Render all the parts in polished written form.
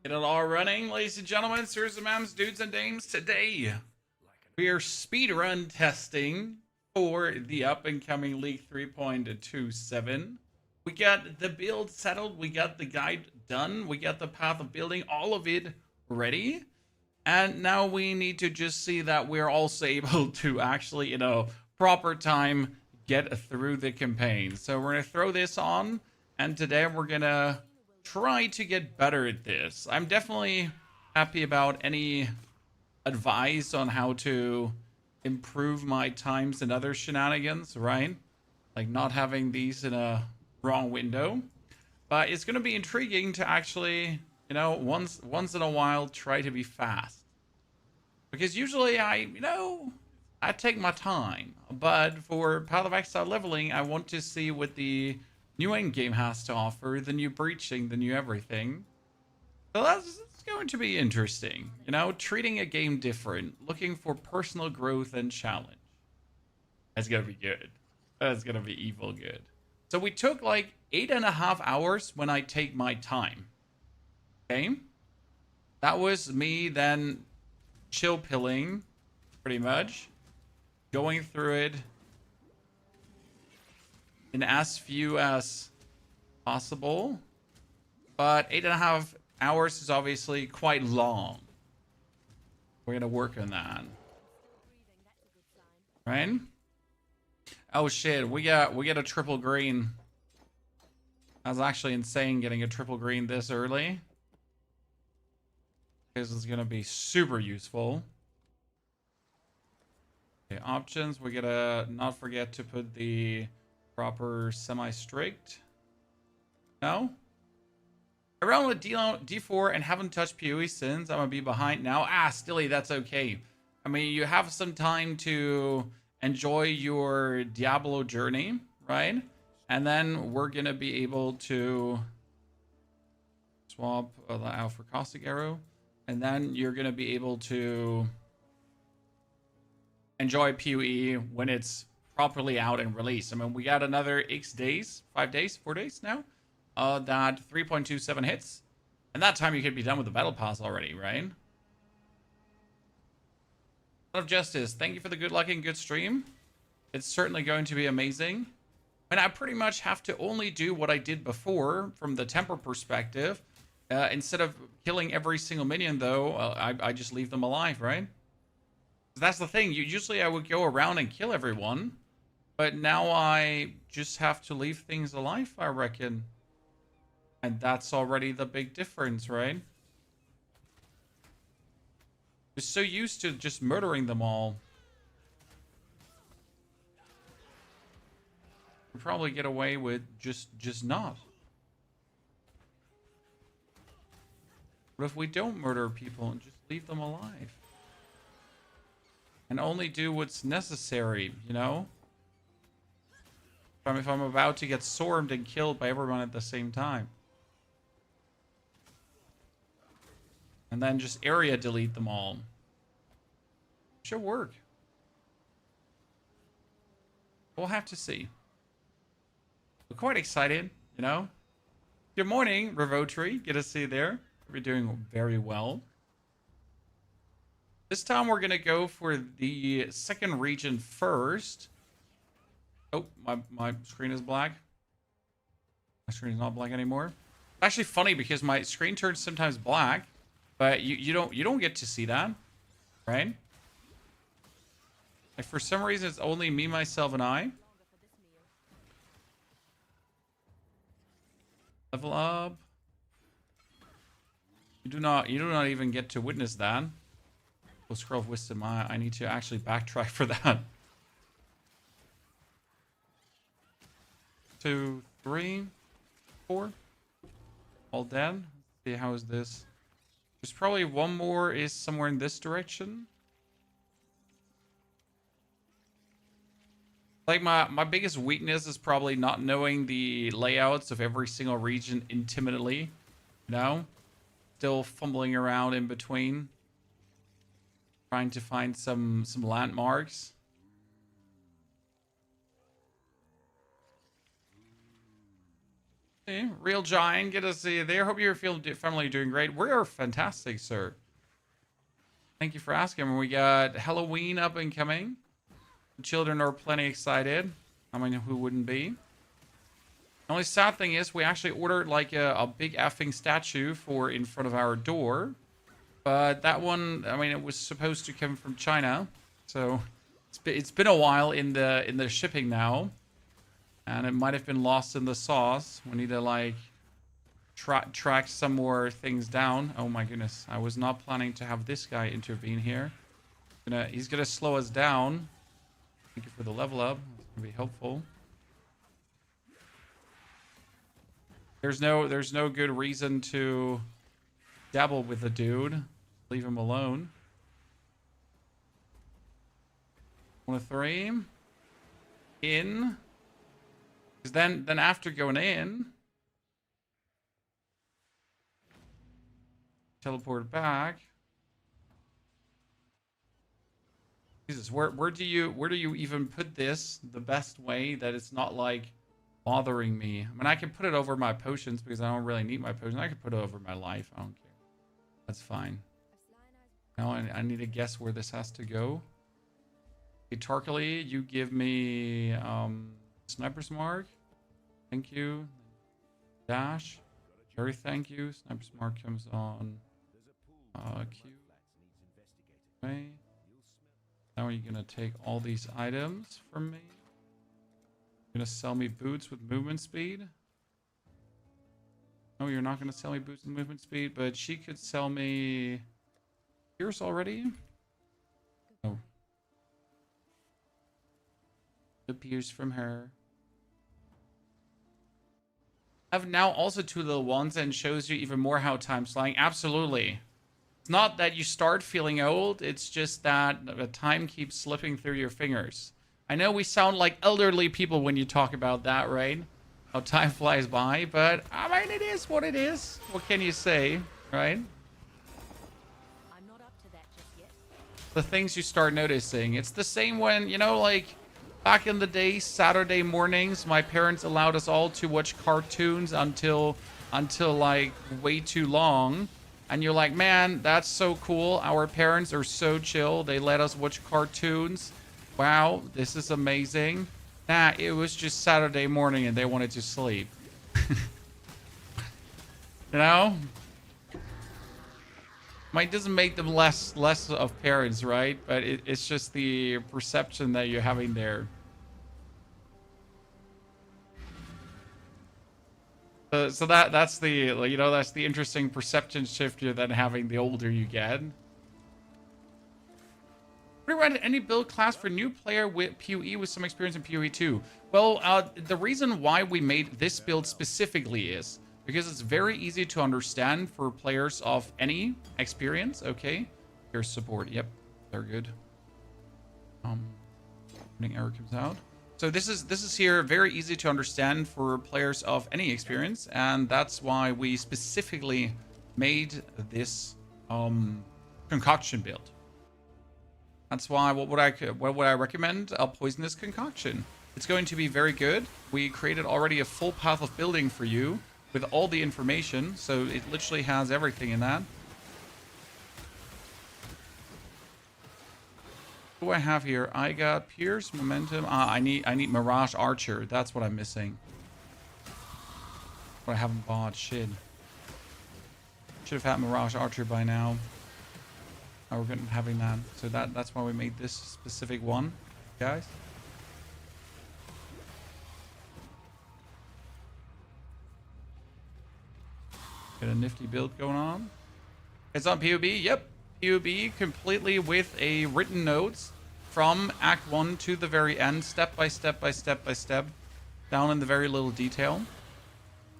Get it all running, ladies and gentlemen, sirs and ma'ams, dudes and dames. Today, we are speedrun testing for the up-and-coming League 3.27. We got the build settled, we got the guide done, we got the path of building, all of it ready. And now we need to just see that we're also able to actually, proper time get through the campaign. So we're going to throw this on, and today we're going to try to get better at this. I'm definitely happy about any advice on how to improve my times and other shenanigans, right? Like not having these in a wrong window. But it's going to be intriguing to actually, once in a while try to be fast. Because usually I take my time. But for Path of Exile leveling, I want to see what the new endgame has to offer, the new breaching, the new everything. So that's going to be interesting. Treating a game different, looking for personal growth and challenge. That's going to be good. That's going to be evil good. So we took like 8.5 hours when I take my time. Okay? That was me then chill pilling, pretty much. Going through it in as few as possible. But 8.5 hours is obviously quite long. We're going to work on that. Right? Oh shit, we got a triple green. That was actually insane getting a triple green this early. This is gonna be super useful. Okay, options. We gotta not forget to put the proper semi-strict. No? I ran with D4 and haven't touched POE since. I'm gonna be behind now. Stilly, that's okay. I mean, you have some time to enjoy your Diablo journey, right? And then we're gonna be able to swap out for Caustic Arrow. And then you're gonna be able to enjoy POE when it's properly out and released. I mean, we got another X days, 5 days, 4 days now. That 3.27 hits. And that time you could be done with the battle pass already, right? Son of Justice, thank you for the good luck and good stream. It's certainly going to be amazing. And I pretty much have to only do what I did before from the temper perspective. Instead of killing every single minion, though, I just leave them alive, right? That's the thing. Usually I would go around and kill everyone. But now I just have to leave things alive, I reckon. And that's already the big difference, right? You're so used to just murdering them all. You'll probably get away with just not. But if we don't murder people and just leave them alive? And only do what's necessary, If I'm about to get swarmed and killed by everyone at the same time. And then just area delete them all. Should work. We'll have to see. We're quite excited, Good morning, Revotry. Good to see you there. We're doing very well. This time we're going to go for the second region first. Oh, my screen is black. My screen is not black anymore. It's actually funny because my screen turns sometimes black, but you don't get to see that, right? Like for some reason it's only me, myself, and I. Level up. You do not even get to witness that. We'll scroll of wisdom. I need to actually backtrack for that. 2, 3, 4. All dead. Let's see, how is this? There's probably one more is somewhere in this direction. Like my biggest weakness is probably not knowing the layouts of every single region intimately. Still fumbling around in between. Trying to find some landmarks. Hey, real giant, good to see you there. Hope your family doing great. We are fantastic, sir. Thank you for asking. We got Halloween up and coming. The children are plenty excited. I mean, who wouldn't be? The only sad thing is we actually ordered like a big effing statue for in front of our door. But that one, I mean, it was supposed to come from China. So it's been a while in the shipping now. And it might have been lost in the sauce. We need to like track some more things down. Oh my goodness. I was not planning to have this guy intervene here. He's gonna slow us down. Thank you for the level up. It's gonna be helpful. There's no good reason to dabble with the dude. Leave him alone. 1 of 3. In. Because then after going in, teleport back. Jesus, where do you even put this the best way that it's not like bothering me? I mean, I can put it over my potions because I don't really need my potions. I can put it over my life. I don't care. That's fine. Now I need to guess where this has to go. Okay, Tarkali, you give me Sniper's Mark. Thank you. Dash. Jerry, thank you. Sniper's Mark comes on Q. Okay. Now you're gonna take all these items from me. You're gonna sell me boots with movement speed. No, you're not gonna sell me boots with movement speed, but she could sell me Pierce already. Oh. The Pierce from her. I have now also 2 little ones and shows you even more how time's flying. Absolutely. It's not that you start feeling old. It's just that the time keeps slipping through your fingers. I know we sound like elderly people when you talk about that, right? How time flies by, but I mean, it is what it is. What can you say, right? I'm not up to that just yet. The things you start noticing. It's the same when, you know, like back in the day, Saturday mornings, my parents allowed us all to watch cartoons until like way too long. And you're like, man, that's so cool. Our parents are so chill. They let us watch cartoons. Wow, this is amazing. Nah, it was just Saturday morning and they wanted to sleep. You know? It doesn't make them less of parents, right? But it's just the perception that you're having there. So that's the, you know, that's the interesting perception shift you're then having the older you get. Rewrite any build class for new player with POE with some experience in POE 2. Well, the reason why we made this build specifically is because it's very easy to understand for players of any experience. Okay, here's support. Yep, they're good. Error comes out. So this is here very easy to understand for players of any experience, and that's why we specifically made this concoction build. That's why what would I recommend? A Poisonous Concoction. It's going to be very good. We created already a full path of building for you with all the information, so it literally has everything in that. What do I have here? I got Pierce, Momentum. I need Mirage Archer. That's what I'm missing. But I haven't bought. Shit. Should have had Mirage Archer by now. Now we're going to having that. So that's why we made this specific one, guys. Got a nifty build going on. It's on POB. Yep. POB completely with a written notes from Act 1 to the very end, step by step by step by step, down in the very little detail.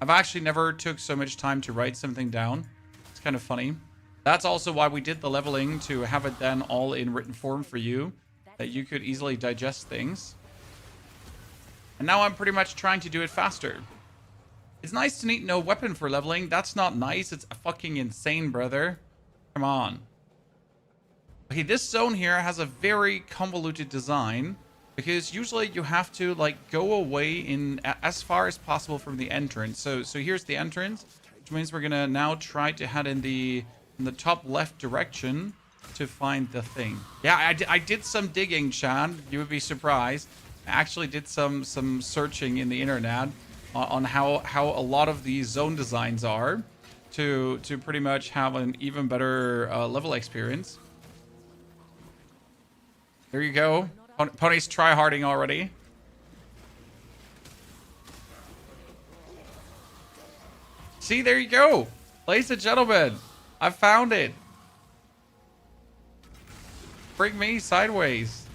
I've actually never took so much time to write something down. It's kind of funny. That's also why we did the leveling, to have it then all in written form for you, that you could easily digest things. And now I'm pretty much trying to do it faster. It's nice to need no weapon for leveling. That's not nice. It's fucking insane, brother. Come on. Okay, this zone here has a very convoluted design because usually you have to like go away in as far as possible from the entrance. So here's the entrance, which means we're gonna now try to head in the top left direction to find the thing. Yeah, I did some digging, Chan. You would be surprised. I actually did some searching in the internet on how a lot of these zone designs are to pretty much have an even better level experience. There you go. Pony's try-harding already. See, there you go. Ladies and gentlemen, I found it. Bring me sideways.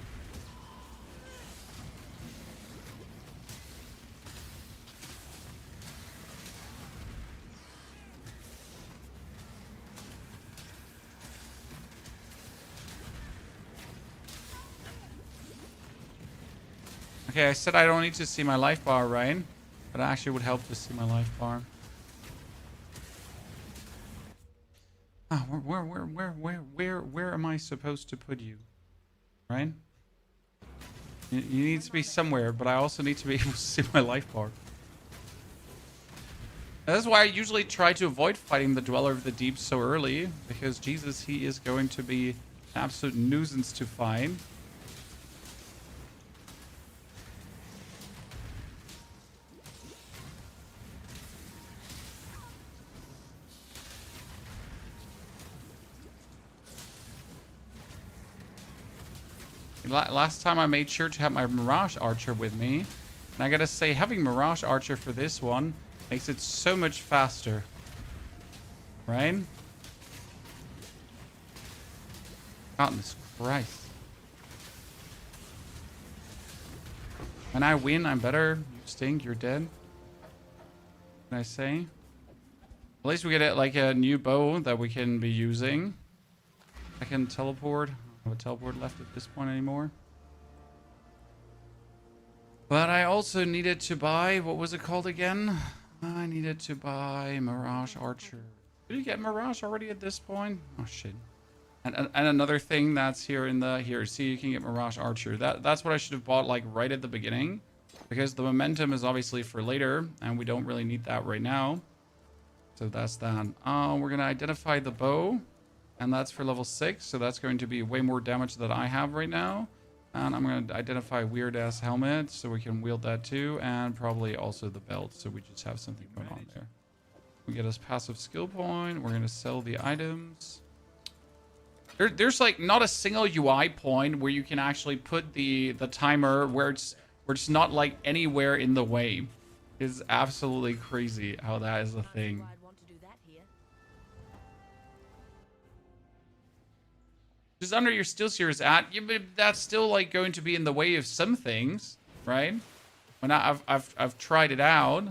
Okay, I said I don't need to see my life bar, right? But it actually would help to see my life bar. Ah, where am I supposed to put you? Right? You need to be somewhere, but I also need to be able to see my life bar. That's why I usually try to avoid fighting the Dweller of the Deep so early, because Jesus, he is going to be an absolute nuisance to find. Last time I made sure to have my Mirage Archer with me. And I gotta say, having Mirage Archer for this one makes it so much faster. Right? Goodness Christ. When I win, I'm better. You stink, you're dead. What can I say? At least we get like a new bow that we can be using. I can teleport. I don't have a teleport left at this point anymore. But I also needed to buy, what was it called again? I needed to buy Mirage Archer. Did you get Mirage already at this point? Oh shit. And another thing that's here in the, here, see, you can get Mirage Archer. That's what I should have bought like right at the beginning. Because the momentum is obviously for later, and we don't really need that right now. So that's that. We're gonna identify the bow. And that's for level 6, so that's going to be way more damage than I have right now. And I'm going to identify weird-ass helmet, so we can wield that too. And probably also the belt, so we just have something going on there. We get us passive skill point. We're going to sell the items. There's like not a single UI point where you can actually put the timer where it's not like anywhere in the way. It's absolutely crazy how that is a thing. Just under your steel series at, yeah, but that's still like going to be in the way of some things, right? When I've tried it out,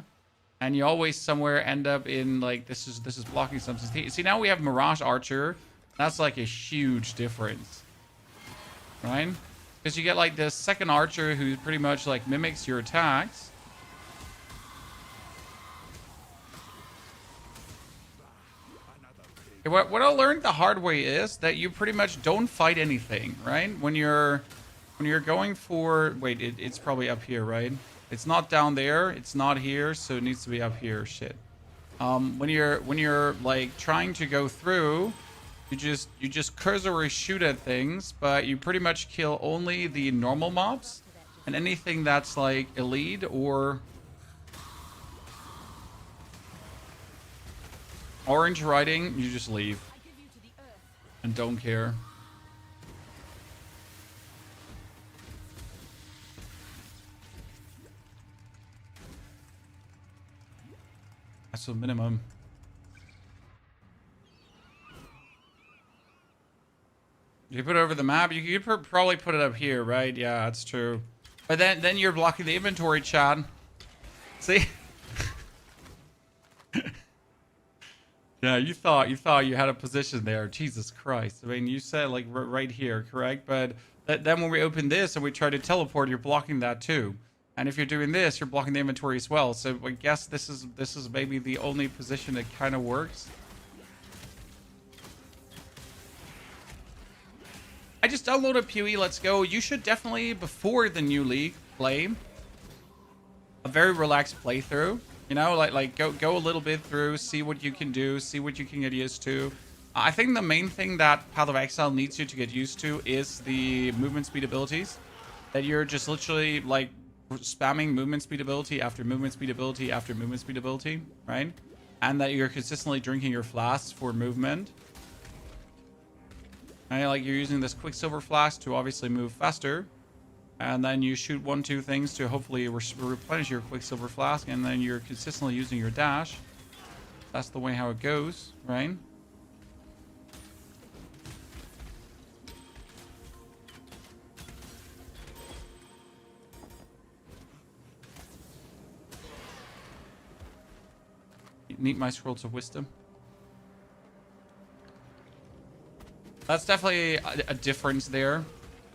and you always somewhere end up in like this is blocking something. See, now we have Mirage Archer. That's like a huge difference, right? Because you get like the second archer who pretty much like mimics your attacks. What I learned the hard way is that you pretty much don't fight anything, right? When you're going for, wait, it's probably up here, right? It's not down there, it's not here, so it needs to be up here. Shit. When you're like trying to go through, you just cursory shoot at things, but you pretty much kill only the normal mobs, and anything that's like elite or orange writing, you just leave and don't care. That's the minimum. You put it over the map. You could probably put it up here, right? Yeah, that's true. But then you're blocking the inventory, Chad. See? Yeah, you thought you had a position there. Jesus Christ. I mean, you said like right here, correct? But then when we open this and we try to teleport, you're blocking that too. And if you're doing this, you're blocking the inventory as well. So I guess this is maybe the only position that kind of works. I just downloaded POE Let's Go. You should definitely, before the new league, play a very relaxed playthrough. You know, like go a little bit through, see what you can do, see what you can get used to. I think the main thing that Path of Exile needs you to get used to is the movement speed abilities. That you're just literally like spamming movement speed ability after movement speed ability after movement speed ability, right? And that you're consistently drinking your flasks for movement. Right? Like you're using this Quicksilver flask to obviously move faster. And then you shoot 1-2 things to hopefully replenish your Quicksilver flask. And then you're consistently using your dash. That's the way how it goes, right? Need my Scrolls of Wisdom. That's definitely a difference there.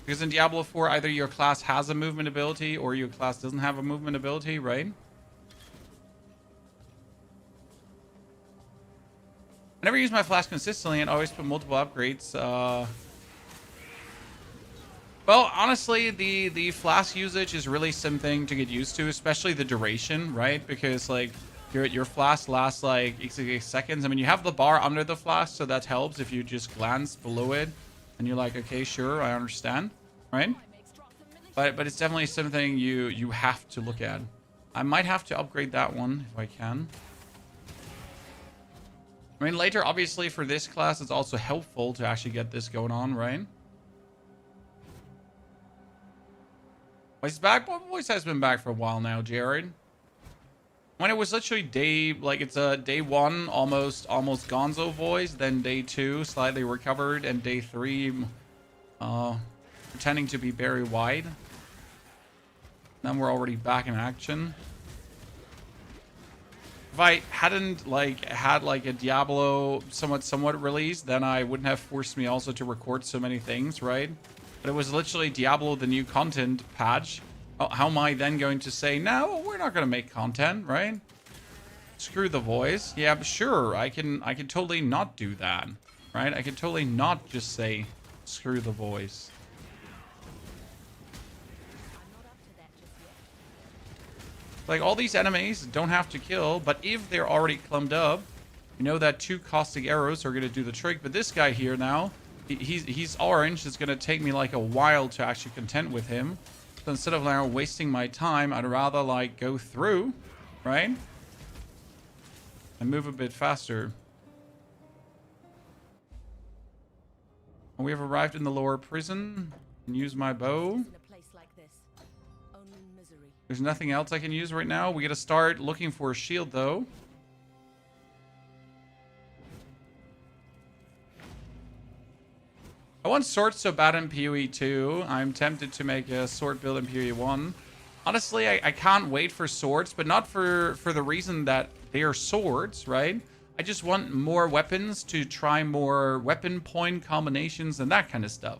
Because in Diablo 4, either your class has a movement ability or your class doesn't have a movement ability, right? I never use my flask consistently and always put multiple upgrades. Well, honestly, the flask usage is really something to get used to, especially the duration, right? Because like your flask lasts like 8 seconds. I mean, you have the bar under the flask, so that helps if you just glance below it and you're like, okay, sure, I understand, right? But it's definitely something you have to look at. I might have to upgrade that one if I can. I mean, later, obviously, for this class, it's also helpful to actually get this going on, right? Voice back? Well, voice has been back for a while now, Jared. When it was literally it's a day 1, almost gonzo voice, then day 2, slightly recovered, and day 3, pretending to be very wide. Then we're already back in action. If I hadn't had a Diablo somewhat release, then I wouldn't have forced me also to record so many things, right? But it was literally Diablo, the new content patch. How am I then going to say, no, we're not going to make content, right? Screw the voice. Yeah, but sure, I can totally not do that, right? I can totally not just say, screw the voice. Like, all these enemies don't have to kill, but if they're already clumped up, you know that 2 caustic arrows are going to do the trick. But this guy here now, he's orange. It's going to take me like a while to actually contend with him. So instead of now wasting my time, I'd rather like go through, right? And move a bit faster. And we have arrived in the lower prison. And use my bow. There's nothing else I can use right now. We got to start looking for a shield, though. I want swords so bad in POE 2. I'm tempted to make a sword build in POE 1. Honestly, I can't wait for swords, but not for the reason that they are swords, right? I just want more weapons to try more weapon point combinations and that kind of stuff.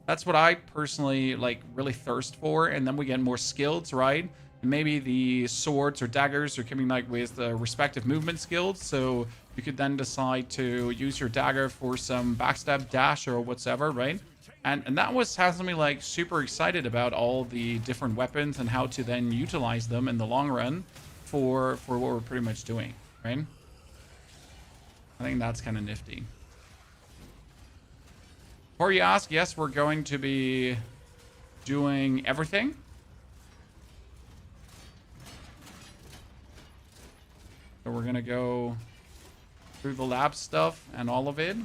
That's what I personally really thirst for, and then we get more skills, right? And maybe the swords or daggers are coming with the respective movement skills, so you could then decide to use your dagger for some backstab, dash, or whatever, right? And that has me super excited about all the different weapons and how to then utilize them in the long run for what we're pretty much doing, right? I think that's kind of nifty. Before you ask, yes, we're going to be doing everything. So we're going to go through the lab stuff and all of it.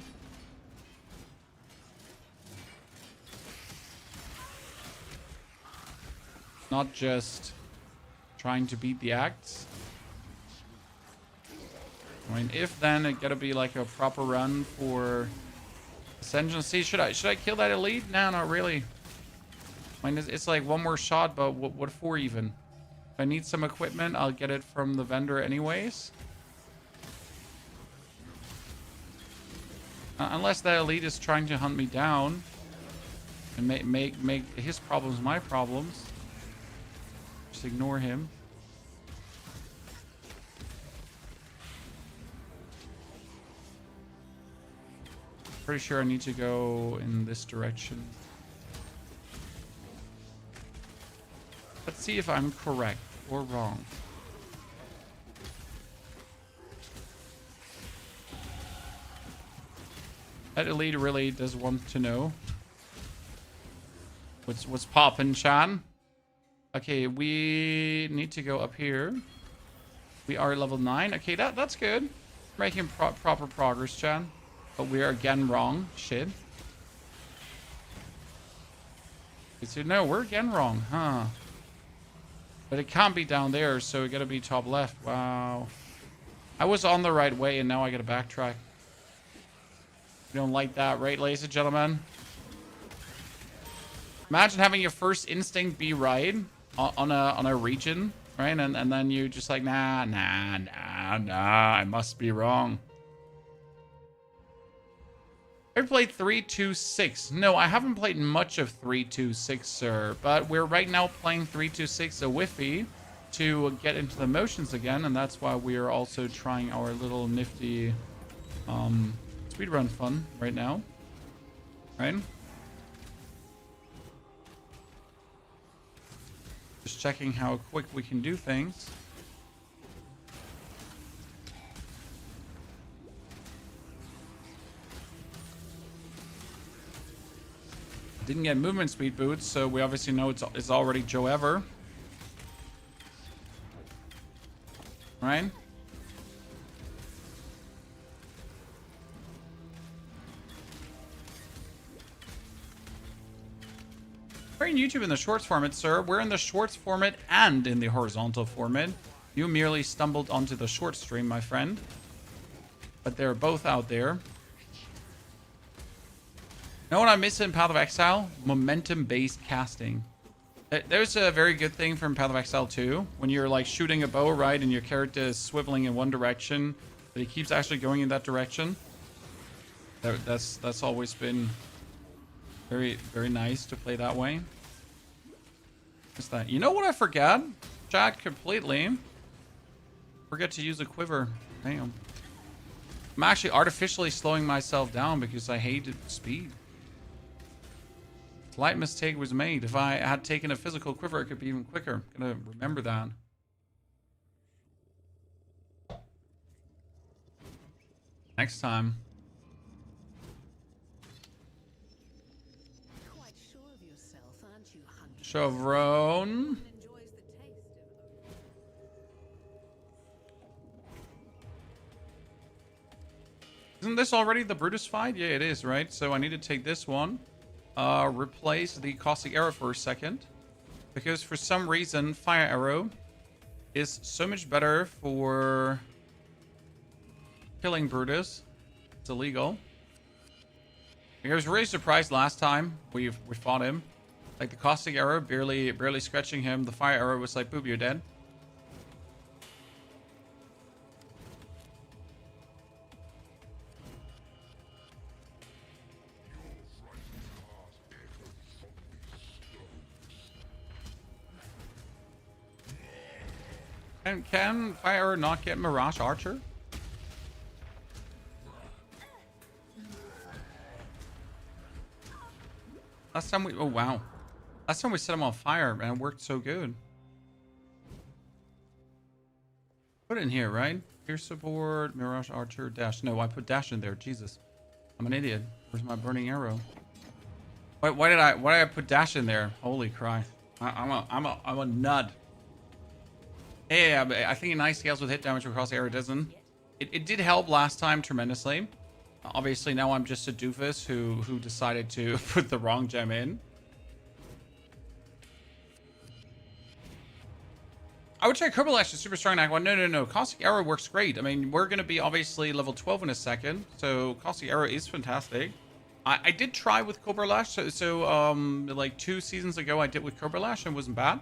Not just trying to beat the acts. I mean, if then it gotta be a proper run for Ascendancy. Should I kill that elite? No, not really. I mean, it's like one more shot, but what for even? If I need some equipment, I'll get it from the vendor anyways. Unless that elite is trying to hunt me down and make his problems my problems. Just ignore him. Pretty sure I need to go in this direction. Let's see if I'm correct or wrong. That elite really does want to know what's poppin', Chan. Okay, we need to go up here. We are level 9. Okay, that's good. Making proper progress, Chan. But we are again wrong. Shit. So no, we're again wrong, huh? But it can't be down there, so it gotta be top left. Wow. I was on the right way, and now I gotta backtrack. You don't like that, right, ladies and gentlemen? Imagine having your first instinct be right on a region, right? And then you just like, nah, I must be wrong. I've played 3.26. No, I haven't played much of 3.26, sir. But we're right now playing 3.26 a whiffy to get into the motions again, and that's why we are also trying our little nifty speedrun fun right now. Right? Just checking how quick we can do things. Didn't get movement speed boots, so we obviously know it's already Joe Ever. Right? We're in YouTube in the shorts format, sir. We're in the shorts format and in the horizontal format. You merely stumbled onto the short stream, my friend. But they're both out there. Know what I miss in Path of Exile? Momentum-based casting. There's a very good thing from Path of Exile 2. When you're like shooting a bow, right, and your character is swiveling in one direction, but he keeps actually going in that direction. That's always been very, very nice to play that way. What's that? You know what I forgot? Chat completely. Forget to use a quiver. Damn. I'm actually artificially slowing myself down because I hated speed. Slight mistake was made. If I had taken a physical quiver, it could be even quicker. Gonna remember that. Next time. Quite sure of yourself, aren't you, Hunter? Chevron. Enjoys the taste of Isn't this already the Brutus fight? Yeah, it is, right? So I need to take this one. Replace the caustic arrow for a second, because for some reason fire arrow is so much better for killing Brutus. It's illegal. I was really surprised last time we fought him. Like the caustic arrow barely scratching him. The fire arrow was like, boop, you're dead. And can fire not get Mirage Archer? Last time we... Oh, wow. Last time we set him on fire, and it worked so good. Put it in here, right? Pierce support, Mirage Archer, dash. No, I put dash in there. Jesus. I'm an idiot. Where's my burning arrow? Why did I put dash in there? Holy Christ. I'm a nut. Yeah, but I think a nice scales with hit damage across the area doesn't. It did help last time tremendously. Obviously, now I'm just a doofus who decided to put the wrong gem in. I would try Kurbelash is super strong in Act 1. No. Caustic Arrow works great. I mean, we're going to be obviously level 12 in a second. So Caustic Arrow is fantastic. I did try with Kurbelash. So like 2 seasons ago, I did with Kurbelash and it wasn't bad.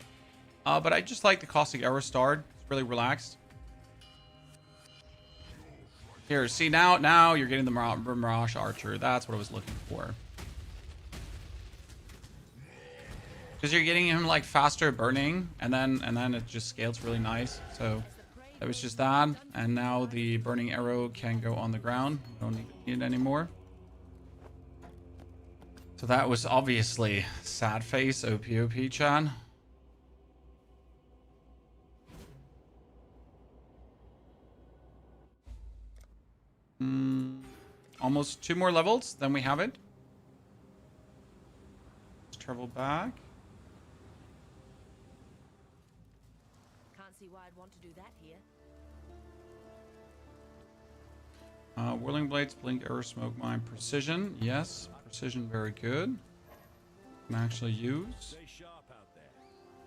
But I just like the Caustic Arrow start. It's really relaxed. Here, see, now you're getting the Mirage Archer. That's what I was looking for. Because you're getting him like faster burning, and then it just scales really nice. So that was just that. And now the burning arrow can go on the ground. We don't need it anymore. So that was obviously sad face OPOP chan. Almost 2 more levels, then we have it. Let's travel back. Can't see why I'd want to do that here. Whirling blades, blink, arrow, smoke mine, precision. Yes, precision, very good. Can actually use.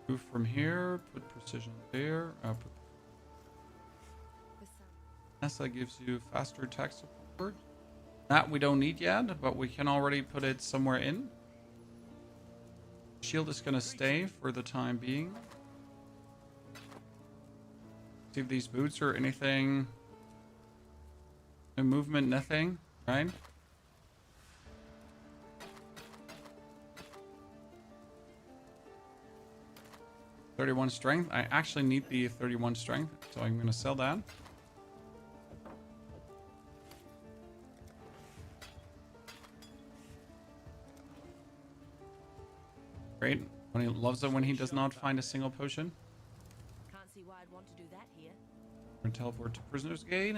Move from here, put precision there. That gives you faster attack support. That we don't need yet, but we can already put it somewhere in. Shield is going to stay for the time being. See if these boots or anything. No movement, nothing, right? $31 strength. I actually need the 31 strength, so I'm going to sell that. Great. When he loves it when he does not find a single potion. Can't see why I'd want to do that here. We're gonna teleport to Prisoner's Gate.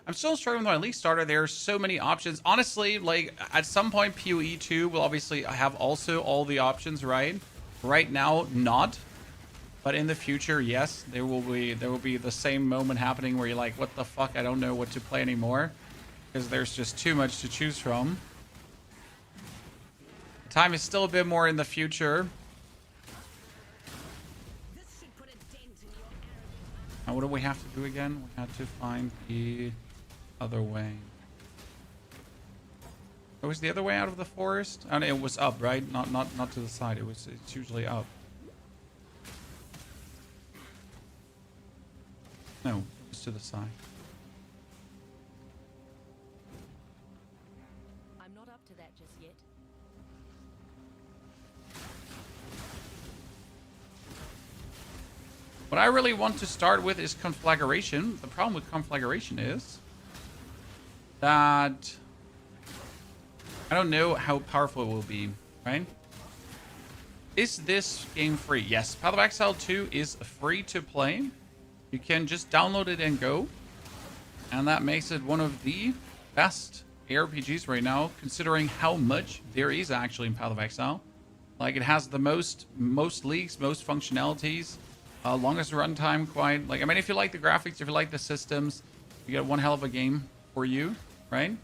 I'm still struggling with my Elite starter. There are so many options. Honestly, like at some point POE 2 will obviously have also all the options, right? Right now, not. But in the future, yes, there will be the same moment happening where you're like, what the fuck? I don't know what to play anymore. Because there's just too much to choose from. Time is still a bit more in the future. Now, what do we have to do again? We have to find the other way. It was the other way out of the forest, and it was up, right? Not to the side. It's usually up. No, it's to the side. I'm not up to that just yet. What I really want to start with is conflagration. The problem with conflagration is that I don't know how powerful it will be, right? Is this game free? Yes. Path of Exile 2 is free to play. You can just download it and go. And that makes it one of the best ARPGs right now, considering how much there is actually in Path of Exile. Like, it has the most leaks, most functionalities. Longest runtime, quite like, I mean, if you like the graphics, if you like the systems, you get one hell of a game for you, right?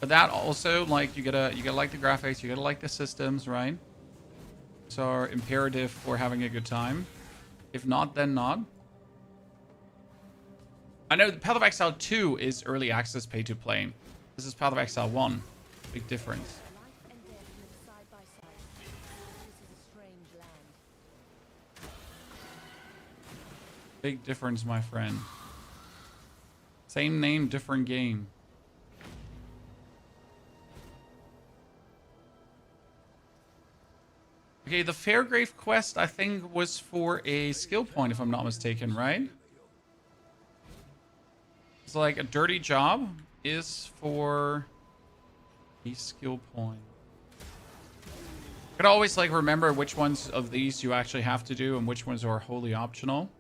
But that also, like, you gotta like the graphics, you gotta like the systems, right? So imperative for having a good time. If not, then not. I know the Path of Exile 2 is early access pay to play. This is Path of Exile 1. Big difference. Life and death live side by side. This is a strange land. Big difference, my friend. Same name, different game. Okay, the Fairgrave quest, I think, was for a skill point, if I'm not mistaken, right? It's like a dirty job is for a skill point. You can always, like, remember which ones of these you actually have to do and which ones are wholly optional.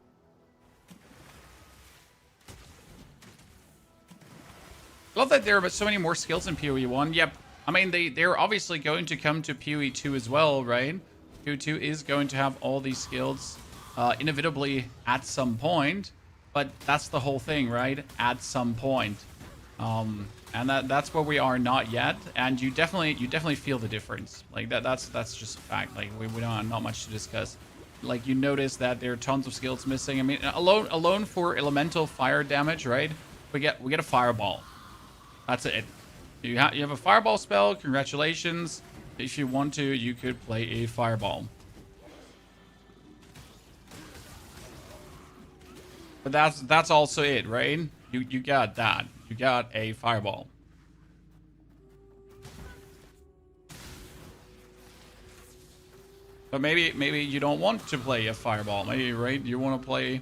Love that there are so many more skills in PoE 1. Yep. I mean, they're obviously going to come to PoE 2 as well, right? PoE 2 is going to have all these skills inevitably at some point. But that's the whole thing, right? At some point. And that's where we are not yet. And you definitely feel the difference. Like, that's just a fact. Like, we don't have not much to discuss. Like, you notice that there are tons of skills missing. I mean, alone for elemental fire damage, right? We get a fireball. That's it. You have a fireball spell. Congratulations. If you want to, you could play a fireball. But that's also it, right? You got that. You got a fireball. But maybe you don't want to play a fireball. Maybe, right? You want to play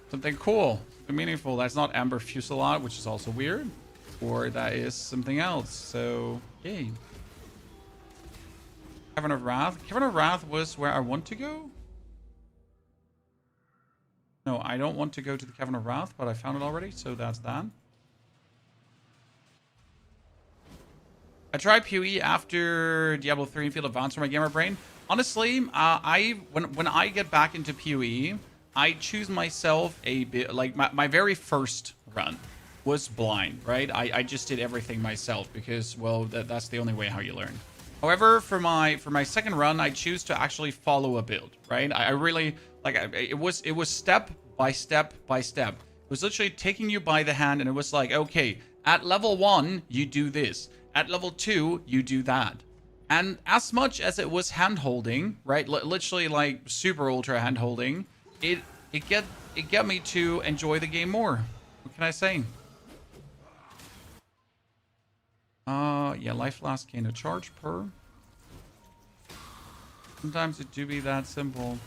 something cool, something meaningful. That's not Amber Fusillade, which is also weird. or that is something else. So, yay. Cavern of Wrath. Cavern of Wrath was where I want to go. No, I don't want to go to the Cavern of Wrath, but I found it already, so that's that. I tried POE after Diablo 3 and Field Advance for my gamer brain. Honestly, when I get back into POE, I choose myself a bit like my very first run was blind, right? I just did everything myself because, well, that's the only way how you learn. However, for my second run, I choose to actually follow a build, right? I really like it was step by step by step. It was literally taking you by the hand, and it was like, okay, at level 1 you do this, at level 2 you do that. And as much as it was hand holding, right? Literally like super ultra hand holding, it get me to enjoy the game more. What can I say? Yeah, life flask gain a charge per. Sometimes it do be that simple.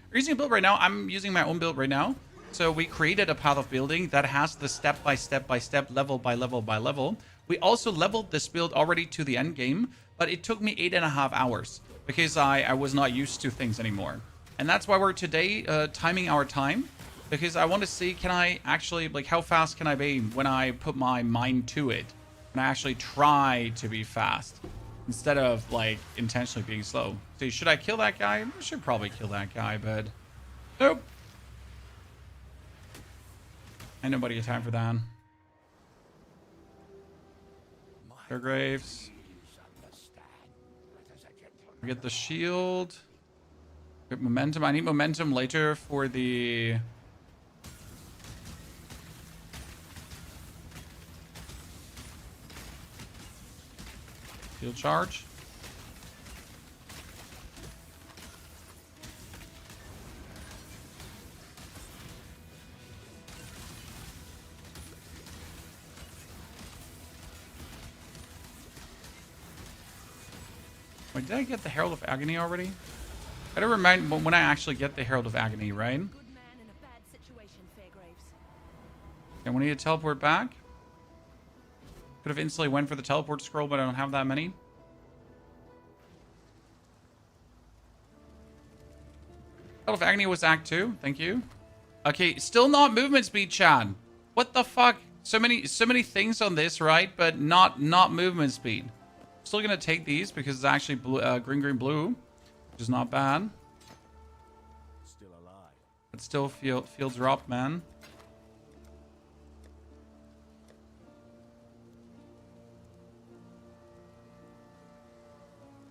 We're using a build right now. I'm using my own build right now. So we created a path of building that has the step by step by step, level by level by level. We also leveled this build already to the end game, but it took me 8.5 hours because I was not used to things anymore. And that's why we're today timing our time, because I want to see, can I actually, like, how fast can I be when I put my mind to it? Can I actually try to be fast instead of, like, intentionally being slow? So should I kill that guy? I should probably kill that guy, but nope. Ain't nobody got time for that. Their graves. We get the shield. Get momentum. I need momentum later for the... Shield charge. Wait, did I get the Herald of Agony already? I don't remind when I actually get the Herald of Agony, right? Good man in a bad situation, Fairgraves. And we need to teleport back. Could have instantly went for the teleport scroll, but I don't have that many. Herald of Agony was Act 2. Thank you. Okay, still not movement speed, Chad. What the fuck? So many things on this, right? But not movement speed. Still gonna take these because it's actually blue, green, blue, which is not bad. Still alive. But still feel drop, man.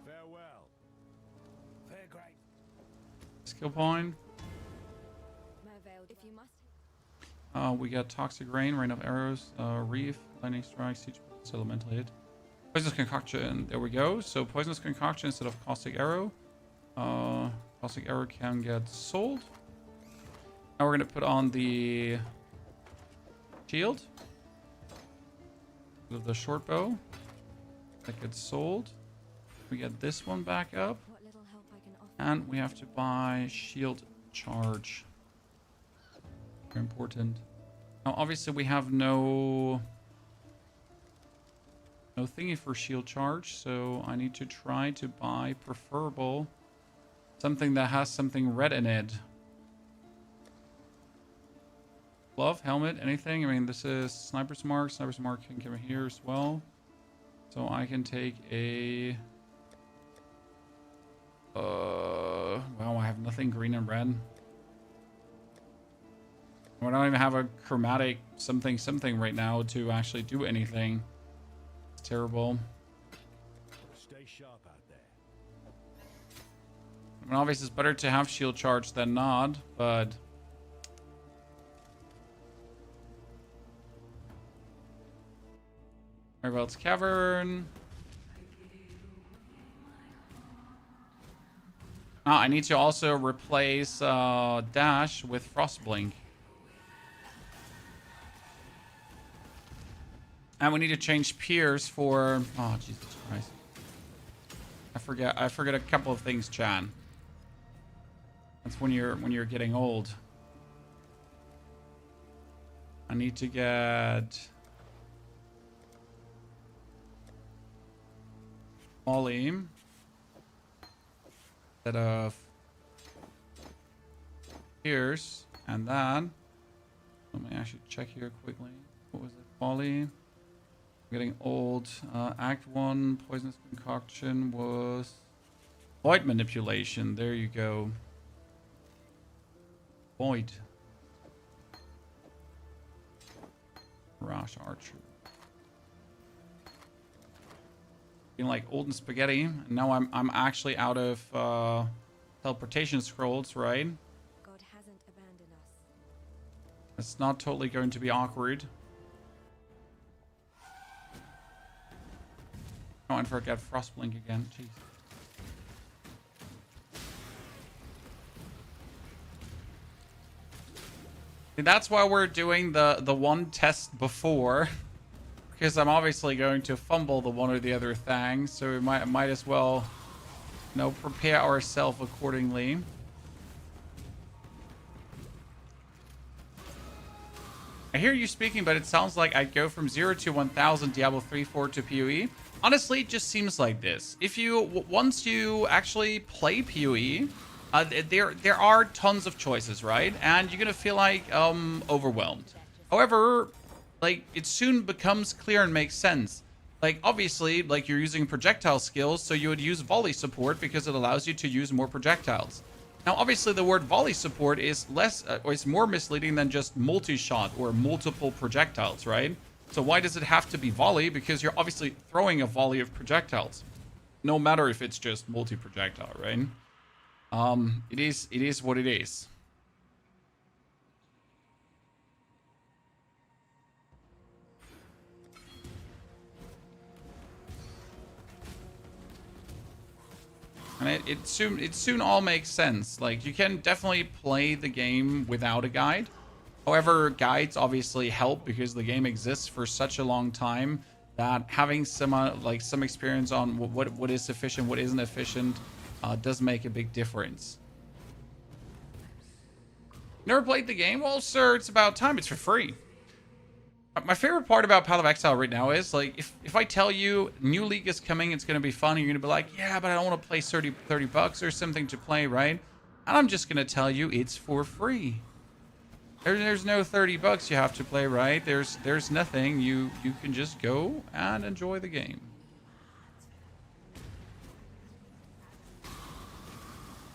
Farewell. Fairgrave. Skill point. If you must. We got Toxic Rain of Arrows, Reef, Lightning Strike, Siege, Elemental Hit. Poisonous Concoction, there we go. So Poisonous Concoction instead of Caustic Arrow. Caustic Arrow can get sold. Now we're going to put on the shield. With the short bow. That gets sold. We get this one back up. What little help I can offer. And we have to buy shield charge. Very important. Now obviously we have no thingy for shield charge, so I need to try to buy preferable something that has something red in it. Glove, helmet, anything. I mean, this is Sniper's Mark. Sniper's Mark can come here as well. So I can take a... wow, I have nothing green and red. I don't even have a chromatic something right now to actually do anything. Terrible. Stay sharp out there. I mean, obviously it's better to have shield charge than not, but Marvel's Cavern. I need to also replace Dash with Frostblink. And we need to change Pierce for... Oh, Jesus Christ. I forget a couple of things, Chan. That's when you're getting old. I need to get Molly instead of Pierce, and then let me actually check here quickly. What was it? Molly. I'm getting old. Act 1 Poisonous Concoction was Void Manipulation. There you go. Void. Rush Archer. Being like old and spaghetti. And now I'm actually out of teleportation scrolls, right? God hasn't abandoned us. It's not totally going to be awkward. Oh, and forget Frostblink again. Jeez. That's why we're doing the one test before, because I'm obviously going to fumble the one or the other thing, so we might as well, you know, prepare ourselves accordingly. I hear you speaking, but it sounds like I'd go from 0 to 1000 Diablo 3-4 to POE. Honestly, it just seems like this. If you once you actually play POE. There are tons of choices, right? And you're gonna feel like overwhelmed. However, like it soon becomes clear and makes sense. Like obviously, like you're using projectile skills, so you would use volley support because it allows you to use more projectiles. Now, obviously, the word volley support is less or is more misleading than just multi-shot or multiple projectiles, right? So why does it have to be volley? Because you're obviously throwing a volley of projectiles, no matter if it's just multi-projectile, right? It is what it is. And it soon all makes sense. Like you can definitely play the game without a guide. However, guides obviously help because the game exists for such a long time that having some experience on what is efficient, what isn't efficient, does make a big difference. Never played the game? Well, sir, it's about time. It's for free. My favorite part about Path of Exile right now is, like, if I tell you new league is coming, it's going to be fun, you're going to be like, yeah, but I don't want to play 30 bucks or something to play, right? And I'm just going to tell you it's for free. There's no 30 bucks you have to play, right? There's nothing. You can just go and enjoy the game.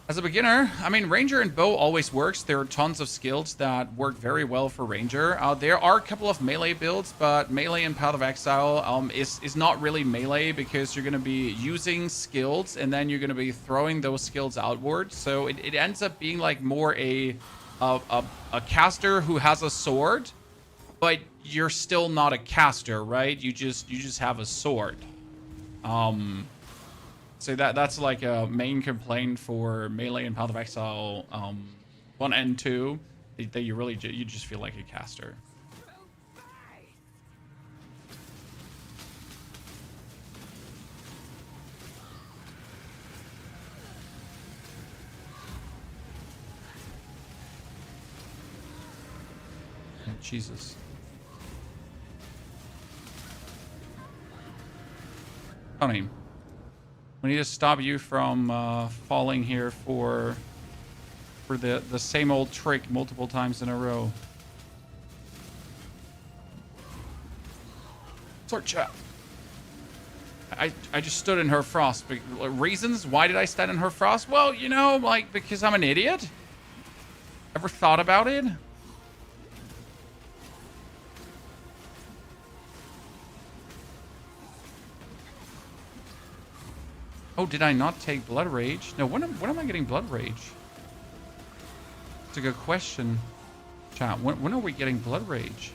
As a beginner, I mean, Ranger and Bow always works. There are tons of skills that work very well for Ranger. There are a couple of melee builds, but melee in Path of Exile is not really melee because you're going to be using skills and then you're going to be throwing those skills outward. So it ends up being like more a caster who has a sword, but you're still not a caster, right? You just have a sword. So that's like a main complaint for melee and Path of Exile 1 and 2, that you just feel like a caster. Oh, Jesus. Funny. We need to stop you from falling here for the same old trick multiple times in a row. Sword chat. I just stood in her frost. Reasons? Why did I stand in her frost? Well, you know, like, because I'm an idiot. Ever thought about it? Oh, did I not take Blood Rage? No, when am I getting Blood Rage? It's a good question. Chat, when are we getting Blood Rage?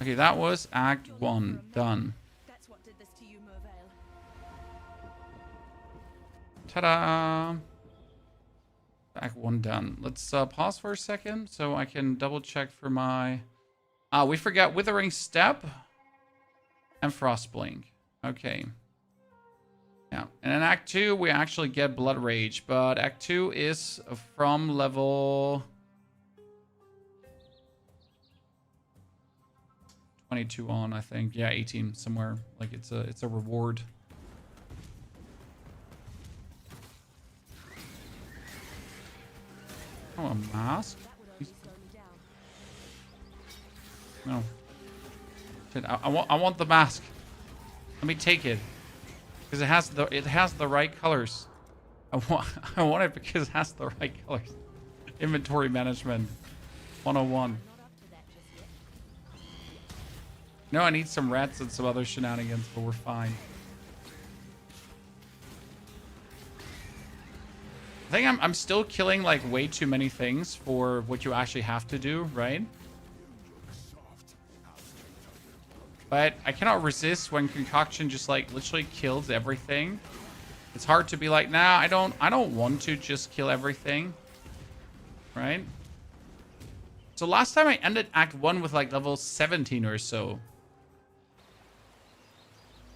Okay, that was Act 1. Done. That's what did this to you, Mervale. Ta-da! Act 1 done. Let's pause for a second so I can double check for my... we forgot Withering Step and Frostblink. Okay. Yeah, And in Act 2, we actually get Blood Rage, but Act 2 is from level 22 on, I think. Yeah, 18 somewhere. Like it's a reward. Oh, a mask? That would only slow me down. No. Shit, I want the mask. Let me take it. Because it has the right colors. I want it because it has the right colors. Inventory management 101. Not up to that just yet. No, I need some rats and some other shenanigans, but we're fine. I think I'm still killing like way too many things for what you actually have to do, right? But I cannot resist when Concoction just like literally kills everything. It's hard to be like, nah, I don't want to just kill everything. Right? So last time I ended Act 1 with like level 17 or so.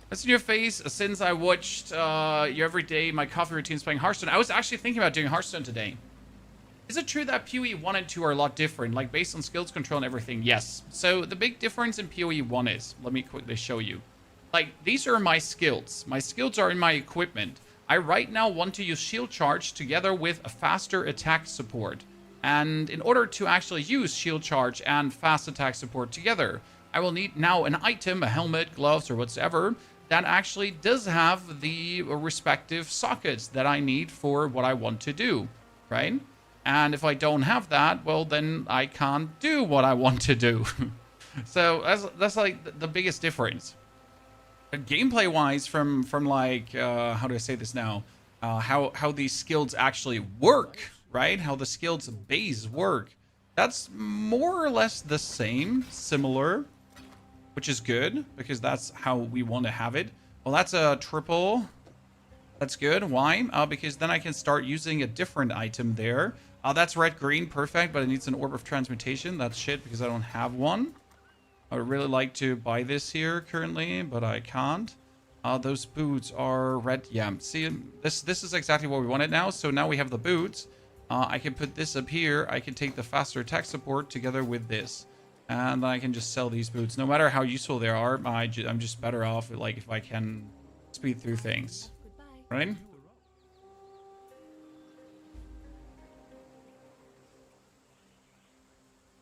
What's in your face? Since I watched you every day, my coffee routine's playing Hearthstone. I was actually thinking about doing Hearthstone today. Is it true that POE 1 and 2 are a lot different, like based on skills control and everything? Yes. So the big difference in POE 1 is, let me quickly show you. Like, these are my skills. My skills are in my equipment. I right now want to use Shield Charge together with a faster attack support. And in order to actually use Shield Charge and fast attack support together, I will need now an item, a helmet, gloves, or whatsoever, that actually does have the respective sockets that I need for what I want to do, right? And if I don't have that, well, then I can't do what I want to do. So that's like the biggest difference. But gameplay-wise, from like, how do I say this now? How these skills actually work, right? How the skills base work. That's more or less the same, similar, which is good because that's how we want to have it. Well, that's a triple. That's good. Why? Because then I can start using a different item there. That's red-green, perfect, but it needs an Orb of Transmutation. That's shit because I don't have one. I would really like to buy this here currently, but I can't. Those boots are red. Yeah, see, this is exactly what we wanted now. So now we have the boots. I can put this up here. I can take the faster attack support together with this. And then I can just sell these boots. No matter how useful they are, I'm just better off like if I can speed through things. Goodbye. Right?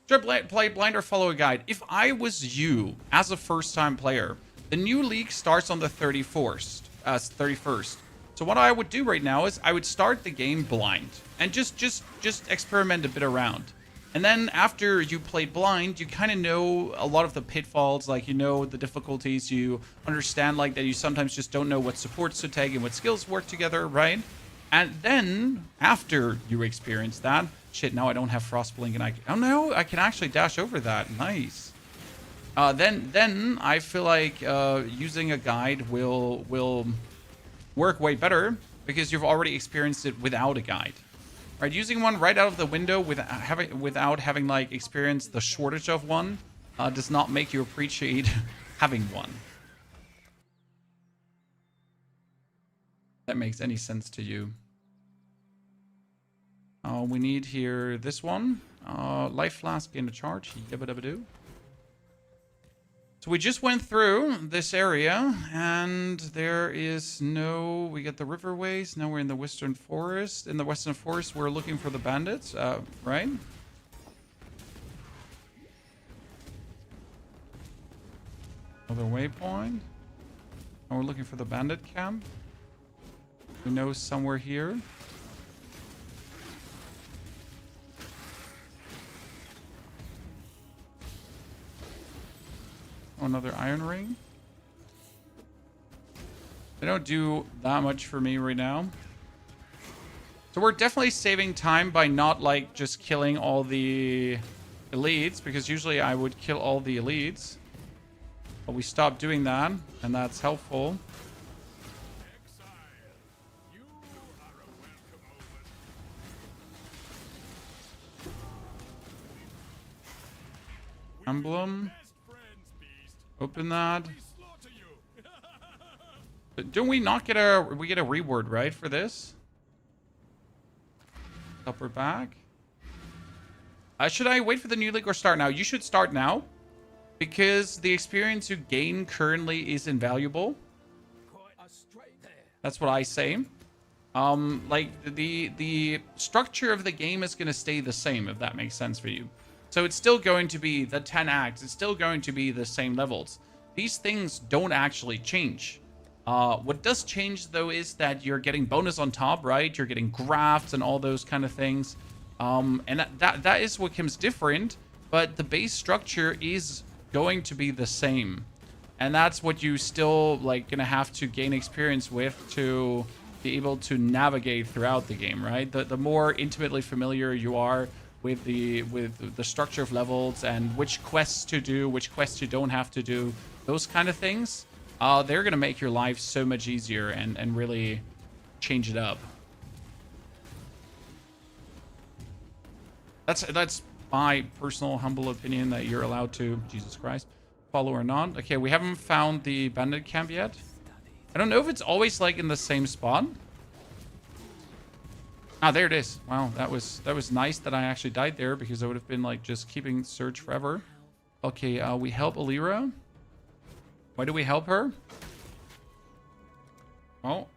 Should I play blind or follow a guide? If I was you, as a first-time player, the new league starts on the 31st. So what I would do right now is I would start the game blind and just experiment a bit around. And then after you play blind, you kind of know a lot of the pitfalls, like you know the difficulties, you understand like that you sometimes just don't know what supports to take and what skills work together, right? And then after you experience that, shit, now I don't have Frostblink and oh no, I can actually dash over that. Nice. Then I feel like using a guide will work way better because you've already experienced it without a guide. Right, using one right out of the window without having like experienced the shortage of one does not make you appreciate having one. That makes any sense to you. We need here this one. Life flask in a charge. Yabba-dabba-doo. So we just went through this area, and there is no... We get the riverways. Now we're in the Western Forest. In the Western Forest, we're looking for the bandits, right? Another waypoint. And we're looking for the bandit camp. We know somewhere here. Another iron ring. They don't do that much for me right now. So we're definitely saving time by not like just killing all the elites, because usually I would kill all the elites. But we stopped doing that, and that's helpful. Emblem. Open that. But don't we not get a reward, right, for this? Upper back. Should I wait for the new league or start now? You should start now, because the experience you gain currently is invaluable. That's what I say. Like the structure of the game is going to stay the same, if that makes sense for you. So it's still going to be the 10 acts. It's still going to be the same levels. These things don't actually change. What does change, though, is that you're getting bonus on top, right? You're getting grafts and all those kind of things. And that is what comes different. But the base structure is going to be the same. And that's what you still, like, gonna have to gain experience with to be able to navigate throughout the game, right? The more intimately familiar you are with the structure of levels and which quests to do, which quests you don't have to do, those kind of things, they're gonna make your life so much easier and really change it up. That's my personal humble opinion, that you're allowed to, Jesus Christ, follow or not. Okay, we haven't found the bandit camp yet. I don't know if it's always like in the same spot. Ah, there it is. Wow, that was nice that I actually died there, because I would have been like just keeping search forever. Okay, we help Alira. Why do we help her? Well,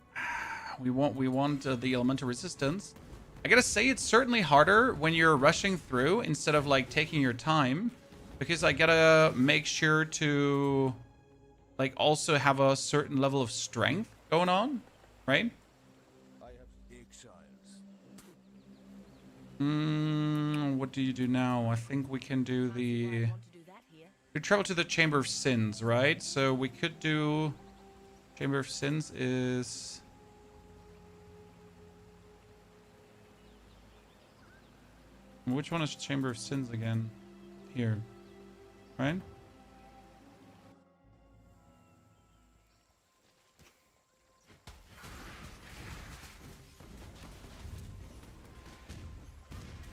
we want the elemental resistance. I gotta say, it's certainly harder when you're rushing through instead of like taking your time, because I gotta make sure to like also have a certain level of strength going on, right? I have exiles. What do you do now? I think we can do the... I want to do that here. We travel to the Chamber of Sins, right? So we could do... Chamber of Sins is... Which one is Chamber of Sins again? Here, right?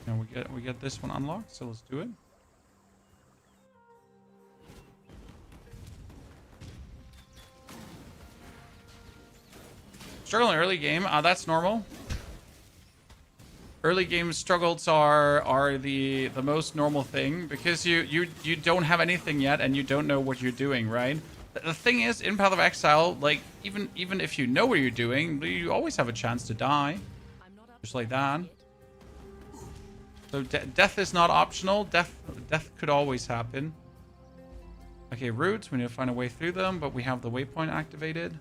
And we get this one unlocked, so let's do it. Struggle in early game, that's normal. Early game struggles are the most normal thing, because you don't have anything yet and you don't know what you're doing, right? The thing is, in Path of Exile, like even if you know what you're doing, you always have a chance to die, I'm not up just like that. So death is not optional. Death could always happen. Okay, roots. We need to find a way through them, but we have the waypoint activated.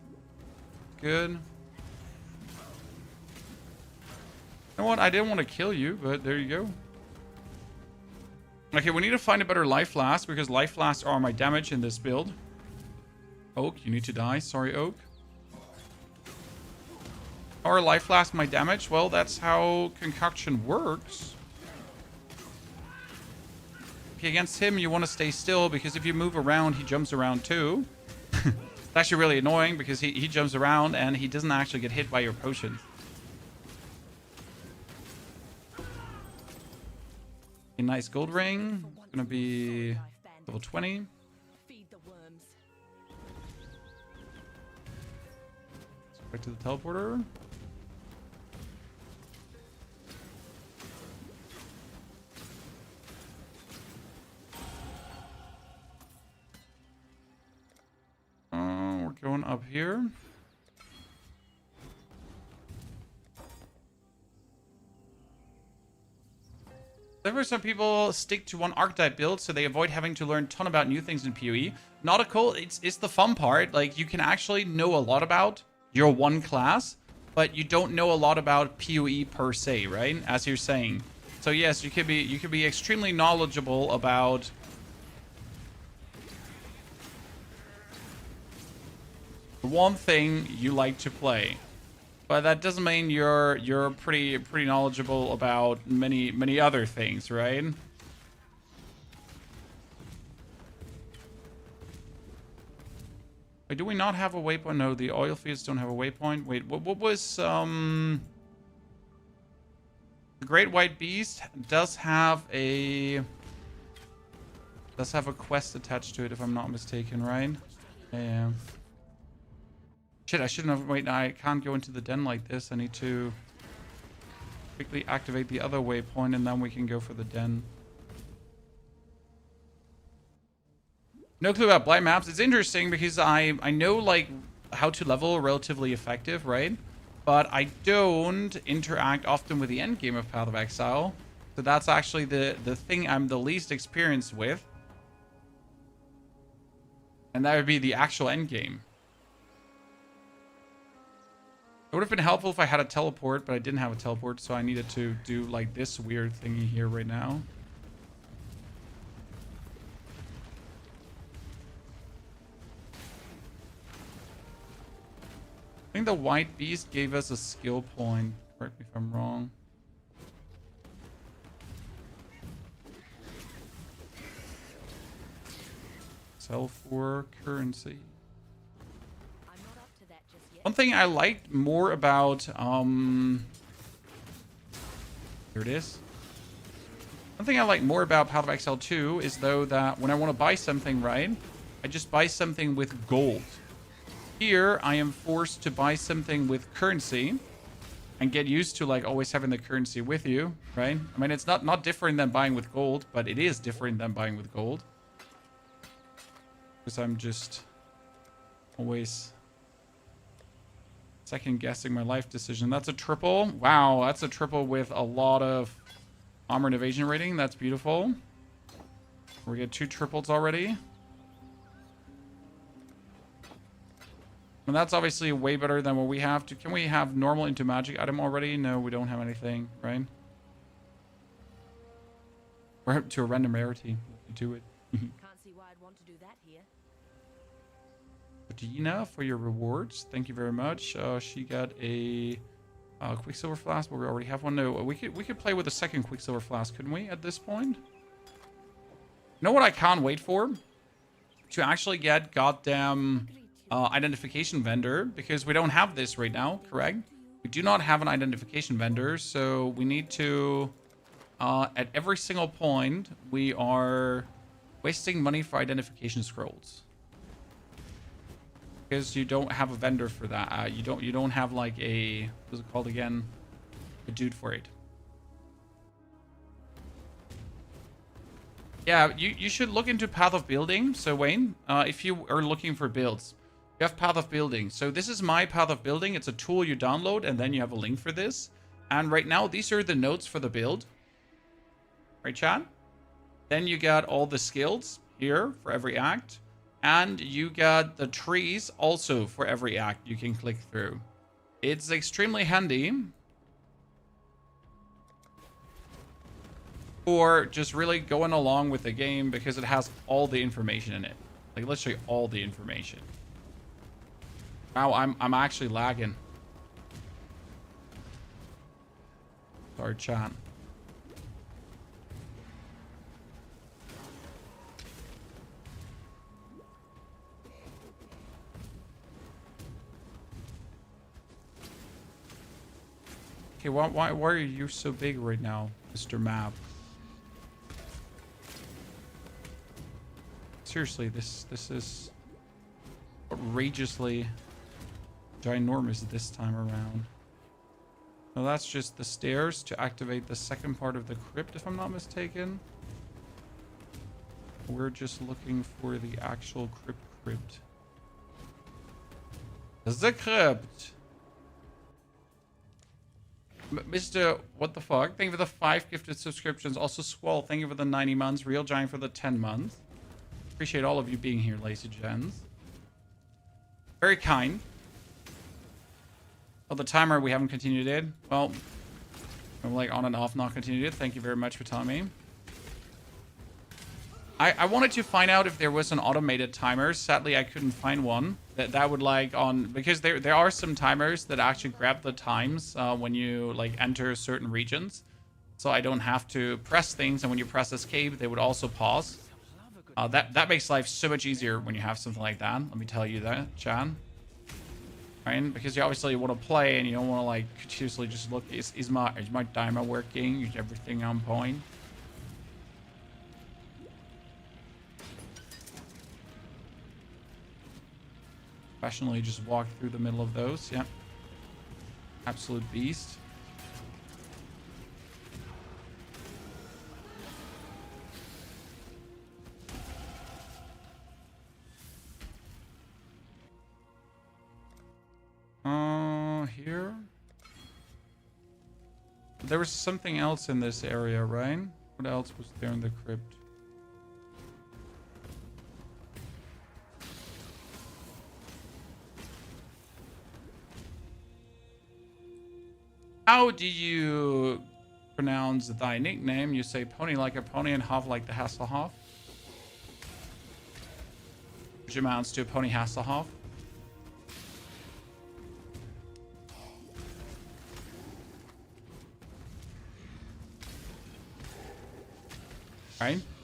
Good. You know what? I didn't want to kill you, but there you go. Okay, we need to find a better life flask, because life flasks are my damage in this build. Oak, you need to die. Sorry, Oak. Or life flask my damage? Well, that's how concoction works. Okay, against him, you want to stay still, because if you move around, he jumps around too. It's actually really annoying, because he jumps around and he doesn't actually get hit by your potion. A nice gold ring. Gonna be level 20. Feed the worms. Back to the teleporter. We're going up here. However, some people stick to one archetype build, so they avoid having to learn a ton about new things in PoE. Nautical, it's the fun part. Like, you can actually know a lot about your one class, but you don't know a lot about PoE per se, right? As you're saying. So yes, you could be extremely knowledgeable about the one thing you like to play. But that doesn't mean you're pretty knowledgeable about many other things, right? Wait, do we not have a waypoint? No, the oil fields don't have a waypoint. Wait, what was the Great White Beast does have a quest attached to it, if I'm not mistaken, right? Yeah. Shit, I shouldn't have. Wait, I can't go into the den like this. I need to quickly activate the other waypoint and then we can go for the den. No clue about blind maps. It's interesting because I know like how to level relatively effective, right? But I don't interact often with the end game of Path of Exile. So that's actually the thing I'm the least experienced with. And that would be the actual end game. It would have been helpful if I had a teleport, but I didn't have a teleport, so I needed to do like this weird thingy here right now. I think the white beast gave us a skill point. Correct me if I'm wrong. Sell for currency. I'm not up to that just yet. One thing I liked more about here it is. One thing I like more about Path of Exile 2 is though that when I want to buy something, right, I just buy something with gold. Here I am forced to buy something with currency and get used to like always having the currency with you, right? I mean, it's not different than buying with gold, but it is different than buying with gold. Because I'm just always second guessing my life decision. That's a triple. Wow, that's a triple with a lot of armor and evasion rating. That's beautiful. We get 2 triples already. And that's obviously way better than what we have. Can we have normal into magic item already? No, we don't have anything, right? We're up to a random rarity. Do it. Can't see why I'd want to do that here. Dina for your rewards. Thank you very much. She got a Quicksilver Flask, but we already have one. No, we could play with a second Quicksilver Flask, couldn't we, at this point? You know what I can't wait for? To actually get goddamn identification vendor, because we don't have this right now, correct? We do not have an identification vendor, so we need to, at every single point, we are wasting money for identification scrolls. Because you don't have a vendor for that. You don't have like a, what's it called again? A dude for it. Yeah, you should look into Path of Building. So Wayne, if you are looking for builds, you have Path of Building. So this is my Path of Building. It's a tool you download and then you have a link for this. And right now, these are the notes for the build. Right, chat? Then you got all the skills here for every act. And you got the trees also for every act you can click through. It's extremely handy for just really going along with the game because it has all the information in it. Like literally all the information. Wow, I'm actually lagging. Sorry, chat. Okay, why are you so big right now, Mr. Map? Seriously, this is outrageously ginormous this time around. Now that's just the stairs to activate the second part of the crypt, if I'm not mistaken. We're just looking for the actual crypt. The crypt! Mr. What the fuck? Thank you for the 5 gifted subscriptions. Also Squall, thank you for the 90 months. Real Giant for the 10 months. Appreciate all of you being here, lazy gens. Very kind. Oh, the timer, we haven't continued it. Well, I'm like on and off, not continued it. Thank you very much for telling me. I wanted to find out if there was an automated timer. Sadly, I couldn't find one that would like on, because there are some timers that actually grab the times when you like enter certain regions. So I don't have to press things, and when you press escape, they would also pause. That makes life so much easier when you have something like that. Let me tell you that, Chan. Right? Because you obviously want to play and you don't want to like continuously just look, is my timer working? Is everything on point? Professionally just walk through the middle of those. Yeah. Absolute beast. Here. There was something else in this area, right? What else was there in the crypt? How do you pronounce thy nickname? You say pony like a pony and half like the Hasselhoff, which amounts to a pony Hasselhoff.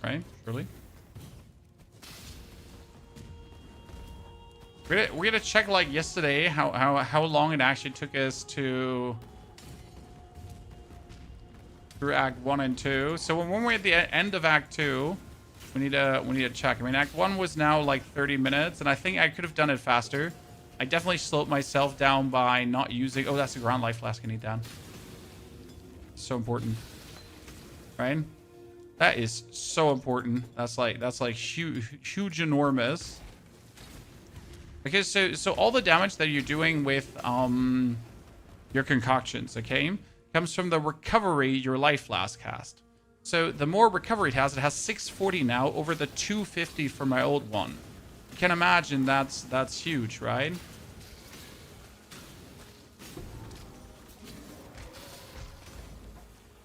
Right, surely. We're gonna check like yesterday how long it actually took us to through Act 1 and 2. So when we're at the end of Act 2, we need to check. I mean, Act 1 was now like 30 minutes, and I think I could have done it faster. I definitely slowed myself down by not using. Oh, that's a ground life flask I need down. So important, right? That is so important. That's like huge, enormous. Okay, so all the damage that you're doing with your concoctions, okay, comes from the recovery your life flask has. So the more recovery it has 640 now over the 250 for my old one. You can imagine that's huge, right?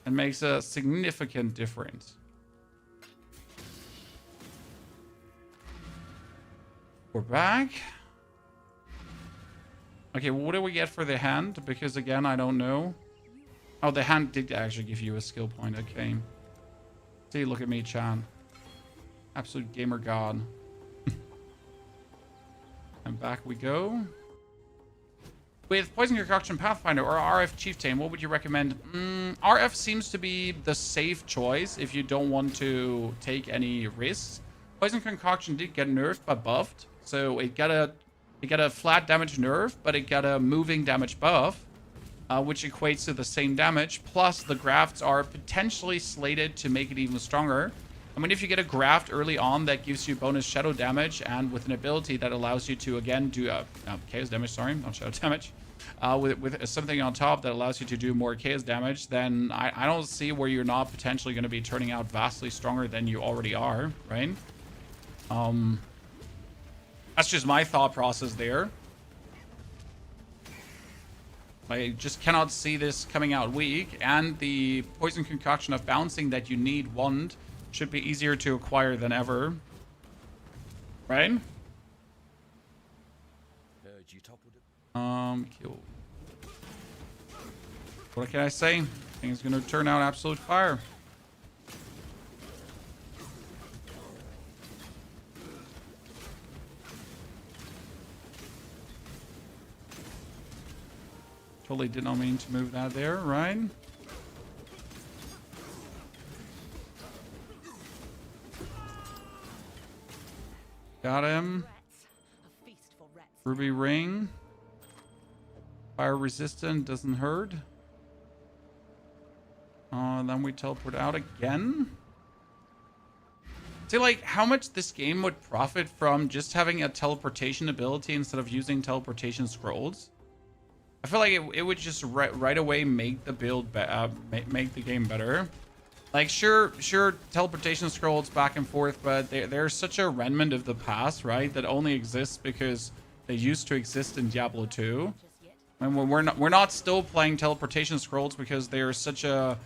It makes a significant difference. We're back. Okay, well, what do we get for the hand? Because again, I don't know. Oh, the hand did actually give you a skill point. Okay. See, look at me, Chan. Absolute gamer god. And back we go. With Poison Concoction Pathfinder or RF Chieftain, what would you recommend? RF seems to be the safe choice if you don't want to take any risks. Poison Concoction did get nerfed but buffed. So it got a flat damage nerf, but it got a moving damage buff, which equates to the same damage. Plus, the grafts are potentially slated to make it even stronger. I mean, if you get a graft early on that gives you bonus shadow damage, and with an ability that allows you to, again, do chaos damage, sorry, not shadow damage, with something on top that allows you to do more chaos damage, then I don't see where you're not potentially going to be turning out vastly stronger than you already are, right? That's just my thought process there. I just cannot see this coming out weak, and the Poison Concoction of Bouncing that you need wand should be easier to acquire than ever. Right? Kill. What can I say? I think it's gonna turn out absolute fire. Totally did not mean to move that there, right? Got him. Ruby ring. Fire resistant, doesn't hurt. Then we teleport out again. See, like, how much this game would profit from just having a teleportation ability instead of using teleportation scrolls. I feel like it would just right away make the build make the game better. Like, sure, teleportation scrolls back and forth, but they're such a remnant of the past, right? That only exists because they used to exist in Diablo 2. And we're not still playing teleportation scrolls because they're such a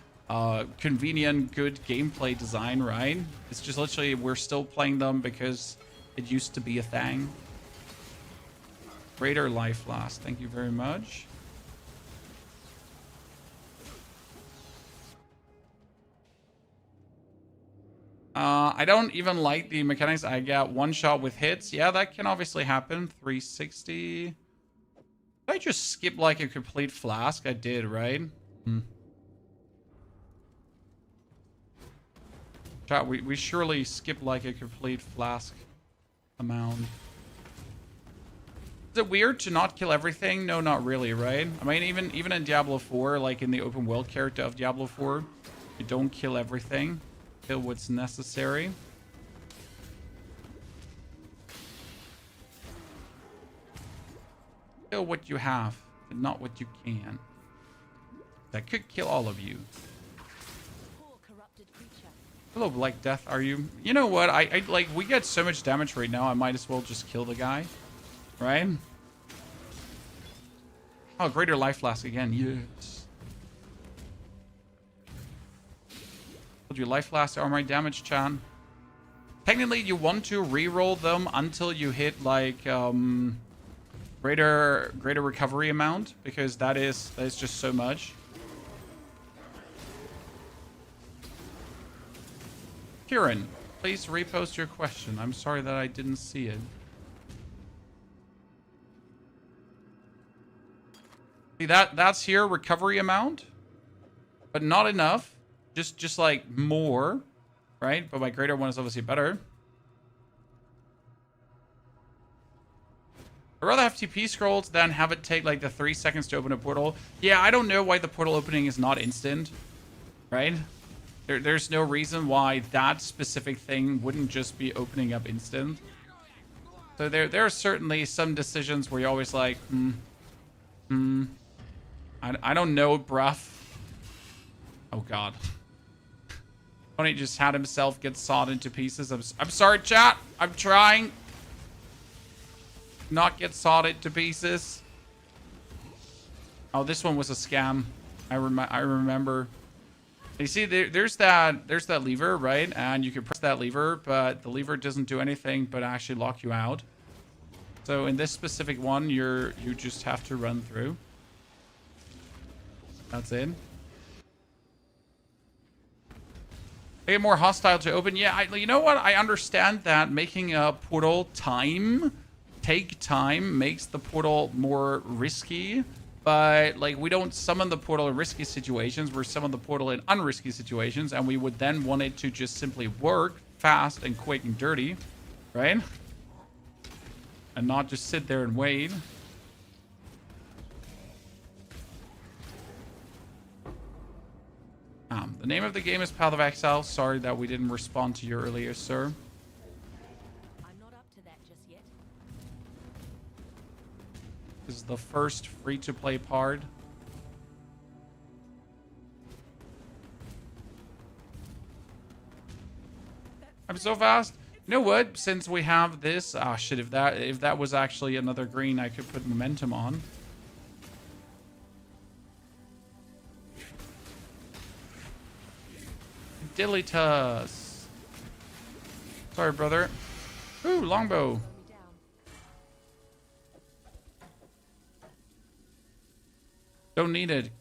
convenient, good gameplay design, right? It's just literally we're still playing them because it used to be a thing. Greater life last. Thank you very much. I don't even like the mechanics. I got one shot with hits. Yeah, that can obviously happen. 360. Did I just skip like a complete flask? I did, right? Chat, we surely skipped like a complete flask amount. it weird to not kill everything? No, not really, right? I mean, even in Diablo 4, like in the open world character of Diablo 4, you don't kill everything. Kill what's necessary. Kill what you have, and not what you can. That could kill all of you. Poor corrupted creature. Hello, Black Death, are you? You know what? I like, we get so much damage right now, I might as well just kill the guy. Right? Oh, greater life flask again. Yes. Told you life flasks are my damage, chan. Technically, you want to re-roll them until you hit like greater recovery amount, because that is just so much. Kieran, please repost your question. I'm sorry that I didn't see it. See, that's here recovery amount, but not enough. Just like more, right? But my greater one is obviously better. I'd rather have TP scrolls than have it take like the 3 seconds to open a portal. Yeah, I don't know why the portal opening is not instant, right? There's no reason why that specific thing wouldn't just be opening up instant. So there are certainly some decisions where you're always like, I don't know, bruh. Oh god. Tony just had himself get sawed into pieces. I'm sorry, chat. I'm trying. Not get sawed into pieces. Oh, this one was a scam. I remember. You see, there's that lever, right? And you can press that lever, but the lever doesn't do anything but actually lock you out. So in this specific one, you just have to run through. That's it. Make it more hostile to open. Yeah, you know what? I understand that making a portal take time makes the portal more risky. But like, we don't summon the portal in risky situations. We're summon the portal in unrisky situations, and we would then want it to just simply work fast and quick and dirty, right? And not just sit there and wait. The name of the game is Path of Exile. Sorry that we didn't respond to you earlier, sir. I'm not up to that just yet. This is the first free-to-play part. I'm so fast. You know what? Since we have this, shit. If that was actually another green, I could put momentum on. Dilitas. Sorry, brother. Ooh, longbow. Don't need it.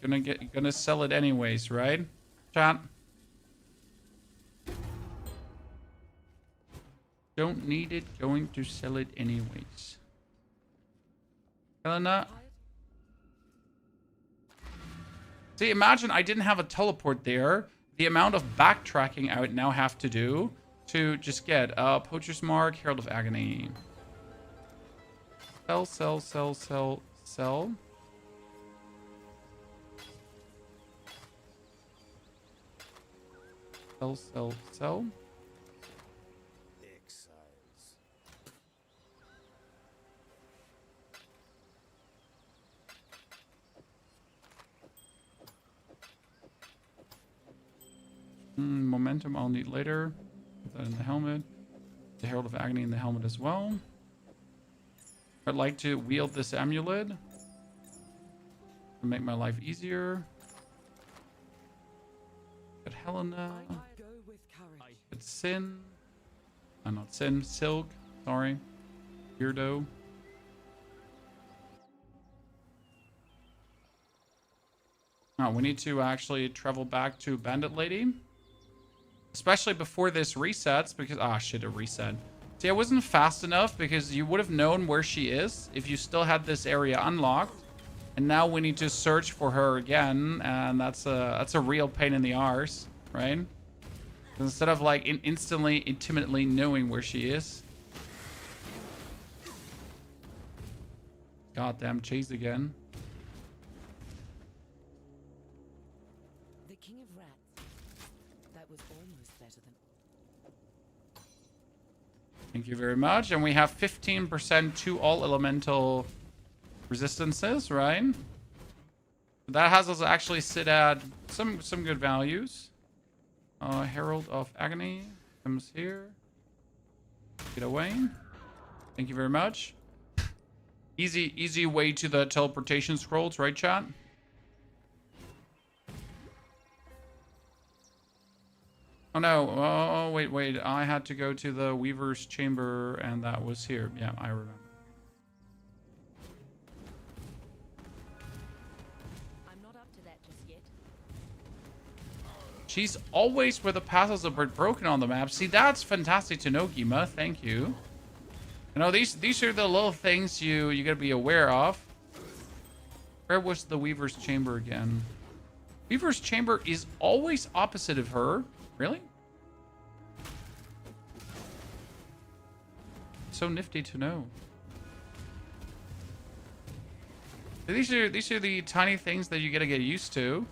Gonna sell it anyways, right? Chat. Don't need it. Going to sell it anyways. Helena. See, imagine I didn't have a teleport there. The amount of backtracking I would now have to do to just get Poacher's Mark, Herald of Agony. Sell, sell, sell, sell, sell. Sell, sell, sell. Exiles. Momentum I'll need later. Put that in the helmet. The Herald of Agony in the helmet as well. I'd like to wield this amulet to make my life easier. Get Helena. Get Sin. Not Sin. Silk. Sorry. Beardo. Oh, we need to actually travel back to Bandit Lady. Especially before this resets, because... ah, shit, a reset. See, I wasn't fast enough, because you would have known where she is if you still had this area unlocked. And now we need to search for her again, and that's a real pain in the arse, right? Instead of, like, instantly, intimately knowing where she is. Goddamn chase again. The king of rats. That was almost better than. Thank you very much. And we have 15% to all elemental resistances, right? That has us actually sit at some good values. Herald of Agony comes here. Get away. Thank you very much. Easy way to the teleportation scrolls, right, chat? Oh no. Oh, wait. I had to go to the Weaver's Chamber, and that was here. Yeah, I remember. I'm not up to that just yet. She's always where the paths are broken on the map. See, that's fantastic to know, Gima. Thank you. You know, these are the little things you gotta be aware of. Where was the Weaver's Chamber again? Weaver's Chamber is always opposite of her. Really? So nifty to know. These are the tiny things that you gotta get used to.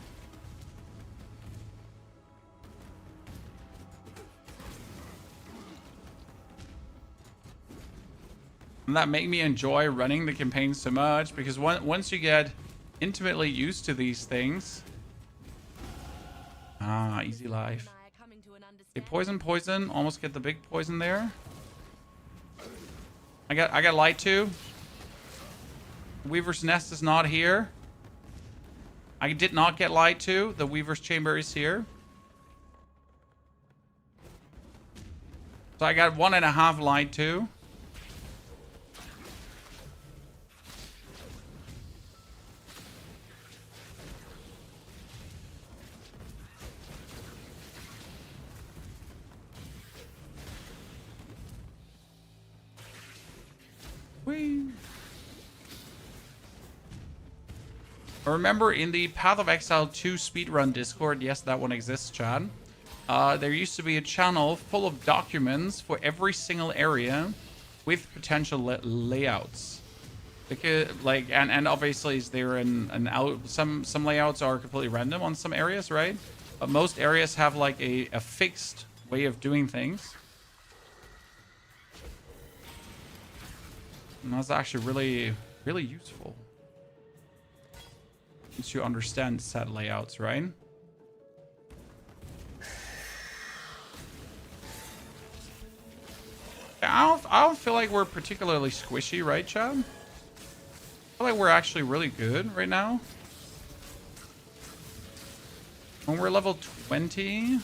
And that make me enjoy running the campaign so much, because once you get intimately used to these things, easy life. Okay, poison, almost get the big poison there. I got light too. Weaver's Nest is not here. I did not get light too. The Weaver's Chamber is here. So I got 1.5 light too. Whee. Remember in the Path of Exile 2 speedrun Discord, yes, that one exists, Chad. There used to be a channel full of documents for every single area with potential layouts. Because, like, and obviously is there an out, some layouts are completely random on some areas, right? But most areas have like a fixed way of doing things. And that's actually really useful. Once you understand set layouts, right? I don't feel like we're particularly squishy, right, Chad? I feel like we're actually really good right now. When we're level 20, I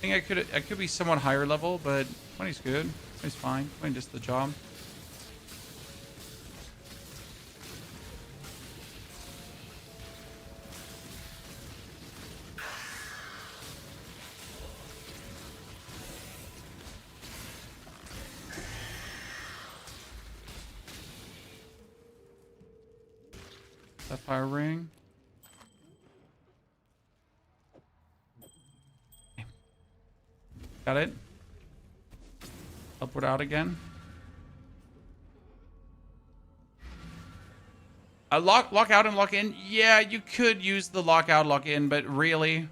think I could be somewhat higher level, but 20's good. 20's fine. 20 just the job. Sapphire ring. Got it. Upward out again. Lock out and lock in. Yeah, you could use the lock out, lock in, but really,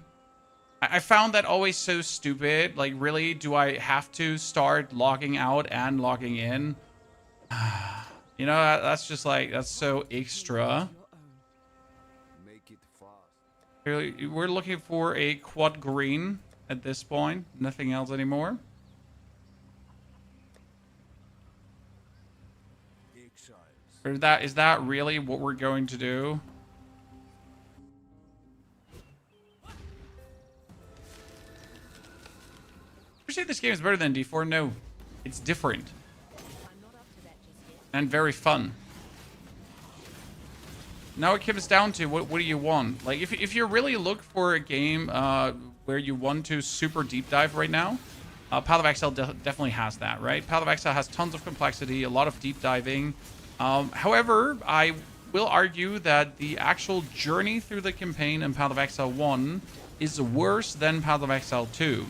I found that always so stupid. Like, really, do I have to start logging out and logging in? You know, that's just like, that's so extra. We're looking for a quad green at this point. Nothing else anymore. Is that really what we're going to do? You say this game is better than D4? No, it's different and very fun. Now it comes down to what do you want? Like, if you really look for a game where you want to super deep dive right now, Path of Exile definitely has that, right? Path of Exile has tons of complexity, a lot of deep diving. However, I will argue that the actual journey through the campaign in Path of Exile 1 is worse than Path of Exile 2.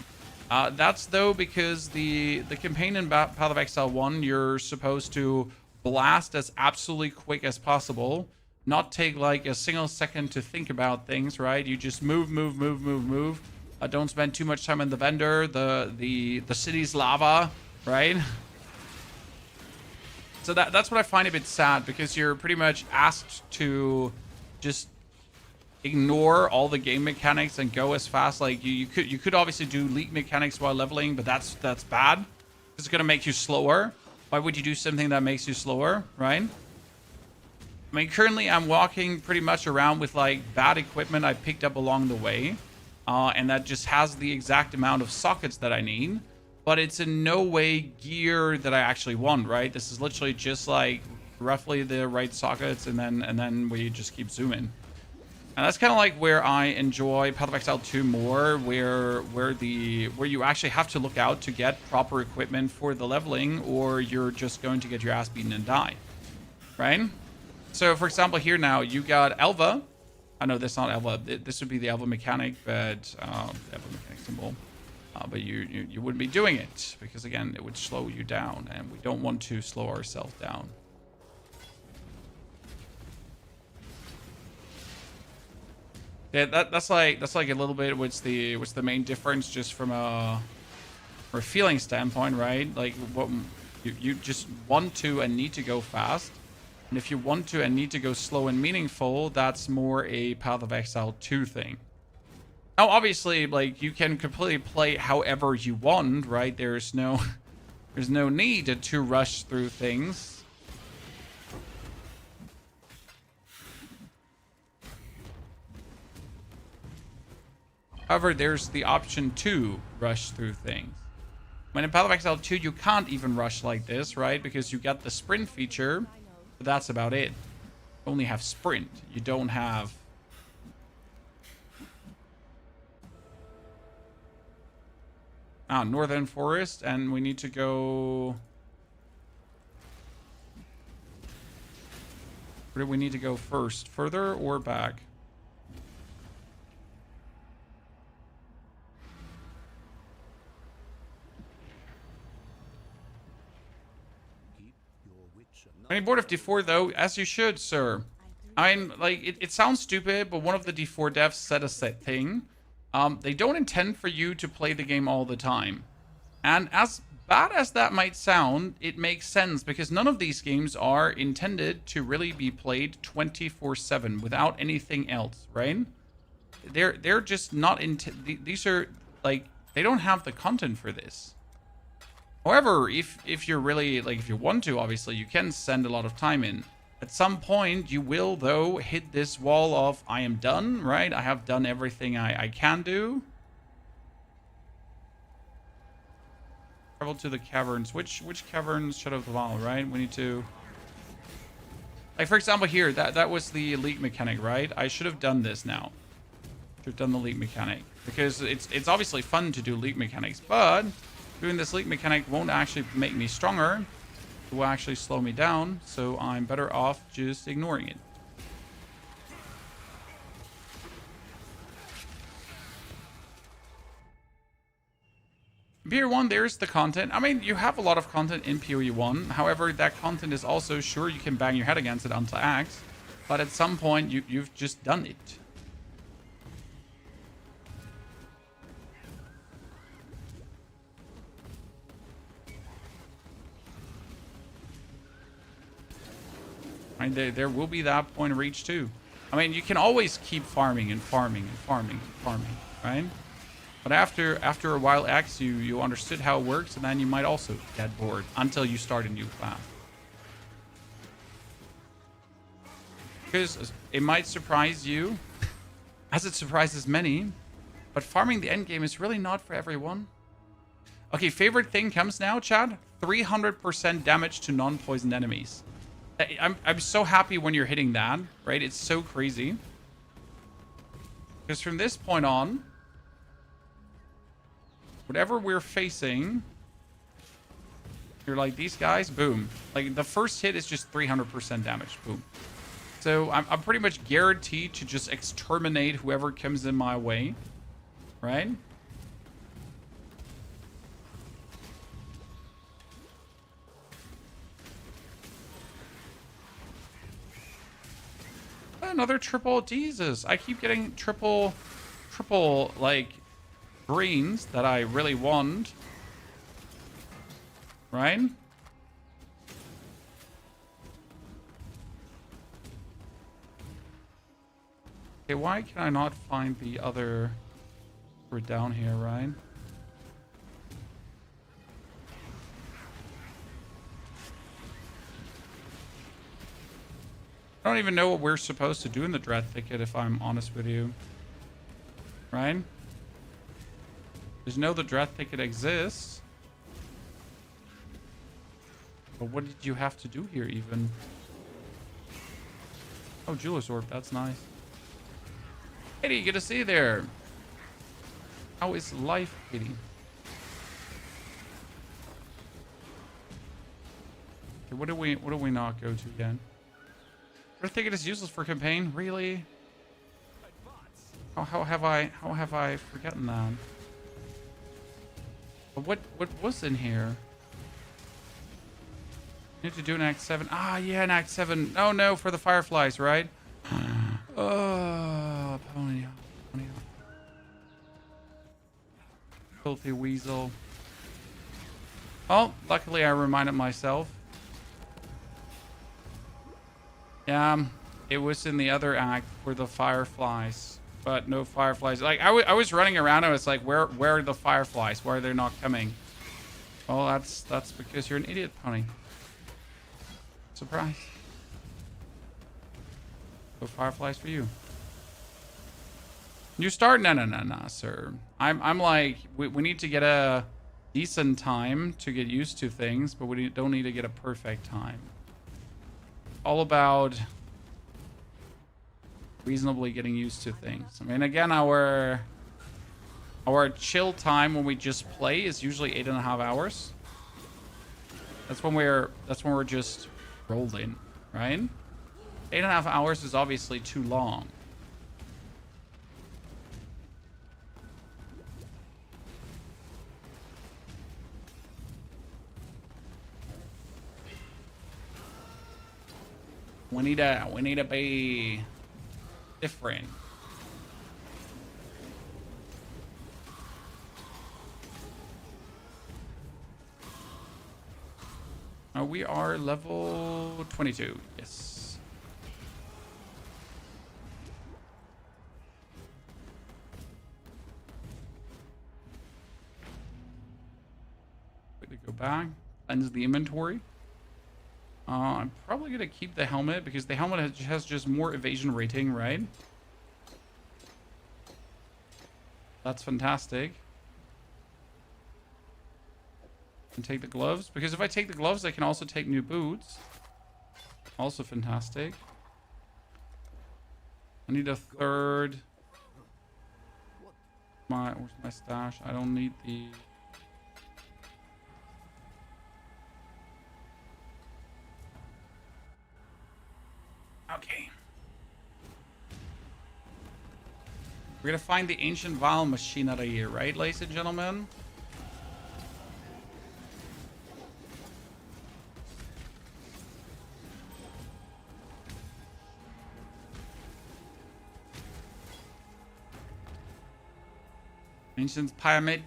That's though because the campaign in Path of Exile 1, you're supposed to blast as absolutely quick as possible. Not take like a single second to think about things, right? You just move, move, move, move, move. Don't spend too much time in the vendor, the city's lava, right? So that's what I find a bit sad, because you're pretty much asked to just ignore all the game mechanics and go as fast. Like you could obviously do league mechanics while leveling, but that's bad. It's gonna make you slower. Why would you do something that makes you slower, right? I mean, currently I'm walking pretty much around with like bad equipment I picked up along the way, and that just has the exact amount of sockets that I need, but it's in no way gear that I actually want, right? This is literally just like roughly the right sockets, and then we just keep zooming. And that's kind of like where I enjoy Path of Exile 2 more, where you actually have to look out to get proper equipment for the leveling, or you're just going to get your ass beaten and die, right? So, for example, here now you got Elva. I know that's not Elva. This would be the Elva mechanic, but Elva mechanic symbol. But you wouldn't be doing it, because again, it would slow you down, and we don't want to slow ourselves down. Yeah, that's like a little bit what's the main difference, just from a feeling standpoint, right? Like what you just want to and need to go fast, and if you want to and need to go slow and meaningful, that's more a Path of Exile 2 thing. Now, obviously, like you can completely play however you want, right? There's no need to rush through things. However, there's the option to rush through things. When in Path of Exile 2, you can't even rush like this, right? Because you got the sprint feature, but that's about it. You only have sprint. You don't have... Northern Forest, and we need to go... Where do we need to go first? Further or back? I mean, board of D4 though, as you should, sir. I'm like, it sounds stupid, but one of the D4 devs said a set thing. They don't intend for you to play the game all the time. And as bad as that might sound, it makes sense, because none of these games are intended to really be played 24/7 without anything else, right? They're just not these are like, they don't have the content for this. However, if you're really, like, if you want to, obviously, you can send a lot of time in. At some point, you will, though, hit this wall of, I am done, right? I have done everything I can do. Travel to the caverns. Which caverns? Shadow of the Vaal, right? We need to... Like, for example, here, that was the league mechanic, right? I should have done this now. Should have done the league mechanic. Because it's obviously fun to do league mechanics, but... doing this league mechanic won't actually make me stronger. It will actually slow me down, so I'm better off just ignoring it. POE 1, there's the content. I mean, you have a lot of content in POE 1. However, that content is also, sure, you can bang your head against it until axe, but at some point, you've just done it. Right, there will be that point reached too. I mean, you can always keep farming and farming and farming and farming, right? But after a while X, you understood how it works, and then you might also get bored until you start a new class. Because it might surprise you, as it surprises many, but farming the end game is really not for everyone. Okay, favorite thing comes now, Chad. 300% damage to non-poisoned enemies. I'm so happy when you're hitting that, right? It's so crazy. Because from this point on, whatever we're facing, you're like, these guys, boom. Like, the first hit is just 300% damage, boom. So I'm pretty much guaranteed to just exterminate whoever comes in my way, right? another triple. Jesus, I keep getting triple, like, greens that I really want. Right? Okay, why can I not find the other... We're down here, right? I don't even know what we're supposed to do in the Dread Thicket, if I'm honest with you. Right? There's no the Dread Thicket exists. But what did you have to do here, even? Oh, Jeweler's Orb, that's nice. Katie, good to see you there. How is life, Katie? Okay, what do we not go to again? I think it is useless for campaign. Really? How have I forgotten that? But what was in here? You need to do an Act 7. Ah, yeah, an Act 7. Oh no, for the fireflies, right? Oh, pony. Filthy weasel. Oh, luckily I reminded myself. Yeah, it was in the other act for the fireflies, but no fireflies. Like I was running around. I was like, where are the fireflies? Why are they not coming? Well, that's because you're an idiot, pony. Surprise. No fireflies for you. You start? No, sir. I'm like, we need to get a decent time to get used to things, but we don't need to get a perfect time. All about reasonably getting used to things. I mean, again, our chill time when we just play is usually 8.5 hours. That's when we're just rolling, right? 8.5 hours is obviously too long. We need to be different. We are level 22. Yes. Way to go back. Cleanse the inventory. I'm probably going to keep the helmet because the helmet has just more evasion rating, right? That's fantastic. And take the gloves. Because if I take the gloves, I can also take new boots. Also fantastic. I need a third. Where's my stash? I don't need the... Okay. We're gonna find the ancient vial machinery here, right, ladies and gentlemen? Ancient pyramid.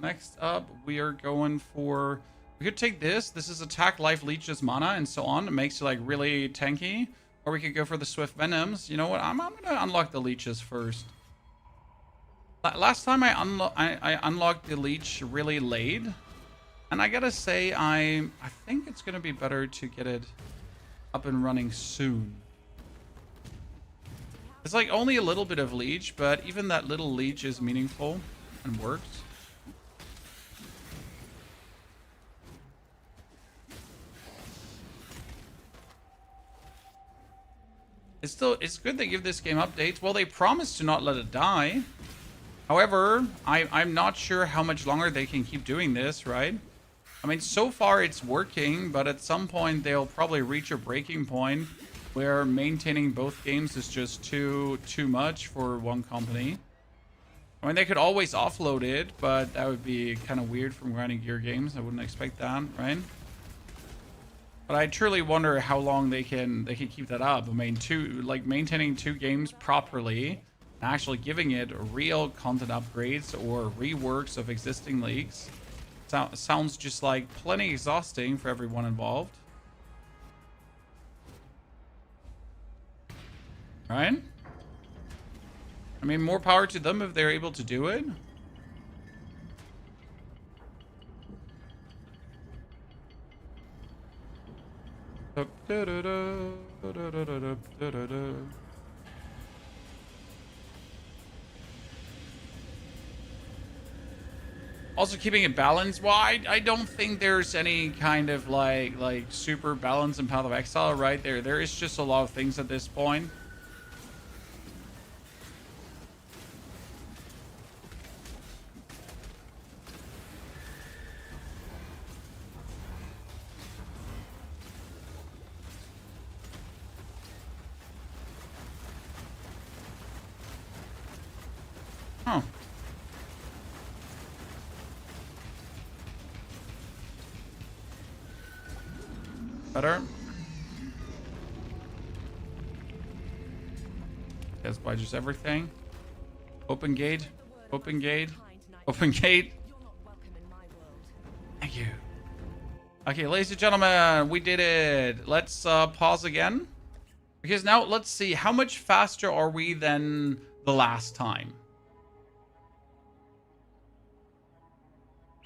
Next up, we are going for... We could take this. This is attack, life, leeches, mana, and so on. It makes it like really tanky. Or we could go for the swift venoms. You know what? I'm gonna unlock the leeches first. Last time I unlocked the leech really late, and I gotta say I think it's gonna be better to get it up and running soon. It's like only a little bit of leech, but even that little leech is meaningful and works. It's good they give this game updates. Well, they promise to not let it die. However, I'm not sure how much longer they can keep doing this, right? I mean, so far it's working, but at some point they'll probably reach a breaking point where maintaining both games is just too much for one company. I mean, they could always offload it, but that would be kind of weird from grinding gear games. I wouldn't expect that, right? But I truly wonder how long they can keep that up. I mean, maintaining 2 games properly, and actually giving it real content upgrades or reworks of existing leagues. Sounds just like plenty exhausting for everyone involved. Right? I mean, more power to them if they're able to do it. Also keeping it balanced. Well, I don't think there's any kind of like super balance in Path of Exile, right? There is just a lot of things at this point. Huh. Better. Guess by just everything. Open gate. Open gate. Open gate. Thank you. Okay, ladies and gentlemen, we did it. Let's pause again. Because now let's see, how much faster are we than the last time?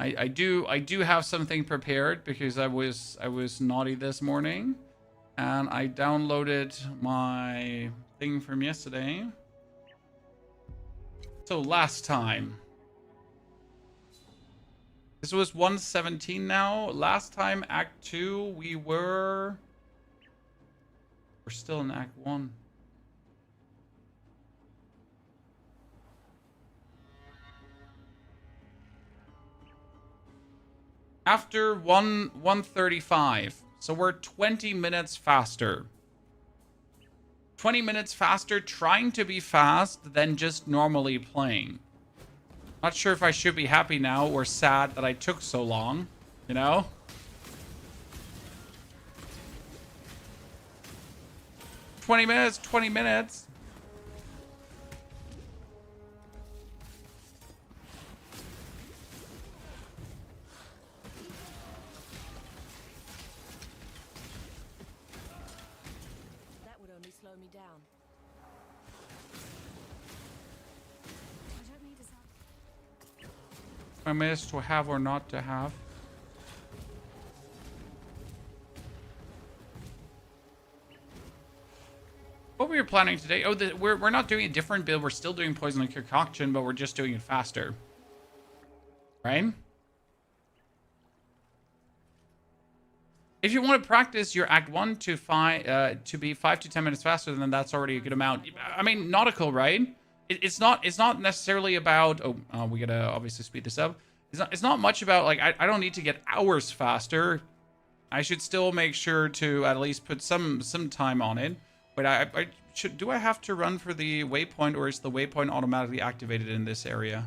I do have something prepared because I was naughty this morning, and I downloaded my thing from yesterday. So last time, this was 117 now. Last time, Act 2, we're still in Act 1. After 135. So we're 20 minutes faster. 20 minutes faster trying to be fast than just normally playing. Not sure if I should be happy now or sad that I took so long, you know? "20 minutes, 20 minutes." That would only slow me down. I don't need a 20 minutes to have or not to have. What we were planning today? Oh, we're not doing a different build. We're still doing Poisonous Concoction, but we're just doing it faster. Right? If you want to practice your Act 1 to be 5 to 10 minutes faster, then that's already a good amount. I mean, nautical, right? It's not necessarily about. Oh, we gotta obviously speed this up. It's not much about like I don't need to get hours faster. I should still make sure to at least put some time on it. But I should. Do I have to run for the waypoint, or is the waypoint automatically activated in this area?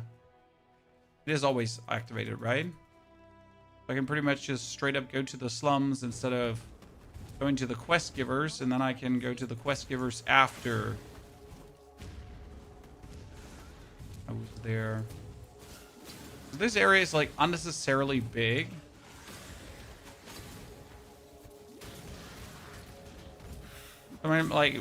It is always activated, right? I can pretty much just straight up go to the slums instead of going to the quest givers, and then I can go to the quest givers after I was there. This area is like unnecessarily big. I mean, like,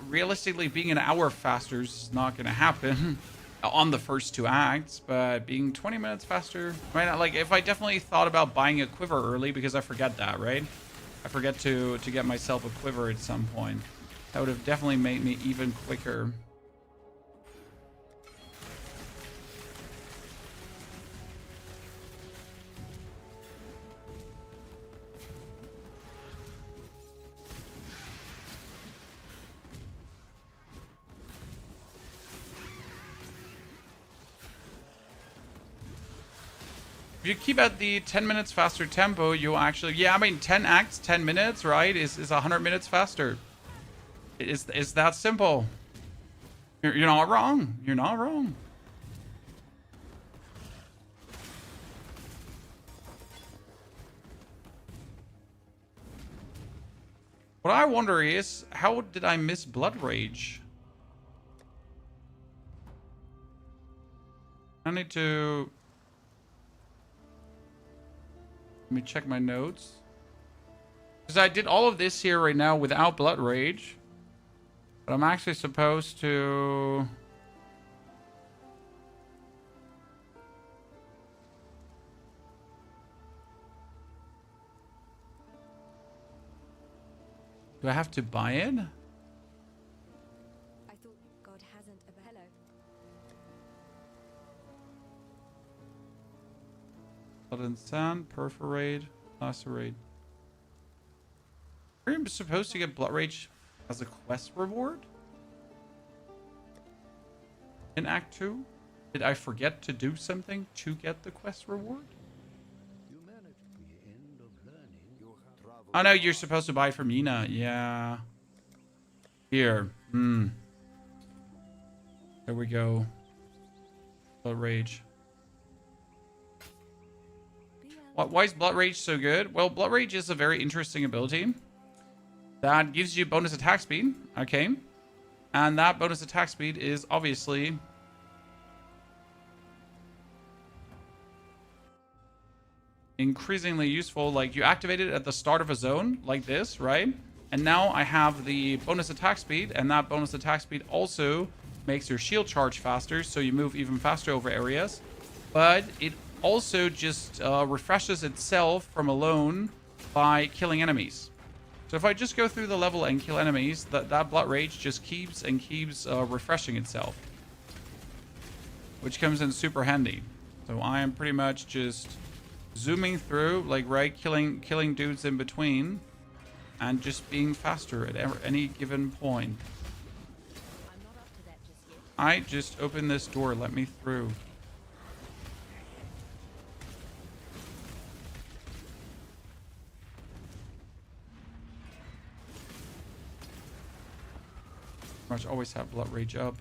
realistically, being an hour faster is not going to happen on the first 2 acts, but being 20 minutes faster, right? Like, if I definitely thought about buying a quiver early, because I forget that, right? I forget to get myself a quiver at some point. That would have definitely made me even quicker. If you keep at the 10 minutes faster tempo, you'll actually... Yeah, I mean, 10 acts, 10 minutes, right? Is 100 minutes faster. It's that simple. You're not wrong. You're not wrong. What I wonder is, how did I miss Blood Rage? I need to... Let me check my notes. Because I did all of this here right now without Blood Rage. But I'm actually supposed to... Do I have to buy it? I thought God hasn't a hello. Blood and Sand, Perforate, Lacerate. Are you supposed to get Blood Rage as a quest reward? In Act 2? Did I forget to do something to get the quest reward? Oh no, you're supposed to buy it from Yina. Yeah. Here. There we go. Blood Rage. Why is Blood Rage so good? Well, Blood Rage is a very interesting ability that gives you bonus attack speed. Okay. And that bonus attack speed is obviously increasingly useful. Like, you activate it at the start of a zone like this, right? And now I have the bonus attack speed, and that bonus attack speed also makes your shield charge faster, so you move even faster over areas. But it also just refreshes itself from alone by killing enemies. So if I just go through the level and kill enemies, that Blood Rage just keeps refreshing itself, which comes in super handy. So I am pretty much just zooming through, like, right, killing dudes in between, and just being faster at any given point. I'm not up to that just yet. I just open this door, let me through. Pretty much always have Blood Rage up.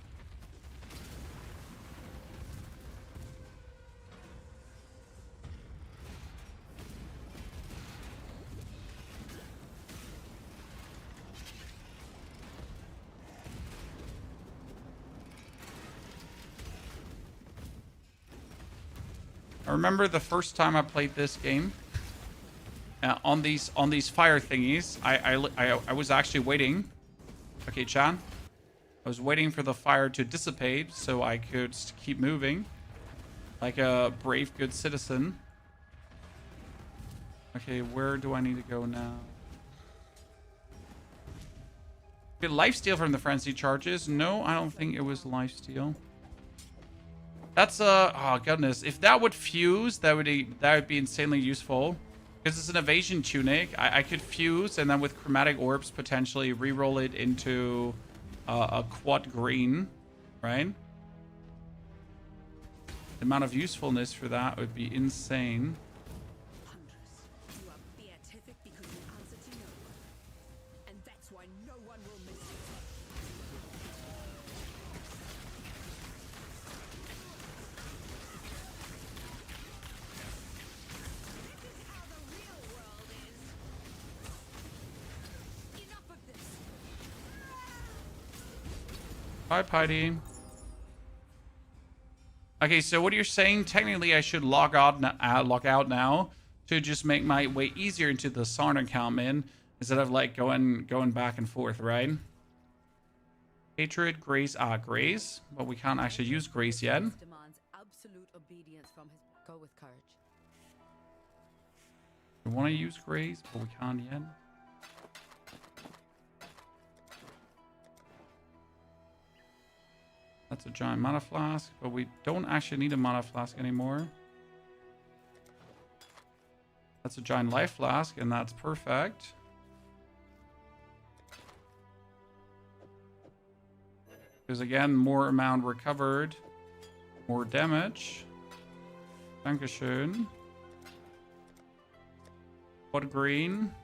I remember the first time I played this game on these fire thingies. I was actually waiting. Okay, Chan. I was waiting for the fire to dissipate so I could keep moving like a brave, good citizen. Okay, where do I need to go now? Did lifesteal from the frenzy charges? No, I don't think it was lifesteal. That's oh goodness, if that would fuse, that would be insanely useful. Because it's an evasion tunic, I could fuse and then with chromatic orbs potentially re-roll it into a quad green, right? The amount of usefulness for that would be insane. You are beatific because you answer to no one. And that's why no one will miss you. Bye, Piety. Okay, so what you're saying, technically I should log out now to just make my way easier into the Sarn account, man, instead of like going back and forth, right? Hatred, grace, grace, but we can't actually use grace yet. Demands absolute obedience from his. Go with courage. We want to use grace, but we can't yet. That's a giant mana flask, but we don't actually need a mana flask anymore. That's a giant life flask, and that's perfect. Because again, more amount recovered, more damage. Dankeschön. What green?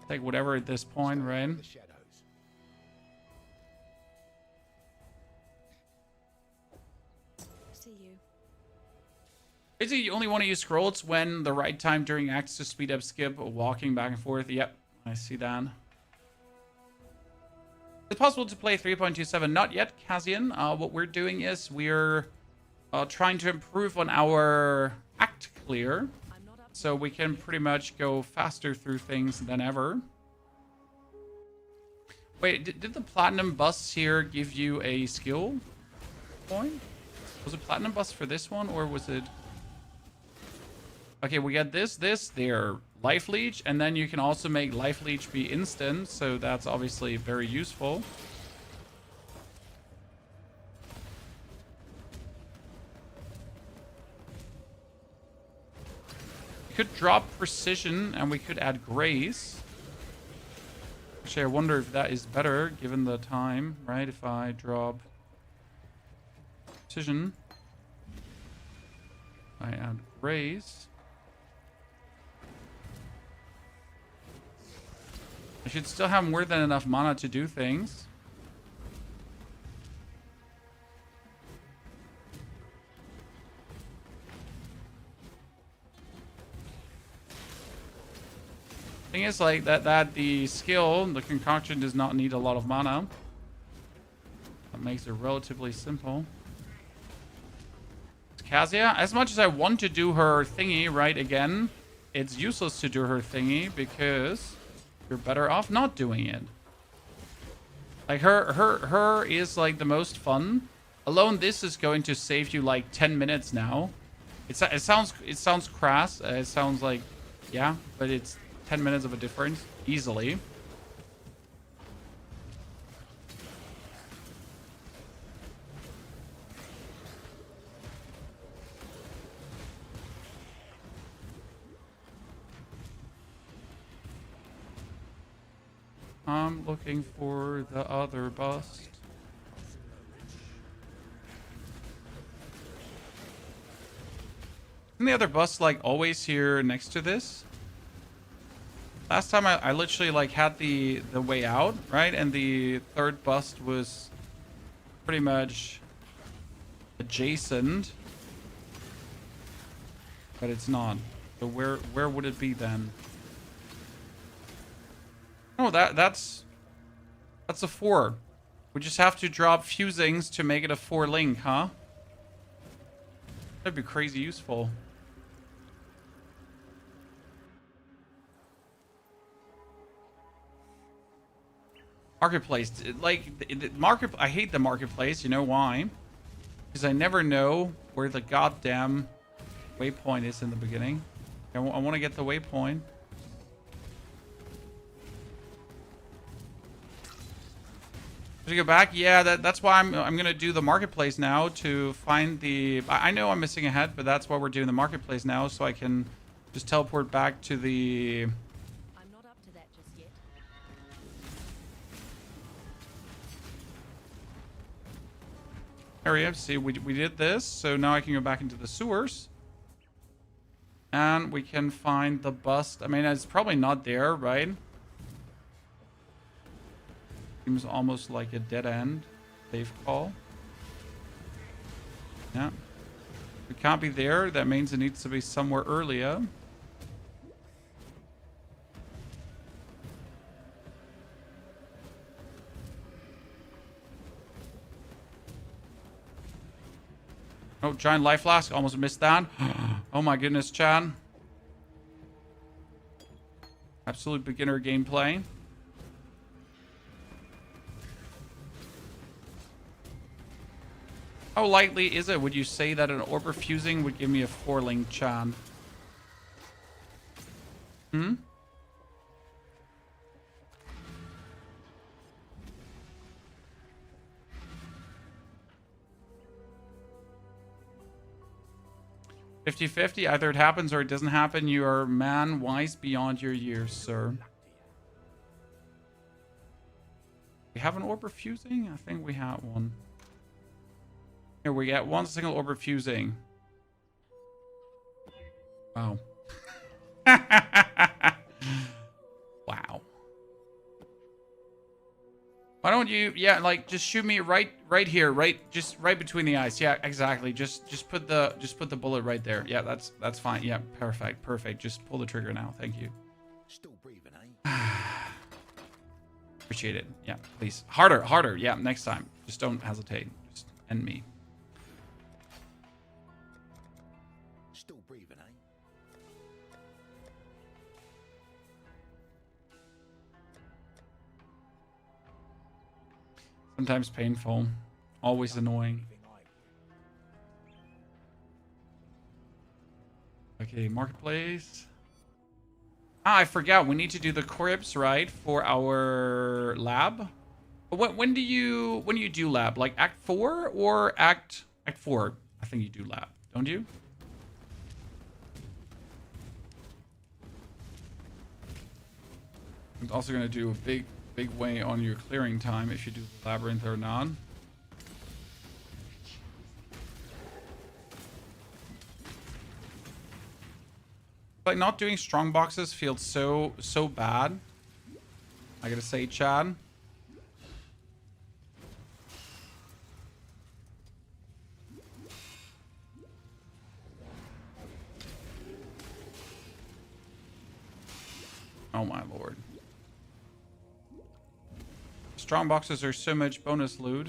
Take whatever at this point, right? See you. Basically, you only want to use scrolls when the right time during acts to speed up, skip, walking back and forth. Yep, I see that. It's possible to play 3.27. Not yet, Kazian. What we're doing is we're trying to improve on our act clear, so we can pretty much go faster through things than ever. Wait, did the platinum busts here give you a skill point? Was it platinum bust for this one, or was it... Okay, we got this, there, life leech, and then you can also make life leech be instant, so that's obviously very useful. We could drop precision, and we could add grace. Actually, I wonder if that is better, given the time, right? If I drop precision, I add grace. I should still have more than enough mana to do things. Thing is, like, that the skill, the concoction, does not need a lot of mana. That makes it relatively simple. Kazia, as much as I want to do her thingy, right, again, it's useless to do her thingy because you're better off not doing it. Like, her is, like, the most fun. Alone, this is going to save you, like, 10 minutes now. It sounds crass. It sounds like, yeah, but it's 10 minutes of a difference, easily. I'm looking for the other bust. Isn't the other bust, like, always here next to this? Last time I literally, like, had the way out, right? And the third bust was pretty much adjacent. But it's not. So where would it be then? Oh, that's a 4. We just have to drop fusings to make it a 4 link, huh? That'd be crazy useful. Marketplace, like, I hate the marketplace. You know why? Because I never know where the goddamn waypoint is in the beginning. I want to get the waypoint. To go back, yeah, that's why I'm gonna do the marketplace now to find the... I know I'm missing a head, but that's why we're doing the marketplace now, so I can just teleport back to the... I'm not up to that just yet. area. See, we did this, so now I can go back into the sewers. And we can find the bust. I mean, it's probably not there, right? Seems almost like a dead end. Safe call. Yeah. If it can't be there, that means it needs to be somewhere earlier. Oh, giant life flask. Almost missed that. Oh my goodness, Chad. Absolute beginner gameplay. How likely is it, would you say, that an orb fusing would give me a 4-link, Chad? Hmm? "50-50, either it happens or it doesn't happen. You are man wise beyond your years, sir." We have an orb fusing? I think we have one. Here we get one single orb fusing. Wow. Wow. Why don't want you, yeah, like just shoot me right here, just right between the eyes. Yeah, exactly. Just put the bullet right there. Yeah, that's fine. Yeah, perfect. Just pull the trigger now. Thank you. Still breathing, eh? Appreciate it. Yeah, please. Harder. Yeah, next time. Just don't hesitate. Just end me. Still breathing, eh? Sometimes painful. Always annoying. Okay, marketplace. Ah, I forgot. We need to do the crypts, right, for our lab. When do you do lab? Like Act 4 or Act 4? I think you do lab, don't you? It's also gonna do a big way on your clearing time if you do the labyrinth or not. Like not doing strong boxes feels so bad. I gotta say, Chad. Oh my lord. Strong boxes are so much bonus loot.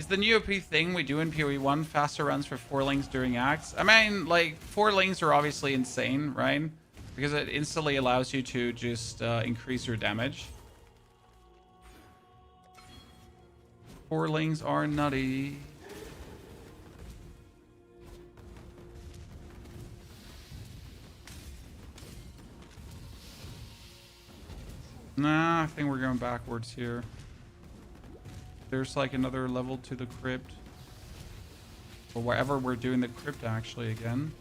Is the new OP thing we do in POE 1 faster runs for 4 links during acts? I mean, like, 4 links are obviously insane, right? Because it instantly allows you to just increase your damage. 4 links are nutty. Nah, I think we're going backwards here. There's like another level to the crypt. Or wherever we're doing the crypt actually again.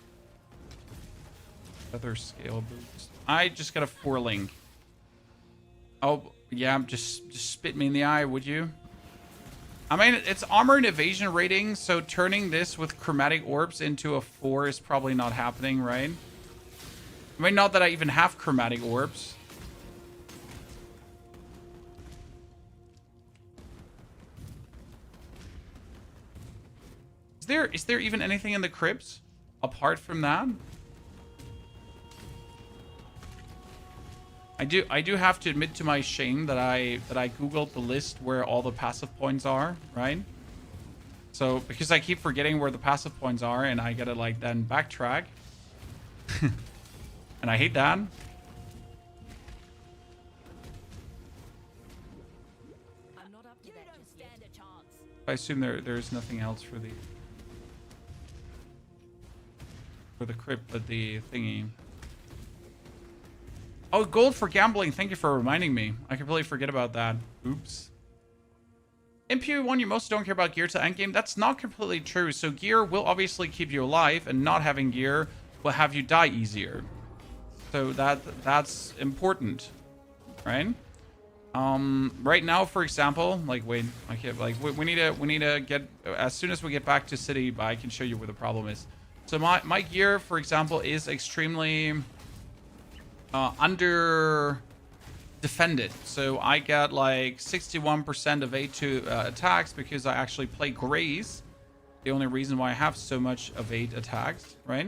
Other scale boost. I just got a 4 link. Oh, yeah, just spit me in the eye, would you? I mean, it's armor and evasion rating, so turning this with chromatic orbs into a 4 is probably not happening, right? I mean, not that I even have chromatic orbs. Is there even anything in the crypts apart from that? I do have to admit to my shame that I googled the list where all the passive points are, right? So because I keep forgetting where the passive points are and I gotta like then backtrack. And I hate that. I'm not up to that. Don't stand a chance. I assume there's nothing else for the crypt but the thingy. Oh, gold for gambling. Thank you for reminding me. I completely forget about that. Oops. In POE 1, you mostly don't care about gear to endgame. That's not completely true. So gear will obviously keep you alive, and not having gear will have you die easier. So that's important, right? Right now, for example, like wait, okay, like we need to get as soon as we get back to city, I can show you where the problem is. So my gear, for example, is extremely under defended. So I get like 61% of A2 attacks because I actually play Grays. The only reason why I have so much evade attacks, right?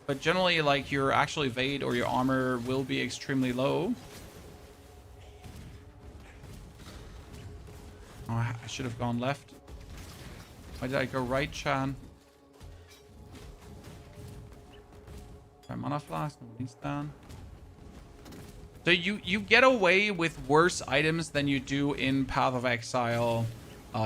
But generally, like your actual evade or your armor will be extremely low. Oh, I should have gone left. Why did I go right, Chan? Mana flask, no needs that. So you get away with worse items than you do in Path of Exile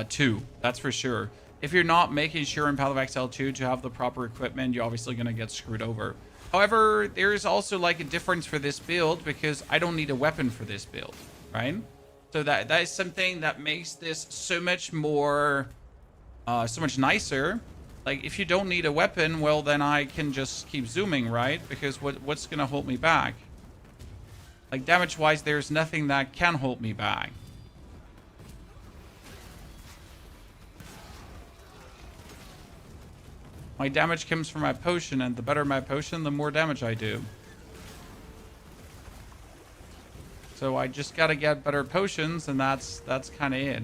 2. That's for sure. If you're not making sure in Path of Exile 2 to have the proper equipment, you're obviously going to get screwed over. However, there is also like a difference for this build because I don't need a weapon for this build, right? So that is something that makes this so much more, so much nicer. Like, if you don't need a weapon, well, then I can just keep zooming, right? Because what's going to hold me back? Like, damage-wise, there's nothing that can hold me back. My damage comes from my potion, and the better my potion, the more damage I do. So I just gotta get better potions, and that's kind of it.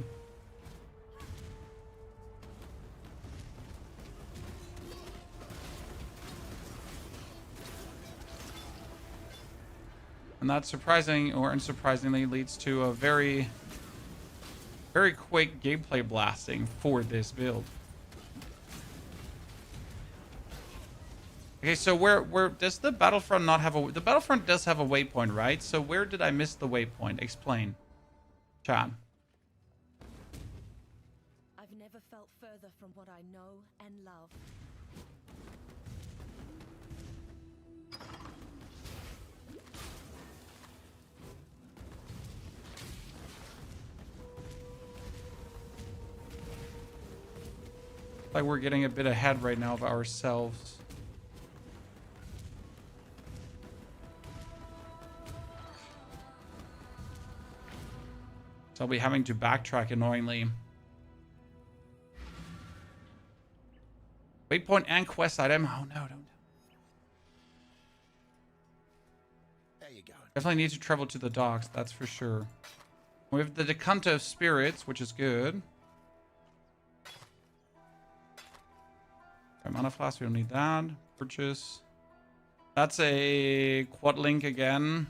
And that surprising or unsurprisingly leads to a very, very quick gameplay blasting for this build. Okay, so where does the Battlefront not have a... The Battlefront does have a waypoint, right? So where did I miss the waypoint? Explain. Chat. I've never felt further from what I know and love. Like we're getting a bit ahead right now of ourselves. So I'll be having to backtrack annoyingly. Waypoint and quest item. Oh no, don't. There you go. Definitely need to travel to the docks, that's for sure. We have the Decanter of Spirits, which is good. Okay, mana flask, we don't need that. Purchase. That's a quad link again.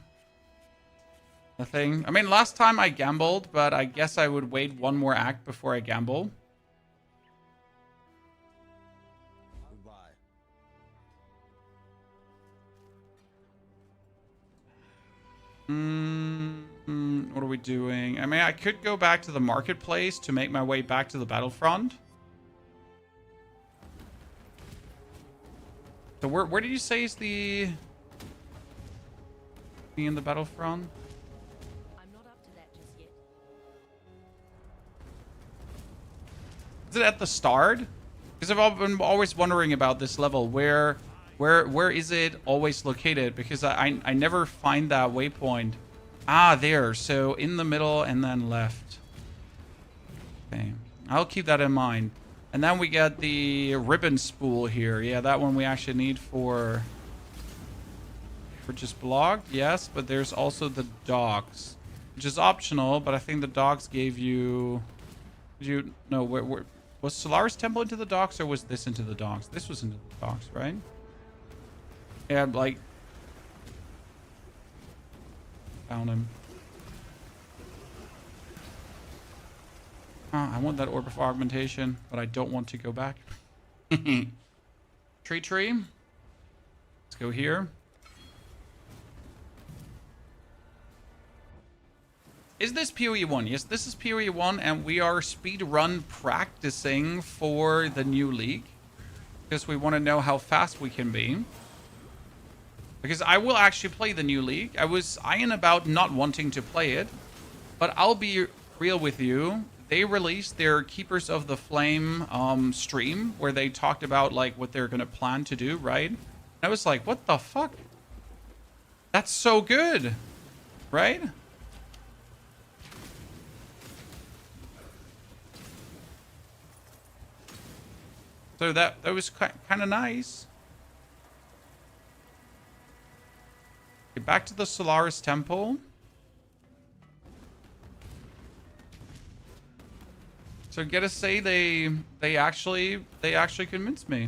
The thing. I mean, last time I gambled, but I guess I would wait one more act before I gamble. Goodbye. What are we doing? I mean, I could go back to the marketplace to make my way back to the battlefront. So where did you say is the... in the battlefront? I'm not up to that just yet. Is it at the start? Because I've been always wondering about this level. Where is it always located? Because I never find that waypoint. Ah, there. So in the middle and then left. Okay. I'll keep that in mind. And then we get the ribbon spool here. Yeah, that one we actually need for just blocked. Yes, but there's also the dogs, which is optional. But I think the dogs gave you... No, where was Solaris Temple into the docks, or was this into the docks? This was into the docks, right? Yeah, like... Found him. Oh, I want that Orb of Augmentation, but I don't want to go back. Tree. Let's go here. Is this POE 1? Yes, this is POE 1, and we are speedrun practicing for the new league. Because we want to know how fast we can be. Because I will actually play the new league. I was eyeing about not wanting to play it. But I'll be real with you. They released their Keepers of the Flame stream, where they talked about like what they're going to plan to do, right? And I was like, what the fuck? That's so good, right? So that was kind of nice. Get back to the Solaris Temple. So gotta say they actually convinced me.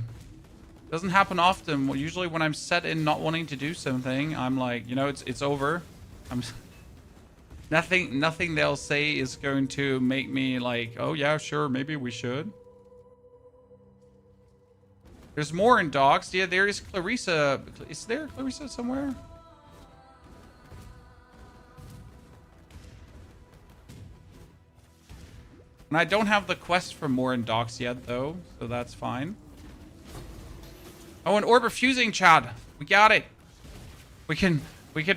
Doesn't happen often. Well, usually when I'm set in not wanting to do something, I'm like, you know, it's over. Nothing they'll say is going to make me like, oh yeah, sure, maybe we should. There's more in docks. Yeah, there is Clarissa. Is there Clarissa somewhere? And I don't have the quest for more in docks yet, though, so that's fine. Oh, an Orb of Fusing, Chad. We got it. We can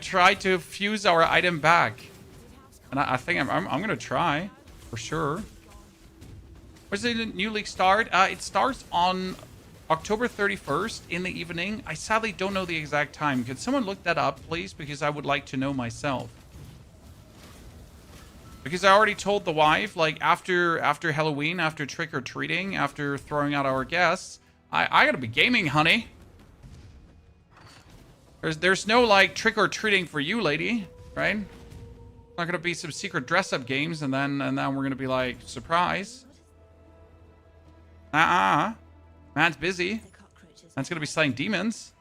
try to fuse our item back. And I think I'm gonna try for sure. Where's the new league start? It starts on October 31st in the evening. I sadly don't know the exact time. Could someone look that up, please? Because I would like to know myself. Because I already told the wife, like, after Halloween, after trick-or-treating, after throwing out our guests, I gotta be gaming, honey. There's no, like, trick-or-treating for you, lady, right? Not gonna be some secret dress-up games, and then we're gonna be like, surprise. Man's busy. The cockroaches. Man's gonna be slaying demons.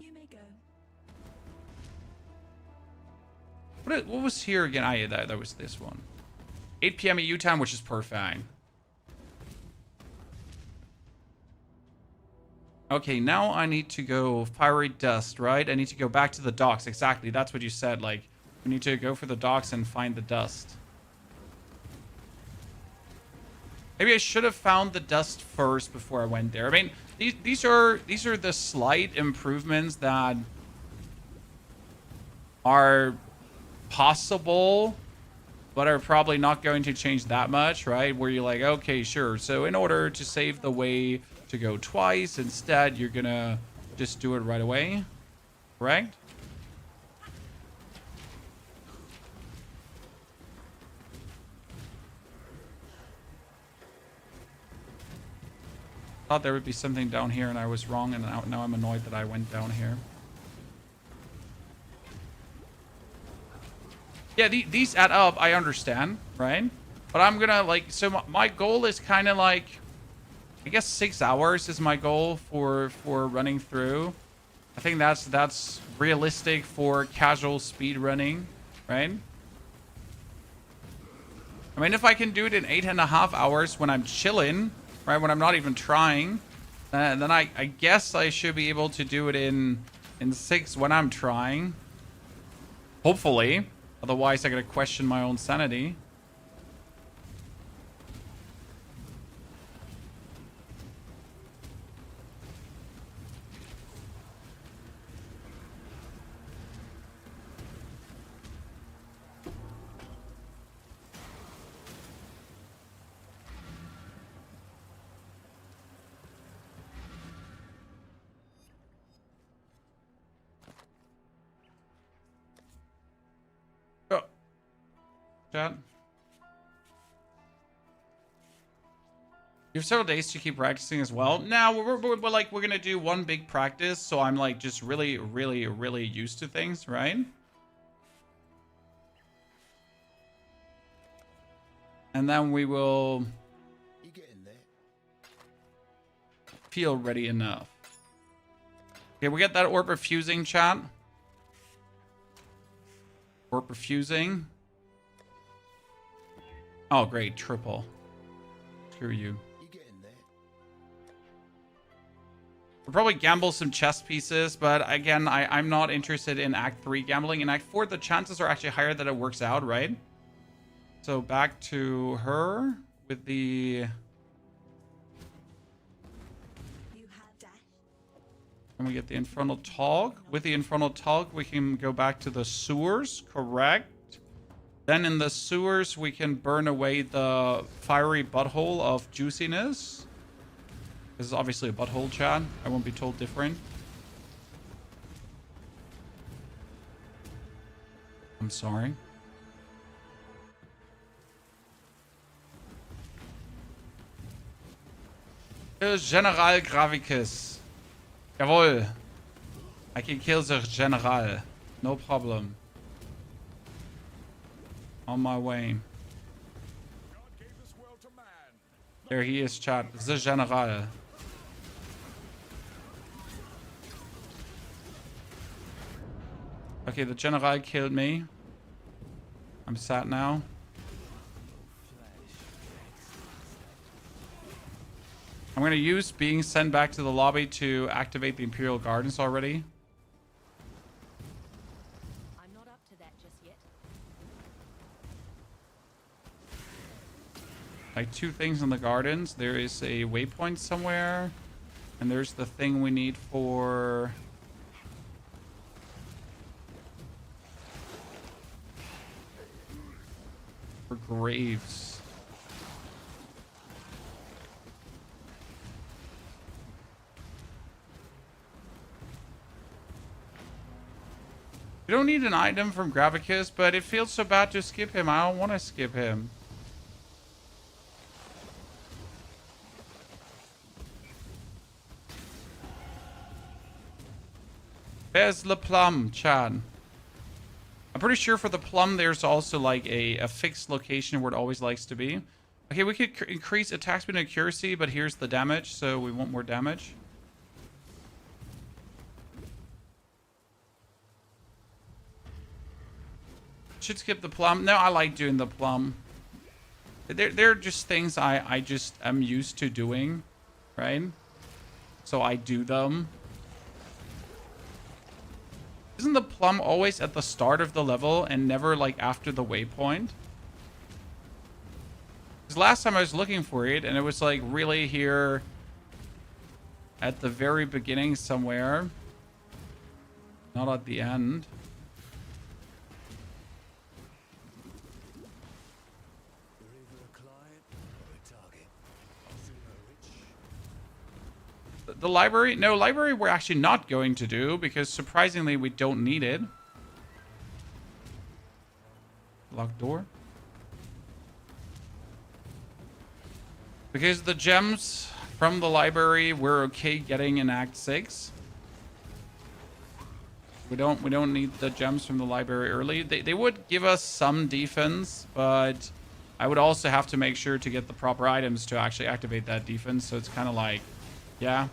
You may go. What was here again? Ah, yeah, that was this one. 8 p.m. EU time, which is perfect. Okay, now I need to go fiery dust, right? I need to go back to the docks. Exactly, that's what you said. Like, we need to go for the docks and find the dust. Maybe I should have found the dust first before I went there. I mean, these are the slight improvements that are possible, but are probably not going to change that much, right? Where you're like, okay, sure. So in order to save the way to go twice, instead you're gonna just do it right away, correct? Thought there would be something down here and I was wrong, and now I'm annoyed that I went down here. Yeah, these add up, I understand, right? But I'm gonna like, so my goal is kind of like, I guess 6 hours is my goal for running through. I think that's realistic for casual speed running, right? I mean, if I can do it in 8.5 hours when I'm chilling, right, when I'm not even trying, then I guess I should be able to do it in 6 when I'm trying. Hopefully. Otherwise, I gotta question my own sanity. Oh. Chat. You have several days to keep practicing as well. Now we're gonna do one big practice, so I'm like just really used to things, right? And then we will You getting there? feel ready enough. Okay, we get that orb of fusing, chat. Orb of fusing. Oh, great, triple. Screw you. You getting there? We'll probably gamble some chess pieces, but again, I'm not interested in Act 3 gambling. In Act 4, the chances are actually higher that it works out, right? So back to her with the... You have dash. And we get the Infernal Talk. With the Infernal Talk, we can go back to the sewers, correct? Then in the sewers, we can burn away the fiery butthole of juiciness. This is obviously a butthole, chat. I won't be told different. I'm sorry. General Gravicus. Jawohl. I can kill the General. No problem. On my way. There he is, chat. The General. Okay, the General killed me. I'm sad now. I'm going to use being sent back to the lobby to activate the Imperial Gardens already. I'm not up to that just yet. Like 2 things in the gardens. There is a waypoint somewhere. And there's the thing we need for... for graves. You don't need an item from Gravicus, but it feels so bad to skip him. I don't want to skip him. Where's the plum, Chad? I'm pretty sure for the plum, there's also like a fixed location where it always likes to be. Okay, we could increase attack speed and accuracy, but here's the damage, so we want more damage. Should skip the plum. No, I like doing the plum. They're just things I just am used to doing, right? So I do them. Isn't the plum always at the start of the level and never like after the waypoint? Because last time I was looking for it and it was like really here at the very beginning somewhere. Not at the end. The library? No, library we're actually not going to do because surprisingly we don't need it. Locked door. Because the gems from the library we're okay getting in Act 6. We don't need the gems from the library early. They would give us some defense, but I would also have to make sure to get the proper items to actually activate that defense. So it's kind of like, yeah.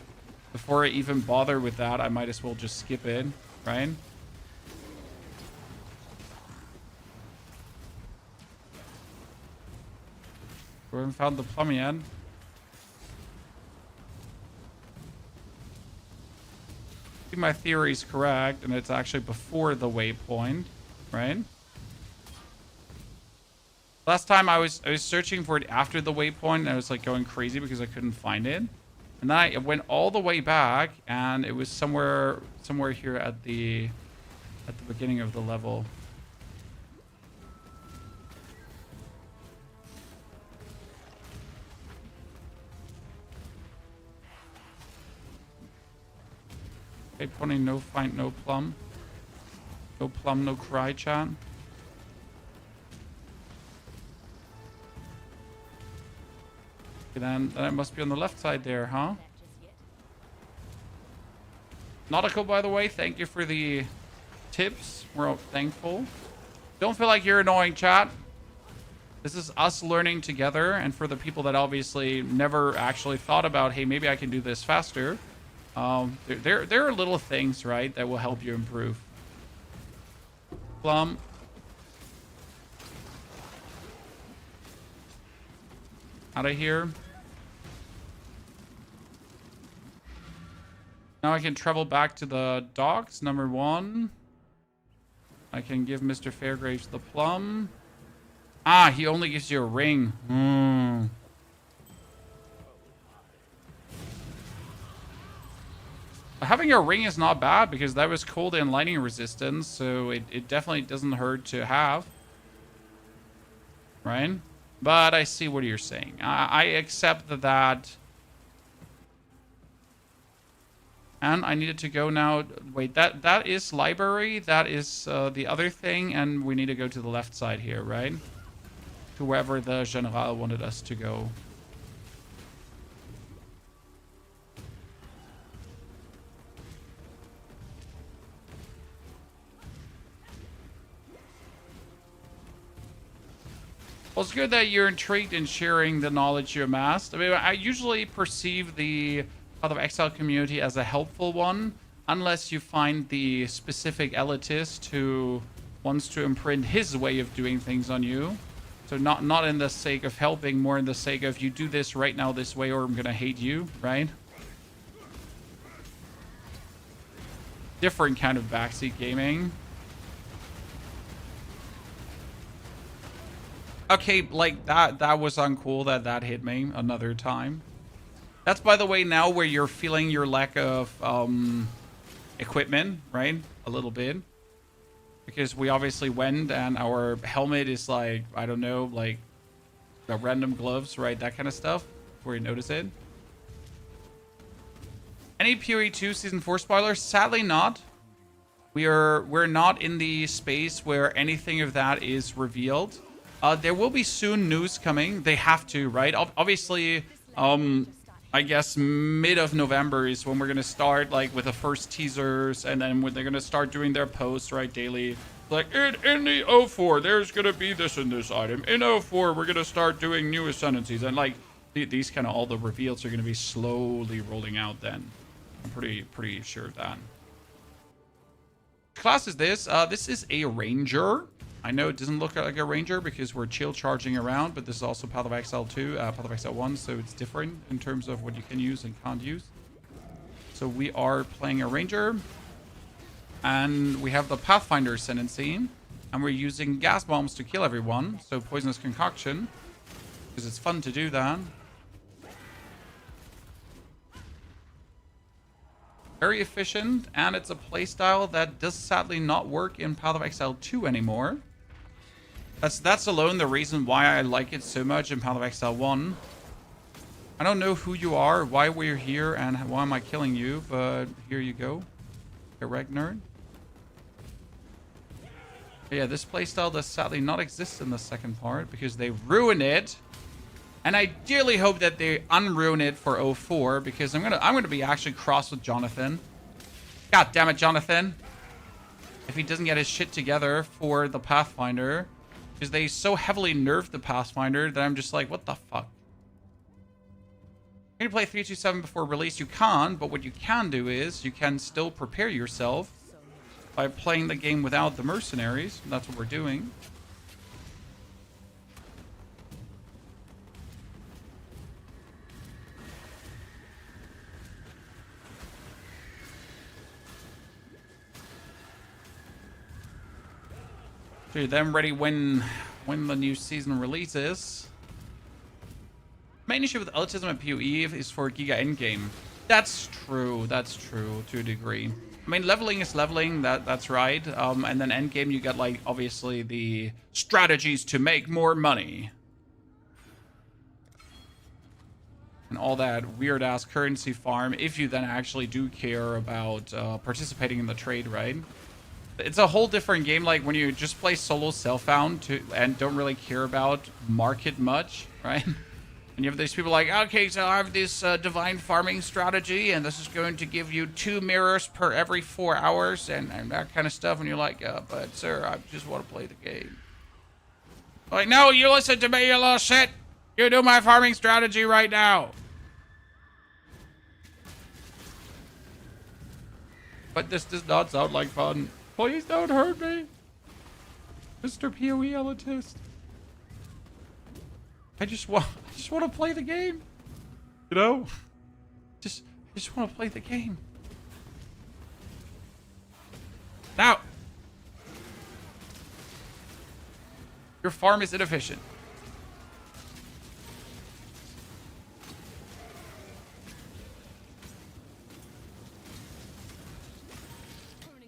Before I even bother with that, I might as well just skip it, right? We haven't found the plum yet. I think my theory is correct, and it's actually before the waypoint, right? Last time I was searching for it after the waypoint, and I was like going crazy because I couldn't find it. And then I went all the way back, and it was somewhere here at the beginning of the level. Okay, pony, no find, no plum. No plum, no cry, chat. Then it must be on the left side there, huh? Nautical, by the way, thank you for the tips. We're all thankful. Don't feel like you're annoying, chat. This is us learning together, and for the people that obviously never actually thought about, hey, maybe I can do this faster. There are little things, right, that will help you improve. Plum. Out of here. Now I can travel back to the docks, number 1. I can give Mr. Fairgraves the plum. Ah, he only gives you a ring. Having a ring is not bad because that was cold and lightning resistance, so it definitely doesn't hurt to have. Right? But I see what you're saying. I accept that. And I needed to go now. Wait, that is library. That is the other thing. And we need to go to the left side here, right? To wherever the General wanted us to go. Well, it's good that you're intrigued in sharing the knowledge you amassed. I mean, I usually perceive the Path of Exile community as a helpful one, unless you find the specific elitist who wants to imprint his way of doing things on you. So not in the sake of helping, more in the sake of you do this right now this way or I'm gonna hate you, right? Different kind of backseat gaming. Okay, like that was uncool that hit me another time. That's, by the way, now where you're feeling your lack of equipment, right? A little bit. Because we obviously went and our helmet is like, I don't know, like the random gloves, right? That kind of stuff. Before you notice it. Any POE 2 Season 4 spoilers? Sadly not. We're not in the space where anything of that is revealed. There will be soon news coming. They have to, right? Obviously, I guess mid of November is when we're gonna start like with the first teasers, and then when they're gonna start doing their posts right daily. Like in the O4, there's gonna be this and this item. In O4, we're gonna start doing new ascendancies, and like these kind of all the reveals are gonna be slowly rolling out. Then I'm pretty sure of that. Class is this? This is a ranger. I know it doesn't look like a ranger because we're chill charging around, but this is also Path of Exile 2, Path of Exile 1, so it's different in terms of what you can use and can't use. So we are playing a ranger, and we have the Pathfinder ascendancy, and we're using gas bombs to kill everyone, so Poisonous Concoction, because it's fun to do that. Very efficient, and it's a playstyle that does sadly not work in Path of Exile 2 anymore. That's alone the reason why I like it so much in Path of Exile 1. I don't know who you are, why we're here, and why am I killing you, but here you go. Correct, nerd. Yeah, this playstyle does sadly not exist in the second part because they ruin it. And I dearly hope that they unruin it for 04 because I'm gonna be actually cross with Jonathan. God damn it, Jonathan. If he doesn't get his shit together for the Pathfinder. Because they so heavily nerfed the Pathfinder that I'm just like, what the fuck? Can you play 3.27 before release? You can't, but what you can do is you can still prepare yourself by playing the game without the mercenaries. That's what we're doing. Dude, then ready when the new season releases. Main issue with elitism at POE is for Giga Endgame. That's true to a degree. I mean, leveling is leveling, that's right. And then Endgame you get like obviously the strategies to make more money. And all that weird ass currency farm if you then actually do care about participating in the trade, right? It's a whole different game, like when you just play solo self-found and don't really care about market much, right? And you have these people like, okay, so I have this divine farming strategy, and this is going to give you 2 mirrors per every 4 hours, and that kind of stuff. And you're like, but sir, I just want to play the game. Like, no, you listen to me, you little shit. You do my farming strategy right now. But this does not sound like fun. Please don't hurt me, Mr. POE elitist. I just want to play the game. You know? I just want to play the game. Now, your farm is inefficient.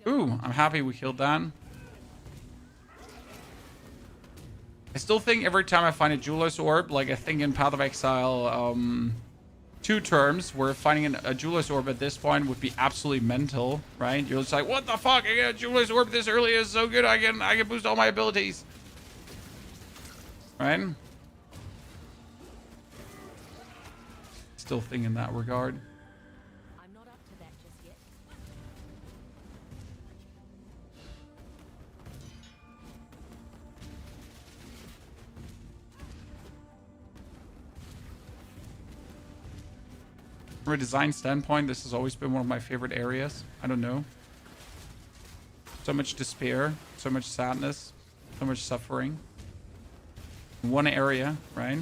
Ooh, I'm happy we killed that. I still think every time I find a Jeweler's Orb, like I think in Path of Exile 2 terms, where finding a Jeweler's Orb at this point would be absolutely mental, right? You're just like, what the fuck? I get a Jeweler's Orb this early is so good. I can boost all my abilities. Right? Still think in that regard. I'm not up to that just yet. From a design standpoint, this has always been one of my favorite areas. I don't know. So much despair, so much sadness, so much suffering. One area, right?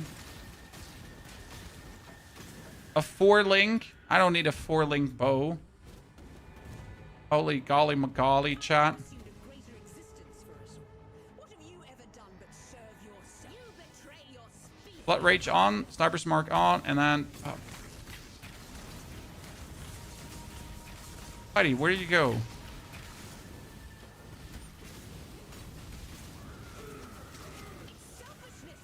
A 4-link. I don't need a 4-link bow. Holy golly magolly, chat. Assumed a greater existence for us all. What have you ever done but serve yourself? You betray your species. Blood Rage on, Sniper's Mark on, and then... Buddy, where did you go? Selfishness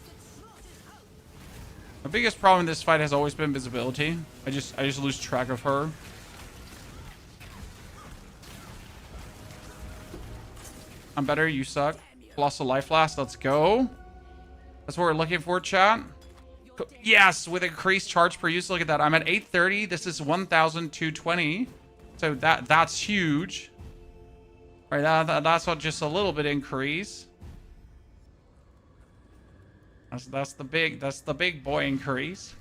that's slaughtered hope. My biggest problem in this fight has always been visibility. I just lose track of her. I'm better. You suck. Colossal life flask. Let's go. That's what we're looking for, chat. Yes, with increased charge per use. Look at that. I'm at 830. This is 1,220. So that's huge. All right, that's what, just a little bit increase. That's the big boy increase.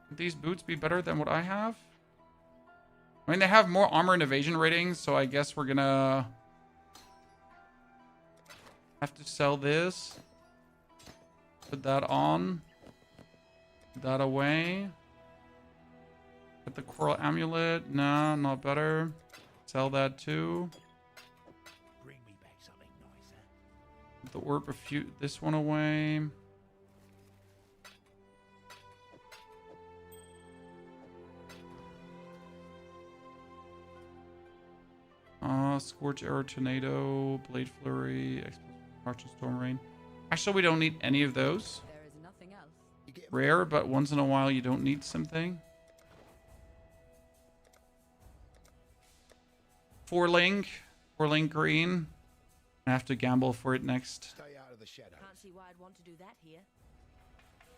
Would these boots be better than what I have? I mean, they have more armor and evasion ratings, so I guess we're gonna have to sell this. Put that on. Put that away. Get the coral amulet. Nah, not better. Sell that too. Bring me back something nicer. Put the orb refute this one away. Scorch Arrow, Tornado, Blade Flurry, Explosive Storm Rain. Actually, we don't need any of those. There is nothing else. You get Rare, but once in a while you don't need something. 4-link green. I have to gamble for it next. stay out of the shadows. Can't see why I'd want to do that here.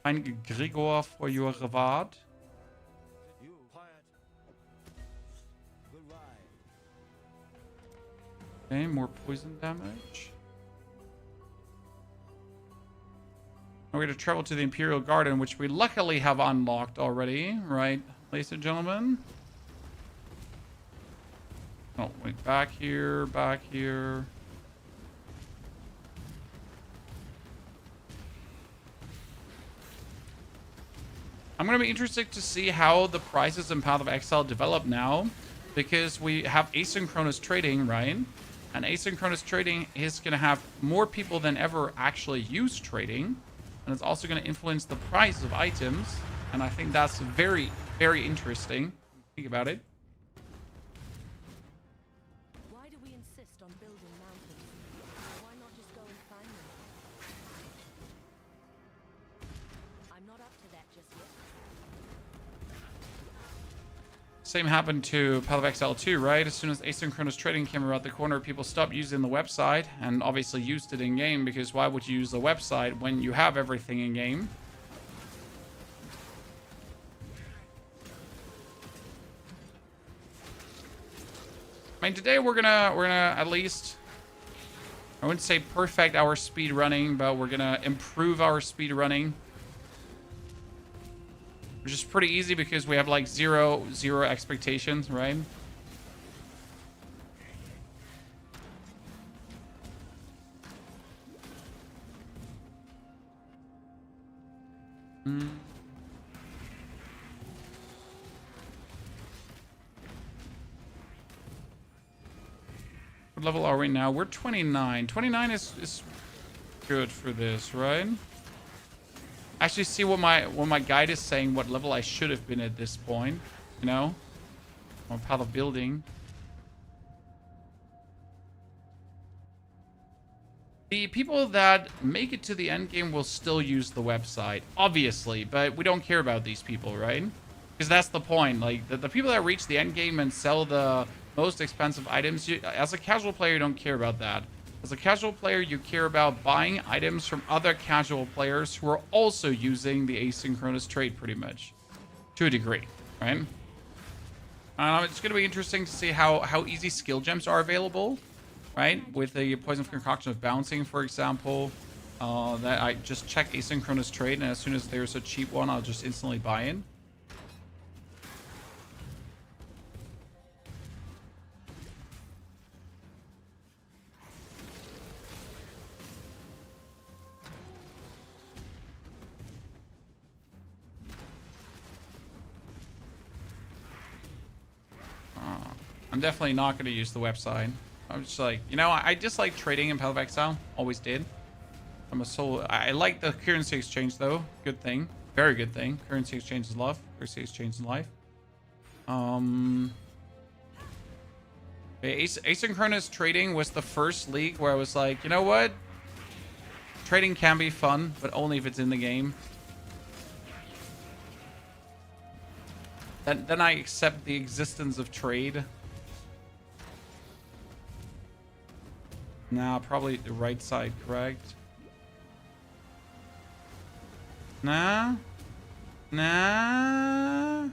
Ein Grigor for your reward. You quiet. Good ride. Okay, more poison damage. Now we're going to travel to the Imperial Garden, which we luckily have unlocked already, right, ladies and gentlemen? Oh, wait, back here, back here. I'm going to be interested to see how the prices in Path of Exile develop now, because we have asynchronous trading, right? And asynchronous trading is going to have more people than ever actually use trading. And it's also going to influence the price of items. And I think that's very, very interesting. Think about it. Why do we insist on building mountains? Why not just go and find them? I'm not up to that just yet. Same happened to Path of Exile 2, right? As soon as asynchronous trading came around the corner, people stopped using the website and obviously used it in game, because why would you use the website when you have everything in game? I mean, today we're gonna at least, I wouldn't say perfect our speed running, but we're gonna improve our speed running. Which is pretty easy because we have like zero expectations, right? What level are we now? We're 29. 29 is good for this, right? Actually see what my guide is saying, what level I should have been at this point, you know, on Path of Building. The people that make it to the end game will still use the website, obviously, but we don't care about these people, right? Because that's the point. Like the people that reach the end game and sell the most expensive items, as a casual player, you don't care about that. As a casual player, you care about buying items from other casual players who are also using the asynchronous trade pretty much. To a degree, right? It's going to be interesting to see how easy skill gems are available, right? With the Poisonous Concoction of Bouncing, for example. That I just check asynchronous trade, and as soon as there's a cheap one, I'll just instantly buy in. I'm definitely not going to use the website. I'm just like, you know, I dislike trading in Path of Exile. Always did. I like the currency exchange, though. Good thing. Very good thing. Currency exchange is love. Currency exchange is life. Asynchronous trading was the first league where I was like, you know what? Trading can be fun, but only if it's in the game. then I accept the existence of trade. Nah, probably the right side, correct? Nah. Nah.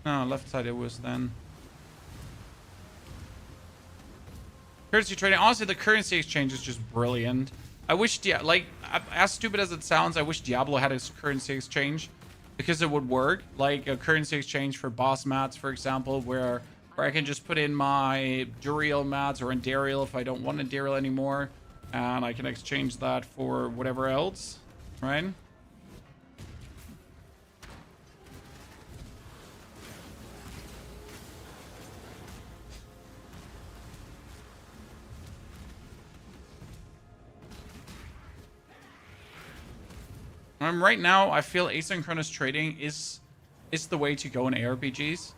No, left side it was then. Currency trading. Honestly, the currency exchange is just brilliant. I wish, like, as stupid as it sounds, I wish Diablo had a currency exchange because it would work. Like a currency exchange for boss mats, for example, where I can just put in my Duriel mats or Endariel if I don't want Endariel anymore, and I can exchange that for whatever else, right? Right now, I feel asynchronous trading is the way to go in ARPGs.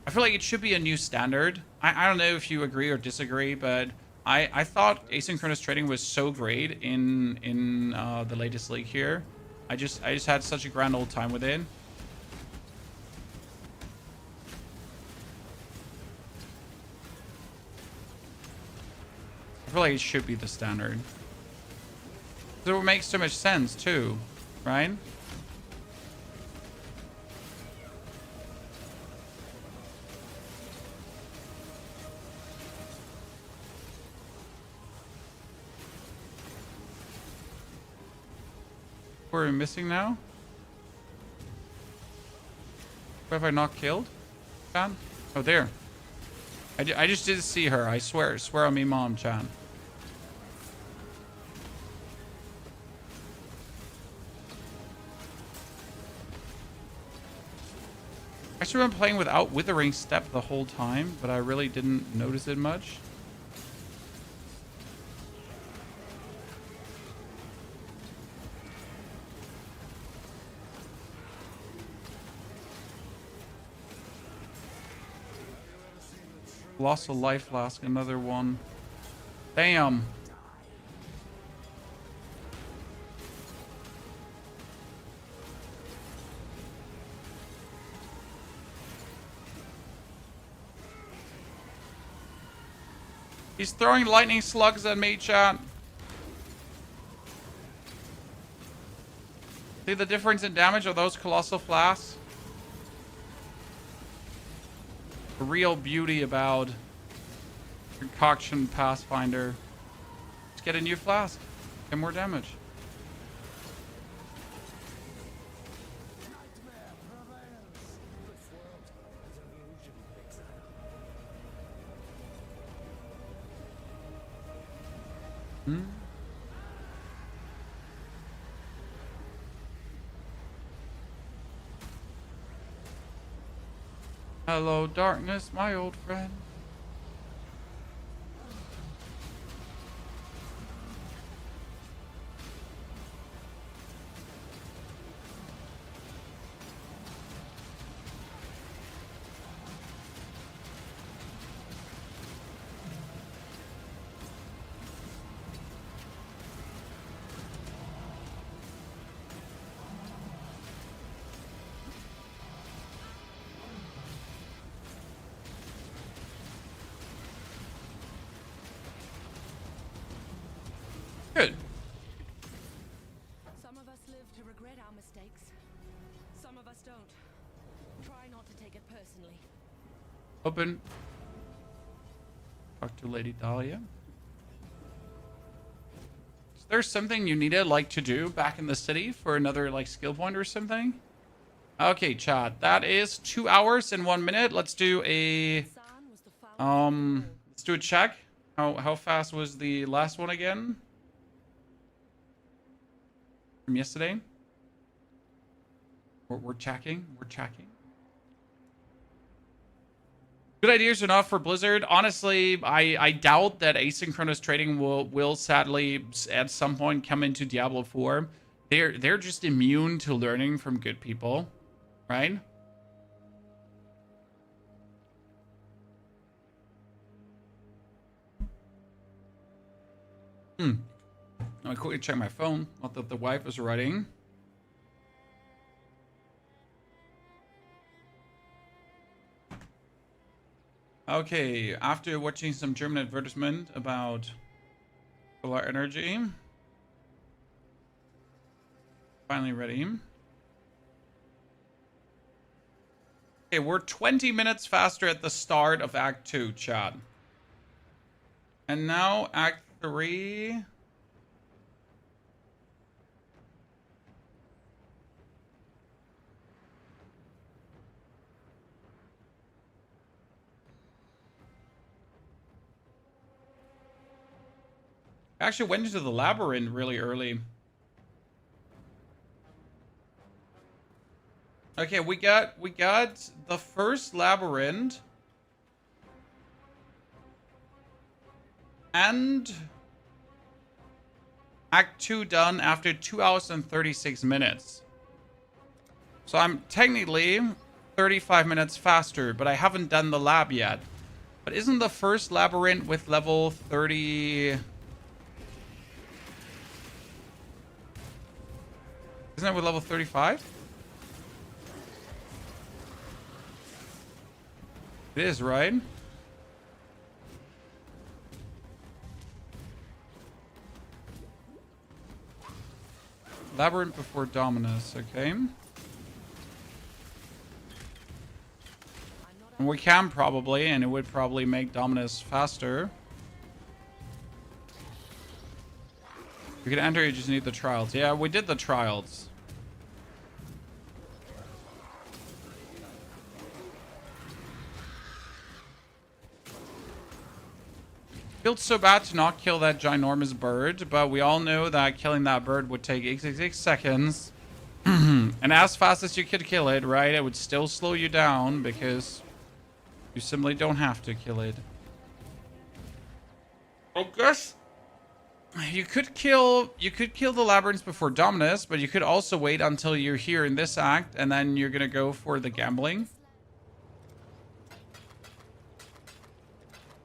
I feel like it should be a new standard. I don't know if you agree or disagree, but I thought asynchronous trading was so great in the latest league here. I just had such a grand old time with it. I feel like it should be the standard. So it makes so much sense too, right? Who are we missing now? Who have I not killed? Chan? Oh, there. I just did see her. I swear. Swear on me, mom, Chan. I should have been playing without Withering Step the whole time, but I really didn't notice it much. Colossal Life Flask, another one. Damn. He's throwing lightning slugs at me, chat. See the difference in damage of those colossal flasks? The real beauty about Concoction Pathfinder. Let's get a new flask. Get more damage. Hello, darkness, my old friend. Good. Some of us live to regret our mistakes. Some of us don't. Try not to take it personally. Open. Talk to Lady Dahlia. Is there something you needed like to do back in the city for another like skill point or something? Okay, chat. That is 2 hours and 1 minute. Let's do a let's do a check. How fast was the last one again? From yesterday? We're checking. We're checking. Good ideas enough for Blizzard. Honestly, I doubt that asynchronous trading will sadly at some point come into Diablo 4. They're just immune to learning from good people, right? Let me quickly check my phone. Not that the wife is writing. Okay, after watching some German advertisement about solar energy, finally ready. Okay, we're 20 minutes faster at the start of Act 2, chat. And now Act 3. I actually went into the labyrinth really early. Okay, we got the first labyrinth and Act 2 done after 2 hours and 36 minutes. So I'm technically 35 minutes faster, but I haven't done the lab yet. But isn't the first labyrinth with level 30... Isn't it with level 35? It is, right? Labyrinth before Dominus, okay. And we can probably, and it would probably make Dominus faster. You can enter, you just need the trials. Yeah, we did the trials. Feels so bad to not kill that ginormous bird, but we all know that killing that bird would take 86 seconds. And as fast as you could kill it, right, it would still slow you down because you simply don't have to kill it. I guess you could kill the labyrinths before Dominus, but you could also wait until you're here in this act, and then you're gonna go for the gambling.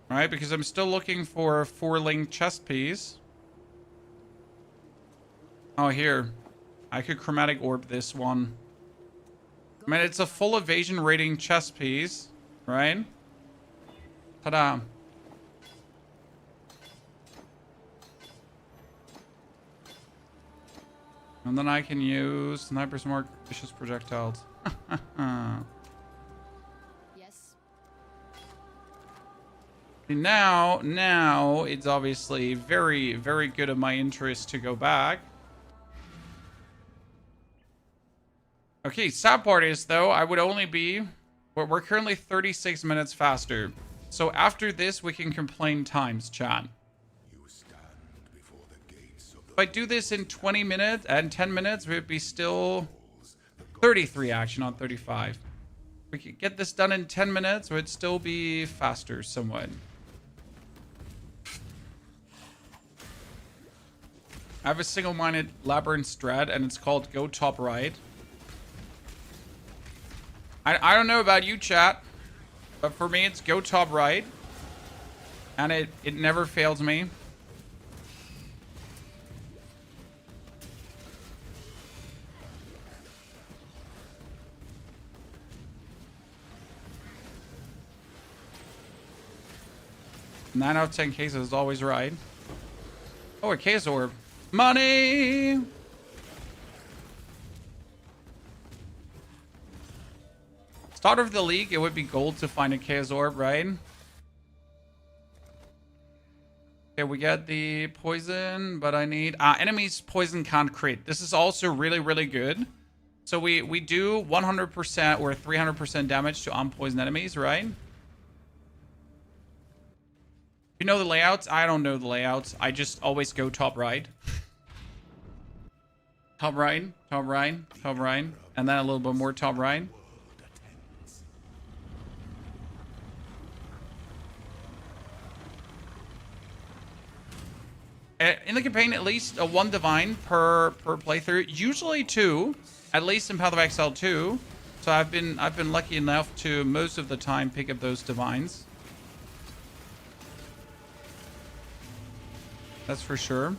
Right, because I'm still looking for a 4-link chest piece. Oh, here. I could chromatic orb this one. I mean, it's a full evasion rating chest piece, right? Ta-da. And then I can use Sniper's Mark Vicious Projectiles. Now it's obviously very, very good of my interest to go back. Okay, sad part is though, I would only be... We're currently 36 minutes faster. So after this, we can complain times, chat. If I do this in 20 minutes and 10 minutes, we'd be still 33 action on 35. We could get this done in 10 minutes, we'd still be faster somewhat. I have a single-minded labyrinth strat, and it's called Go Top Right. I don't know about you, chat, but for me, it's Go Top Right. And it never fails me. Nine out of 10 cases is always right. Oh, a case orb. Money! Start of the league, it would be gold to find a Chaos Orb, right? Okay, we get the poison, but I need... enemies poison can't crit. This is also really, really good. So we do 100% or 300% damage to unpoisoned enemies, right? You know the layouts? I don't know the layouts. I just always go top right. Top right, top right, top right. And then a little bit more top right. In the campaign, at least one divine per playthrough. Usually two, at least in Path of Exile 2. So I've been lucky enough to most of the time pick up those divines. That's for sure.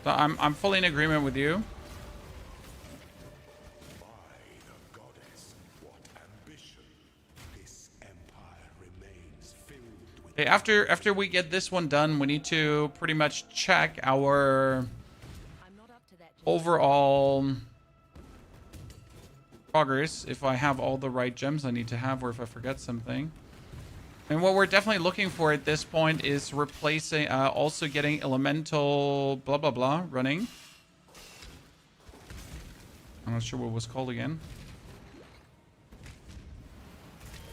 So I'm fully in agreement with you. By the goddess, what ambition. Okay, after we get this one done, we need to pretty much check our I'm not up to that. overall progress. If I have all the right gems I need to have, or if I forget something. And what we're definitely looking for at this point is replacing, also getting elemental blah blah blah running. I'm not sure what it was called again.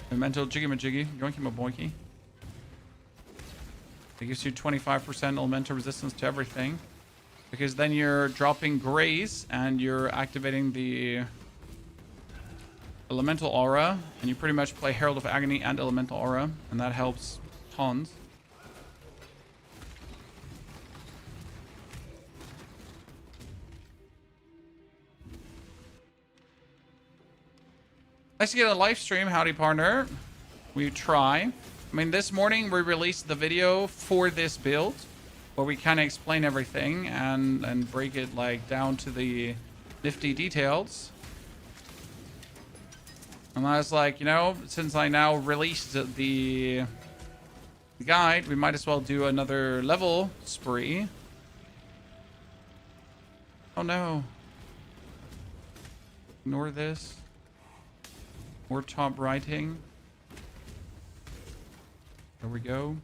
Elemental jiggy majiggy, yoinky maboinky. It gives you 25% elemental resistance to everything. Because then you're dropping graze and you're activating the elemental aura. And you pretty much play Herald of Agony and elemental aura. And that helps tons. Nice to get a live stream. Howdy, partner. We try. I mean, this morning we released the video for this build where we kind of explain everything and break it like down to the nifty details. And I was like, you know, since I now released the guide, we might as well do another level spree. Oh no. Ignore this. More top writing. There we go.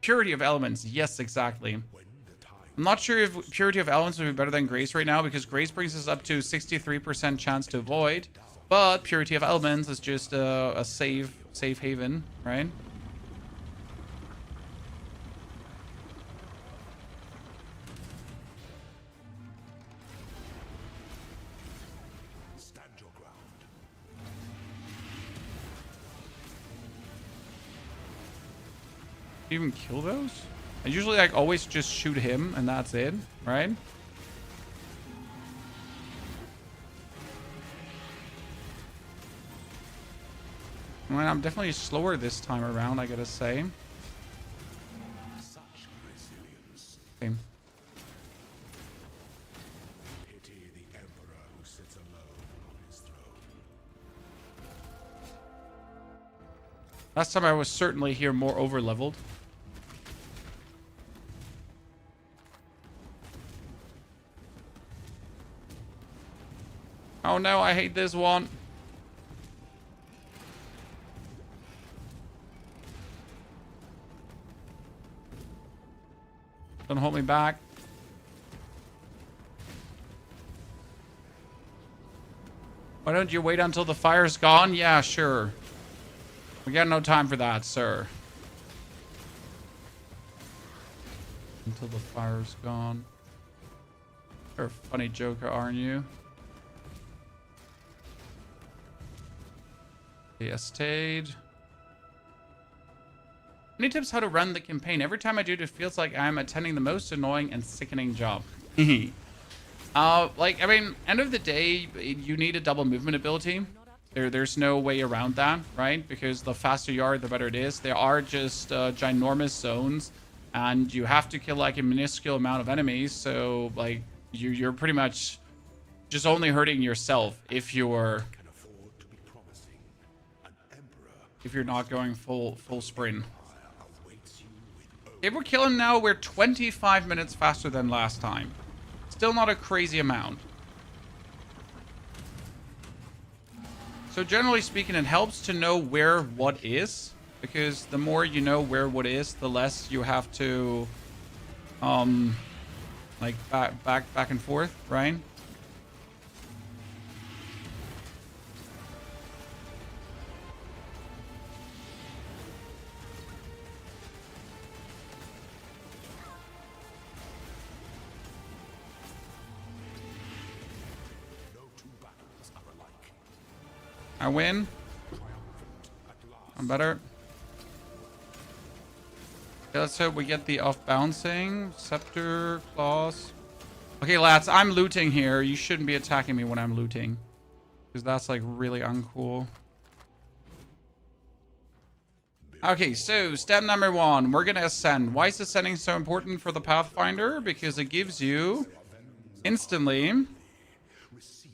Purity of Elements. Yes, exactly. I'm not sure if Purity of Elements would be better than Grace right now, because Grace brings us up to 63% chance to avoid. But Purity of Elements is just a safe haven, right? Stand your ground. Even kill those? I usually like always just shoot him and that's it, right? I mean, I'm definitely slower this time around, I gotta say. Such resilience. Okay. Pity the emperor who sits alone on his throne. Last time I was certainly here more over leveled. Oh no, I hate this one. Don't hold me back. Why don't you wait until the fire's gone? Yeah, sure. We got no time for that, sir. Until the fire's gone. You're a funny joker, aren't you? Estade. Any tips how to run the campaign? Every time I do it feels like I'm attending the most annoying and sickening job. Like, I mean, end of the day, you need a double movement ability. There's no way around that, right? Because the faster you are, the better it is. There are just ginormous zones, and you have to kill like a minuscule amount of enemies. So, like, you're pretty much just only hurting yourself if you're Can afford to be promising. An emperor if you're not going full sprint. awaits you with If we're killing now, we're 25 minutes faster than last time. Still not a crazy amount. So generally speaking, it helps to know where what is, because the more you know where what is, the less you have to like back and forth, right? no two battles are alike. I win. Triumphant at last. I'm better. Okay, let's hope we get the off bouncing. Scepter, claws. Okay, lads, I'm looting here. You shouldn't be attacking me when I'm looting, because that's like really uncool. Okay, so step number 1, we're gonna ascend. Why is ascending so important for the Pathfinder? Because it gives you instantly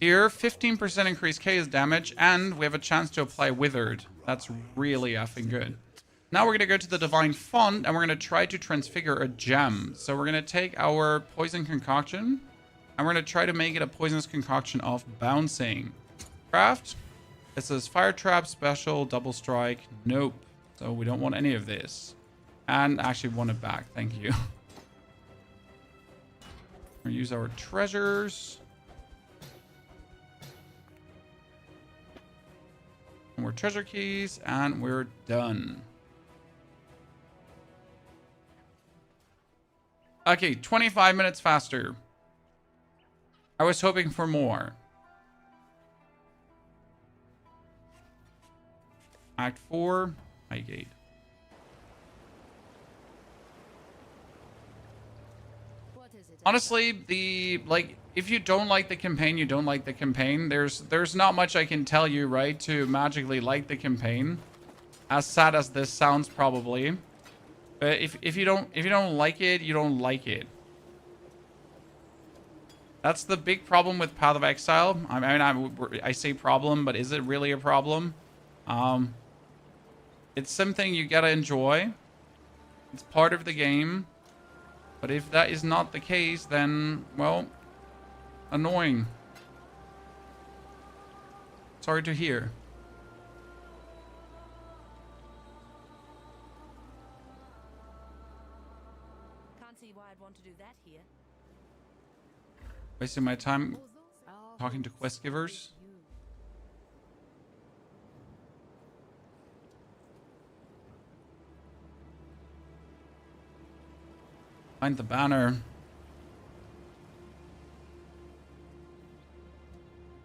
here 15% increased chaos damage, and we have a chance to apply withered. That's really effing good. Now we're going to go to the Divine Font, and we're going to try to transfigure a gem. So we're going to take our Poison Concoction, and we're going to try to make it a Poisonous Concoction of Bouncing. Craft. It says Fire Trap, Special, Double Strike. Nope. So we don't want any of this. And actually want it back. Thank you. We'll use our treasures. More treasure keys, and we're done. Okay, 25 minutes faster. I was hoping for more. Act 4, Highgate. Honestly, if you don't like the campaign, you don't like the campaign. There's not much I can tell you, right, to magically like the campaign. As sad as this sounds, probably. But if you don't like it, you don't like it. That's the big problem with Path of Exile. I mean, I say problem, but is it really a problem? It's something you gotta enjoy. It's part of the game. But if that is not the case, then, well, annoying. Sorry to hear. Can't see why I'd want to do that here. Wasting my time talking to quest givers. Find the banner.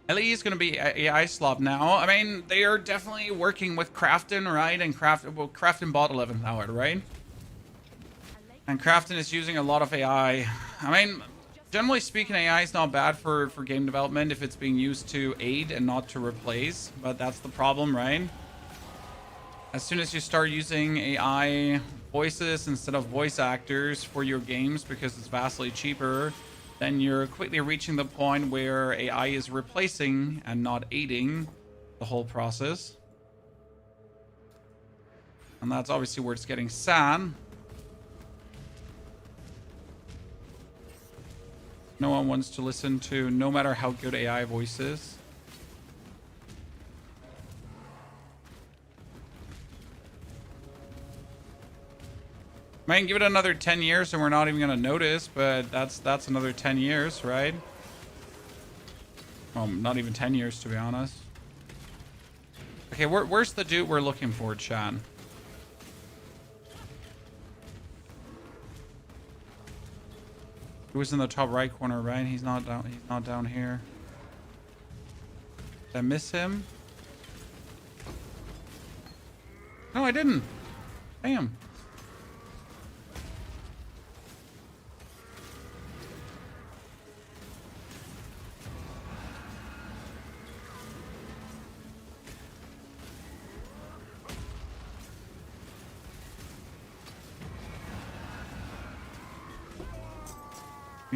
Ellie is going to be AI slop now. I mean, they are definitely working with Crafton, right? And Crafton bought 11th hour, right? And Crafton is using a lot of AI. I mean, generally speaking, AI is not bad for game development if it's being used to aid and not to replace. But that's the problem, right? As soon as you start using AI voices instead of voice actors for your games because it's vastly cheaper, then you're quickly reaching the point where AI is replacing and not aiding the whole process. And that's obviously where it's getting sad. No one wants to listen to no matter how good AI voice is. I mean, give it another 10 years and we're not even going to notice, but that's another 10 years, right? Well, not even 10 years, to be honest. Okay, where's the dude we're looking for, Chan? He was in the top right corner, right? He's not down here. Did I miss him? No, I didn't. Damn.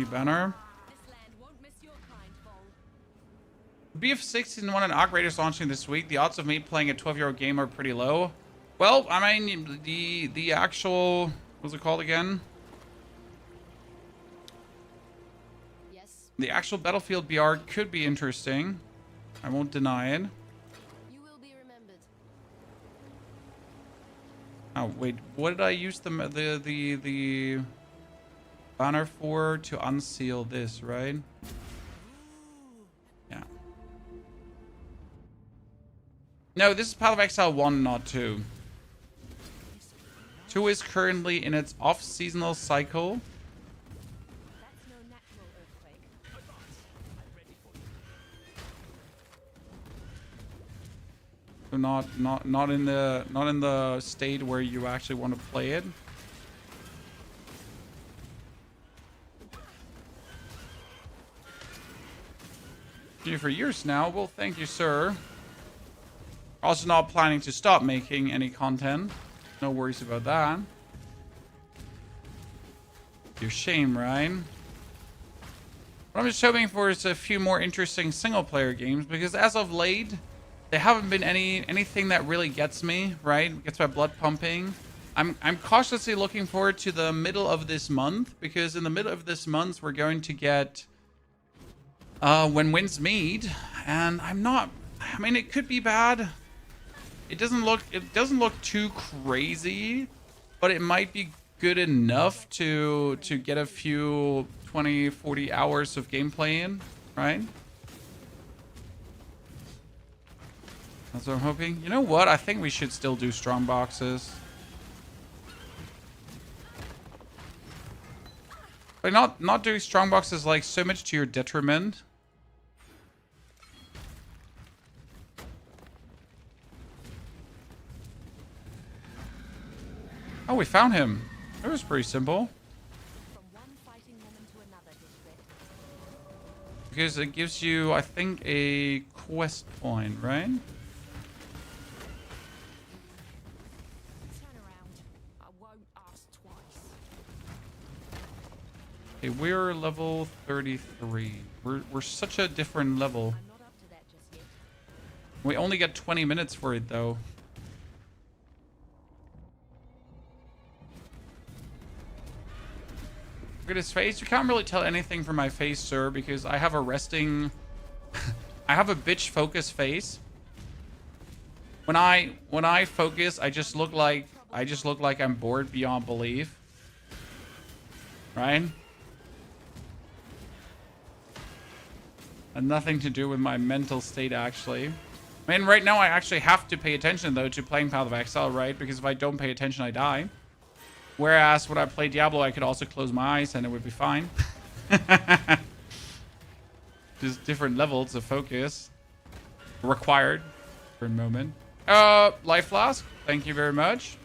Banner. BF16 and Arc Raiders launching this week. The odds of me playing a 12-year-old game are pretty low. Well, I mean, the actual, what's it called again? Yes. The actual Battlefield BR could be interesting. I won't deny it. You will be remembered. Oh wait, what did I use the banner for? To unseal this, right? Yeah. No, this is Path of Exile 1, not 2. 2 is currently in its off-seasonal cycle. That's no natural earthquake. So not in the state where you actually want to play it. For years now. Well, thank you, sir. Also not planning to stop making any content. No worries about that. Your shame, right? What I'm just hoping for is a few more interesting single player games, because as of late, There haven't been anything that really gets me, right? Gets my blood pumping. I'm cautiously looking forward to the middle of this month, because in the middle of this month we're going to get When Winds Meet, and I mean, it could be bad. It doesn't look too crazy, but it might be good enough to get a few 20-40 hours of gameplay in, right? That's what I'm hoping. You know what? I think we should still do strong boxes. But not doing strong boxes like so much to your detriment. Oh, we found him. It was pretty simple. From one fighting woman to another, District. Because it gives you, I think, a quest point, right? Turn around. I won't ask twice. Okay, we're level 33. We're such a different level. I'm not up to that just yet. We only get 20 minutes for it, though. Look at his face. You can't really tell anything from my face, sir, because I have a resting... I have a bitch focus face. When I focus, I just look like I'm bored beyond belief. Right? And nothing to do with my mental state, actually. I mean, right now I actually have to pay attention, though, to playing Path of Exile, right? Because if I don't pay attention, I die. Whereas when I play Diablo, I could also close my eyes and it would be fine. Just different levels of focus required for a moment. Life Flask, thank you very much.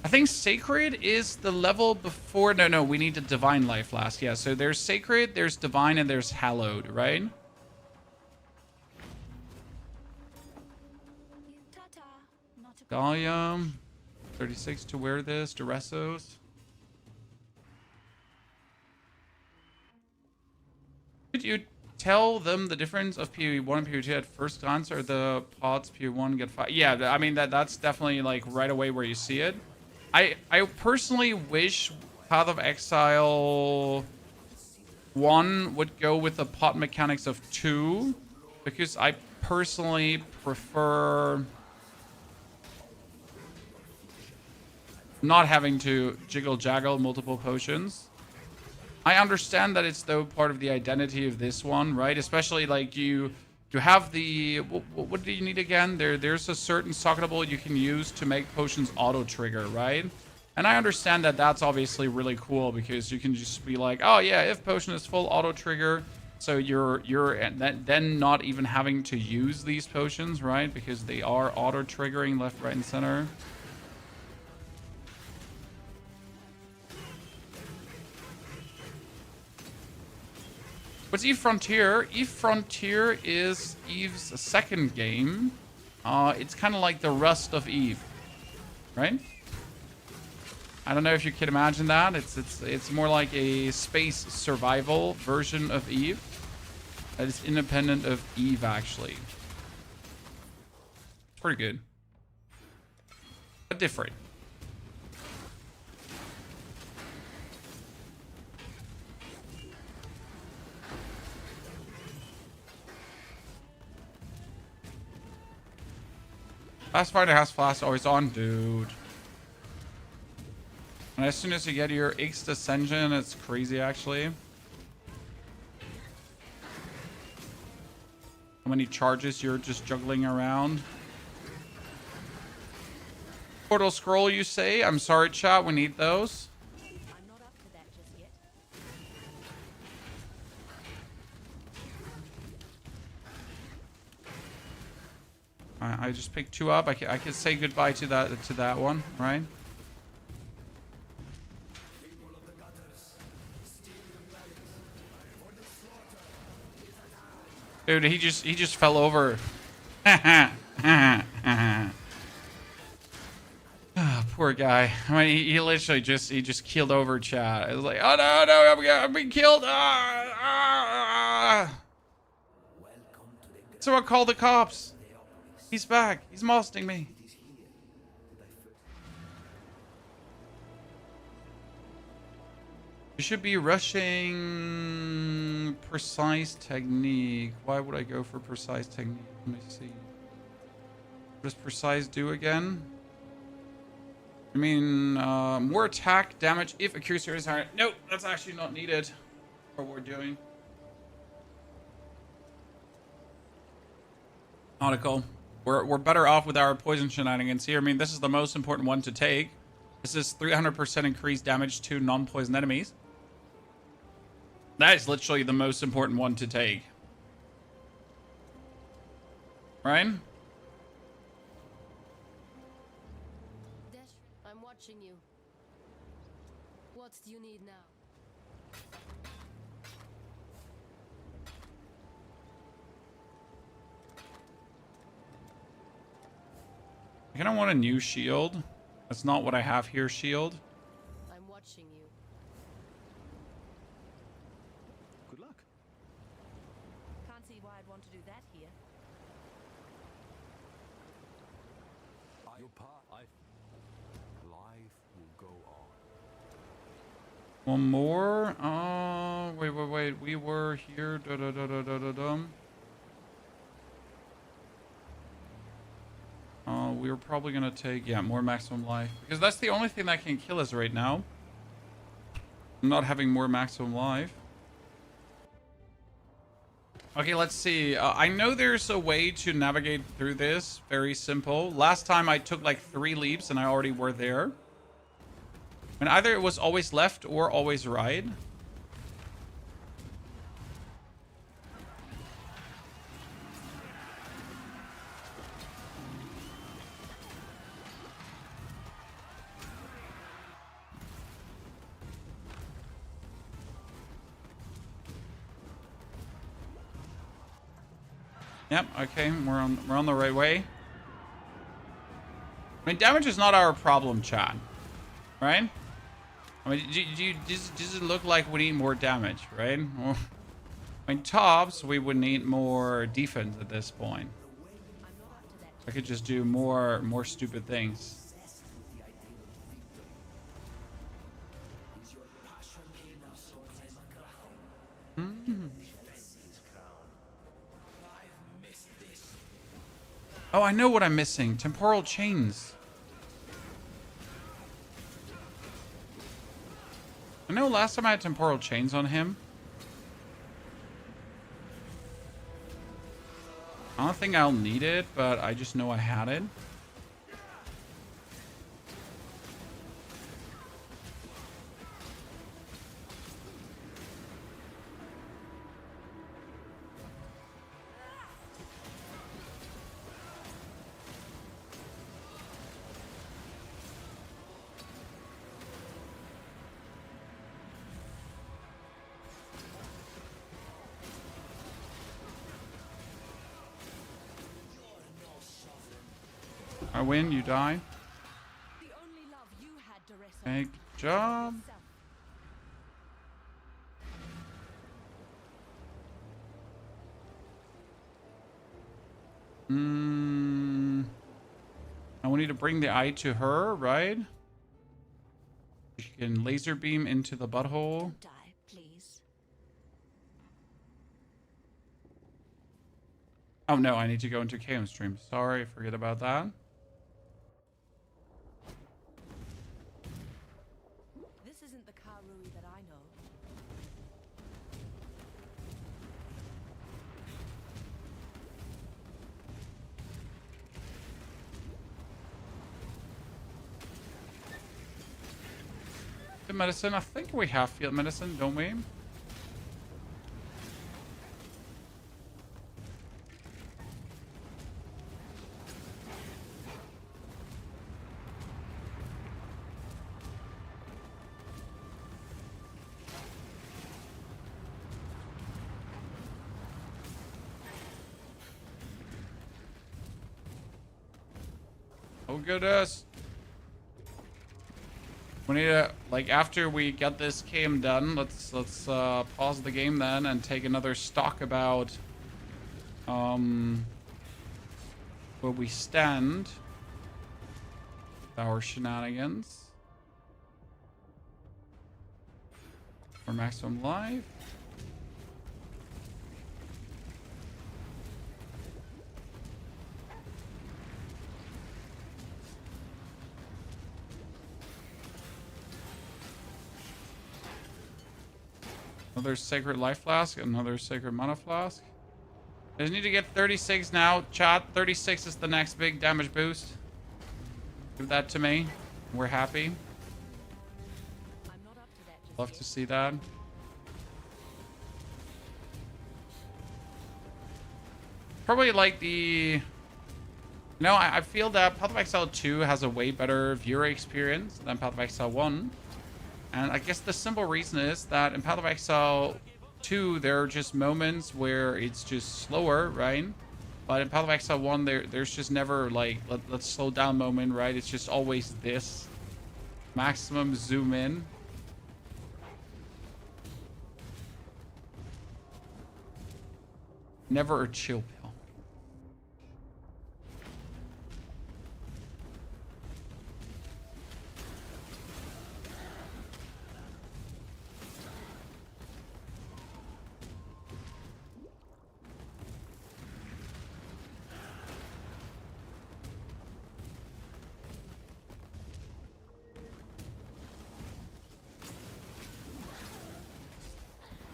I think Sacred is the level before... No, we need a Divine Life Flask. Yeah, so there's Sacred, there's Divine, and there's Hallowed, right? Ta-ta. Not a Gallium. 36 to wear this. Duressos. Could you tell them the difference of POE 1 and POE 2 at first glance? Or the pods POE 1 get 5? Yeah, I mean, that's definitely like right away where you see it. I personally wish Path of Exile 1 would go with the pot mechanics of 2, because I personally prefer not having to jiggle-jaggle multiple potions. I understand that it's though part of the identity of this one, right? Especially like you have the... What do you need again? There's a certain socketable you can use to make potions auto-trigger, right? And I understand that that's obviously really cool, because you can just be like, oh yeah, if potion is full, auto-trigger. So you're then not even having to use these potions, right? Because they are auto-triggering left, right, and center. What's Eve Frontier? Eve Frontier is Eve's second game. It's kind of like the Rust of Eve, right? I don't know if you can imagine that. It's more like a space survival version of Eve that is independent of Eve, actually. It's pretty good, but different. Pathfinder has flask always on, dude. And as soon as you get your X Ascension, it's crazy, actually. How many charges you're just juggling around. Portal Scroll, you say? I'm sorry, chat, we need those. I'm not up to that just yet. I just picked 2 up. I can say goodbye to that one, right? Dude, he just fell over. Oh, poor guy. I mean, he literally just keeled over, chat. It was like, oh no, I'm being killed. So I called the cops. He's back. He's molesting me. You should be rushing precise technique. Why would I go for precise technique? Let me see. What does precise do again? I mean, more attack damage if accuracy is higher. Nope, that's actually not needed for what we're doing. Nautical. We're better off with our poison shenanigans here. I mean, this is the most important one to take. This is 300% increased damage to non-poison enemies. That is literally the most important one to take. Right? Dash, I'm watching you. What do you need now? I kind of want a new shield. That's not what I have here, shield. I'm watching you. Good luck. Can't see why I'd want to do that here. Your part. Life will go on. One more. Wait. We were here. We were probably gonna take, yeah, more maximum life. Because that's the only thing that can kill us right now. Not having more maximum life. Okay, let's see. I know there's a way to navigate through this. Very simple. Last time I took like 3 leaps and I already were there. And either it was always left or always right. Yep, okay, we're on the right way. I mean, damage is not our problem, chat. Right? I mean, does it look like we need more damage, right? Well, I mean, tops, we would need more defense at this point. I could just do more stupid things. Oh, I know what I'm missing. Temporal chains. I know last time I had temporal chains on him. I don't think I'll need it, but I just know I had it. I win, you die. The only love you had to wrestle. Okay, good job. Self. Now we need to bring the eye to her, right? She can laser beam into the butthole. Don't die, please. Oh no, I need to go into KM stream. Sorry, forget about that. This isn't the Karui that I know. Field medicine, I think we have field medicine, don't we? Oh goodness. We need to, like, after we get this game done, let's pause the game then and take another stock about Where we stand with our shenanigans. For maximum life. Another sacred life flask, another sacred mana flask. I just need to get 36 now. Chat, 36 is the next big damage boost. Give that to me. We're happy. I'm not up to that just Love yet. to see that. Probably like the... No, I feel that Path of Exile 2 has a way better viewer experience than Path of Exile 1. And I guess the simple reason is that in Path of Exile 2, there are just moments where it's just slower, right? But in Path of Exile 1, there's just never like, let's slow down moment, right? It's just always this. Maximum zoom in. Never a chill pill.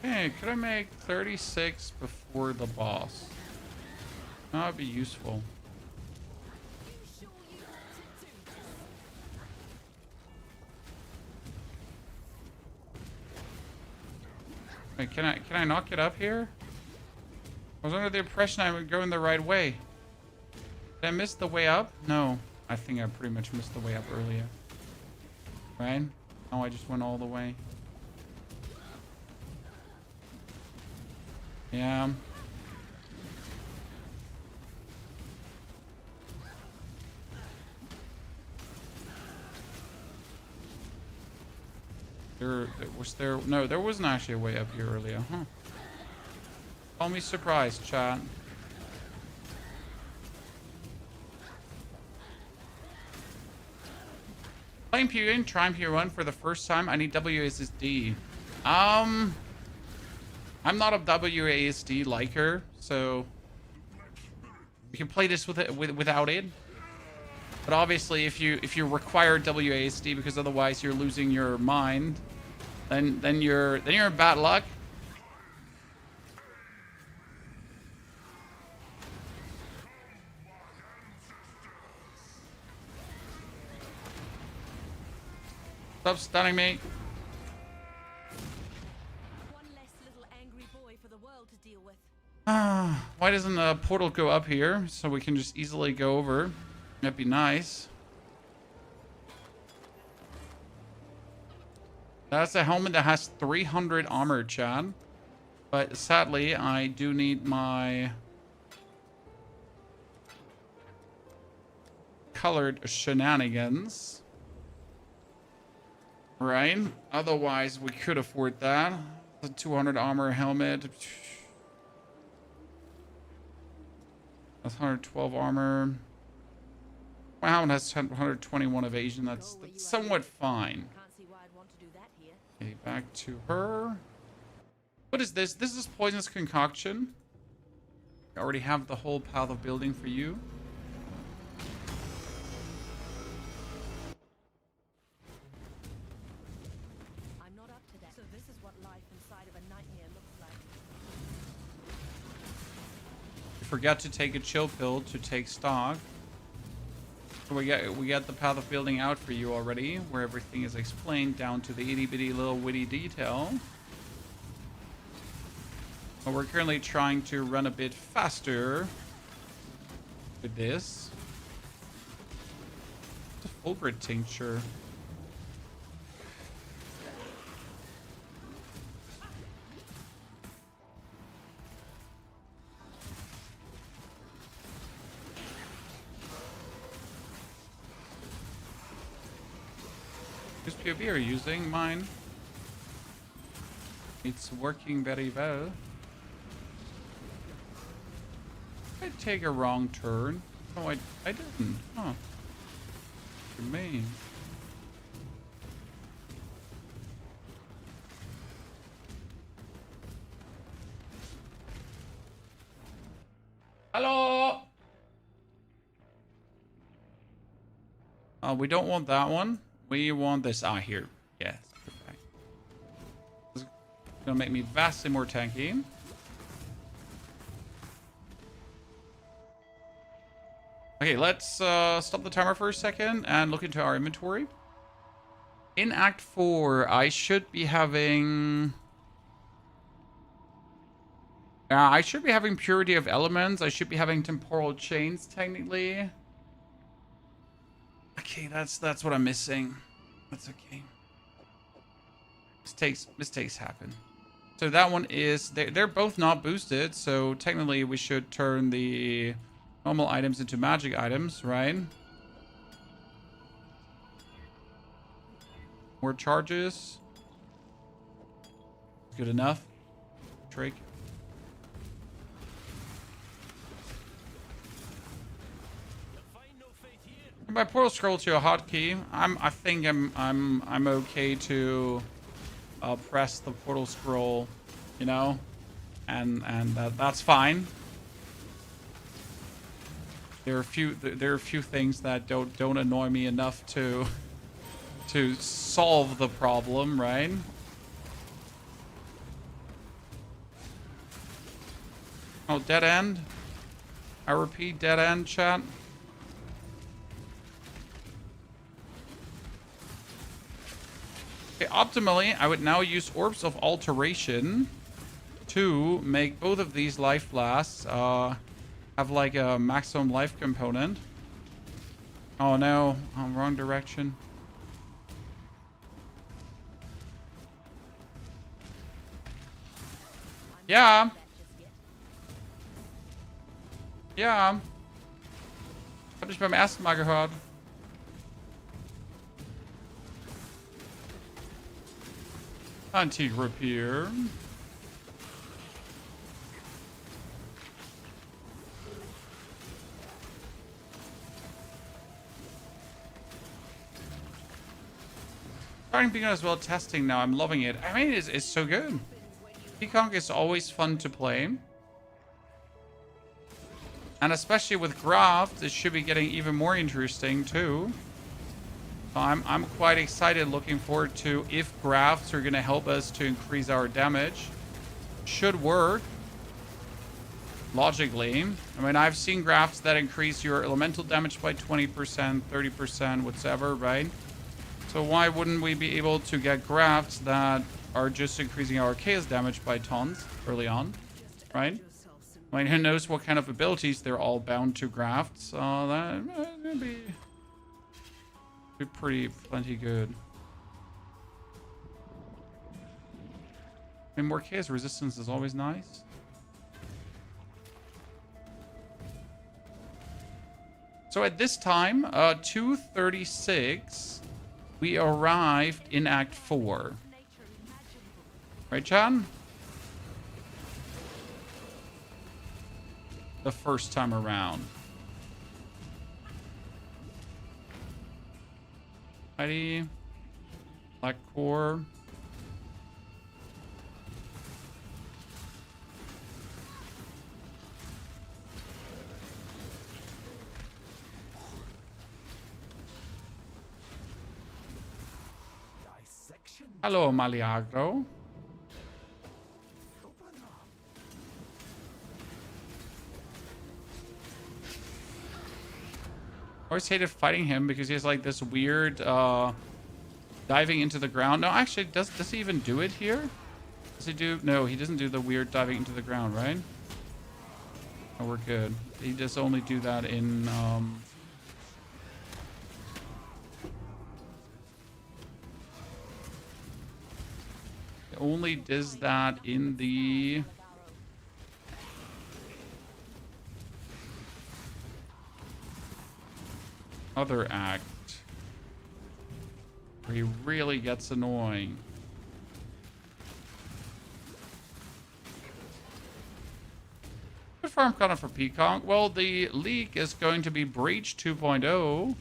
Hey, could I make 36 before the boss? That would be useful. You sure you want to do this? Wait, can I not get up here? I was under the impression I would go in the right way. Did I miss the way up? No. I think I pretty much missed the way up earlier. Right? Oh, I just went all the way. Yeah. No, there wasn't actually a way up here earlier, huh? Call me surprised, chat. Playing POE and trying POE 1 for the first time. I need WASD. I'm not a WASD liker, so you can play this without it. But obviously, if you require WASD because otherwise you're losing your mind, then you're in bad luck. Stop stunning me. One less little angry boy for the world to deal with. Why doesn't the portal go up here so we can just easily go over? That'd be nice. That's a helmet that has 300 armor, Chad. But sadly, I do need my colored shenanigans. Right? Otherwise, we could afford that. The 200 armor helmet. That's 112 armor. My helmet has 121 evasion. That's somewhat fine. Can't see why I'd want to do that here. Okay, back to her. What is this? This is Poisonous Concoction. I already have the whole path of building for you. I'm not up to that. So this is what life inside of a nightmare looks like. You forgot to take a chill pill to take stock. So we got the path of building out for you already, where everything is explained down to the itty bitty little witty detail. But we're currently trying to run a bit faster with this. It's a full grid tincture. Whose POV are you using? Mine. It's working very well. I take a wrong turn. No, I didn't. Huh. For me. Hello. We don't want that one. We want this. Ah, here. Yes. Okay. This is gonna make me vastly more tanky. Okay, let's stop the timer for a second and look into our inventory. In Act 4, I should be having... I should be having Purity of Elements. I should be having Temporal Chains, technically. Okay, that's what I'm missing. That's okay. Mistakes happen. So that one is... They're both not boosted, so technically we should turn the normal items into magic items, right? More charges. Good enough. Drake. My portal scroll to a hotkey. I think I'm okay to press the portal scroll, you know, and that's fine. There are a few things that don't annoy me enough to solve the problem, right? Oh, dead end. I repeat, dead end, chat. Okay, optimally, I would now use Orbs of Alteration to make both of these life flasks have like a maximum life component. Oh no, I'm wrong direction. Yeah. Ja. Hab ich beim ersten Mal gehört. Anti-repair. Starting being as well testing now. I'm loving it. I mean, it's so good. Peacock is always fun to play. And especially with Graft, it should be getting even more interesting too. So I'm quite excited, looking forward to if Grafts are going to help us to increase our damage. Should work. Logically. I mean, I've seen Grafts that increase your elemental damage by 20%, 30%, whatever, right? So why wouldn't we be able to get Grafts that are just increasing our chaos damage by tons early on, right? I mean, who knows what kind of abilities they're all bound to graft, so that would be plenty good. I mean, more chaos resistance is always nice. So at this time, 2:36, we arrived in Act 4. Right, Chan? The first time around. Heidi. Black core. Hello, Maliagro. I always hated fighting him because he has like this weird diving into the ground. No, actually, does he even do it here? Does he do? No, he doesn't do the weird diving into the ground, right? Oh, we're good. He does only do that in only does that in the other act, where he really gets annoying. farm content for Peacock? Well, the league is going to be Breach 2.0.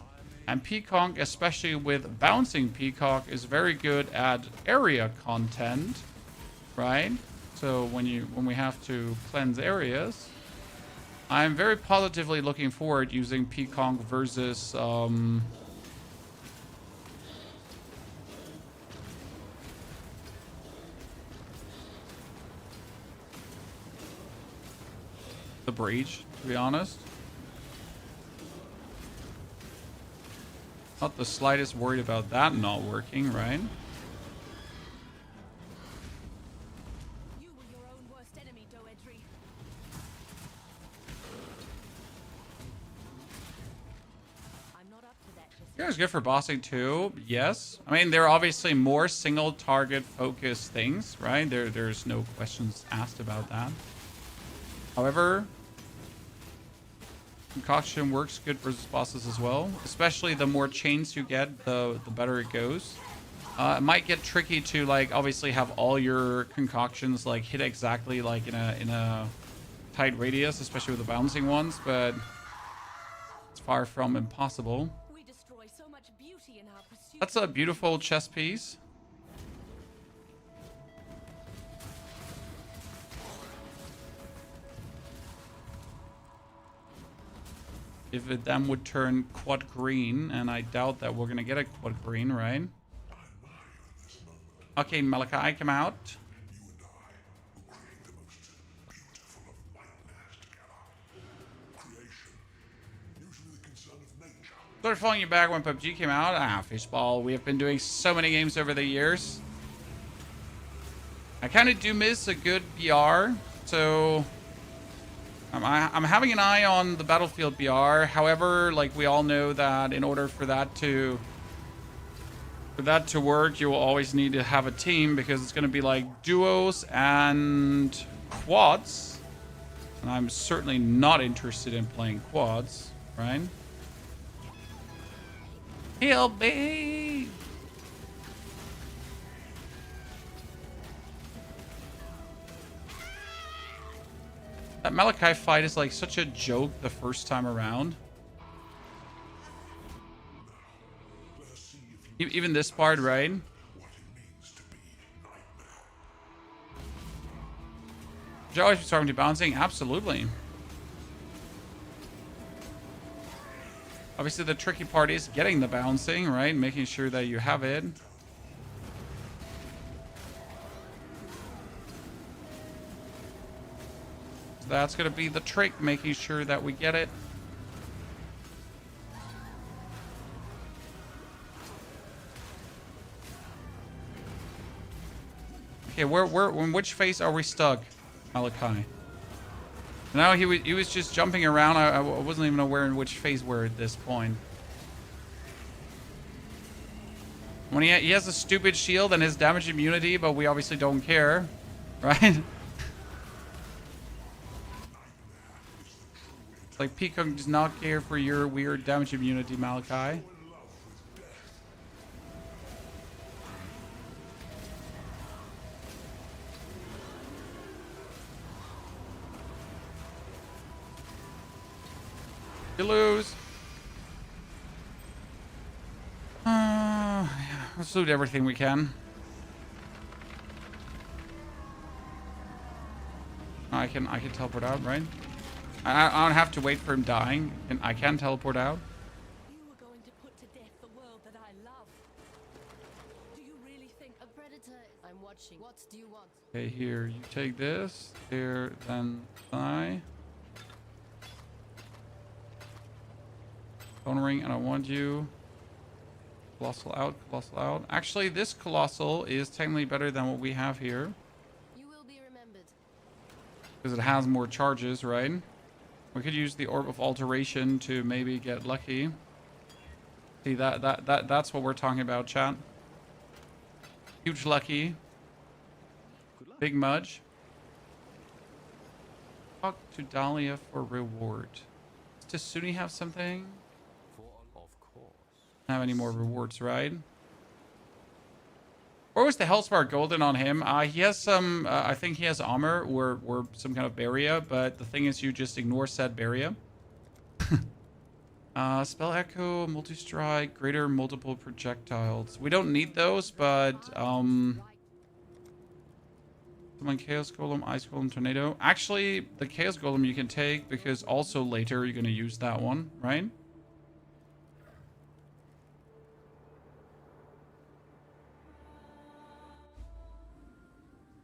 And Peacock, especially with bouncing Peacock, is very good at area content, right? So when we have to cleanse areas, I'm very positively looking forward using Peacock versus the Breach, to be honest. Not the slightest worried about that not working, right? You were your own worst enemy, Doedry. I'm not up to that just You guys good for bossing too? Yes. I mean, there are obviously more single target focused things, right? There's no questions asked about that. However, Concoction works good versus bosses as well. Especially the more chains you get, the better it goes. It might get tricky to like obviously have all your concoctions like hit exactly like in a tight radius, especially with the bouncing ones, but it's far from impossible. we destroy so much beauty in our pursuit. That's a beautiful chess piece. If it then would turn quad green, and I doubt that we're gonna get a quad green, right? Okay, Malachi, come out. Started following you back when PUBG came out. Ah, fishball. We have been doing so many games over the years. I kind of do miss a good BR, so I'm having an eye on the Battlefield BR. However, like we all know that in order for that to work, you will always need to have a team because it's going to be like duos and quads. And I'm certainly not interested in playing quads, right? Help me! That Malachi fight is like such a joke the first time around. Even this part, right? Should you always be starting to bouncing? Absolutely. Obviously, the tricky part is getting the bouncing, right? Making sure that you have it. So that's going to be the trick, making sure that we get it. Okay, in which phase are we stuck, Malachi? No, he was just jumping around. I wasn't even aware in which phase we're at this point. When he has a stupid shield and his damage immunity, but we obviously don't care, right? Like Peacock does not care for your weird damage immunity, Malachi. You lose. Yeah, let's loot everything we can. I can teleport out, right? I don't have to wait for him dying, and I can teleport out. You were going to put to death the world that I love. Do you really think A predator. I'm watching. What do you want? Okay, here you take this. There, then die. Bone ring, and I want you. Colossal out, colossal out. Actually, this colossal is technically better than what we have here You will be remembered. because it has more charges, right? We could use the Orb of Alteration to maybe get lucky. See that's what we're talking about, chat. Huge lucky. Big Mudge. Talk to Dahlia for reward. Does Suni have something? Of course. Have any more rewards, right? Or was the Hellspark golden on him? He has some, I think he has armor or some kind of barrier, but the thing is you just ignore said barrier. Spell Echo, Multi-Strike, Greater Multiple Projectiles. We don't need those, but, Summon Chaos Golem, Ice Golem, Tornado. Actually, the Chaos Golem you can take because also later you're going to use that one, right?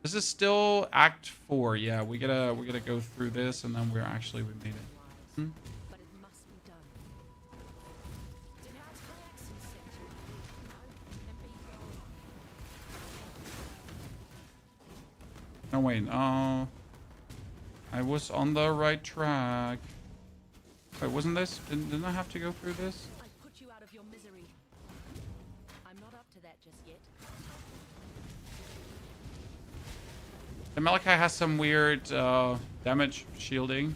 This is still Act 4. Yeah, we gotta go through this, and then we made it. Hmm? But it must be done. Denounced Kayaksen sent you. No, wait. Oh, I was on the right track. Wait, wasn't this? Didn't I have to go through this? I put you out of your misery. I'm not up to that just yet. The Malachi has some weird damage shielding.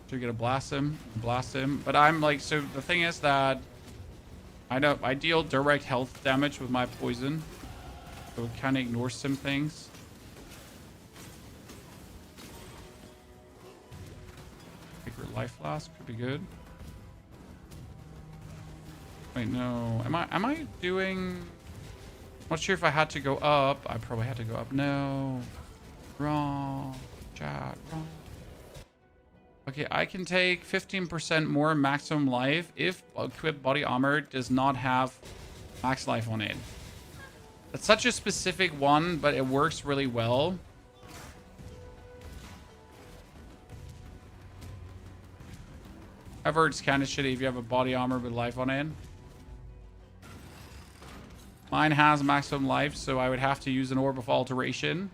So you're gonna blast him. But I'm like, so the thing is that I deal direct health damage with my poison. So it kind of ignores some things. Secret life flask could be good. Wait, no. Am I doing... Not sure if I had to go up. I probably had to go up. No. Wrong. Chat. Wrong. Okay, I can take 15% more maximum life if equipped body armor does not have max life on it. That's such a specific one, but it works really well. However, it's kind of shitty if you have a body armor with life on it. Mine has maximum life, so I would have to use an Orb of Alteration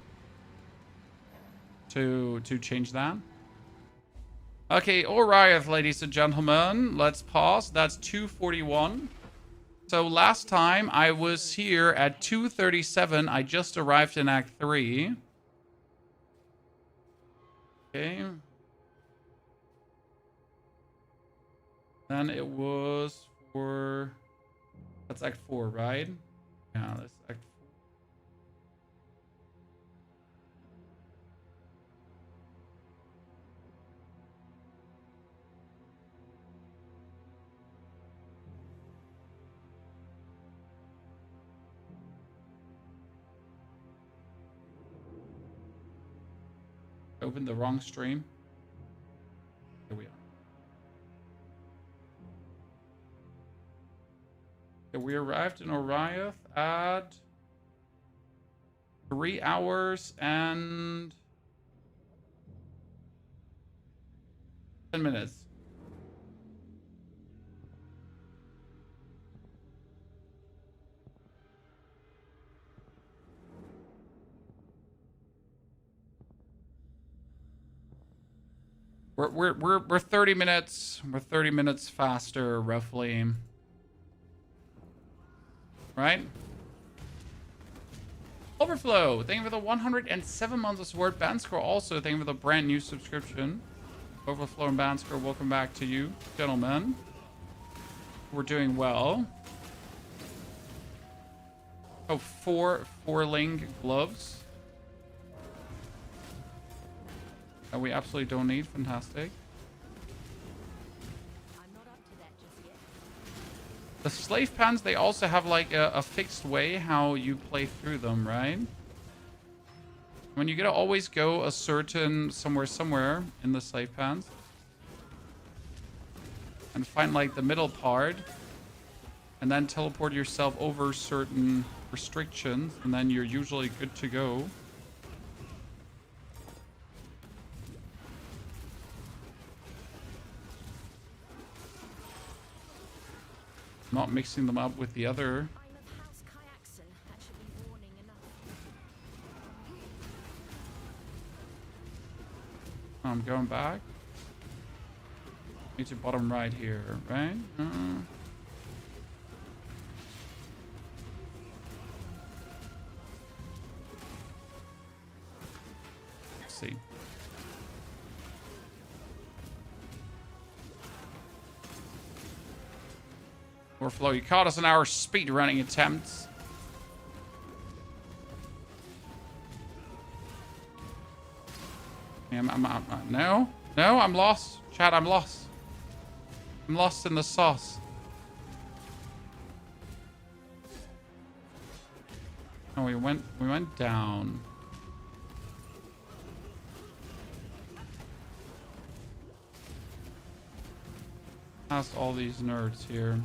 to change that. Okay, alright, ladies and gentlemen. Let's pause. That's 241. So last time I was here at 237. I just arrived in Act 3. Okay. Then it was for... That's Act 4, right? Yeah, that's Act 4. Opened the wrong stream. Here we are. Okay, we arrived in Oriath at 3 hours and 10 minutes. We're 30 minutes. We're 30 minutes faster, roughly. Right? Overflow, thank you for the 107 months of support. Banscore also, thank you for the brand new subscription. Overflow and Banscore, welcome back to you, gentlemen. We're doing well. Oh, four Ling gloves. That we absolutely don't need. Fantastic. I'm not up to that just yet. The slave pans, they also have like a fixed way how you play through them, right? When you gotta always go a certain somewhere in the slave pans. And find like the middle part. And then teleport yourself over certain restrictions. And then you're usually good to go. Not mixing them up with the other. I'm of House Kayaksen. That should be warning enough. I'm going back. Need to bottom right here, right? Let's see. Overflow, you caught us in our speed running attempts. No, I'm lost. Chat, I'm lost. I'm lost in the sauce. Oh, we went down. Past all these nerds here.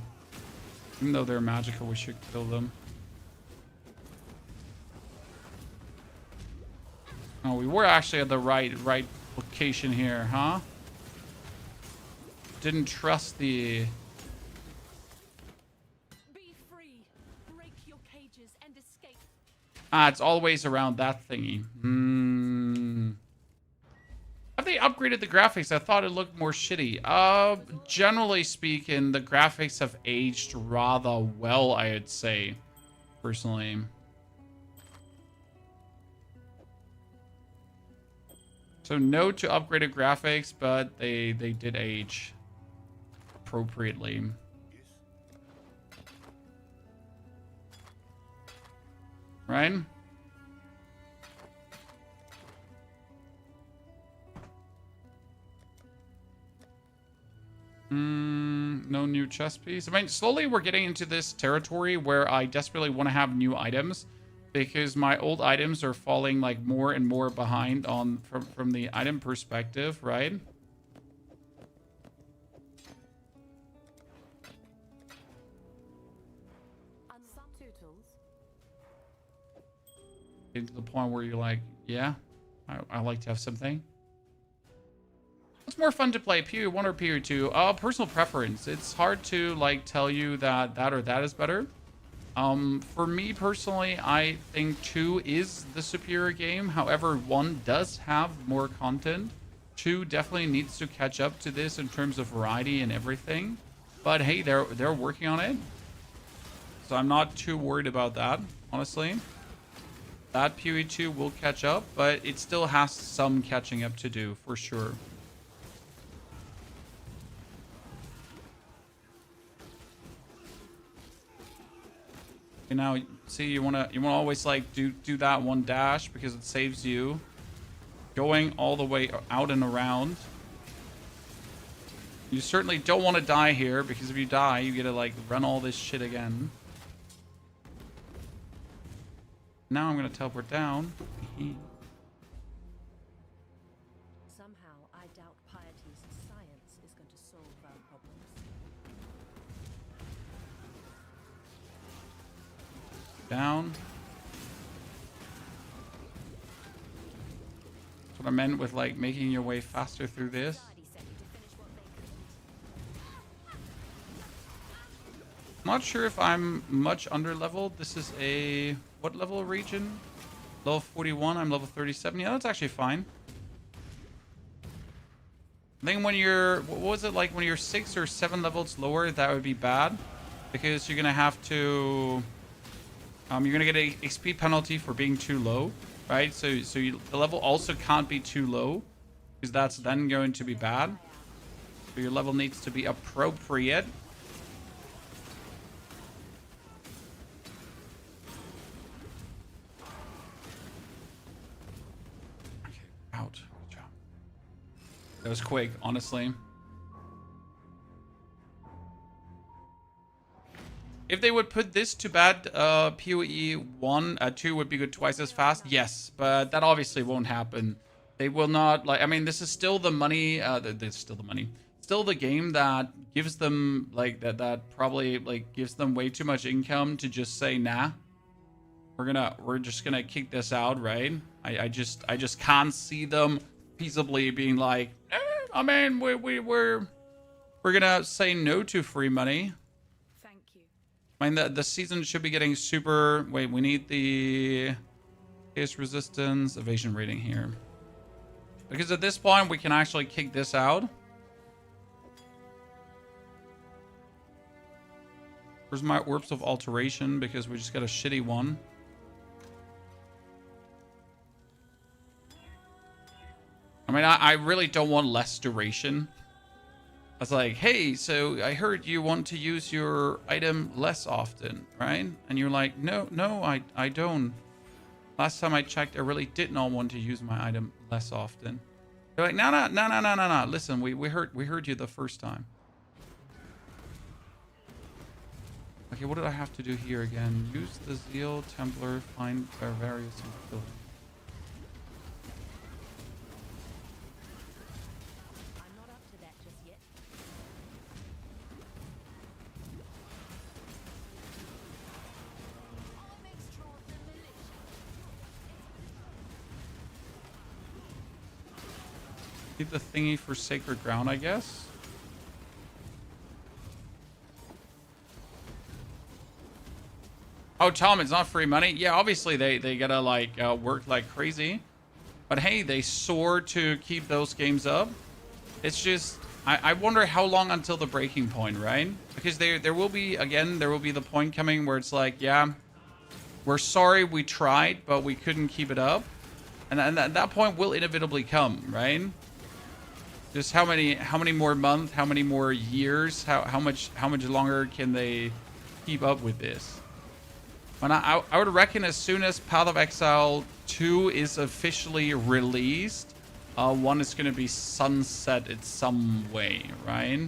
Even though they're magical, we should kill them. Oh, we were actually at the right location here, huh? Didn't trust the... Be free. Break your cages and escape. Ah, it's always around that thingy. Have they upgraded the graphics? I thought it looked more shitty. Generally speaking, the graphics have aged rather well, I'd say. Personally. So no to upgraded graphics, but they did age appropriately. Right? No new chest piece. I mean, slowly we're getting into this territory where I desperately want to have new items because my old items are falling like more and more behind on from the item perspective, right? Getting to the point where you're like, yeah, I like to have something. It's more fun to play POE 1 or POE 2. Personal preference. It's hard to like tell you that or that is better. For me personally, I think 2 is the superior game. However, 1 does have more content. 2 definitely needs to catch up to this in terms of variety and everything. But hey, they're working on it. So I'm not too worried about that, honestly. That POE 2 will catch up, but it still has some catching up to do, for sure. Okay, now, see, you wanna always like do that one dash because it saves you going all the way out and around. You certainly don't want to die here because if you die, you get to like run all this shit again. Now I'm gonna teleport down. Somehow, I doubt piety's science is going to solve our problems. Down. That's what I meant with like making your way faster through this. I'm not sure if I'm much under leveled. This is a what level region? Level 41. I'm level 37. Yeah, that's actually fine. I think when you're what was it like when you're 6 or 7 levels lower, that would be bad because you're gonna have to you're gonna get a XP penalty for being too low, right? So the level also can't be too low because that's then going to be bad. So your level needs to be appropriate. Out. Good job. That was quick, honestly. If they would put this to bed, POE 1, 2 would be good twice as fast. Yes, but that obviously won't happen. They will not, like, I mean, this is still the money, it's still the money. Still the game that gives them, like, that probably, like, gives them way too much income to just say, nah. We're just gonna kick this out, right? I just can't see them feasibly being like, I mean, we're gonna say no to free money. Thank you. I mean, the season should be getting super. Wait, we need the case resistance evasion rating here because at this point we can actually kick this out. Where's my orbs of alteration? Because we just got a shitty one. I mean, I really don't want less duration. was like, hey, so I heard you want to use your item less often, right? And you're like, no, I don't. Last time I checked, I really did not want to use my item less often. They're like, no. Listen, we heard you the first time. Okay, what did I have to do here again? Use the Zeal Templar, find various and kill him. I'm not up to that just yet. I'm extraordinary militia. Keep the thingy for sacred ground, I guess. Oh, Tom, it's not free money. Yeah, obviously they gotta like work like crazy, but hey, they soar to keep those games up. It's just I wonder how long until the breaking point, right? Because there will be the point coming where it's like, yeah, we're sorry we tried, but we couldn't keep it up, and that point will inevitably come, right? Just how many more months, how many more years, how much longer can they keep up with this? And I would reckon as soon as Path of Exile 2 is officially released, 1 is going to be sunset in some way, right?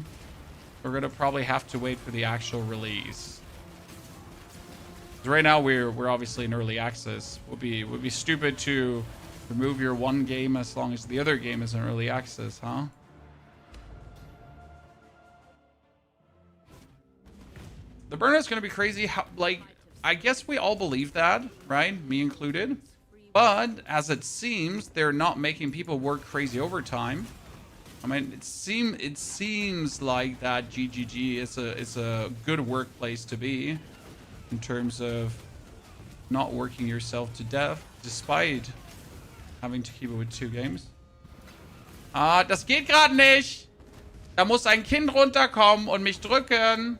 We're going to probably have to wait for the actual release. 'Cause right now we're obviously in early access. Would be stupid to remove your one game as long as the other game is in early access, huh? The burn is going to be crazy. I guess we all believe that, right? Me included. But as it seems, they're not making people work crazy overtime. I mean, it seems like that GGG is a good workplace to be in terms of not working yourself to death, despite having to keep it with 2 games. Ah, das geht gerade nicht. Da muss ein Kind runterkommen und mich drücken.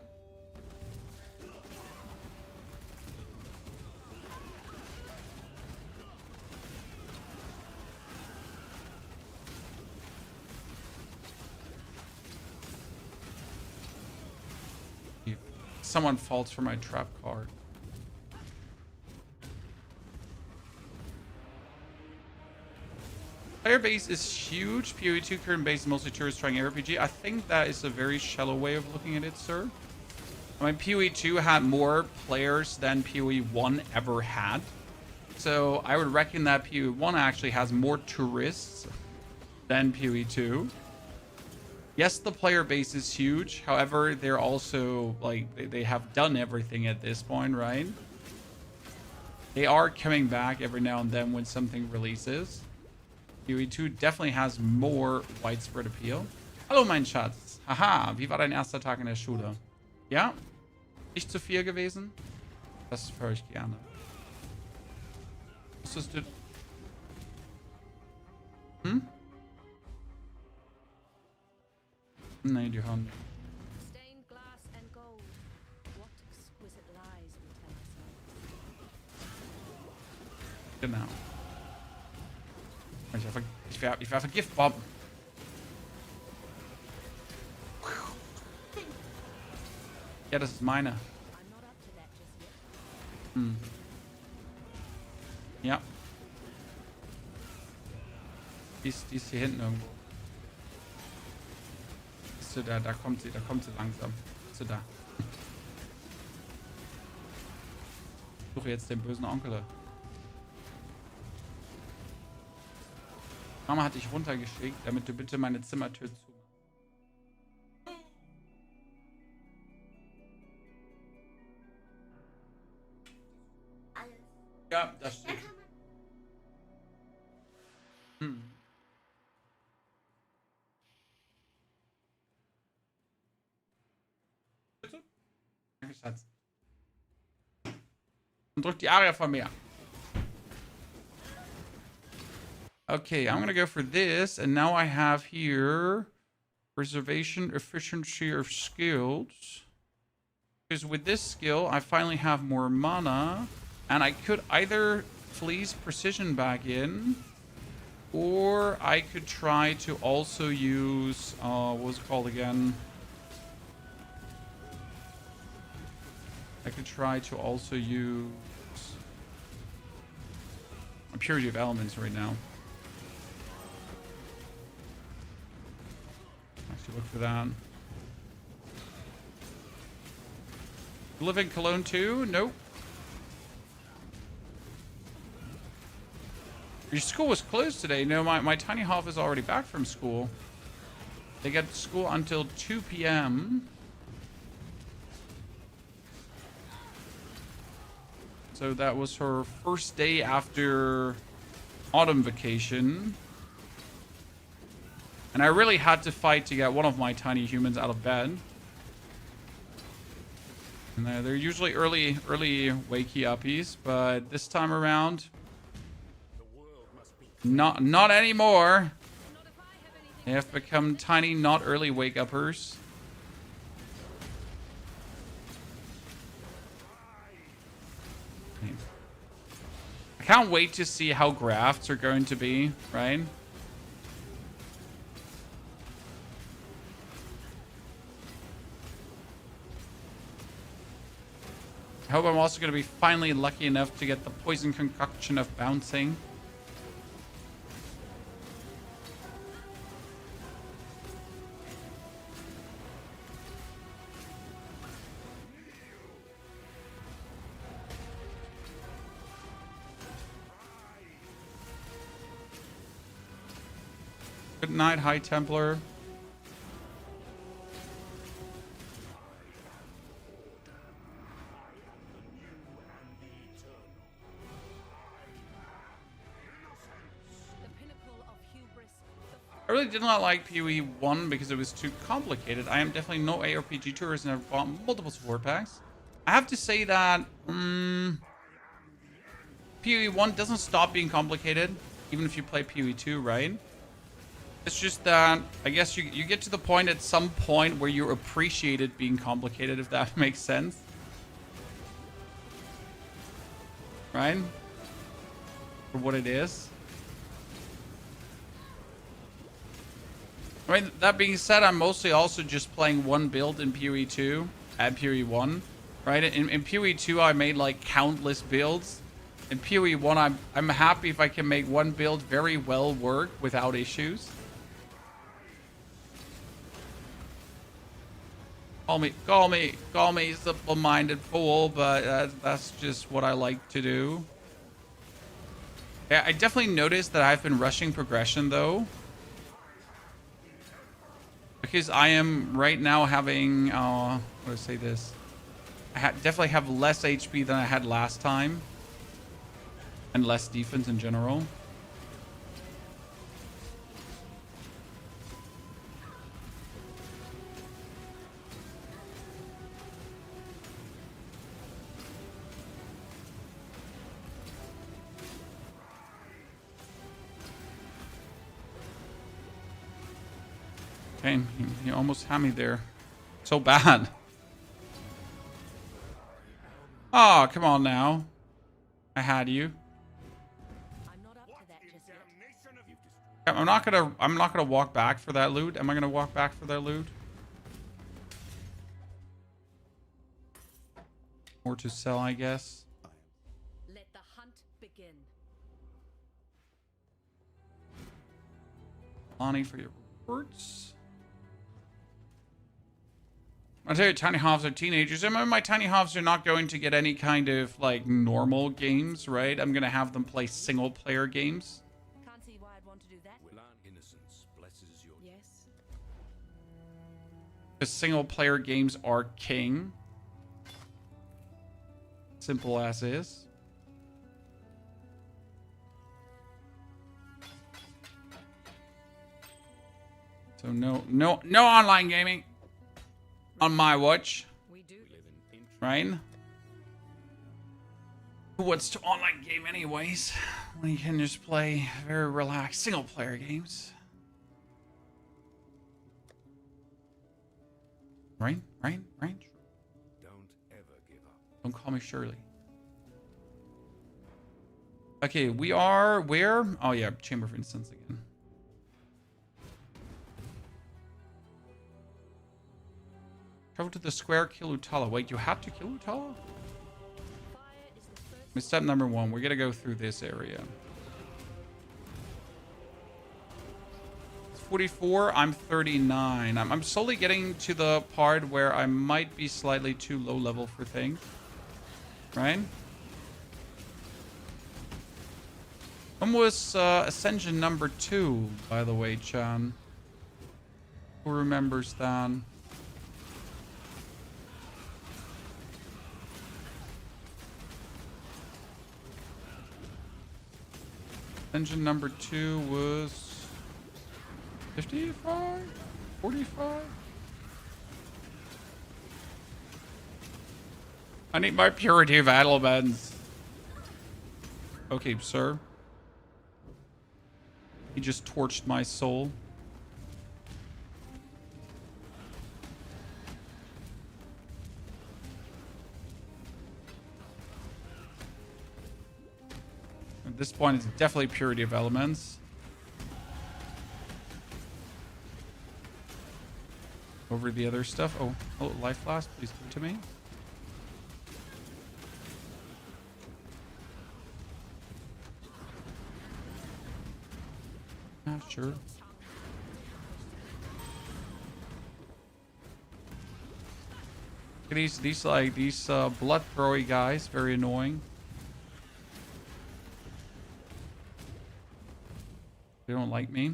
Someone falls for my trap card. Player base is huge. POE 2 current base is mostly tourist trying RPG. I think that is a very shallow way of looking at it, sir. I mean, POE 2 had more players than POE 1 ever had. So I would reckon that POE 1 actually has more tourists than POE 2. Yes, the player base is huge. However, they're also, like, they have done everything at this point, right? They are coming back every now and then when something releases. POE 2 definitely has more widespread appeal. Hallo, mein Schatz. Haha, wie war dein erster Tag in der Schule? Ja? Nicht zu viel gewesen? Das höre ich gerne. Musstest du... Hm? Nee, die hören. Stained glass and gold. What exquisite lies we tell ourselves. Genau. Ich werfe Giftbomben. Ja, das ist meine. I'm not up to that just yet. Hm. Ja. Die ist hier hinten irgendwo. Bist du da? Da kommt sie langsam. Bist du da? Ich suche jetzt den bösen Onkel. Mama hat dich runtergeschickt, damit du bitte meine Zimmertür zumachst. Ja, das steht. Hm. Bitte? Danke, Schatz. Und drück die Aria von mir. Okay, I'm gonna go for this, and now I have here preservation, efficiency of skills. Because with this skill, I finally have more mana, and I could either fleece precision back in, Or I could try to also use, what was it called again? I could try to also use a Purity of Elements right now. Actually look for that. Live in Cologne too? Nope. Your school was closed today. No, my tiny half is already back from school. They get to school until 2 p.m. So that was her first day after autumn vacation. And I really had to fight to get one of my tiny humans out of bed. And they're usually early wakey uppies, but this time around, not anymore. They have become tiny, not early wake uppers. I can't wait to see how grafts are going to be, right? I hope I'm also going to be finally lucky enough to get the poison concoction of bouncing. Good night, High Templar. I really did not like POE 1 because it was too complicated. I am definitely no ARPG tourist and I've bought multiple support packs. I have to say that POE 1 doesn't stop being complicated, even if you play POE 2, right? It's just that I guess you get to the point at some point where you appreciate it being complicated, if that makes sense. Right? For what it is. I mean, that being said, I'm mostly also just playing one build in POE 2 at POE 1, right? In POE 2, I made like countless builds. In POE 1, I'm happy if I can make one build very well work without issues. Call me simple-minded fool, but that's just what I like to do. Yeah, I definitely noticed that I've been rushing progression though. Because I am right now having, how do I say this? I definitely have less HP than I had last time. And less defense in general. Okay, he almost had me there. So bad. Oh, come on now. I had you. I'm not up to that just yet. I'm not gonna walk back for that loot. Am I gonna walk back for that loot? Or to sell, I guess. Let the hunt begin. Lonnie for your reports. I tell you, tiny halves are teenagers. I mean, my tiny halves are not going to get any kind of like normal games, right? I'm gonna have them play single player games. Can't see why I'd want to do that. Innocence blesses your Yes. Because single player games are king. Simple as is. So no online gaming on my watch, We do. right? Who wants to online game anyways when you can just play very relaxed single player games? Right? Don't ever give up. Don't call me Shirley. Okay, we are where? Oh yeah, Chamber of Instance again. Travel to the square, kill Utala. Wait, you have to kill Utala? Step number 1, we're gonna go through this area. It's 44, I'm 39. I'm slowly getting to the part where I might be slightly too low level for things. Right? When was Ascension number 2, by the way, Chan? Who remembers that? Ascension number 2 was 55? 45? I need my purity of elements. Okay, sir. He just torched my soul. At this point, it's definitely purity of elements. Over the other stuff. Oh, life flask, please give it to me. Sure. These blood throwy guys, very annoying. They don't like me.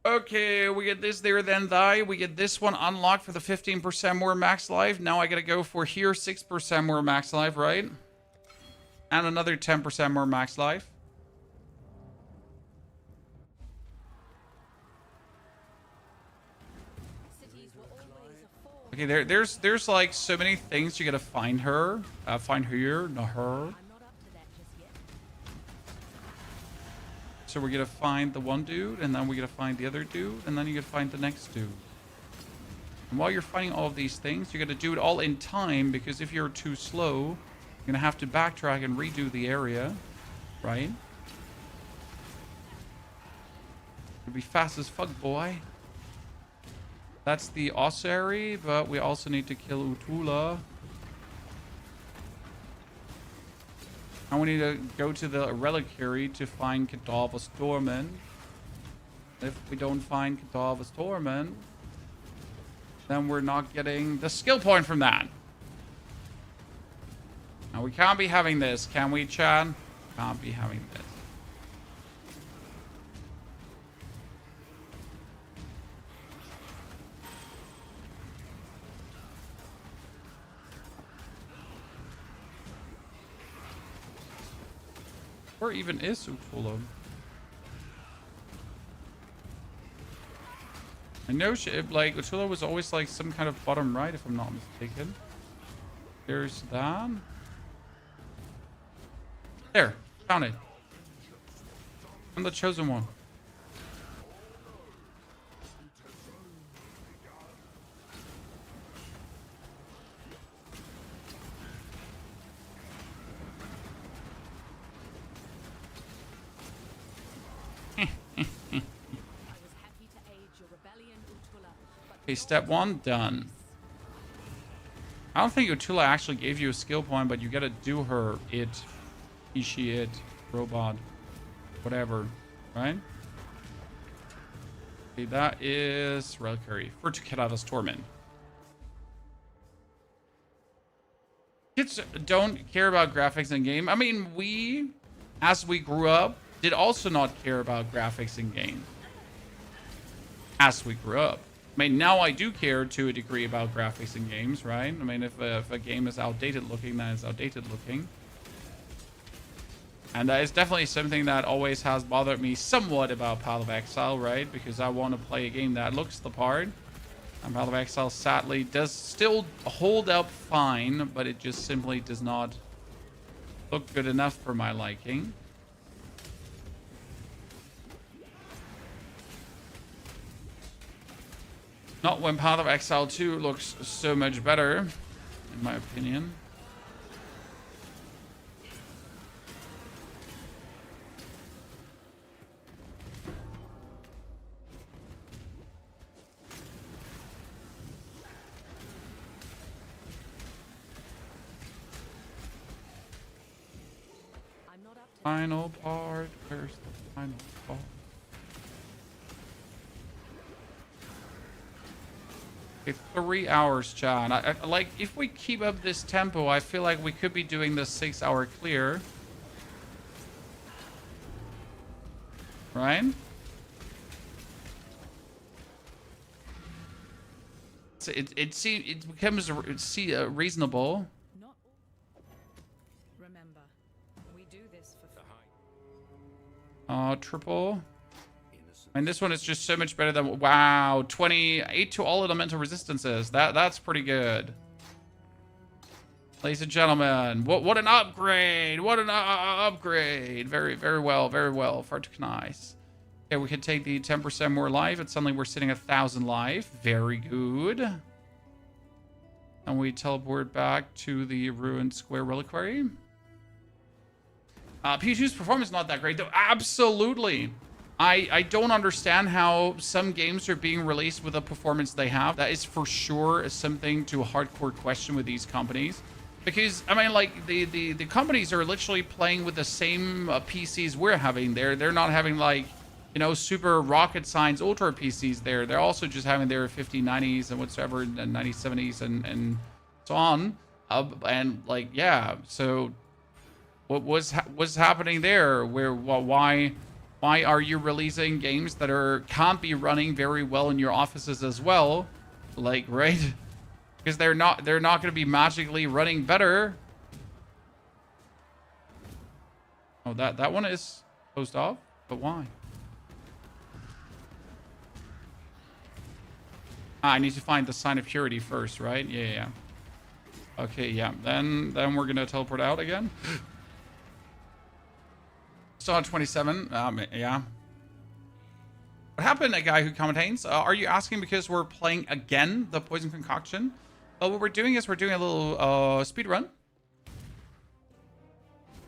Okay, we get this there, then die. We get this one unlocked for the 15% more max life. Now I gotta go for here 6% more max life, right? And another 10% more max life. Okay, there's like so many things you gotta find her. Find her, not her. So we're gonna find the one dude, and then we're gonna find the other dude, and then you gotta find the next dude. And while you're finding all of these things, you're gonna do it all in time, because if you're too slow, you're gonna have to backtrack and redo the area, right? You'll be fast as fuck, boy. That's the ossuary, but we also need to kill Utula. And we need to go to the reliquary to find Cadaver's Torment. If we don't find Cadaver's Torment, then we're not getting the skill point from that. Now we can't be having this, can we, Chad? Can't be having this. Where even is Utula? I know like Utula was always like some kind of bottom right, if I'm not mistaken. There's that. There, found it. I'm the chosen one. Okay, step 1 done. I don't think Utula actually gave you a skill point, but you gotta do her, it, he, she, it, robot, whatever, right? Okay, that is reliquary for Cadaver's Torment. Kids don't care about graphics in game. I mean, we, as we grew up, did also not care about graphics in game. As we grew up. I mean, now I do care to a degree about graphics in games, right? I mean, if a game is outdated looking, then it's outdated looking. And that is definitely something that always has bothered me somewhat about Path of Exile, right? Because I want to play a game that looks the part. And Path of Exile, sadly, does still hold up fine, but it just simply does not look good enough for my liking. Not when Path of Exile 2 looks so much better, in my opinion. Final part. Where's the final part? Okay, 3 hours, John. I like, if we keep up this tempo, I feel like we could be doing the 6-hour clear. Right? So it becomes reasonable. Not all. Remember, we do this for free. Triple. Innocence. And this one is just so much better than, wow, 28 to all elemental resistances. That's pretty good. Ladies and gentlemen, what an upgrade! What an upgrade! Very, very well, very well. Far too nice. Okay, we can take the 10% more life, and suddenly we're sitting at 1,000 life. Very good. And we teleport back to the Ruined Square Reliquary. POE2's performance is not that great, though. Absolutely. I don't understand how some games are being released with the performance they have. That is for sure something to hardcore question with these companies. Because, I mean, like, the companies are literally playing with the same PCs we're having. They're not having, like, you know, super rocket science ultra PCs there. They're also just having their 5090s and whatsoever, and 9070s and so on. And, like, yeah, so what's happening there? Why are you releasing games that can't be running very well in your offices as well? Like, right? Because they're not going to be magically running better. Oh, that one is closed off, but why? I need to find the sign of purity first, right? Yeah. Okay, yeah. Then we're gonna teleport out again. Still on 27. Yeah. What happened, a guy who commentates? Are you asking because we're playing again the Poison Concoction? What we're doing is we're doing a little speed run.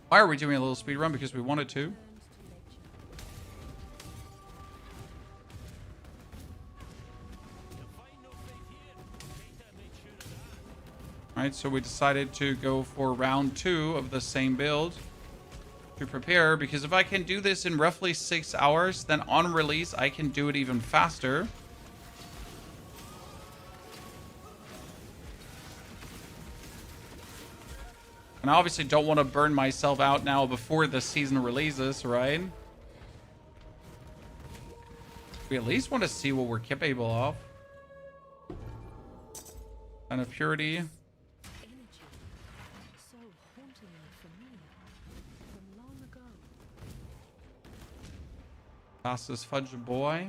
Why are we doing a little speed run? Because we wanted to. Alright, so we decided to go for round 2 of the same build to prepare, because if I can do this in roughly 6 hours, then on release I can do it even faster. And I obviously don't want to burn myself out now before the season releases, right? We at least want to see what we're capable of. Kind of purity. Energy, so hauntingly familiar from long ago. Fastest fudge boy.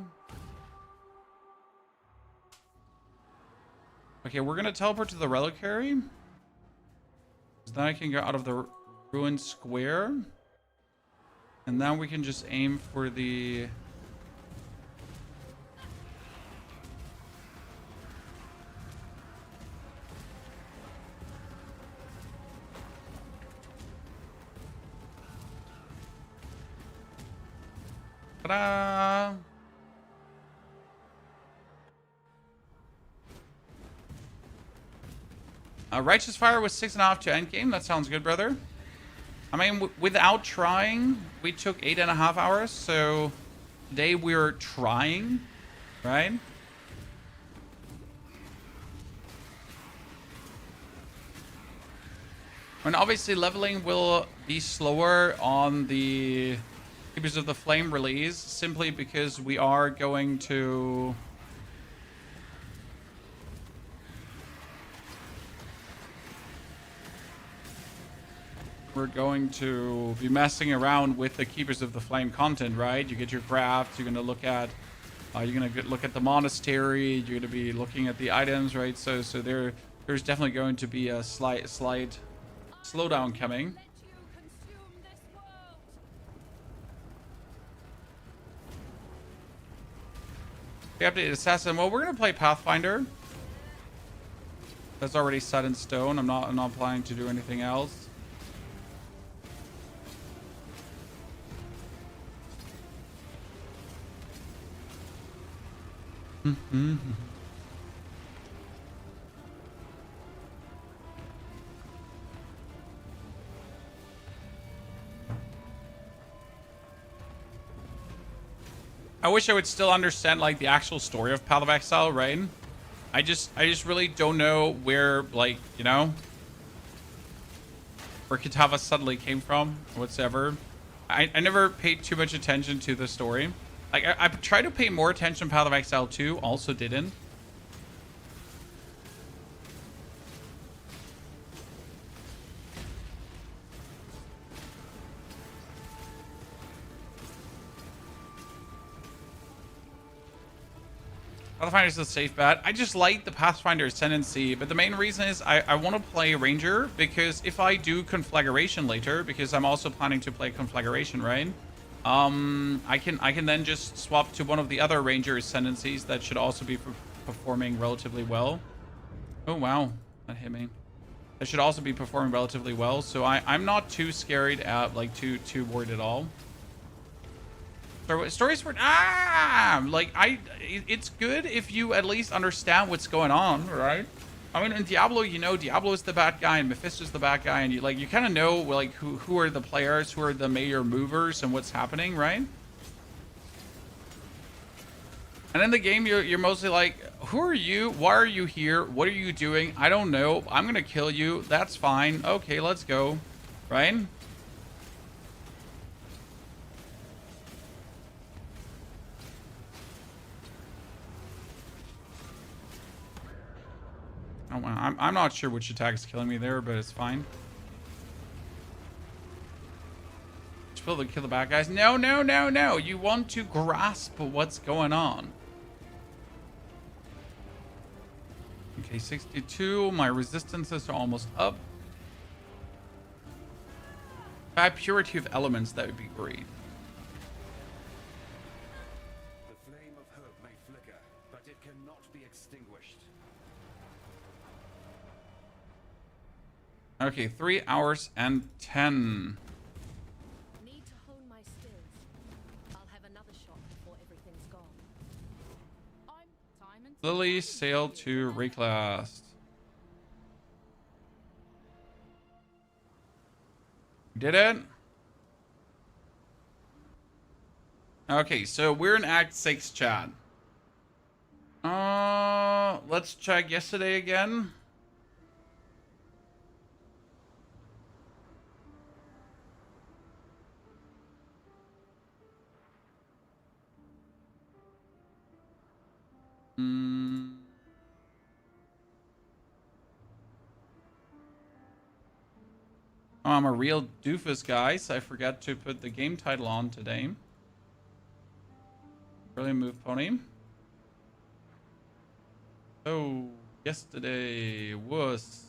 Okay, we're gonna teleport to the reliquary. Then I can go out of the ruined square. And then we can just aim for the... Ta-da! Righteous Fire was 6.5 to endgame. That sounds good, brother. I mean, without trying, we took 8.5 hours. So today we're trying, right? And obviously leveling will be slower on the Keepers of the Flame release, simply because we are going to... We're going to be messing around with the Keepers of the Flame content, right? You get your crafts, you're going to look at the monastery, you're going to be looking at the items, right? So there's definitely going to be a slight slowdown coming. The updated assassin. Well, we're going to play Pathfinder. That's already set in stone. I'm not planning to do anything else. I wish I would still understand like the actual story of Path of Exile, right? I just really don't know where, like, you know, where Kitava suddenly came from, whatsoever. I never paid too much attention to the story. Like, I tried to pay more attention to Path of Exile 2, also didn't. Pathfinder is a safe bet. I just like the Pathfinder Ascendancy, but the main reason is I want to play Ranger, because if I do Conflagration later, because I'm also planning to play Conflagration, right? I can then just swap to one of the other Ranger Ascendancies that should also be performing relatively well. Oh wow, that hit me. That should also be performing relatively well, so I'm not too scared at, like, too worried at all. Stories for it's good if you at least understand what's going on, right? I mean, in Diablo, you know, Diablo is the bad guy and Mephisto's the bad guy, and you kind of know, like, who are the players, who are the major movers, and what's happening, right? And in the game, you're mostly like, who are you? Why are you here? What are you doing? I don't know. I'm gonna kill you. That's fine. Okay, let's go, right? Oh, wow. I'm not sure which attack is killing me there, but it's fine. Kill the bad guys. No, no, no, no. You want to grasp what's going on. Okay, 62. My resistances are almost up. If I have purity of elements, that would be great. The flame of hope may flicker, but it cannot be extinguished. Okay, 3 hours and 10. Need to hone my skills. I'll have another shot before everything's gone. Lily sailed to reclass. Did it? Okay, so we're in Act 6, chat. Let's check yesterday again. Oh, I'm a real doofus, guys. I forgot to put the game title on today. Brilliant move, pony. So, yesterday was...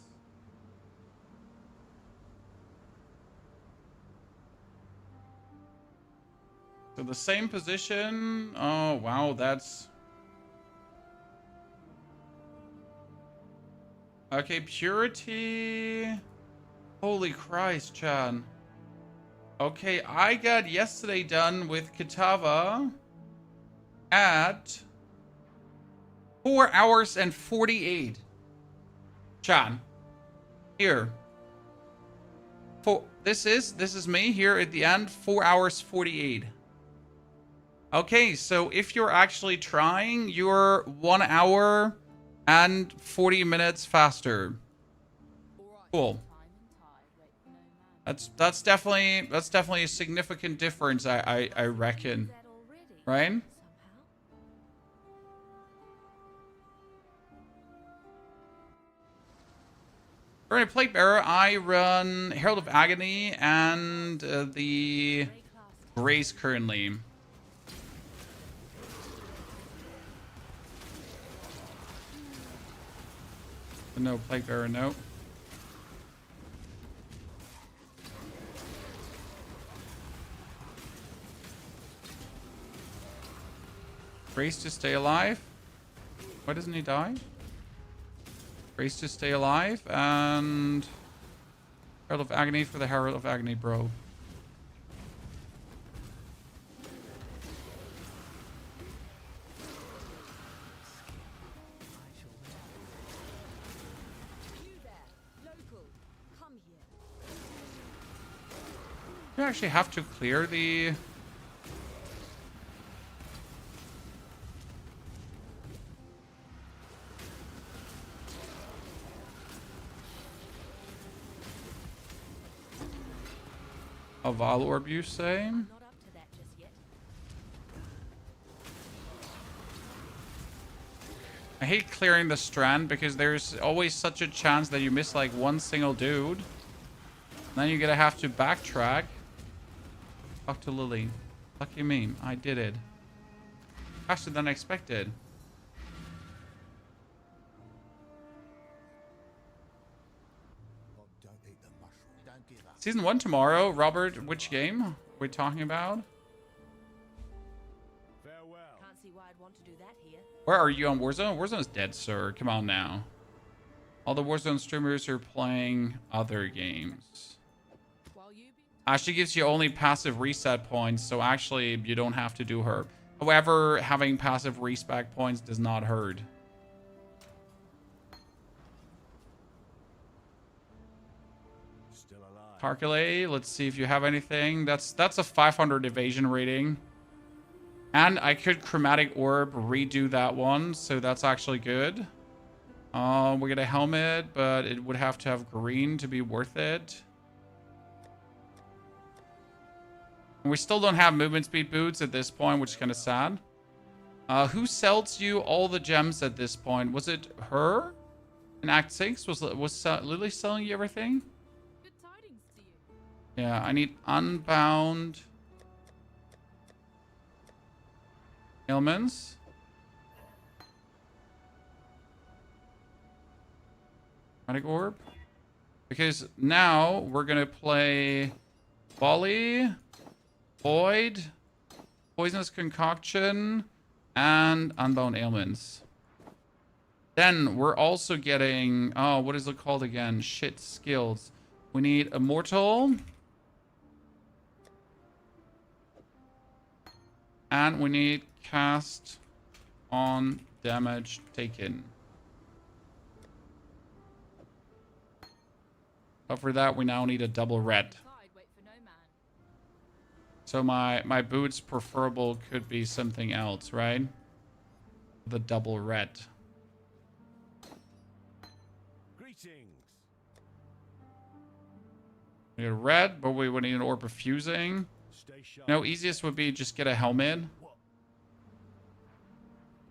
So the same position. Oh, wow, that's... Okay, purity... Holy Christ, Chan. Okay, I got yesterday done with Kitava at 4 hours and 48. Chan. Here. This is me here at the end, 4 hours 48. Okay, so if you're actually trying, you're 1 hour and 40 minutes faster. Cool. That's definitely a significant difference, I reckon. Right? Alright, Plate Bearer, I run Herald of Agony and the Grace currently. No, Plate Bearer, no. Grace to stay alive. Why doesn't he die? Grace to stay alive, and Herald of Agony for the Herald of Agony, bro. You actually have to clear the... A Val Orb, you say? Not up to that just yet. I hate clearing the strand because there's always such a chance that you miss like one single dude. Then you're gonna have to backtrack. Talk to Lily. Lucky me, I did it. Faster than expected. Season 1 tomorrow. Robert, which game are we talking about? Farewell. Can't see why I'd want to do that here. Where are you on Warzone? Warzone's dead, sir. Come on now. All the Warzone streamers are playing other games. While you be Actually gives you only passive reset points, so actually you don't have to do her. However, having passive respec points does not hurt. Still alive. Calculate, let's see if you have anything. That's a 500 evasion rating. And I could chromatic orb redo that one, so that's actually good. We get a helmet, but it would have to have green to be worth it. And we still don't have movement speed boots at this point, which is kind of sad. Who sells you all the gems at this point? Was it her in Act 6? Was Lily selling you everything? good tidings to you. Yeah, I need unbound ailments. Chromatic orb. Because now we're gonna play volley, void, poisonous concoction, and unbound ailments. Then we're also getting, oh, what is it called again? Shit, skills. We need immortal. And we need cast on damage taken. But for that, we now need a double red. Tide wait for no man. So my boots preferable could be something else, right? The double red. Greetings. We need a red, but we would need an orb of fusing. Stay sharp. No, easiest would be just get a helmet.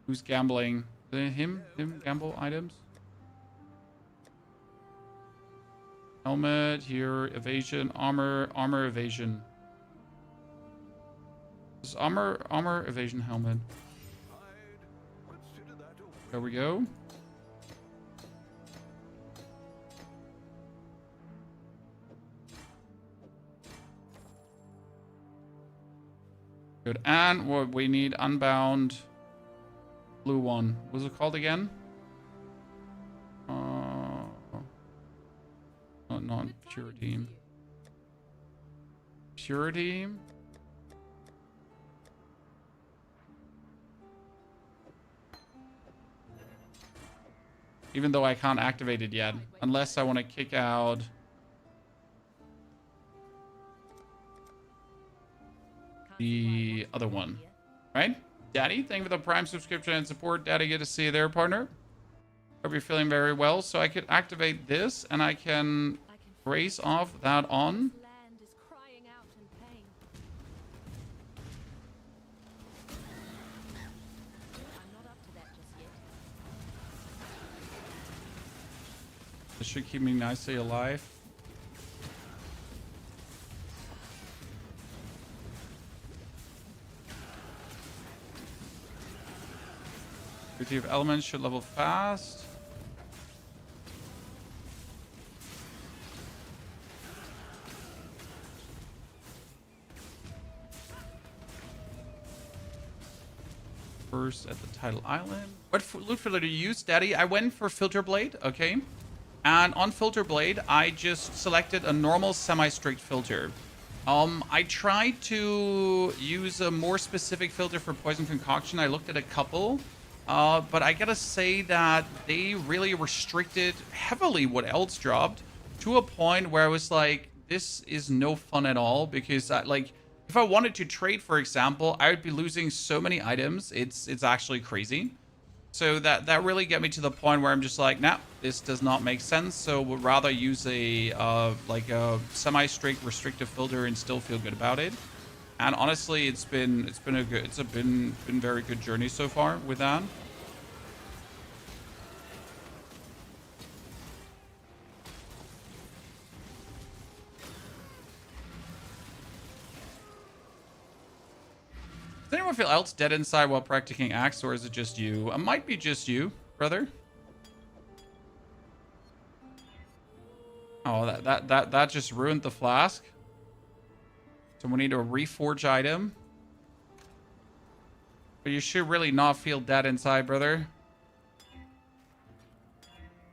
Who's gambling? Him gamble items? Helmet, here, evasion, armor, evasion. This armor, evasion, helmet. I'd consider that a There we go. Good. And what we need unbound blue one. What's it called again? Not Good pure tidings to team. you. Pure team. Even though I can't activate it yet, unless I want to kick out Can't see the why I'd want to other do that one. here. Right? Daddy, thank you for the Prime subscription and support. Daddy, good to see you there, partner. Hope you're feeling very well. So I could activate this, and I can I can feel race off that on. this land is crying out in pain. I'm not up to that just yet. This should keep me nicely alive. Creative elements should level fast. First at the title island. What loot filter do you use, Daddy? I went for filter blade, okay. And on filter blade, I just selected a normal semi-strict filter. I tried to use a more specific filter for poison concoction. I looked at a couple, but I gotta say that they really restricted heavily what else dropped to a point where I was like, this is no fun at all, because if I wanted to trade, for example, I would be losing so many items. It's actually crazy. So that really get me to the point where I'm just like, nah, this does not make sense. So would rather use a like a semi-strict restrictive filter and still feel good about it. And honestly, it's been very good journey so far with that. Does anyone feel else dead inside while practicing axe, or is it just you? It might be just you, brother. Oh, that just ruined the flask. So we need a reforge item. But you should really not feel dead inside, brother.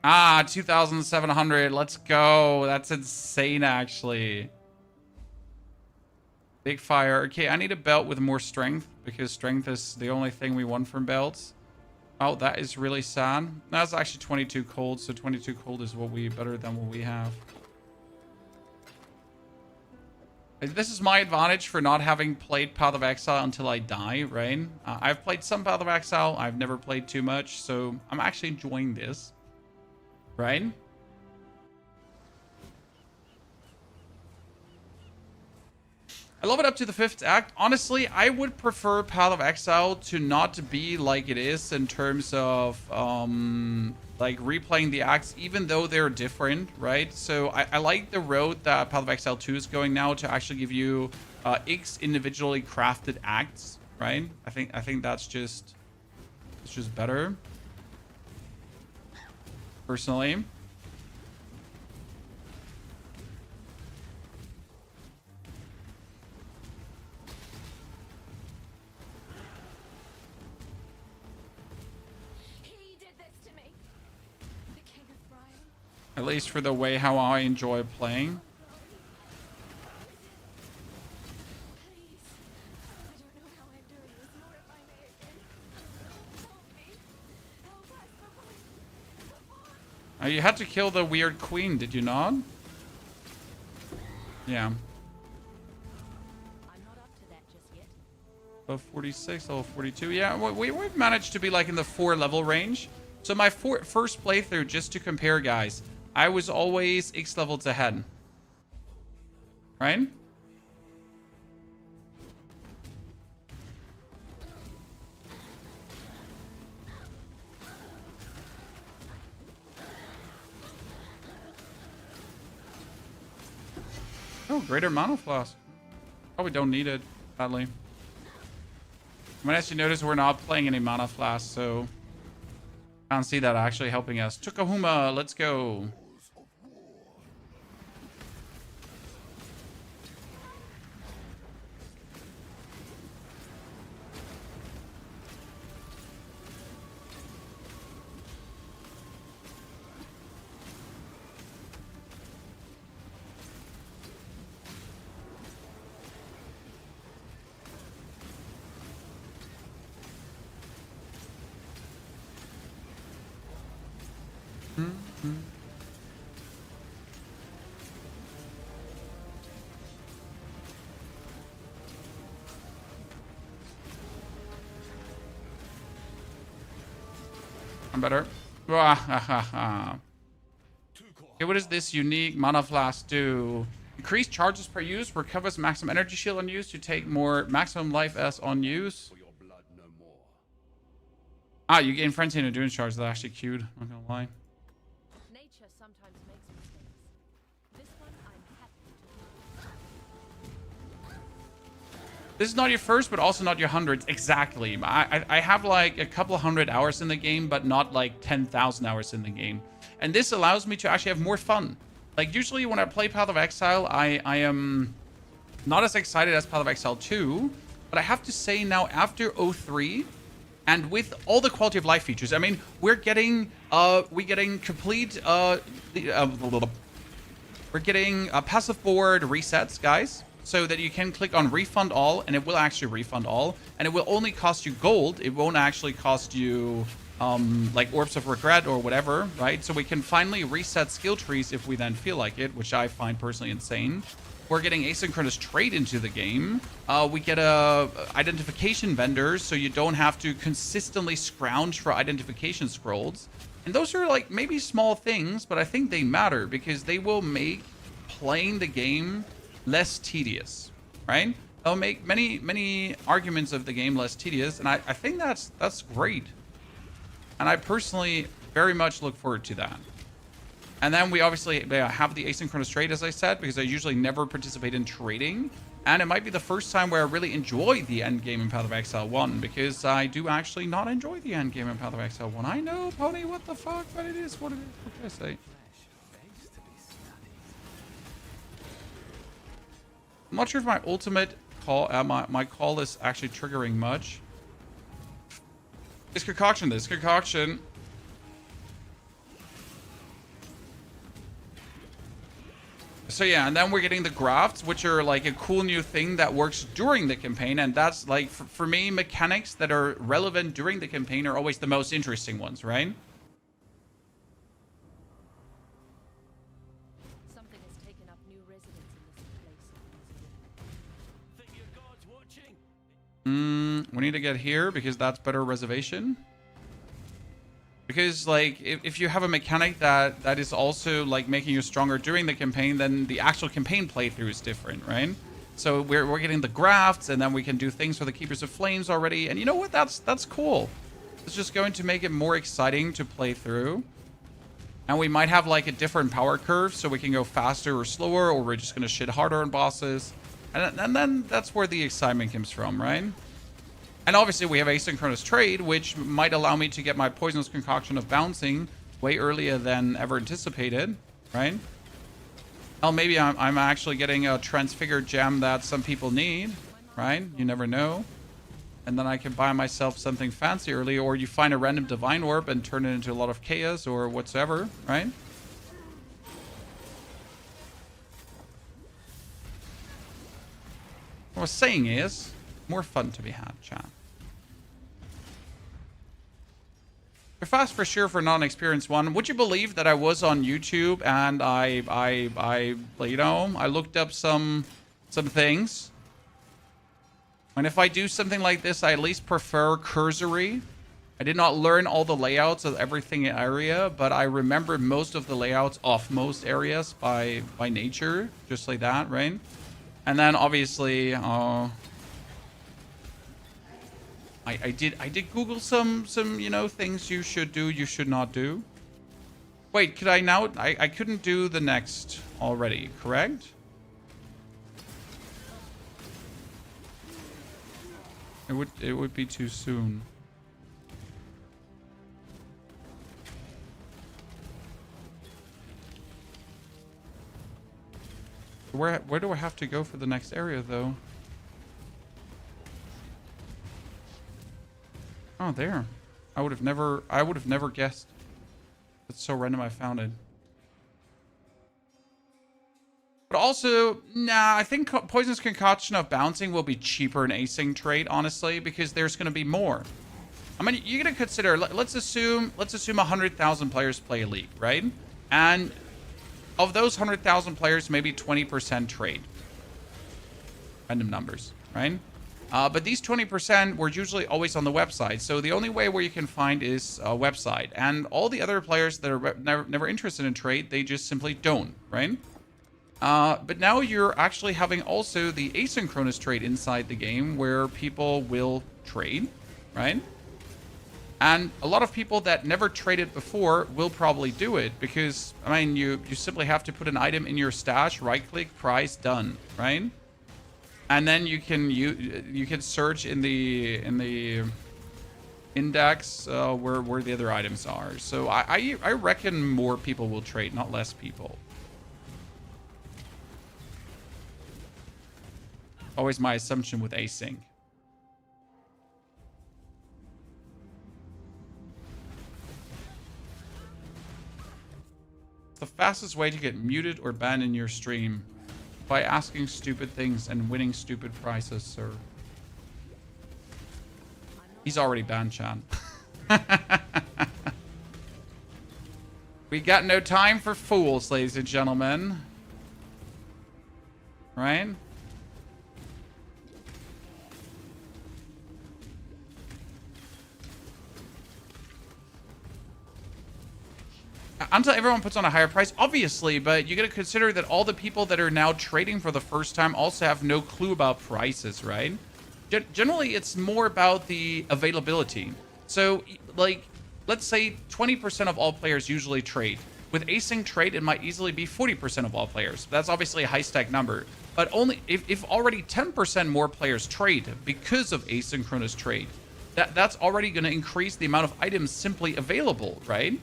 Ah, 2,700. Let's go. That's insane, actually. Big fire. Okay, I need a belt with more strength, because strength is the only thing we want from belts. Oh, that is really sad. That's actually 22 cold, so 22 cold is better than what we have. This is my advantage for not having played Path of Exile until I die, right? I've played some Path of Exile. I've never played too much, so I'm actually enjoying this, right? I love it up to the 5th act. Honestly, I would prefer Path of Exile to not be like it is in terms of like replaying the acts, even though they're different, right? So I like the road that Path of Exile 2 is going now to actually give you X individually crafted acts, right? I think that's just better, personally. At least for the way how I enjoy playing. You had to kill the weird queen, did you not? Yeah. I'm not up to that just yet. Level 46, level 42. Yeah, we've managed to be like in the 4 level range. So my first playthrough, just to compare, guys, I was always X levels ahead. Right? Oh, greater mana flask. Probably don't need it, sadly. I mean, as you notice, we're not playing any mana flask, so I don't see that actually helping us. Tukahuma, let's go. I'm better. Okay, what does this unique mana flask do? Increase charges per use, recovers maximum energy shield on use to take more maximum life as on use. Ah, you gain frenzy and endurance charge. That's actually cute. I'm not gonna lie. Nature sometimes makes mistakes. This one I'm happy to. This is not your first, but also not your hundreds. Exactly. I have like a couple of 100 hours in the game, but not like 10,000 hours in the game. And this allows me to actually have more fun. Like usually when I play Path of Exile, I am not as excited as Path of Exile 2. But I have to say now, after 03, and with all the quality of life features, I mean, we're getting complete we're getting passive board resets, guys, so that you can click on refund all, and it will actually refund all, and it will only cost you gold. It won't actually cost you like orbs of regret or whatever, right? So we can finally reset skill trees if we then feel like it, which I find personally insane. we're getting asynchronous trade into the game. We get identification vendors, so you don't have to consistently scrounge for identification scrolls. And those are like maybe small things, but I think they matter because they will make playing the game less tedious, right? They'll make many arguments of the game less tedious, and I think that's great. And I personally very much look forward to that. And then we obviously have the asynchronous trade, as I said, because I usually never participate in trading. And it might be the first time where I really enjoy the end game in Path of Exile 1, because I do actually not enjoy the end game in Path of Exile 1. I know, Pony, what the fuck, but it is what it is. What can I say? I'm not sure if my ultimate call, my call is actually triggering much. This concoction. So yeah, and then we're getting the grafts, which are like a cool new thing that works during the campaign. And that's like, for me, mechanics that are relevant during the campaign are always the most interesting ones, right? Something has taken up new residence in this place. Think your God's watching? We need to get here because that's better reservation. Because, like, if you have a mechanic that is also, like, making you stronger during the campaign, then the actual campaign playthrough is different, right? So we're getting the grafts, and then we can do things for the Keepers of Flames already. And you know what? That's cool. It's just going to make it more exciting to play through. And we might have, like, a different power curve, so we can go faster or slower, or we're just going to shit harder on bosses. And then that's where the excitement comes from, right? And obviously we have asynchronous trade, which might allow me to get my Poisonous Concoction of Bouncing way earlier than ever anticipated, right? Well, maybe I'm actually getting a Transfigured gem that some people need, right? You never know. And then I can buy myself something fancy early, or you find a random Divine Orb and turn it into a lot of chaos or whatsoever, right? What I was saying is, more fun to be had, chat. You're fast for sure for non-experienced one. Would you believe that I was on YouTube and I you know, I looked up some things. And if I do something like this, I at least prefer cursory. I did not learn all the layouts of everything in area, but I remember most of the layouts of most areas by nature, just like that, right? And then obviously, I did Google some you know, things you should do, you should not do. Wait, could I now? I couldn't do the next already, correct? It would be too soon. Where do I have to go for the next area though? Oh, there. I would have never guessed. It's so random I found it. But also, nah, I think Poisonous Concoction of Bouncing will be cheaper in async trade, honestly, because there's going to be more. I mean, you're going to consider, let's assume 100,000 players play a league, right? And of those 100,000 players, maybe 20% trade. Random numbers, right? But these 20% were usually always on the website. So the only way where you can find is a website. And all the other players that are never interested in trade, they just simply don't, right? But now you're actually having also the asynchronous trade inside the game where people will trade, right? And a lot of people that never traded before will probably do it because, I mean, you simply have to put an item in your stash, right-click, price, done, right? And then you can search in the index where the other items are. So I reckon more people will trade, not less people. Always my assumption with async. The fastest way to get muted or banned in your stream. By asking stupid things and winning stupid prizes, sir. He's already banned, Chan. We got no time for fools, ladies and gentlemen. right? Until everyone puts on a higher price, obviously, but you got to consider that all the people that are now trading for the first time also have no clue about prices, right? Generally, it's more about the availability. So, like, let's say 20% of all players usually trade. With async trade, it might easily be 40% of all players. That's obviously a high stack number. But only if already 10% more players trade because of asynchronous trade, that's already going to increase the amount of items simply available, right?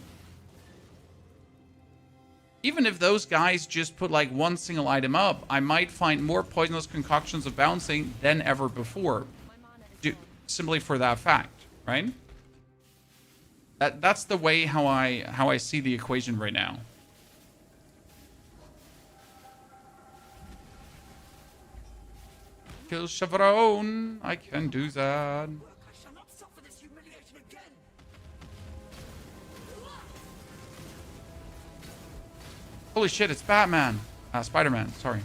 Even if those guys just put like one single item up, I might find more Poisonous Concoctions of Bouncing than ever before. Simply for that fact, right? That's the way how I see the equation right now. Kill Chevron. I can do that. I shall not suffer this humiliation again. Holy shit, it's Batman. Spider-Man, sorry.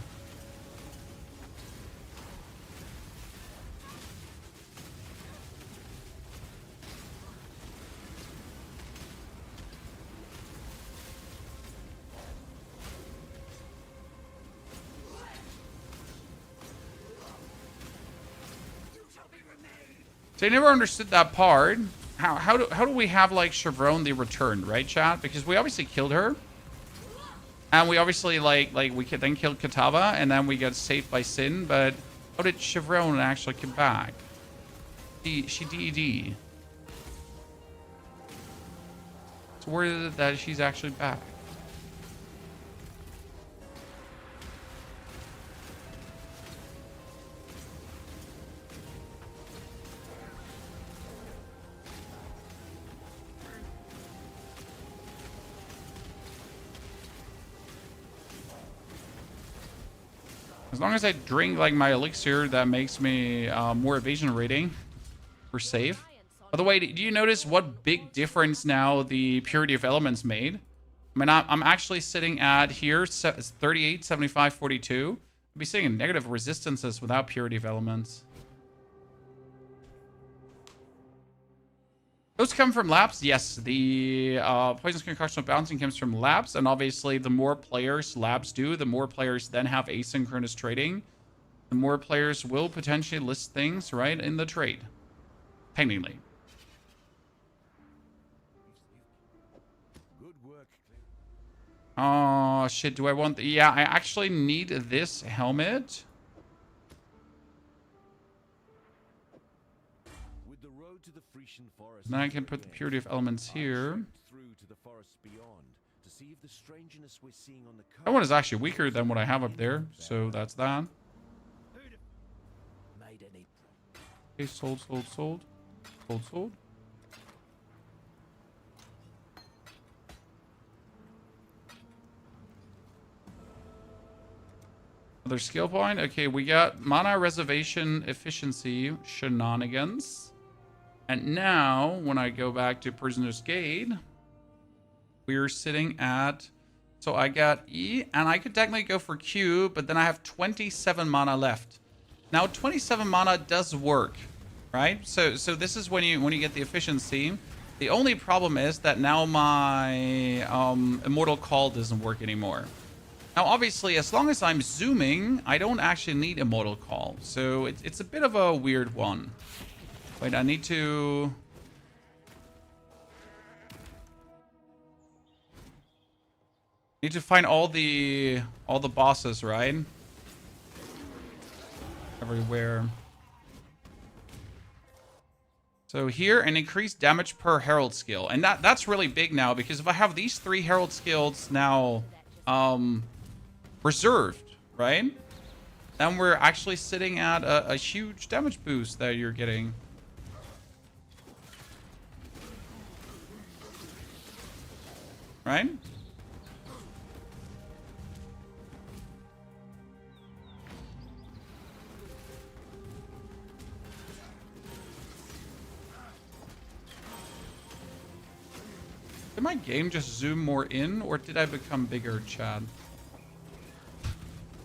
So I never understood that part. How do we have like Chevron the returned, right, chat? Because we obviously killed her. And we obviously like we then killed Katava and then we got saved by Sin, but how did Chevron actually come back? She DED. So where is it that she's actually back? As long as I drink like my elixir, that makes me more evasion rating. We're safe. By the way, do you notice what big difference now the purity of elements made? I mean, I'm actually sitting at here 38, 75, 42. I'd be sitting in negative resistances without purity of elements. Those come from labs? Yes, the Poisonous Concoction of Bouncing comes from labs, and obviously the more players labs do, the more players then have asynchronous trading. The more players will potentially list things, right, in the trade. Technically. Good work, Clint. Oh, shit, do I want... Yeah, I actually need this helmet. With the road to the Frisian forest, Then I can put the purity of elements here. through to the forest beyond to see if the strangeness we're seeing on the coast. That one is actually weaker than what I have up there, so that's that. Made any Okay, sold. Sold. Another skill point. Okay, we got mana reservation efficiency shenanigans. And now, when I go back to Prisoner's Gate, we're sitting at... So I got E, and I could technically go for Q, but then I have 27 mana left. Now, 27 mana does work, right? So this is when you get the efficiency. The only problem is that now my Immortal Call doesn't work anymore. Now, obviously, as long as I'm zooming, I don't actually need Immortal Call. So it's a bit of a weird one. Wait, I need to... Need to find all the bosses, right? Everywhere. So here, an increased damage per Herald skill. And that's really big now, because if I have these 3 Herald skills now reserved, right? Then we're actually sitting at a huge damage boost that you're getting. Right? Did my game just zoom more in, or did I become bigger, Chad?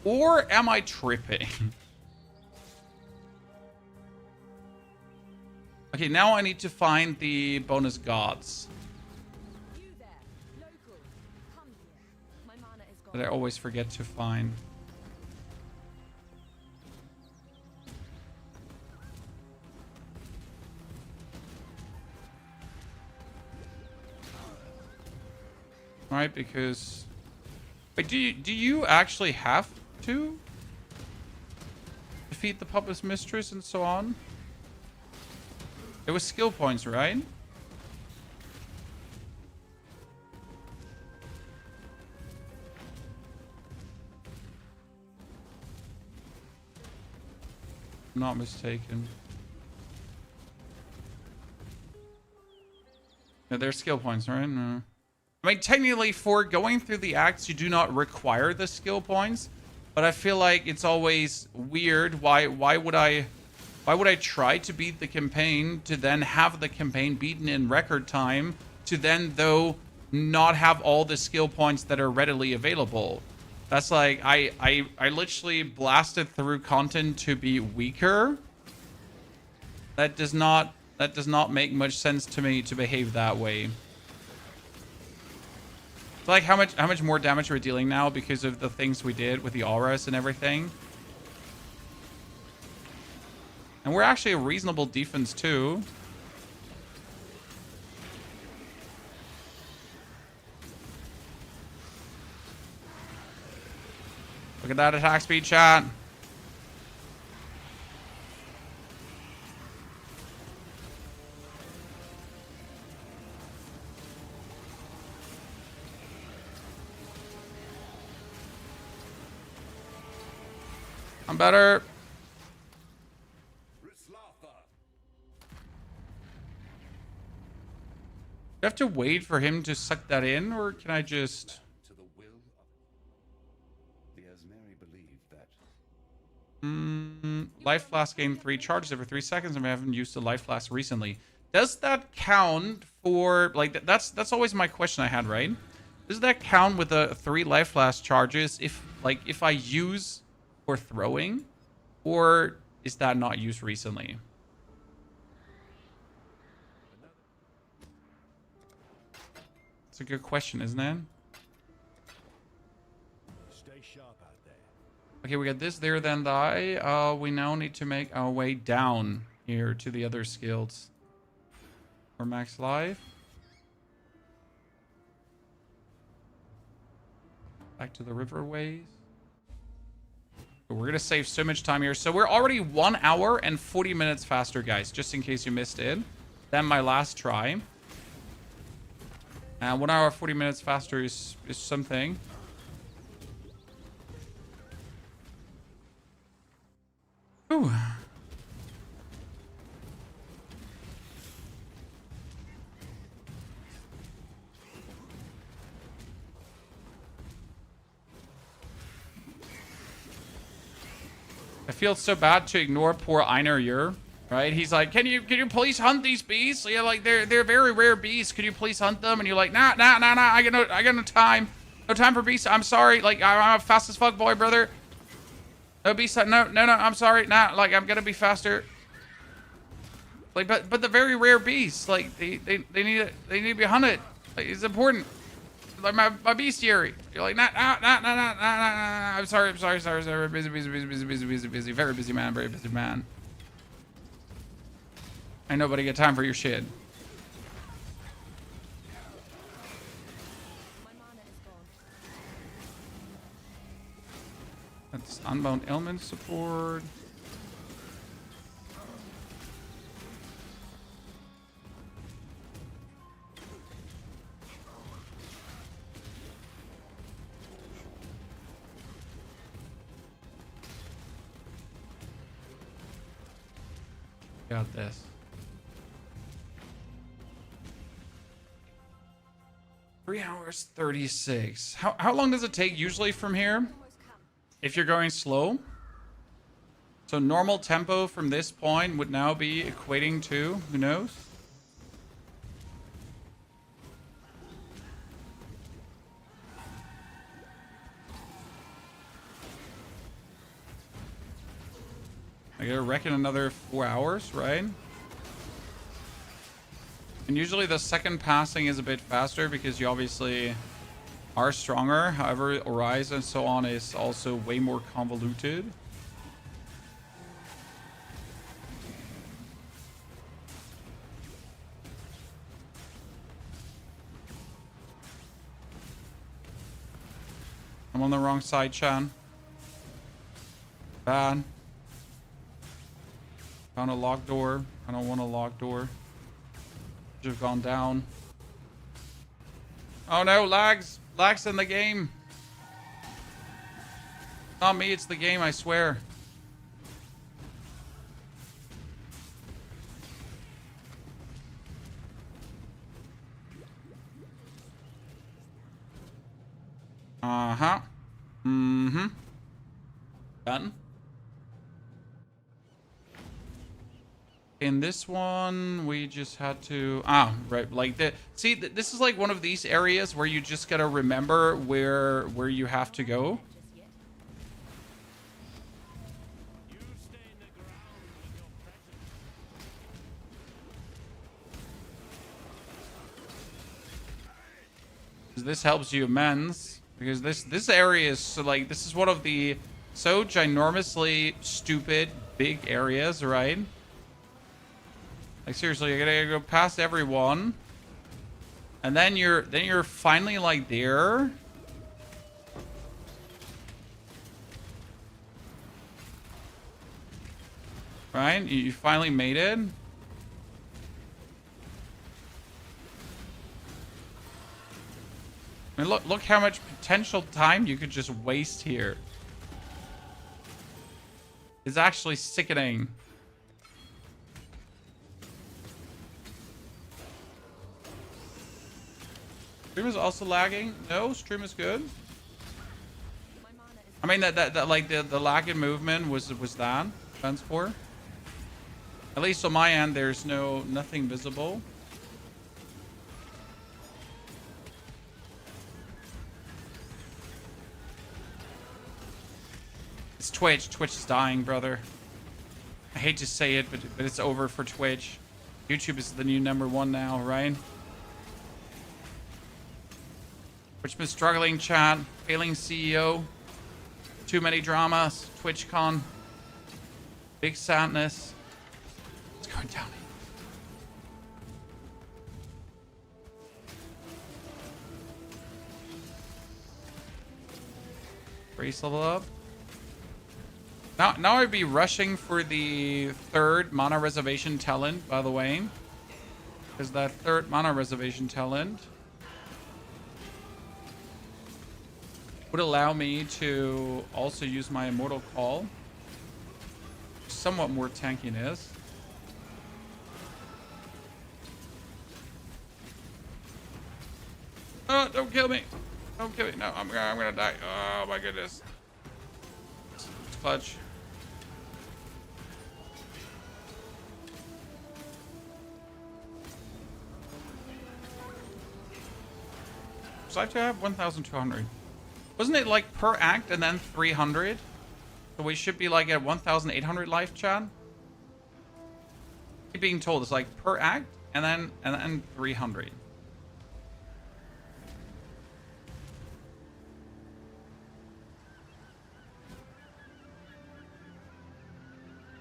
Or am I tripping? Okay, now I need to find the bonus gods You there, local. Come here. My mana is that gone. I always forget to find. Right, because... Wait, do you actually have to defeat the Puppet's Mistress and so on? It was skill points, right? I'm not mistaken. Yeah, they're skill points, right? No. I mean, technically, for going through the acts, you do not require the skill points, but I feel like it's always weird. Why would I try to beat the campaign to then have the campaign beaten in record time to then, though, not have all the skill points that are readily available? That's like, I literally blasted through content to be weaker. That does not make much sense to me to behave that way. It's like how much more damage we're dealing now because of the things we did with the auras and everything. And we're actually a reasonable defense too. Look at that attack speed, chat. I'm better. Do I have to wait for him to suck that in, or can I just... To the will of the Asmeri believe that Life flask gain 3 charges every 3 seconds, and I haven't used the life flask recently. Does that count for... Like, that's always my question I had, right? Does that count with the 3 life flask charges if I use for throwing? Or is that not used recently? It's a good question, isn't it? Stay sharp out there. Okay, we got this, there, then die. We now need to make our way down here to the other skills. For max life. Back to the riverways. We're going to save so much time here. So we're already 1 hour and 40 minutes faster, guys. Just in case you missed it. Than my last try. And 1 hour, 40 minutes faster is something. Ooh. I feel so bad to ignore poor Einar Ur, right? He's like, can you please hunt these beasts? Yeah, like they're very rare beasts. Could you please hunt them? And you're like, nah. I got no time. No time for beasts. I'm sorry. Like I'm a fast as fuck boy, brother. No beast. No. I'm sorry. Nah. Like I'm gonna be faster. Like, but the very rare beasts, like they need to be hunted. Like, it's important. Like my bestiary. You're like, nah. I'm sorry. Busy. Very busy man. Ain't nobody got time for your shit. My mana is gone. That's Unbound Element support. Got this. Three hours 36. How long does it take usually from here? If you're going slow? So normal tempo from this point would now be equating to, who knows? We gotta reckon another 4 hours, right? And usually the second passing is a bit faster because you obviously are stronger. However, Arise and so on is also way more convoluted. I'm on the wrong side, Chan. Bad. Found a locked door. I don't want a locked door. Should have gone down. Oh no, lags. Lags in the game. Not me, it's the game, I swear. Uh-huh. Mm-hmm. Done. In this one, we just had to... Ah, right, like that. See, this is like one of these areas where you just gotta remember where you have to go. This helps you immense. Because this area is so, like, this is one of the so ginormously stupid big areas, right? Like seriously, you're gonna go past everyone, and then you're finally like there. Right? You finally made it. I mean, look how much potential time you could just waste here. It's actually sickening. Stream is also lagging. No, stream is good. I mean that like the lag in movement was that stands for. At least on my end, there's nothing visible. It's Twitch. Twitch is dying, brother. I hate to say it, but it's over for Twitch. YouTube is the new #1 now, right? Twitch been struggling, chat. Failing CEO. Too many dramas. TwitchCon. Big sadness. It's going down. Race level up. Now I'd be rushing for the 3rd mana reservation talent, by the way. Because that 3rd mana reservation talent would allow me to also use my Immortal Call. Somewhat more tankiness. Oh, don't kill me. Don't kill me. No, I'm gonna die. Oh my goodness. It's clutch. So I have to have 1,200. Wasn't it like per act and then 300? So we should be like at 1,800 life, Chad. Keep being told it's like per act and then 300.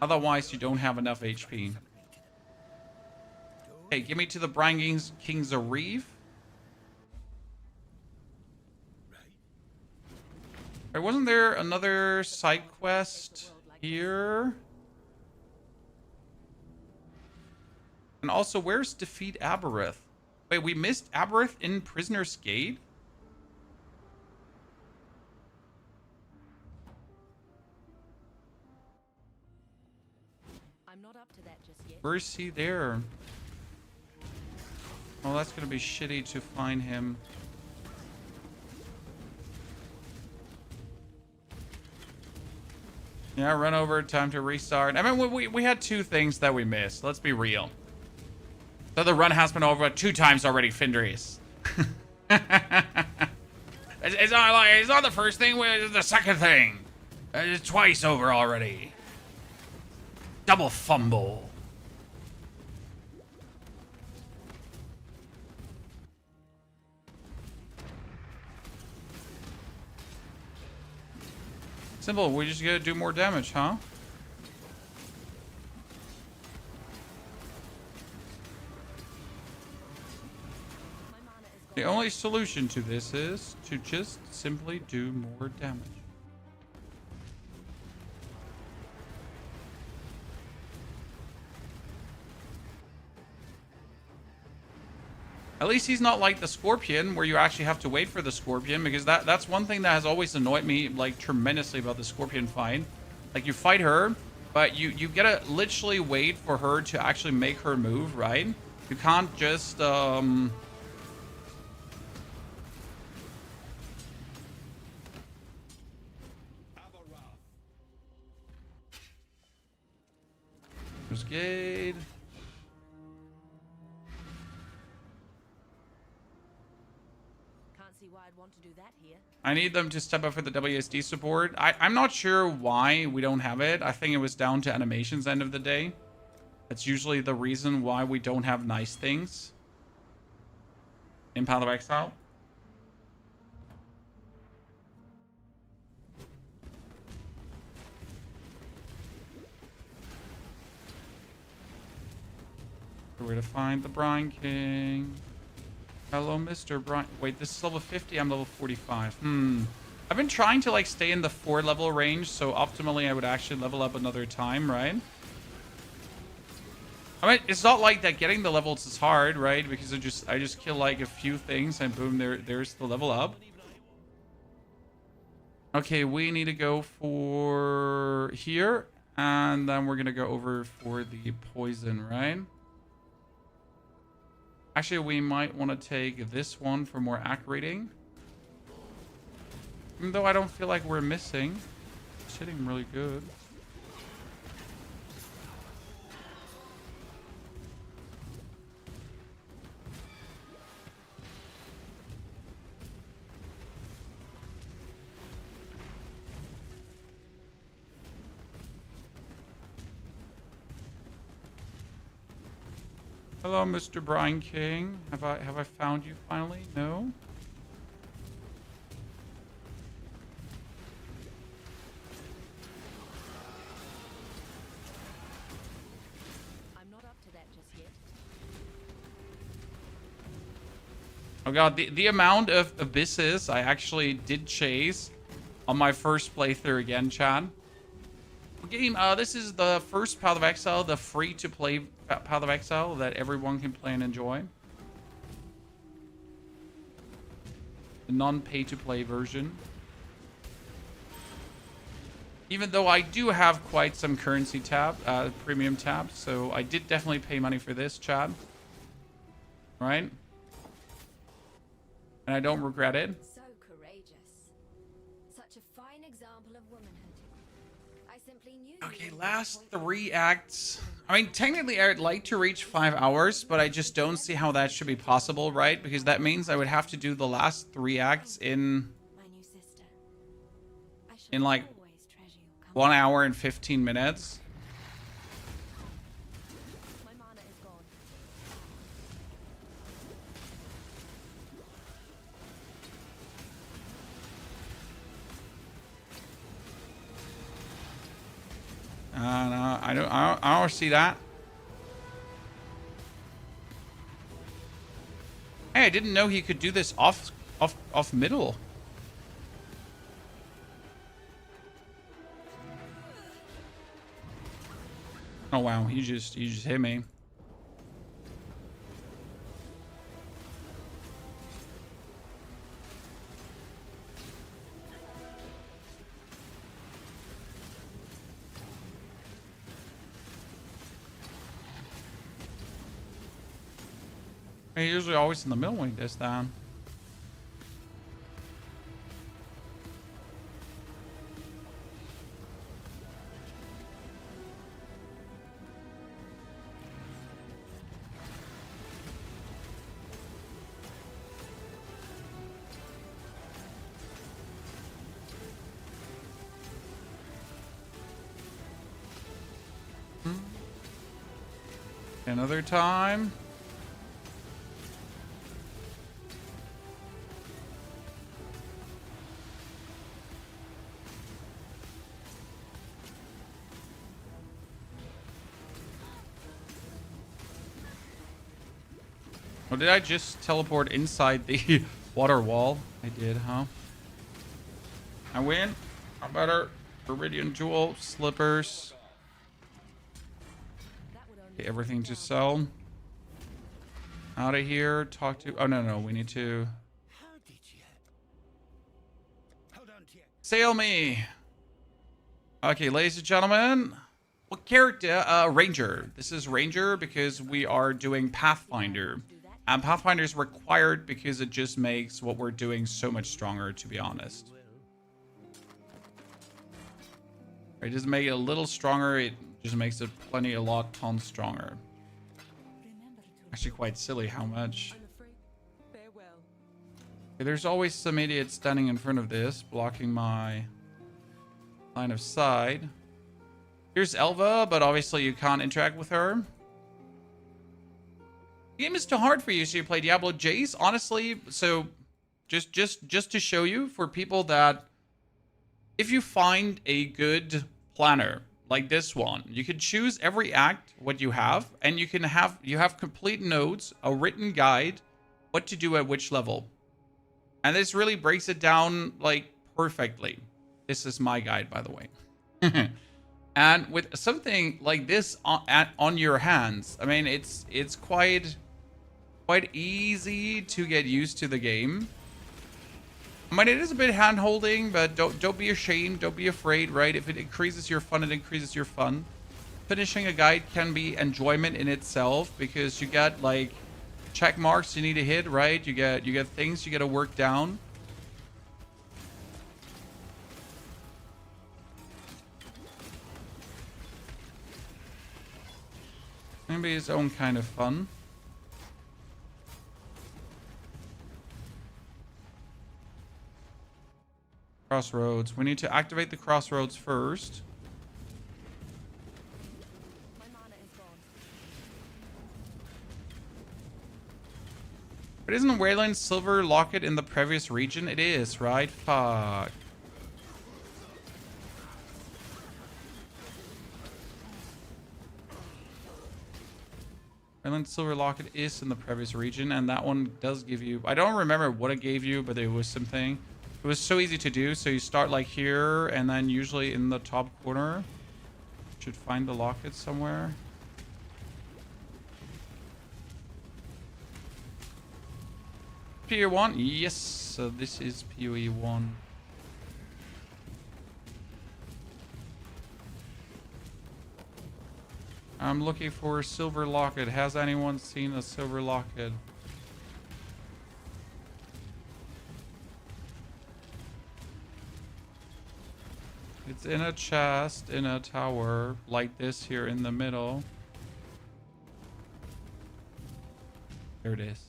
Otherwise, you don't have enough HP. Hey, give me to the Brine Kings of Reeve. Wasn't there another side quest here? And also, where's Defeat Aberith? Wait, we missed Aberith in Prisoner's Gate? I'm not up to that just yet. Where is he there? Well, that's gonna be shitty to find him. Yeah, run over, time to restart. I mean, we had 2 things that we missed. Let's be real. So the run has been over 2 times already, Findris. It's not like, it's not the first thing, it's the second thing. It's twice over already. Double fumble. Simple, we just gotta do more damage, huh? The only solution to this is to just simply do more damage. At least he's not like the Scorpion, where you actually have to wait for the Scorpion, because that's one thing that has always annoyed me, like, tremendously about the Scorpion fight. Like, you fight her, but you gotta literally wait for her to actually make her move, right? You can't just, There's Gade. Can't see why I'd want to do that here. I need them to step up for the WSD support. I'm not sure why we don't have it. I think it was down to animations end of the day. That's usually the reason why we don't have nice things in Path of Exile. We're gonna find the Brine King. Hello, Mr. Brine. Wait, this is level 50. I'm level 45. I've been trying to like stay in the 4 level range, so optimally I would actually level up another time, right? I mean, it's not like that getting the levels is hard, right? Because I just kill like a few things and boom, there's the level up. Okay, we need to go for here, and then we're gonna go over for the poison, right? Actually, we might want to take this one for more accurating. rating. Even though I don't feel like we're missing. It's hitting really good. Hello, Mr. Brine King. Have I found you finally? No? I'm not up to that just yet. Oh god, the amount of abysses I actually did chase on my first playthrough again, Chad. Game, this is the first Path of Exile, the free-to-play Path of Exile that everyone can play and enjoy. The non-pay-to-play version. Even though I do have quite some currency tab, premium tabs, so I did definitely pay money for this, Chad. Right? And I don't regret it. So courageous. Such a fine example of womanhood. I simply knew. Okay, last 3 acts. I mean, technically, I'd like to reach 5 hours, but I just don't see how that should be possible, right? Because that means I would have to do the last 3 acts in My new sister. I shall in like always treasure your company. 1 hour and 15 minutes. My mana is gone. No, I don't see that. Hey, I didn't know he could do this off middle. Oh wow, he just hit me. He's usually always in the middle when he does that. Another time. Oh, did I just teleport inside the water wall? I did, huh? I win. I better. Viridian Jewel, slippers. Okay, everything to sell. Out of here. Talk to. Oh, no. We need to. How did you? Hold on to you. Sail me. Okay, ladies and gentlemen. What character? Ranger. This is Ranger because we are doing Pathfinder. And Pathfinder is required because it just makes what we're doing so much stronger, to be honest. It doesn't make it a little stronger, it just makes it a lot tons stronger. Actually quite silly how much. I'm afraid. Farewell. Okay, there's always some idiot standing in front of this, blocking my line of sight. Here's Elva, but obviously you can't interact with her. The game is too hard for you, so you play Diablo Jace. Honestly, so just to show you, for people that, if you find a good planner like this one, you can choose every act what you have, and you have complete notes, a written guide, what to do at which level, and this really breaks it down like perfectly. This is my guide, by the way. And with something like this on your hands, I mean, it's quite easy to get used to the game. I mean, it is a bit hand-holding, but don't be ashamed, don't be afraid, right? If it increases your fun, it increases your fun. Finishing a guide can be enjoyment in itself because you get like check marks you need to hit, right? You get things you got to work down. Maybe his own kind of fun. Crossroads. We need to activate the crossroads first. My mana is gone. But isn't Wayland's silver locket in the previous region? It is, right? Fuck. Wayland's silver locket is in the previous region, and that one does give you... I don't remember what it gave you, but it was something... It was so easy to do, so you start like here, and then usually in the top corner. Should find the locket somewhere. POE 1? Yes, so this is POE 1. I'm looking for a silver locket. Has anyone seen a silver locket? It's in a chest, in a tower, like this here in the middle. There it is.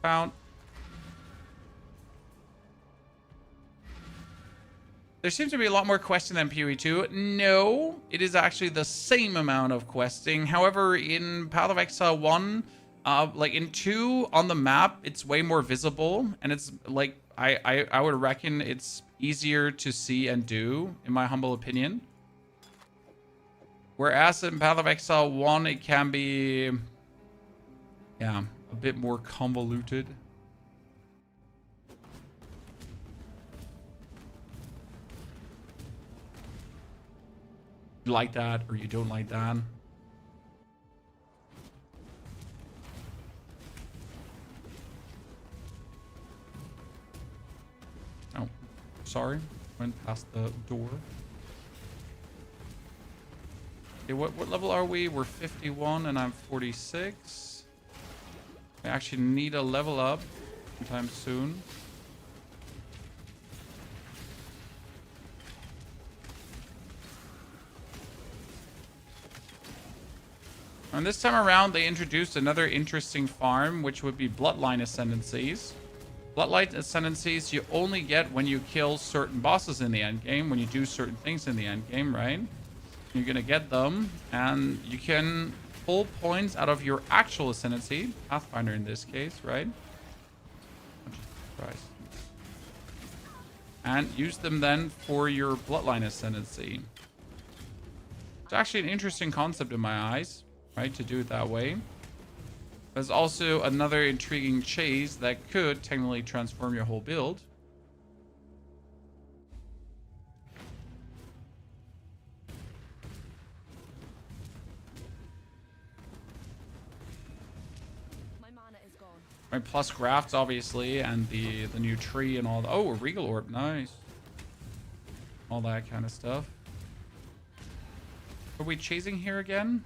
Found. There seems to be a lot more questing than POE 2. No, it is actually the same amount of questing. However, in Path of Exile 1, like in 2 on the map, it's way more visible, and it's like I would reckon it's easier to see and do, in my humble opinion. Whereas in Path of Exile 1, it can be, yeah, a bit more convoluted. You like that, or you don't like that. Oh, sorry. Went past the door. Okay, what level are we? We're 51 and I'm 46. I actually need a level up sometime soon. And this time around, they introduced another interesting farm, which would be Bloodline Ascendancies. Bloodline Ascendancies you only get when you kill certain bosses in the endgame, when you do certain things in the endgame, right? You're gonna get them, and you can pull points out of your actual ascendancy, Pathfinder in this case, right? Christ. And use them then for your bloodline ascendancy. It's actually an interesting concept in my eyes, right? To do it that way. There's also another intriguing chase that could technically transform your whole build. My mana is gone. Right, plus grafts, obviously, and the new tree and all the... Oh, a Regal Orb, nice. All that kind of stuff. Are we chasing here again?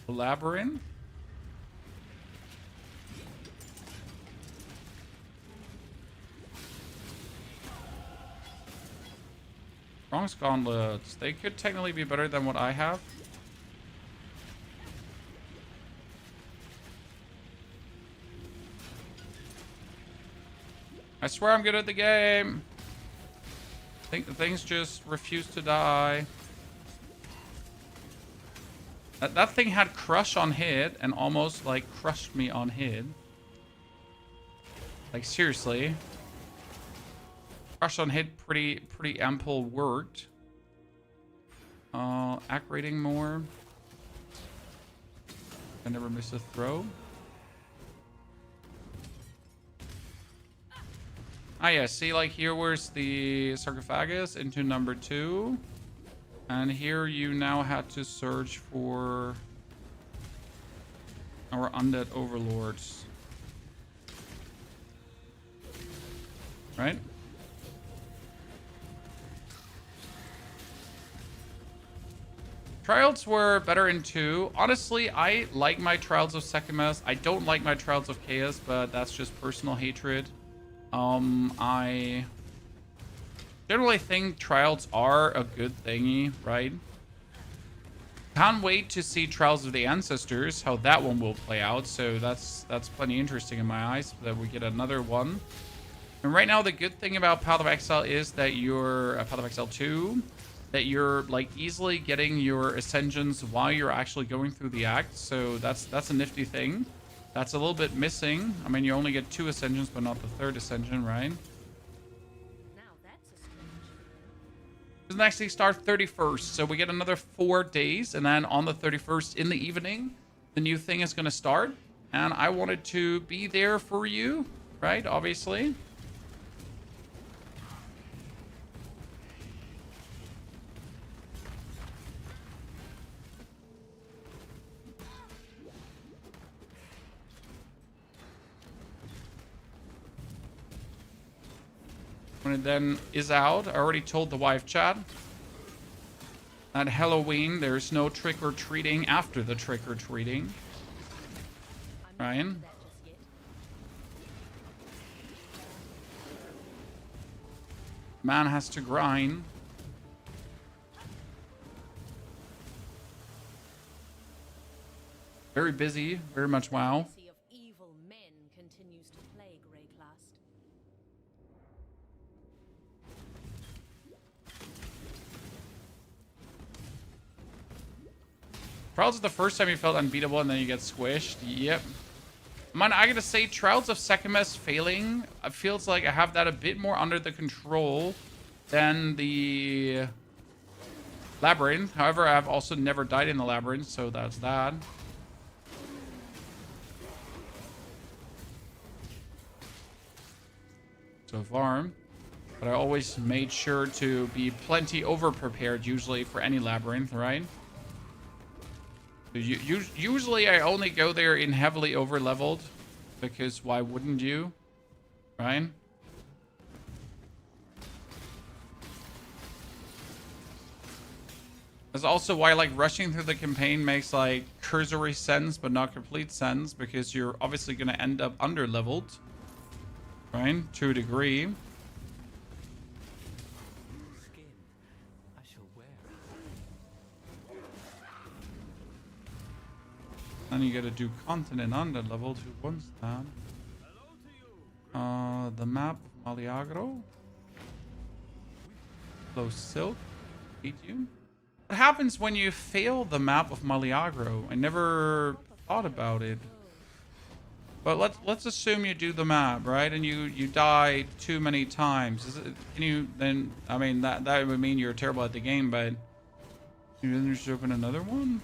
The Labyrinth? Bronze Gauntlets. They could technically be better than what I have. I swear I'm good at the game. Things just refuse to die. That thing had crush on hit and almost like crushed me on hit. Like seriously. Crush on hit pretty ample worked. Act rating more. I never miss a throw. Ah, yeah, see, like, here was the sarcophagus into number 2. And here you now had to search for our undead overlords. Right? Trials were better in 2. Honestly, I like my Trials of Sekimes. I don't like my Trials of Chaos, but that's just personal hatred. I generally think Trials are a good thingy, right? Can't wait to see Trials of the Ancestors, how that one will play out. So that's plenty interesting in my eyes, that we get another one. And right now, the good thing about Path of Exile is that you're Path of Exile 2, that you're like easily getting your ascensions while you're actually going through the act. So that's a nifty thing. That's a little bit missing. I mean, you only get 2 ascensions, but not the 3rd ascension, right? Now that's a stretch. Doesn't actually start 31st, so we get another 4 days, and then on the 31st in the evening, the new thing is going to start. And I wanted to be there for you, right? Obviously. When it then is out, I already told the wife chat at Halloween there's no trick-or-treating after the trick-or-treating. Ryan? Man has to grind. Very busy, very much WoW. Legacy of evil men continues to plague Rayclast. Trials is the first time you felt unbeatable and then you get squished. Yep. Man, I gotta say, Trials of Sekimes failing, it feels like I have that a bit more under the control than the Labyrinth. However, I've also never died in the Labyrinth, so that's that. So far. But I always made sure to be plenty over-prepared, usually, for any Labyrinth, right? Usually I only go there in heavily over-leveled, because why wouldn't you, right? That's also why like rushing through the campaign makes like cursory sense but not complete sense, because you're obviously going to end up under-leveled, right, to a degree. Skin I shall wear. Then you gotta do continent under level to one star. The map of Maliagro. Low Silk. Hate you. What happens when you fail the map of Maliagro? I never thought about it. But let's assume you do the map, right? And you die too many times. Can you then? I mean that would mean you're terrible at the game, but you then just open another one.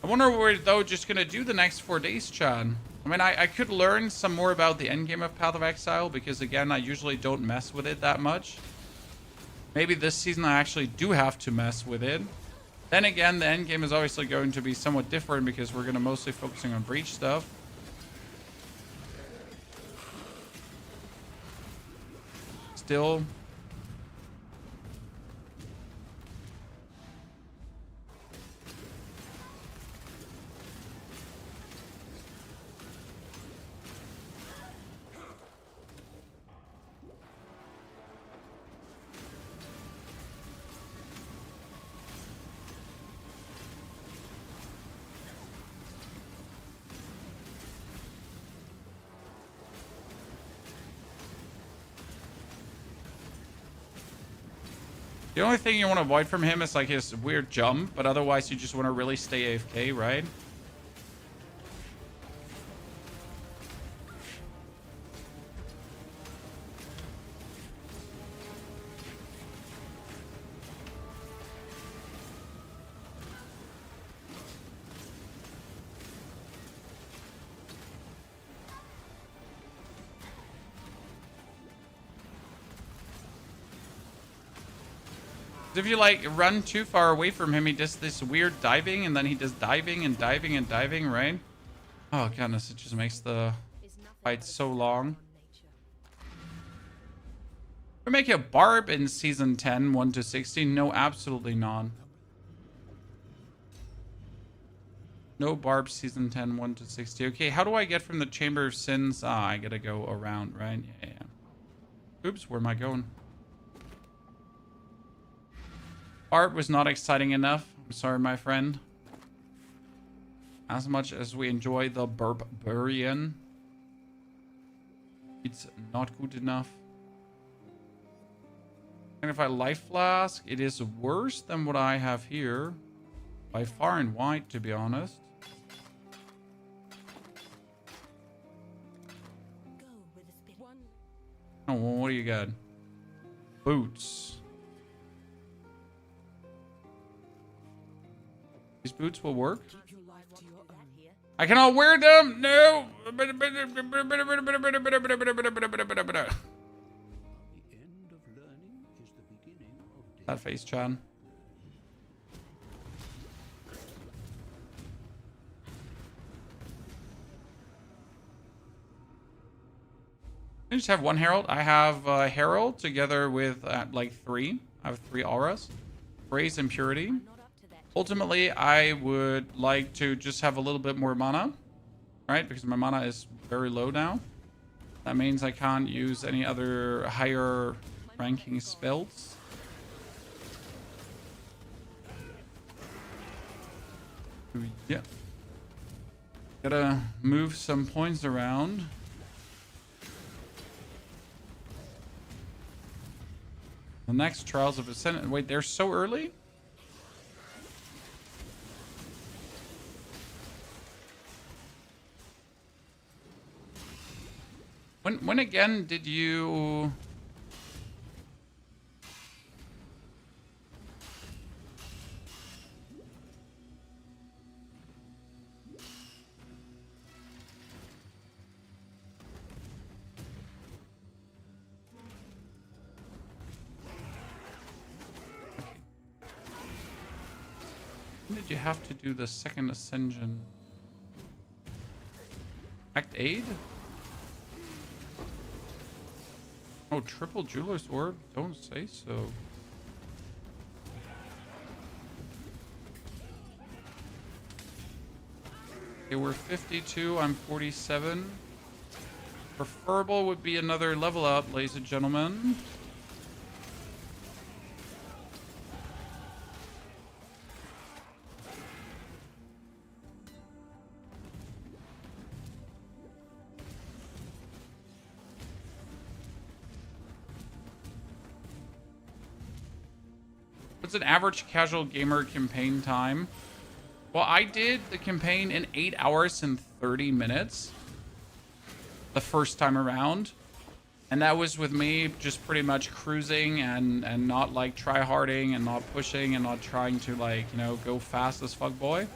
I wonder what we're though just gonna do the next 4 days, Chad. I mean, I could learn some more about the endgame of Path of Exile because, again, I usually don't mess with it that much. Maybe this season I actually do have to mess with it. Then again, the endgame is obviously going to be somewhat different because we're going to mostly focusing on Breach stuff. Still... The only thing you want to avoid from him is like his weird jump, but otherwise you just want to really stay AFK, right? If you like run too far away from him, he does this weird diving, and then he does diving and diving and diving, right? Oh goodness, it just makes the fight so long. We make a Barb in season 10, 1 to 16. No, absolutely not. No Barb season 10, 1 to 60. Okay, how do I get from the Chamber of Sins? Ah, I gotta go around, right? Yeah. Oops, where am I going? Art was not exciting enough. I'm sorry, my friend. As much as we enjoy the Barbarian, it's not good enough. And if I life flask, it is worse than what I have here. By far and wide, to be honest. Oh, well, what do you got? Boots. These boots will work. I cannot wear them. No. That face, Chan. I just have one Herald. I have Herald together with like 3. I have 3 auras. Praise and Purity. Ultimately, I would like to just have a little bit more mana, right? Because my mana is very low now. That means I can't use any other higher ranking spells. Yeah. Gotta move some points around. The next Trials of Ascent. Wait, they're so early? When again did you... When did you have to do the second ascension? Act 8? Oh, triple Jeweler's Orb? Don't say so. Okay, we're 52. I'm 47. Preferable would be another level up, ladies and gentlemen. What's an average casual gamer campaign time? Well, I did the campaign in 8 hours and 30 minutes the first time around. And that was with me just pretty much cruising and not like try-harding and not pushing and not trying to like, you know, go fast as fuck boy.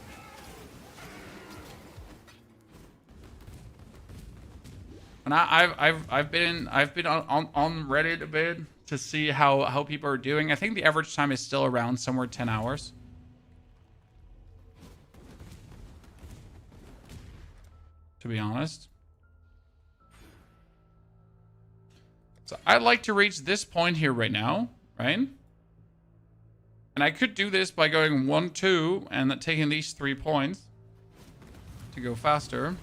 And I've been on Reddit a bit to see how people are doing. I think the average time is still around somewhere 10 hours. To be honest. So I'd like to reach this point here right now, right? And I could do this by going 1, 2, and taking these 3 points to go faster.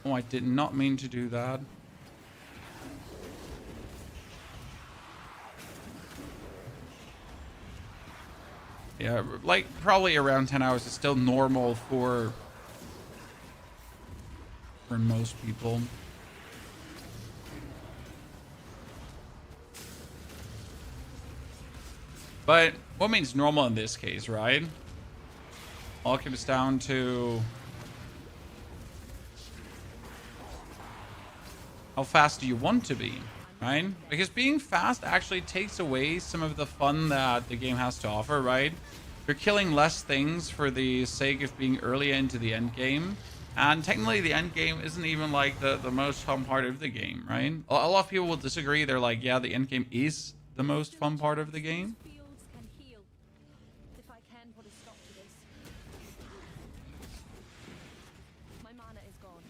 Oh, I did not mean to do that. Yeah, like probably around 10 hours is still normal for most people. But what means normal in this case, right? All comes down to how fast do you want to be, right? Because being fast actually takes away some of the fun that the game has to offer, right? You're killing less things for the sake of being earlier into the end game. And technically the end game isn't even like the most fun part of the game, right? A lot of people will disagree. They're like, yeah, the end game is the most fun part of the game. Fields can heal. If I can put a stop to this. My mana is gone.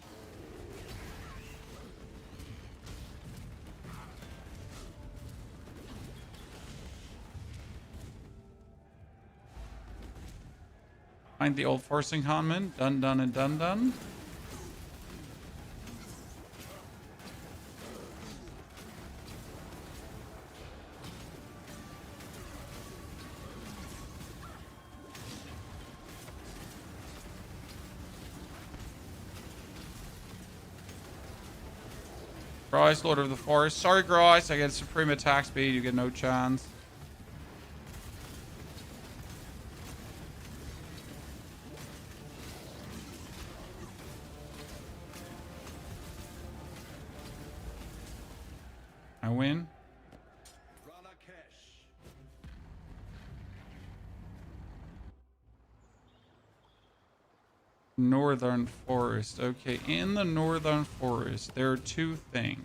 Find the old forcing comment. Done, done, and done, done. Grice, Lord of the Forest. Sorry, Grice. I get supreme attack speed. You get no chance. I win. Northern Forest. Okay, in the Northern Forest, there are 2 things.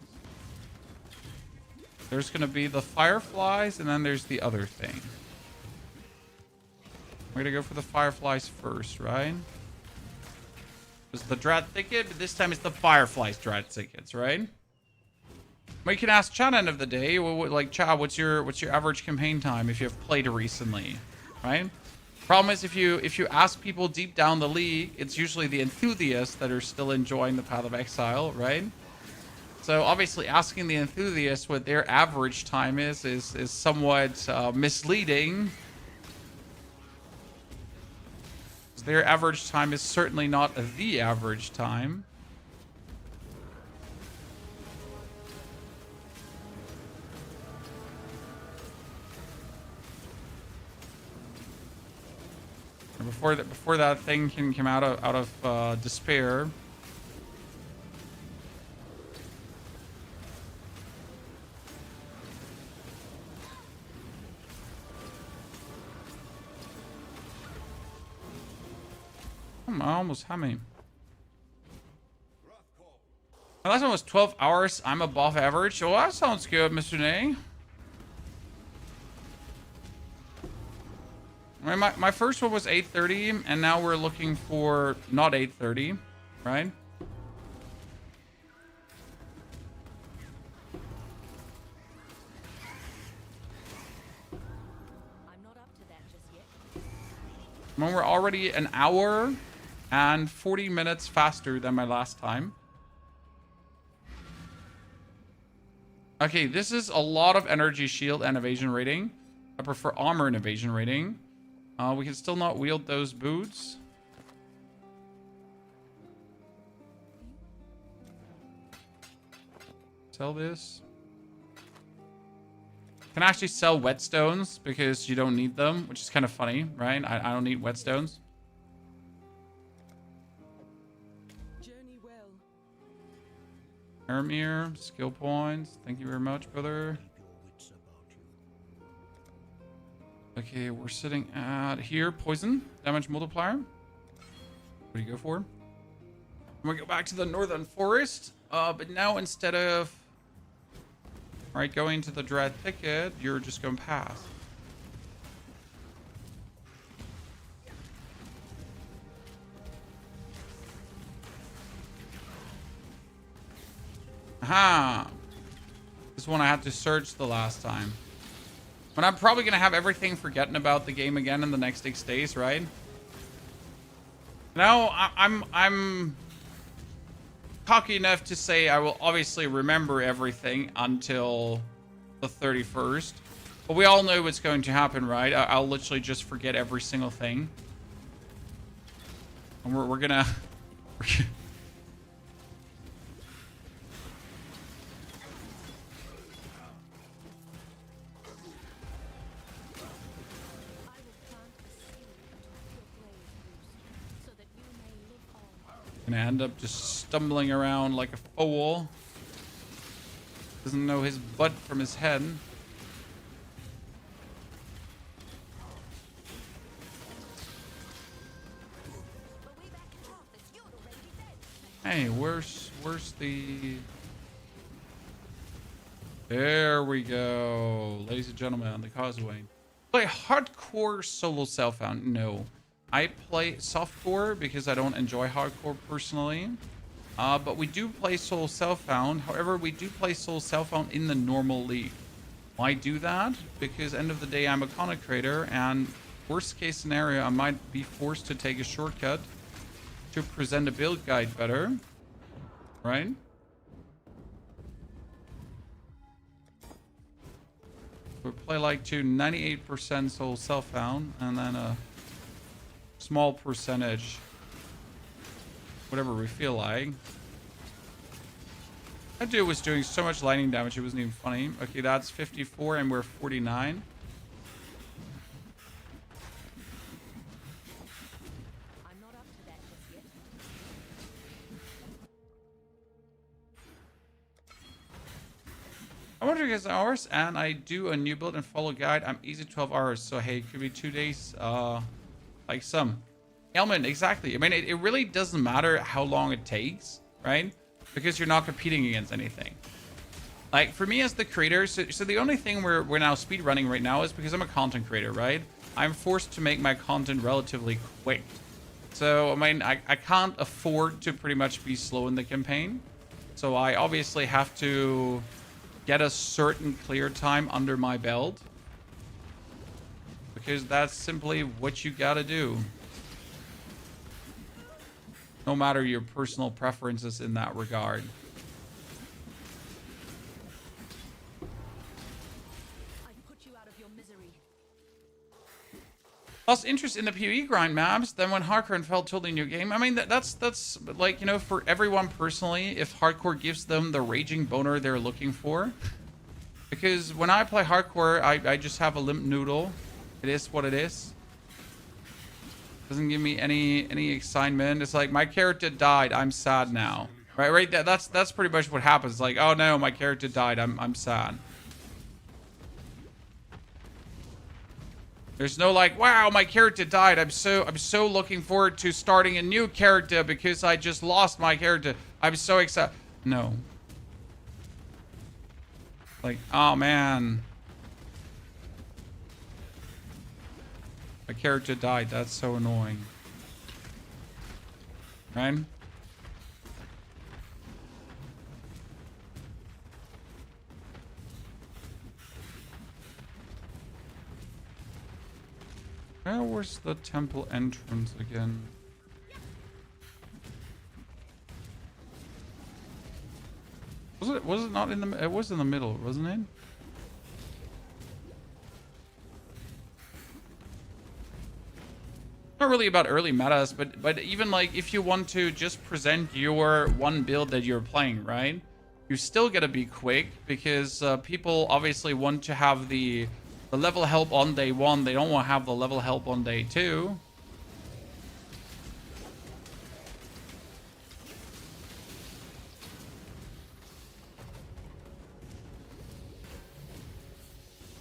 There's going to be the fireflies, and then there's the other thing. We're going to go for the fireflies first, right? It's the Drat Thicket, but this time it's the fireflies Drat Thickets, right? Well, you can ask Chad end of the day, like, Chad, what's your average campaign time if you have played recently, right? Problem is, if you ask people deep down the league, it's usually the enthusiasts that are still enjoying the Path of Exile, right? So obviously, asking the enthusiasts what their average time is somewhat misleading. Their average time is certainly not the average time. Before that thing can come out of despair. I almost had me. My last one was 12 hours. I'm above average. Oh, that sounds good, Mr. Nay. My first one was 8:30, and now we're looking for not 8:30, right? I'm not up to that just yet. When we're already an hour and 40 minutes faster than my last time. Okay, this is a lot of energy shield and evasion rating. I prefer armor and evasion rating. We can still not wield those boots. Sell this. Can actually sell whetstones because you don't need them, which is kind of funny, right? I don't need whetstones. Journey well. Aramir, skill points. Thank you very much, brother. Okay, we're sitting at here. Poison, damage multiplier. What do you go for? I'm gonna go back to the northern forest. But now instead of going to the dread thicket, you're just going past. Aha! This one I had to search the last time. But I'm probably gonna have everything forgotten about the game again in the next 6 days, right? No, I'm cocky enough to say I will obviously remember everything until the 31st. But we all know what's going to happen, right? I'll literally just forget every single thing. And we're gonna... Gonna end up just stumbling around like a fool. Doesn't know his butt from his head. Hey, where's the... There we go. Ladies and gentlemen, on the causeway. Play hardcore solo self-found? No. I play softcore because I don't enjoy hardcore personally. But we do play solo self-found. However, we do play solo self-found in the normal league. Why do that? Because end of the day, I'm a content creator, and worst case scenario, I might be forced to take a shortcut to present a build guide better. Right? We play like to 98% solo self-found, and then a small percentage, whatever we feel like. That dude was doing so much lightning damage, it wasn't even funny. Okay, that's 54 and we're 49. I'm not up to that just yet. I wonder his hours, and I do a new build and follow guide. I'm easy 12 hours, so hey, it could be 2 days. Like some Elman, exactly. I mean, it really doesn't matter how long it takes, right? Because you're not competing against anything. Like for me as the creator, so the only thing we're now speed running right now is because I'm a content creator, right? I'm forced to make my content relatively quick. So I mean, I can't afford to pretty much be slow in the campaign. So I obviously have to get a certain clear time under my belt. Because that's simply what you gotta do. No matter your personal preferences in that regard. I've put you out of your misery. Lost interest in the POE grind maps, then when hardcore felt totally new game. I mean, that's like, you know, for everyone personally, if hardcore gives them the raging boner they're looking for. Because when I play hardcore, I just have a limp noodle. It is what it is. Doesn't give me any excitement. It's like my character died. I'm sad now. Right. That's pretty much what happens. Like, oh no, my character died. I'm sad. There's no like, wow, my character died. I'm so looking forward to starting a new character because I just lost my character. I'm so excited. No. Like, oh man. My character died. That's so annoying. Right? Where was the temple entrance again? Was it not in the... It was in the middle, wasn't it? Not really about early metas, but even like if you want to just present your one build that you're playing, right? you still gotta be quick because people obviously want to have the level help on day 1. They don't want to have the level help on day 2.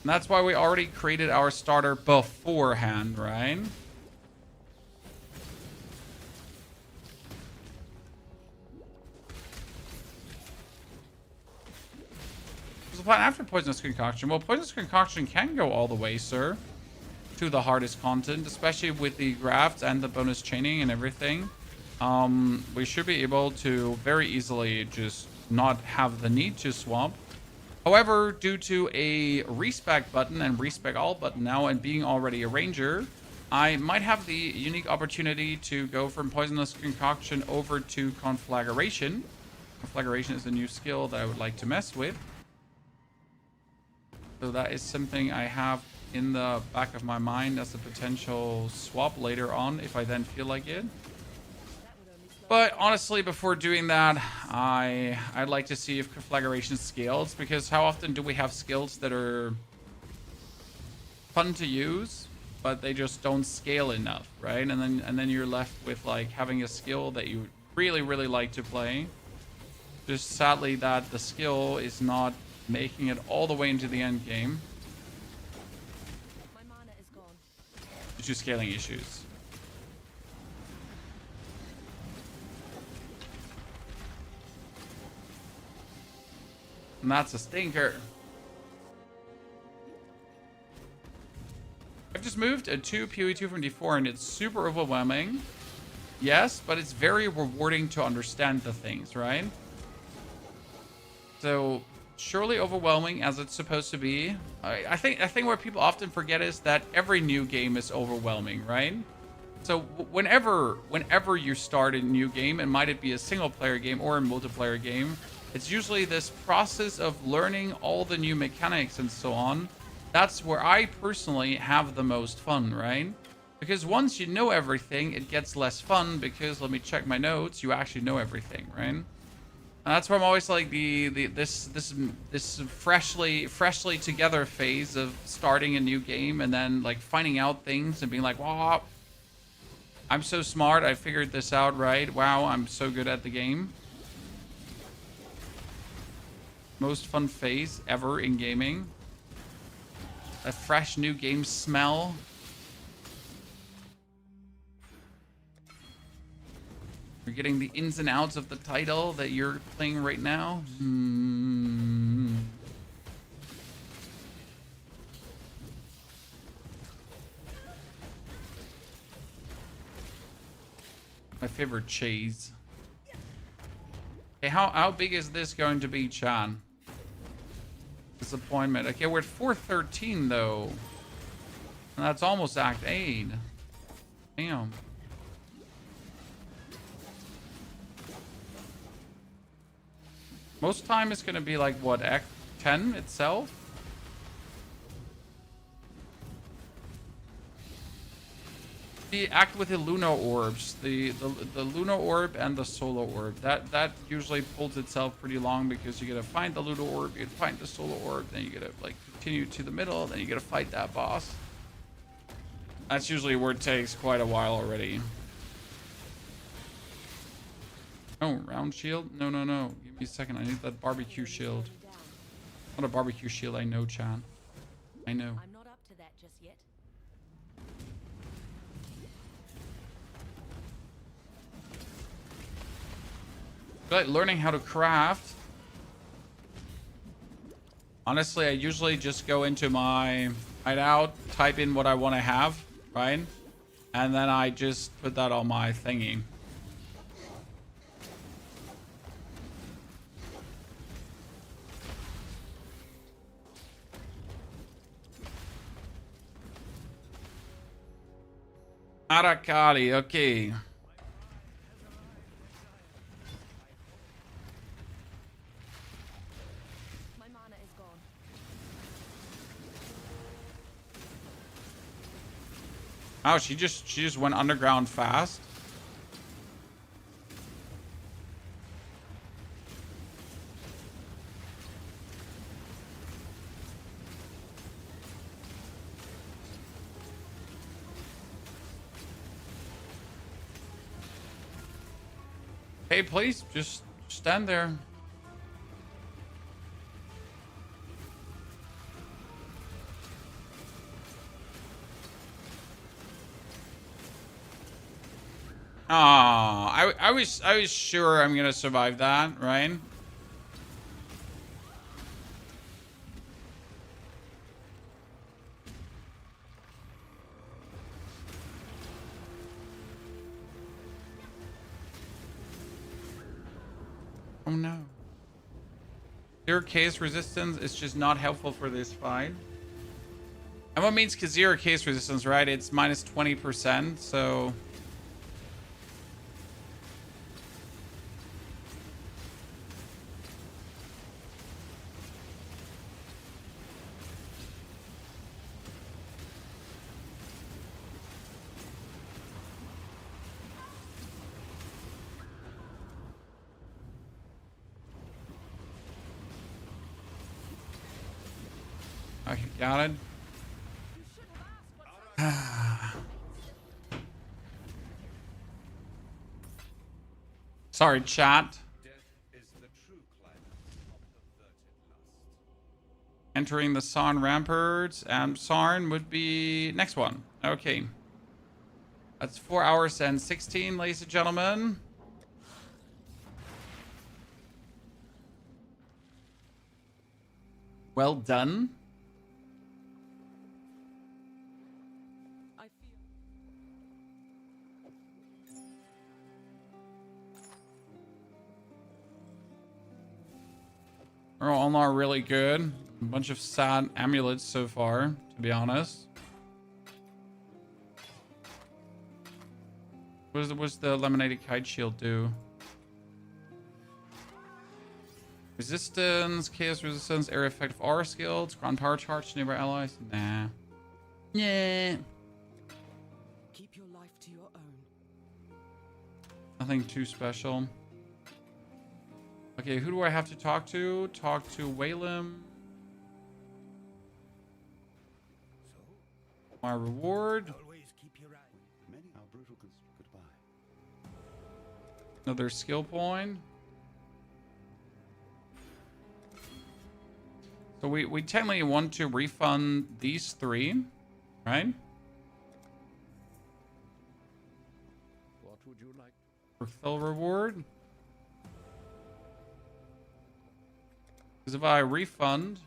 And that's why we already created our starter beforehand, right? The plan after Poisonous Concoction? Well, Poisonous Concoction can go all the way, sir, to the hardest content, especially with the grafts and the bonus chaining and everything. We should be able to very easily just not have the need to swap. However, due to a respec button and respec all button now and being already a ranger, I might have the unique opportunity to go from Poisonous Concoction over to Conflagration. Conflagration is a new skill that I would like to mess with. So that is something I have in the back of my mind as a potential swap later on if I then feel like it. But honestly, before doing that, I'd like to see if Conflagration scales, because how often do we have skills that are fun to use, but they just don't scale enough, right? And then you're left with like having a skill that you really, really like to play. Just sadly that the skill is not making it all the way into the end game My mana is gone. due to scaling issues. And that's a stinker. I've just moved a 2 POE 2 from D4 and it's super overwhelming. Yes, but it's very rewarding to understand the things, right? So surely overwhelming as it's supposed to be. I think what people often forget is that every new game is overwhelming, right? So whenever you start a new game, and might it be a single player game or a multiplayer game, it's usually this process of learning all the new mechanics and so on. That's where I personally have the most fun, right? Because once you know everything, it gets less fun because, let me check my notes, you actually know everything, right? And that's where I'm always like this freshly together phase of starting a new game and then like finding out things and being like, wow, I'm so smart, I figured this out, right? Wow, I'm so good at the game. Most fun phase ever in gaming. A fresh new game smell. You're getting the ins and outs of the title that you're playing right now. My favorite cheese. Okay, how big is this going to be, Chan? Disappointment. Okay, we're at 413 though. And that's almost Act 8. Damn. Most time it's gonna be like what, Act 10 itself? The act with the lunar orbs, the lunar orb and the solar orb. That usually pulls itself pretty long because you gotta find the lunar orb, you gotta find the solar orb, then you gotta like continue to the middle, then you gotta fight that boss. That's usually where it takes quite a while already. Oh, round shield? No. Give me a second. I need that barbecue shield. Not a barbecue shield. I know, Chan. I know. I'm not up to that just yet. Like learning how to craft. Honestly, I usually just go into my hideout, type in what I want to have, right? And then I just put that on my thingy. Arakali, okay. My mana is gone. Oh, she just went underground fast. Hey, please, just stand there. Ah, I was sure I'm gonna survive that, right? Oh no. Zero case resistance is just not helpful for this fight. And what means zero case resistance, right? It's minus 20%, so... Okay, got it. Sorry, chat. Death is the true climax of perverted lust. Entering the Sarn Ramparts, and Sarn would be next one. Okay. That's 4 hours and 16, ladies and gentlemen. Well done. I feel. We're all not really good. A bunch of sad amulets so far, to be honest. What's the Lemonade Kite Shield do? Resistance, chaos resistance, area effect of aura skills, ground power charge to nearby allies. Nah. Yeah. Keep your life to your own. Nothing too special. Okay, who do I have to talk to? Talk to Whalem. My reward. Always keep your eye. Many are brutal goodbye. Another skill point. So we technically want to refund these 3, right? What would you like? Refill reward. Because if I refund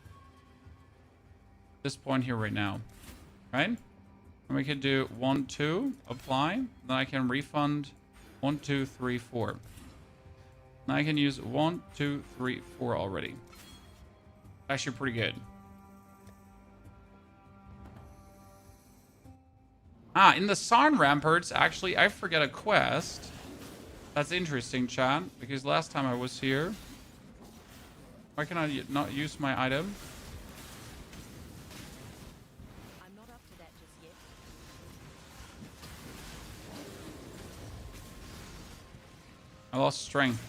this point here right now, right? And we could do 1, 2, apply. Then I can refund 1, 2, 3, 4. Now I can use 1, 2, 3, 4 already. Actually pretty good. Ah, in the Sarn Ramparts, actually, I forget a quest. That's interesting, chat, because last time I was here... Why can I not use my item? I'm not up to that just yet. I lost strength.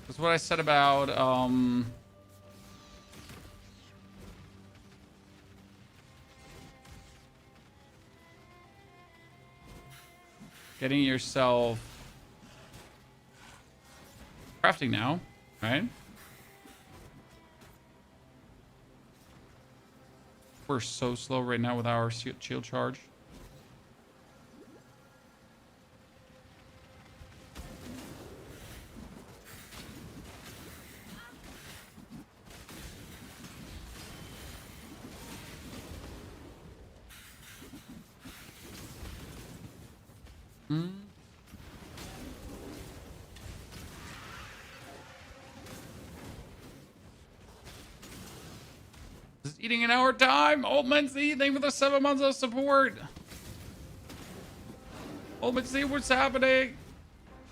That's what I said about, getting yourself crafting now, right? We're so slow right now with our shield charge. This is eating an hour time. Old Man Z, thank you for the 7 months of support. Old Man Z, what's happening?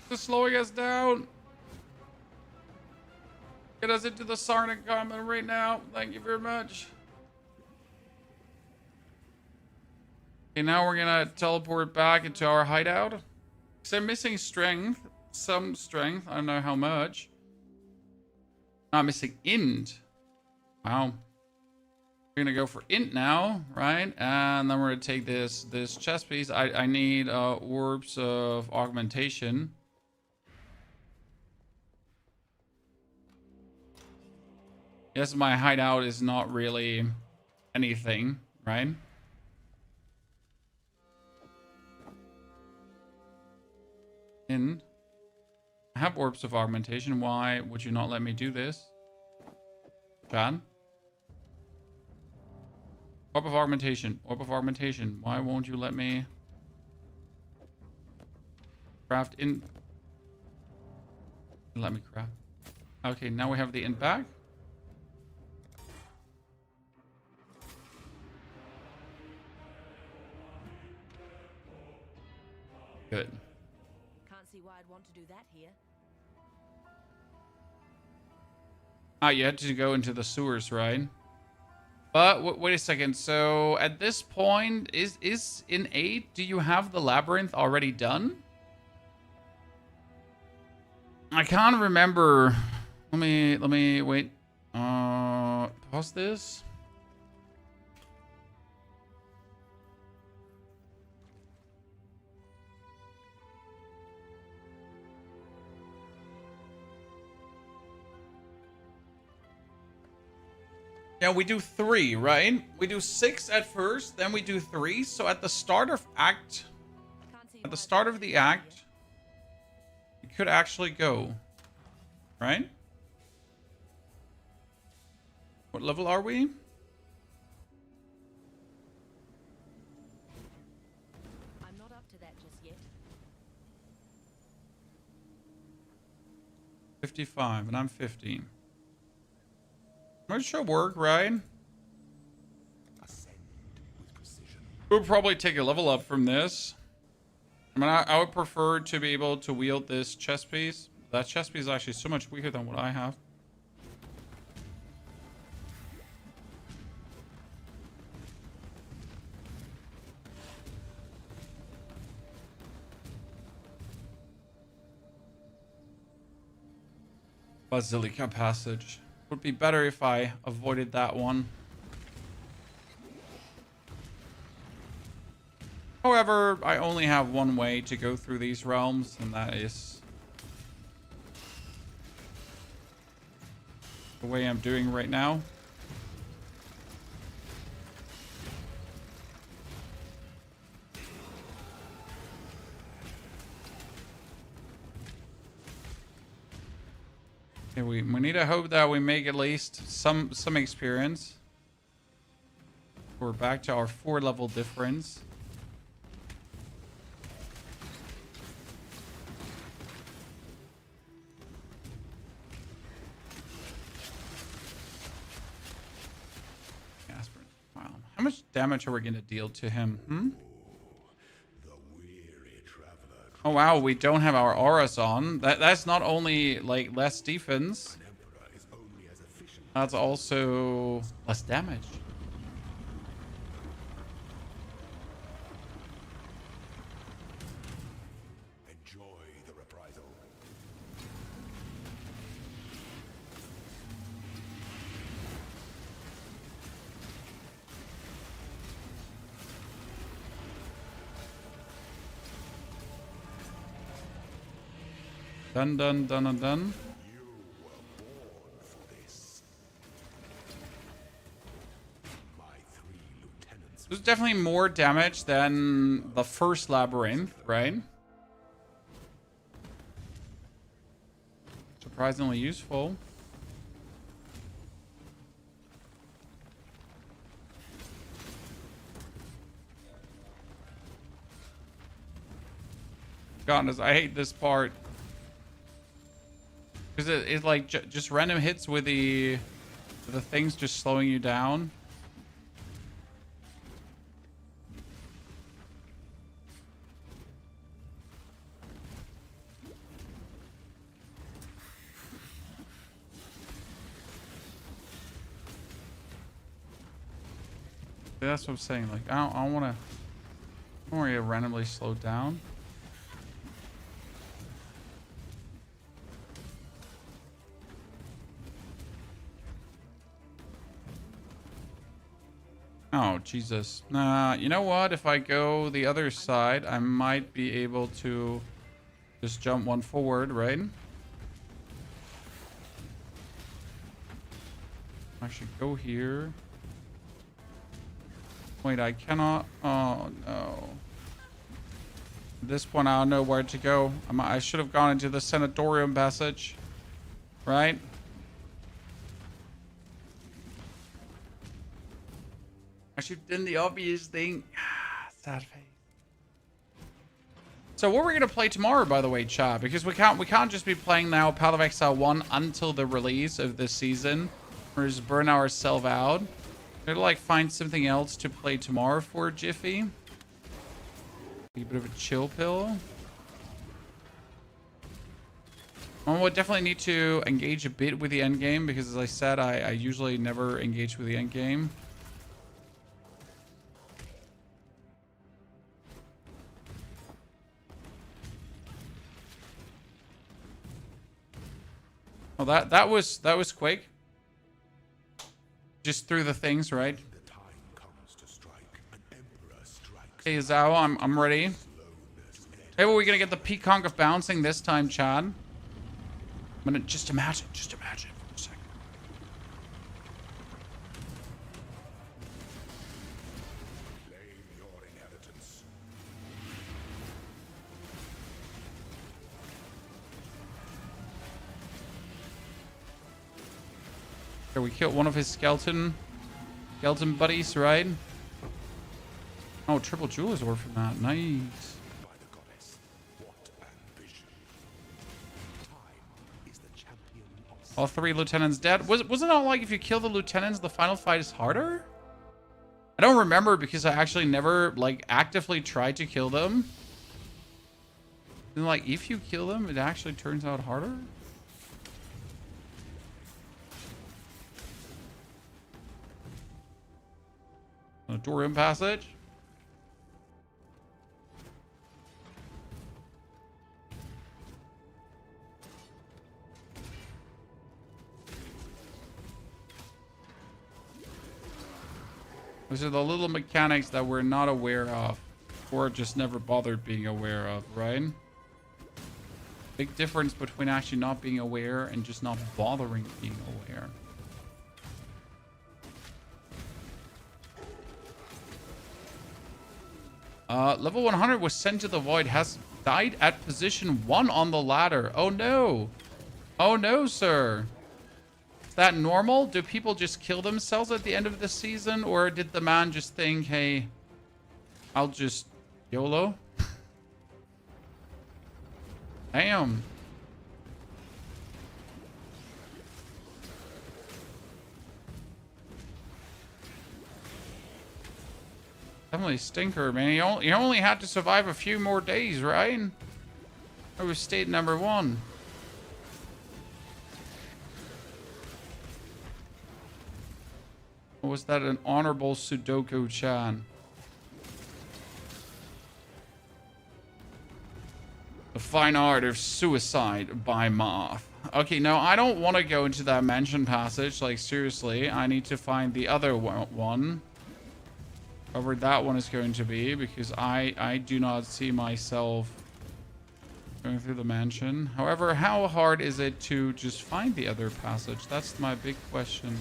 Just slowing us down. Get us into the Sarnic comment right now. Thank you very much. Okay, now we're gonna teleport back into our hideout. Because I'm missing strength. Some strength. I don't know how much. I'm missing int. Wow. We're gonna go for int now, right? And then we're gonna take this chest piece. I need orbs of augmentation. Yes, my hideout is not really anything, right? I have orbs of augmentation. Why would you not let me do this? Chad? Orb of augmentation. Orb of augmentation. Why won't you let me craft in? Let me craft. Okay, now we have the int back. Good. Can't see why I'd want to do that here. Ah, you had to go into the sewers, right? But wait a second. So at this point, is in 8, do you have the labyrinth already done? I can't remember. Let me wait. Pause this. Yeah, we do 3, right? We do 6 at first, then we do 3. So at the start of the act, you could actually go, right? What level are we? I'm not up to that just yet. 55, and I'm 15. That should work, right? Ascend with precision. We'll probably take a level up from this. I mean, I would prefer to be able to wield this chest piece. That chest piece is actually so much weaker than what I have. Basilica Passage. Would be better if I avoided that one. However, I only have one way to go through these realms, and that is the way I'm doing right now. Okay, we need to hope that we make at least some experience. We're back to our 4 level difference. Wow. How much damage are we going to deal to him? The weary traveler. Oh wow, we don't have our auras on. That's not only like less defense. An emperor is only as efficient. That's also less damage. Enjoy the reprisal. Done. You were born for this. My 3 lieutenants. There's definitely more damage than the first labyrinth, right? Surprisingly useful. Goodness, I hate this part. Because it's like just random hits with the things just slowing you down. That's what I'm saying. Like I don't want to get randomly slowed down. Oh, Jesus. Nah, you know what? If I go the other side, I might be able to just jump one forward, right? I should go here. Wait, I cannot. Oh, no. At this point, I don't know where to go. I should have gone into the sanatorium passage, right? I should have done the obvious thing. Sad face. So what we're gonna play tomorrow, by the way, chat, because we can't just be playing now Path of Exile 1 until the release of this season. Or just burn ourselves out. We're gonna like find something else to play tomorrow for Jiffy. A bit of a chill pill. Well, we'll definitely need to engage a bit with the end game because, as I said, I usually never engage with the end game. Well, that was quick. Just through the things, right? The time comes to strike. An emperor strikes. Hey, Zao, I'm ready. Hey, well, we're gonna get the peacock of bouncing this time, Chad. I'm gonna just imagine for a second. Claim your inheritance. Okay, we killed one of his skeleton buddies, right? Oh, triple jewelers orb from that. Nice. By the goddess, what ambition. Time is the champion of All 3 lieutenants dead. Wasn't it not like if you kill the lieutenants, the final fight is harder? I don't remember because I actually never like actively tried to kill them. And like if you kill them, it actually turns out harder. Sanatorium passage. Those are the little mechanics that we're not aware of, or just never bothered being aware of, right? Big difference between actually not being aware and just not bothering being aware. Level 100 was sent to the void, has died at position 1 on the ladder. Oh no. Oh no, sir. Is that normal? Do people just kill themselves at the end of the season? Or did the man just think, hey, I'll just YOLO? Damn. Definitely stinker, man. He only had to survive a few more days, right? That was state number 1. Or was that an honorable Sudoku-chan? The Fine Art of Suicide by Moth. Okay, no, I don't want to go into that mansion passage. Like, seriously, I need to find the other one. However that one is going to be, because I do not see myself going through the mansion. However, how hard is it to just find the other passage? That's my big question.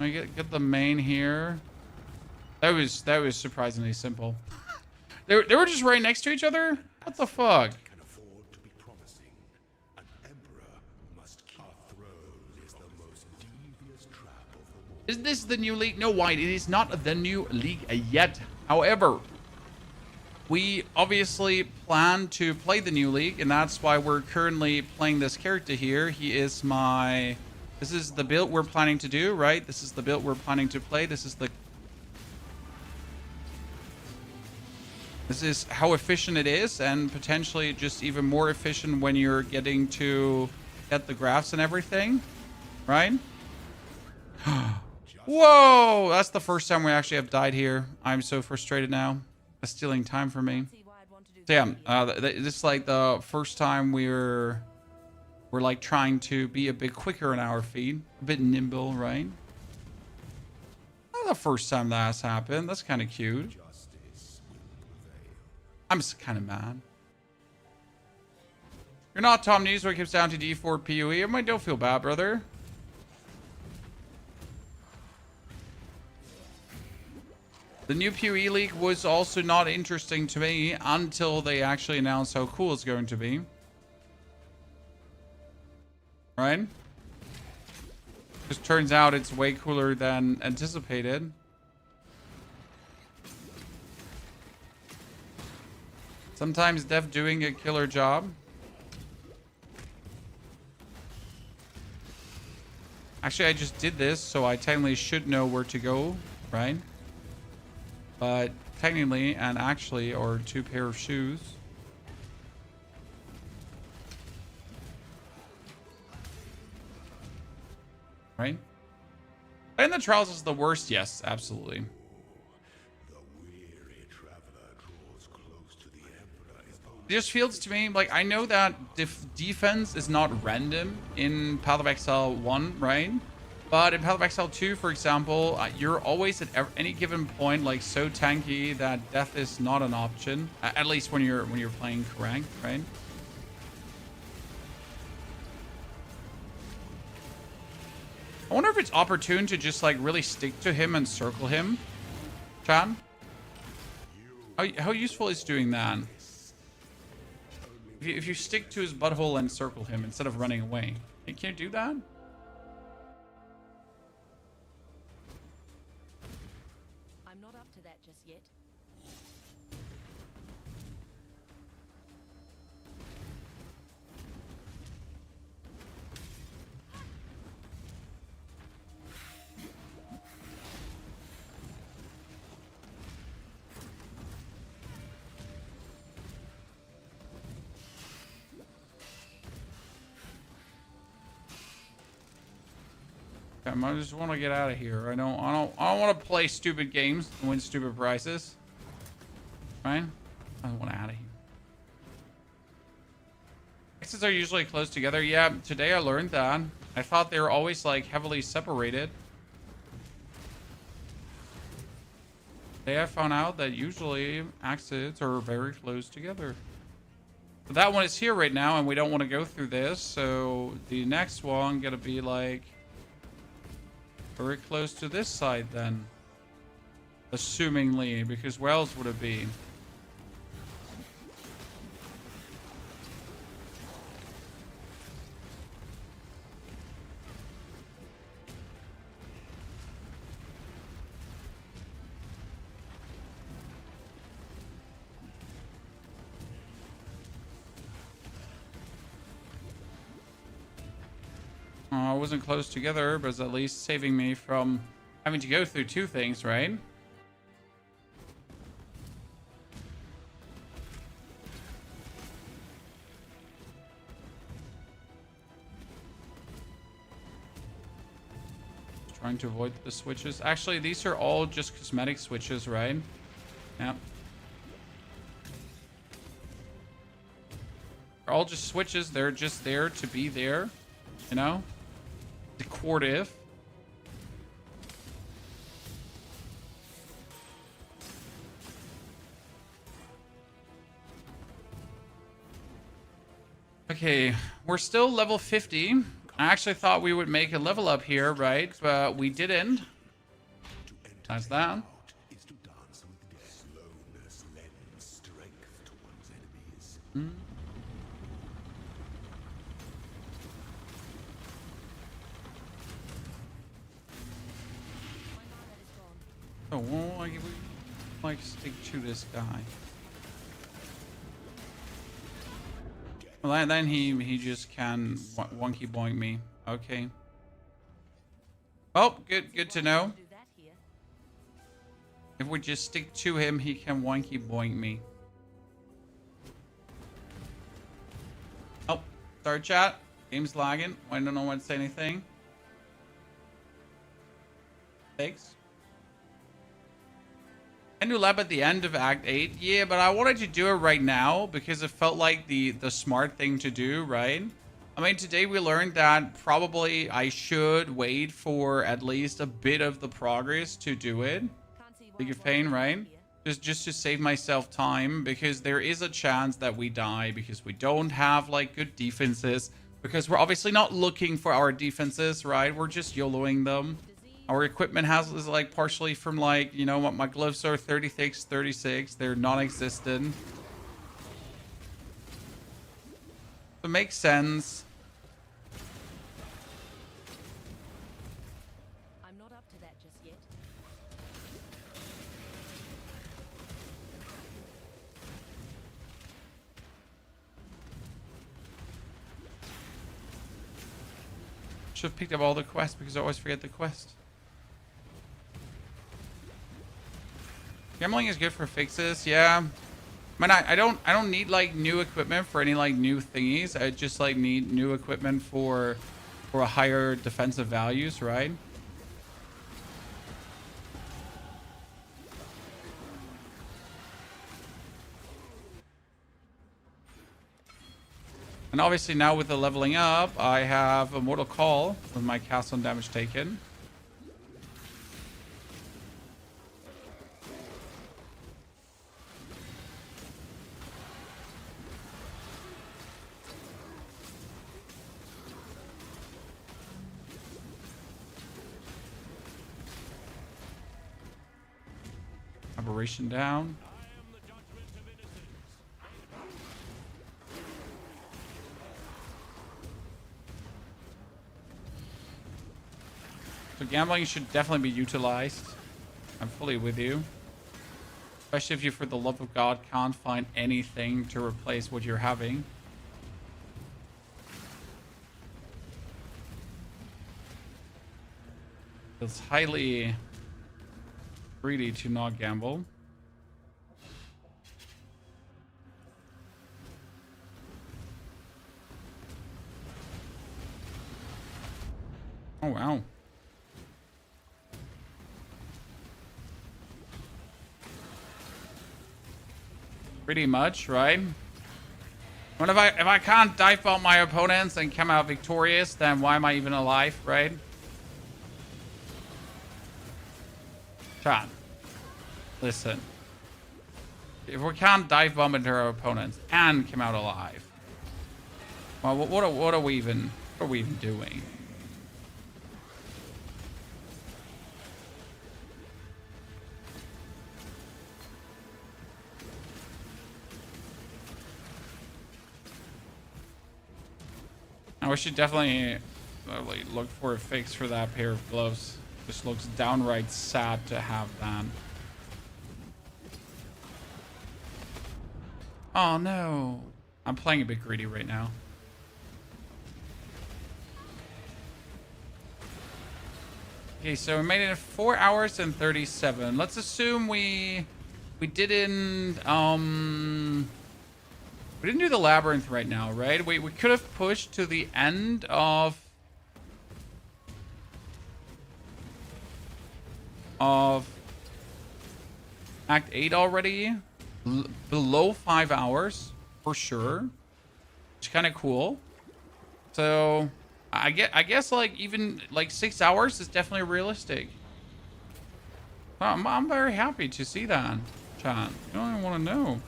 I get the main here. That was surprisingly simple. They were just right next to each other? What the fuck? Can afford to be promising. An emperor must keep. A throne is the most devious trap of them all. Is this the new league? No, White, it is not the new league yet. However, we obviously plan to play the new league, and that's why we're currently playing this character here. He is my... This is the build we're planning to do, right? This is the build we're planning to play. This is how efficient it is, and potentially just even more efficient when you're getting to get the graphs and everything, right? Whoa! That's the first time we actually have died here. I'm so frustrated now. That's stealing time from me. So yeah, this is like the first time we're We're like trying to be a bit quicker on our feet, a bit nimble, right? Not the first time that has happened. That's kind of cute. Justice will prevail. I'm just kind of mad. You're not Tom News when it comes down to D4 POE. I might don't feel bad, brother. The new POE league was also not interesting to me until they actually announced how cool it's going to be. Right? Just turns out it's way cooler than anticipated. Sometimes Dev doing a killer job. Actually, I just did this, so I technically should know where to go, right? But technically and actually are two pair of shoes. Right? And the trials is the worst, yes, absolutely. The weary traveler draws close to the Emperor. It just feels to me like I know that defense is not random in Path of Exile 1, right? But in Path of Exile 2, for example, you're always at any given point like so tanky that death is not an option. At least when you're playing correct, right? I wonder if it's opportune to just like really stick to him and circle him. Chan? How useful is doing that? If you stick to his butthole and circle him instead of running away. You can't do that? I'm not up to that just yet. I just want to get out of here. I don't want to play stupid games and win stupid prizes. Right? I want out of here. Exits are usually close together. Yeah, today I learned that. I thought they were always like heavily separated. Today I found out that usually exits are very close together. But that one is here right now and we don't want to go through this. So the next one gonna be like very close to this side then. Assumingly, because where else would it be? I wasn't close together, but it's at least saving me from having to go through two things, right? Trying to avoid the switches. Actually, these are all just cosmetic switches, right? Yep. They're all just switches. They're just there to be there, you know? Decorative. Okay, we're still level 50. I actually thought we would make a level up here, right? But we didn't. That's that. Is to dance with death. Slowness lends strength to one's enemies. Oh, well, we like stick to this guy. Well, then he just can wonky boink me. Okay. Oh, good to know. Do that here. If we just stick to him, he can wonky boink me. Oh, sorry chat. Game's lagging. I don't know when to say anything. Thanks. I do lab at the end of Act 8. Yeah, but I wanted to do it right now because it felt like the smart thing to do, right? I mean, today we learned that probably I should wait for at least a bit of the progress to do it. Can't see why League it of won't Pain, be right? here. Just to save myself time, because there is a chance that we die because we don't have like good defenses, because we're obviously not looking for our defenses, right? We're just YOLOing them. Our equipment is like partially from like, you know what, my gloves are 36, 36. They're non-existent. It makes sense. I'm not up to that just yet. Should have picked up all the quests because I always forget the quest. Gambling is good for fixes, yeah. I mean, I don't need like new equipment for any like new thingies. I just like need new equipment for a higher defensive values, right? And obviously now with the leveling up, I have a Mortal Call with my cast on damage taken. Aberration down. So gambling should definitely be utilized. I'm fully with you. Especially if you, for the love of God, can't find anything to replace what you're having. It's highly greedy to not gamble. Oh, wow. Pretty much, right? What if I can't dive bomb my opponents and come out victorious, then why am I even alive, right? Chat. Listen. If we can't dive bomb into our opponents and come out alive, well, what are we even doing? Now we should definitely look for a fix for that pair of gloves. Just looks downright sad to have that. Oh no. I'm playing a bit greedy right now. Okay, so we made it in 4 hours and 37. Let's assume we didn't we didn't do the labyrinth right now, right? We could have pushed to the end of Act 8 already. Below 5 hours, for sure. It's kind of cool. So, I guess like even like 6 hours is definitely realistic. I'm very happy to see that, chat. You don't even want to know.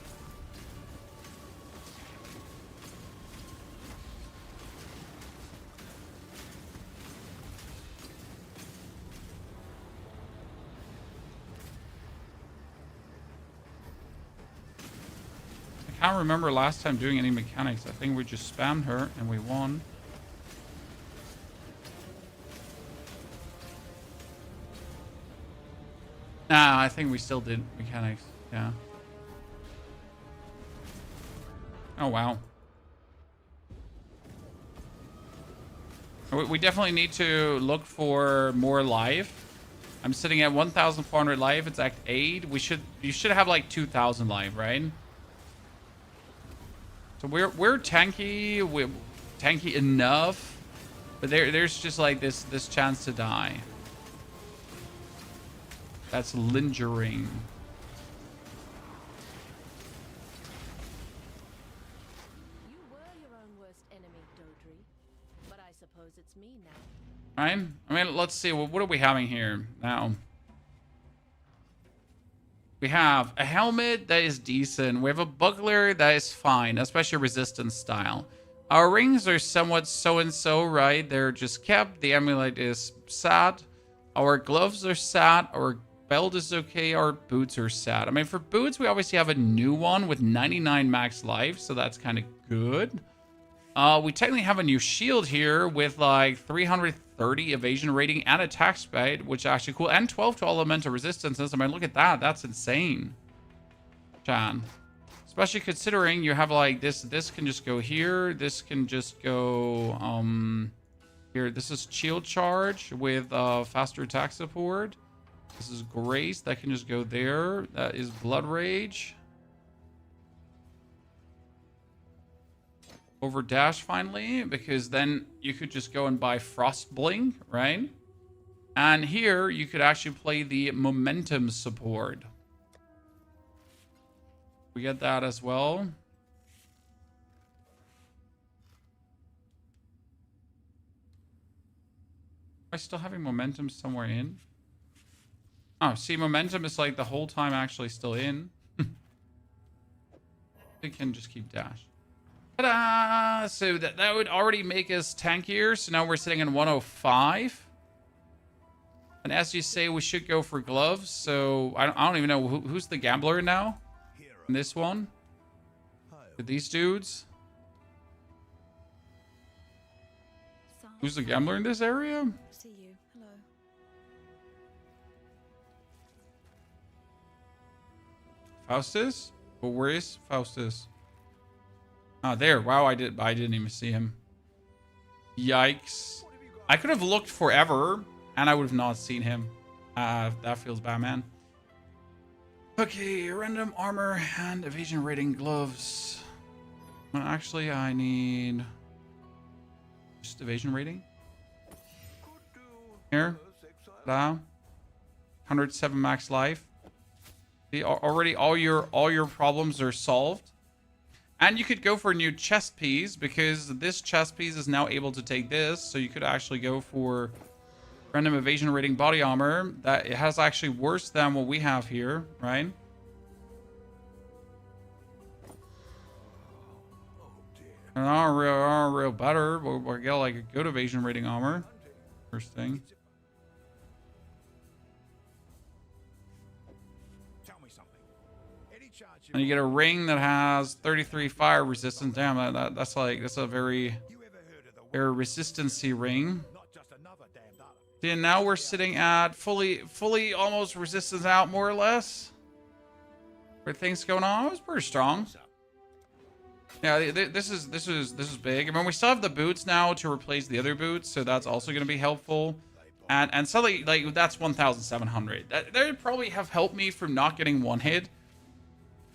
I can't remember last time doing any mechanics. I think we just spammed her and we won. Nah, I think we still did mechanics. Yeah. Oh, wow. We definitely need to look for more life. I'm sitting at 1,400 life. It's Act 8. You should have like 2,000 life, right? So we're tanky. We're tanky enough, but there's just like this chance to die. That's lingering. You were your own worst enemy, Dodri. suppose it's me now. Right? I mean, let's see. What are we having here now? We have a helmet that is decent. We have a buckler that is fine, especially resistance style. Our rings are somewhat so-and-so, right? They're just kept. The amulet is sad. Our gloves are sad. Our belt is okay. Our boots are sad. I mean, for boots, we obviously have a new one with 99 max life, so that's kind of good. We technically have a new shield here with like 330 evasion rating and attack speed, which is actually cool. And 12 to elemental resistances. I mean, look at that. That's insane. Chan. Especially considering you have like this can just go here. This can just go here. This is shield charge with faster attack support. This is grace. That can just go there. That is blood rage. Over dash finally, because then you could just go and buy frost bling, right? And here you could actually play the momentum support. We get that as well. Am I still having momentum somewhere in? Oh, see, momentum is like the whole time actually still in. We can just keep dash. Ta-da! So that would already make us tankier. So now we're sitting in 105. And as you say, we should go for gloves. So I don't even know who's the gambler now in this one. These dudes. Who's the gambler in this area? See you. Hello. Faustus? Well, where is Faustus? Oh, there. Wow, I didn't even see him. Yikes. I could have looked forever, and I would have not seen him. That feels bad, man. Okay, random armor and evasion rating gloves. Well, actually, I need just evasion rating. Here. Down. 107 max life. See, already all your problems are solved. And you could go for a new chest piece because this chest piece is now able to take this. So you could actually go for random evasion rating body armor. That it has actually worse than what we have here, right? Not real better. We'll get like a good evasion rating armor. First thing. And you get a ring that has 33 fire resistance. Damn, that's a very resistancy ring. See, and now we're sitting at fully almost resistance out more or less. Where things going on, it was pretty strong. Yeah, this is big. I mean, we still have the boots now to replace the other boots, so that's also going to be helpful. And suddenly, like, that's 1,700. That would probably have helped me from not getting one hit.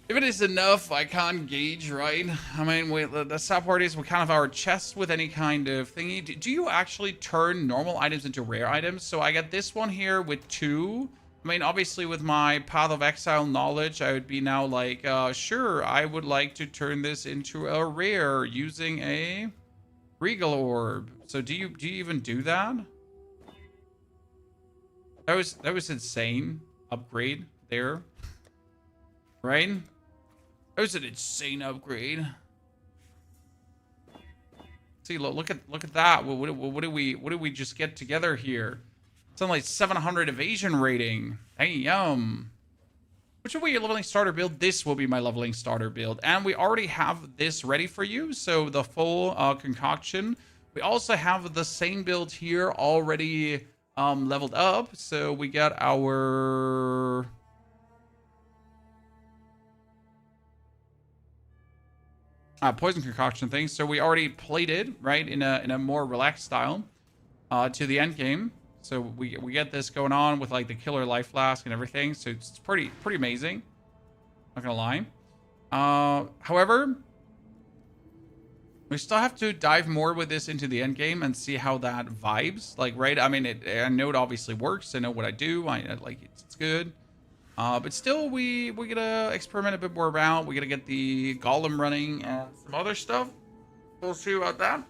If it is enough, I can't gauge, right? I mean, the sad part is we can't have our chests with any kind of thingy. Do you actually turn normal items into rare items? So I got this one here with 2. I mean, obviously with my Path of Exile knowledge, I would be now like, sure, I would like to turn this into a rare using a Regal Orb. So do you even do that? That was insane upgrade there. Right? That was an insane upgrade. See, look at that. What did we just get together here? Something like 700 evasion rating. Damn. Which will be your leveling starter build? This will be my leveling starter build. And we already have this ready for you. So the full concoction. We also have the same build here already leveled up. So we got our... poison concoction thing. So we already played it, right, in a more relaxed style to the end game. So we get this going on with like the killer life flask and everything. So it's pretty amazing. Not gonna lie. However, we still have to dive more with this into the end game and see how that vibes. Like, right? I mean, I know it obviously works. I know what I do. I like it's good. But still, we gotta experiment a bit more around. We gotta get the golem running and some other stuff. We'll see about that.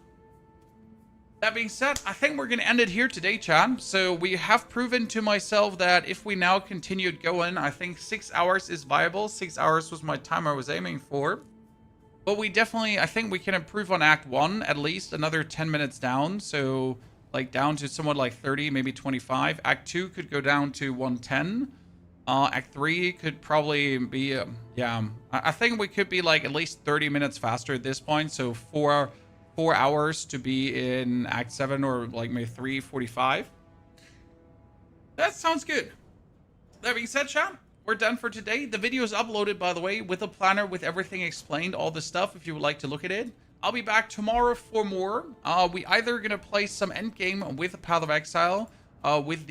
That being said, I think we're going to end it here today, chat. So we have proven to myself that if we now continued going, I think 6 hours is viable. 6 hours was my time I was aiming for. But we definitely, I think we can improve on Act 1 at least another 10 minutes down. So like down to somewhat like 30, maybe 25. Act 2 could go down to 110. Act 3 could probably be, yeah, I think we could be like at least 30 minutes faster at this point. So 4 hours to be in Act 7 or like maybe 3:45. That sounds good. That being said, chat, we're done for today. The video is uploaded, by the way, with a planner with everything explained, all the stuff, if you would like to look at it. I'll be back tomorrow for more. We either gonna play some endgame with Path of Exile, with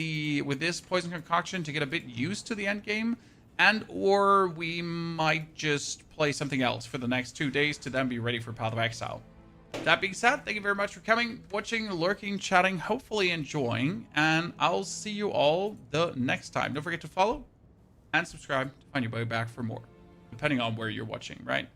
this Poison Concoction to get a bit used to the endgame, and or we might just play something else for the next 2 days to then be ready for Path of Exile. That being said, thank you very much for coming, watching, lurking, chatting, hopefully enjoying, and I'll see you all the next time. Don't forget to follow and subscribe to find your way back for more, depending on where you're watching, right?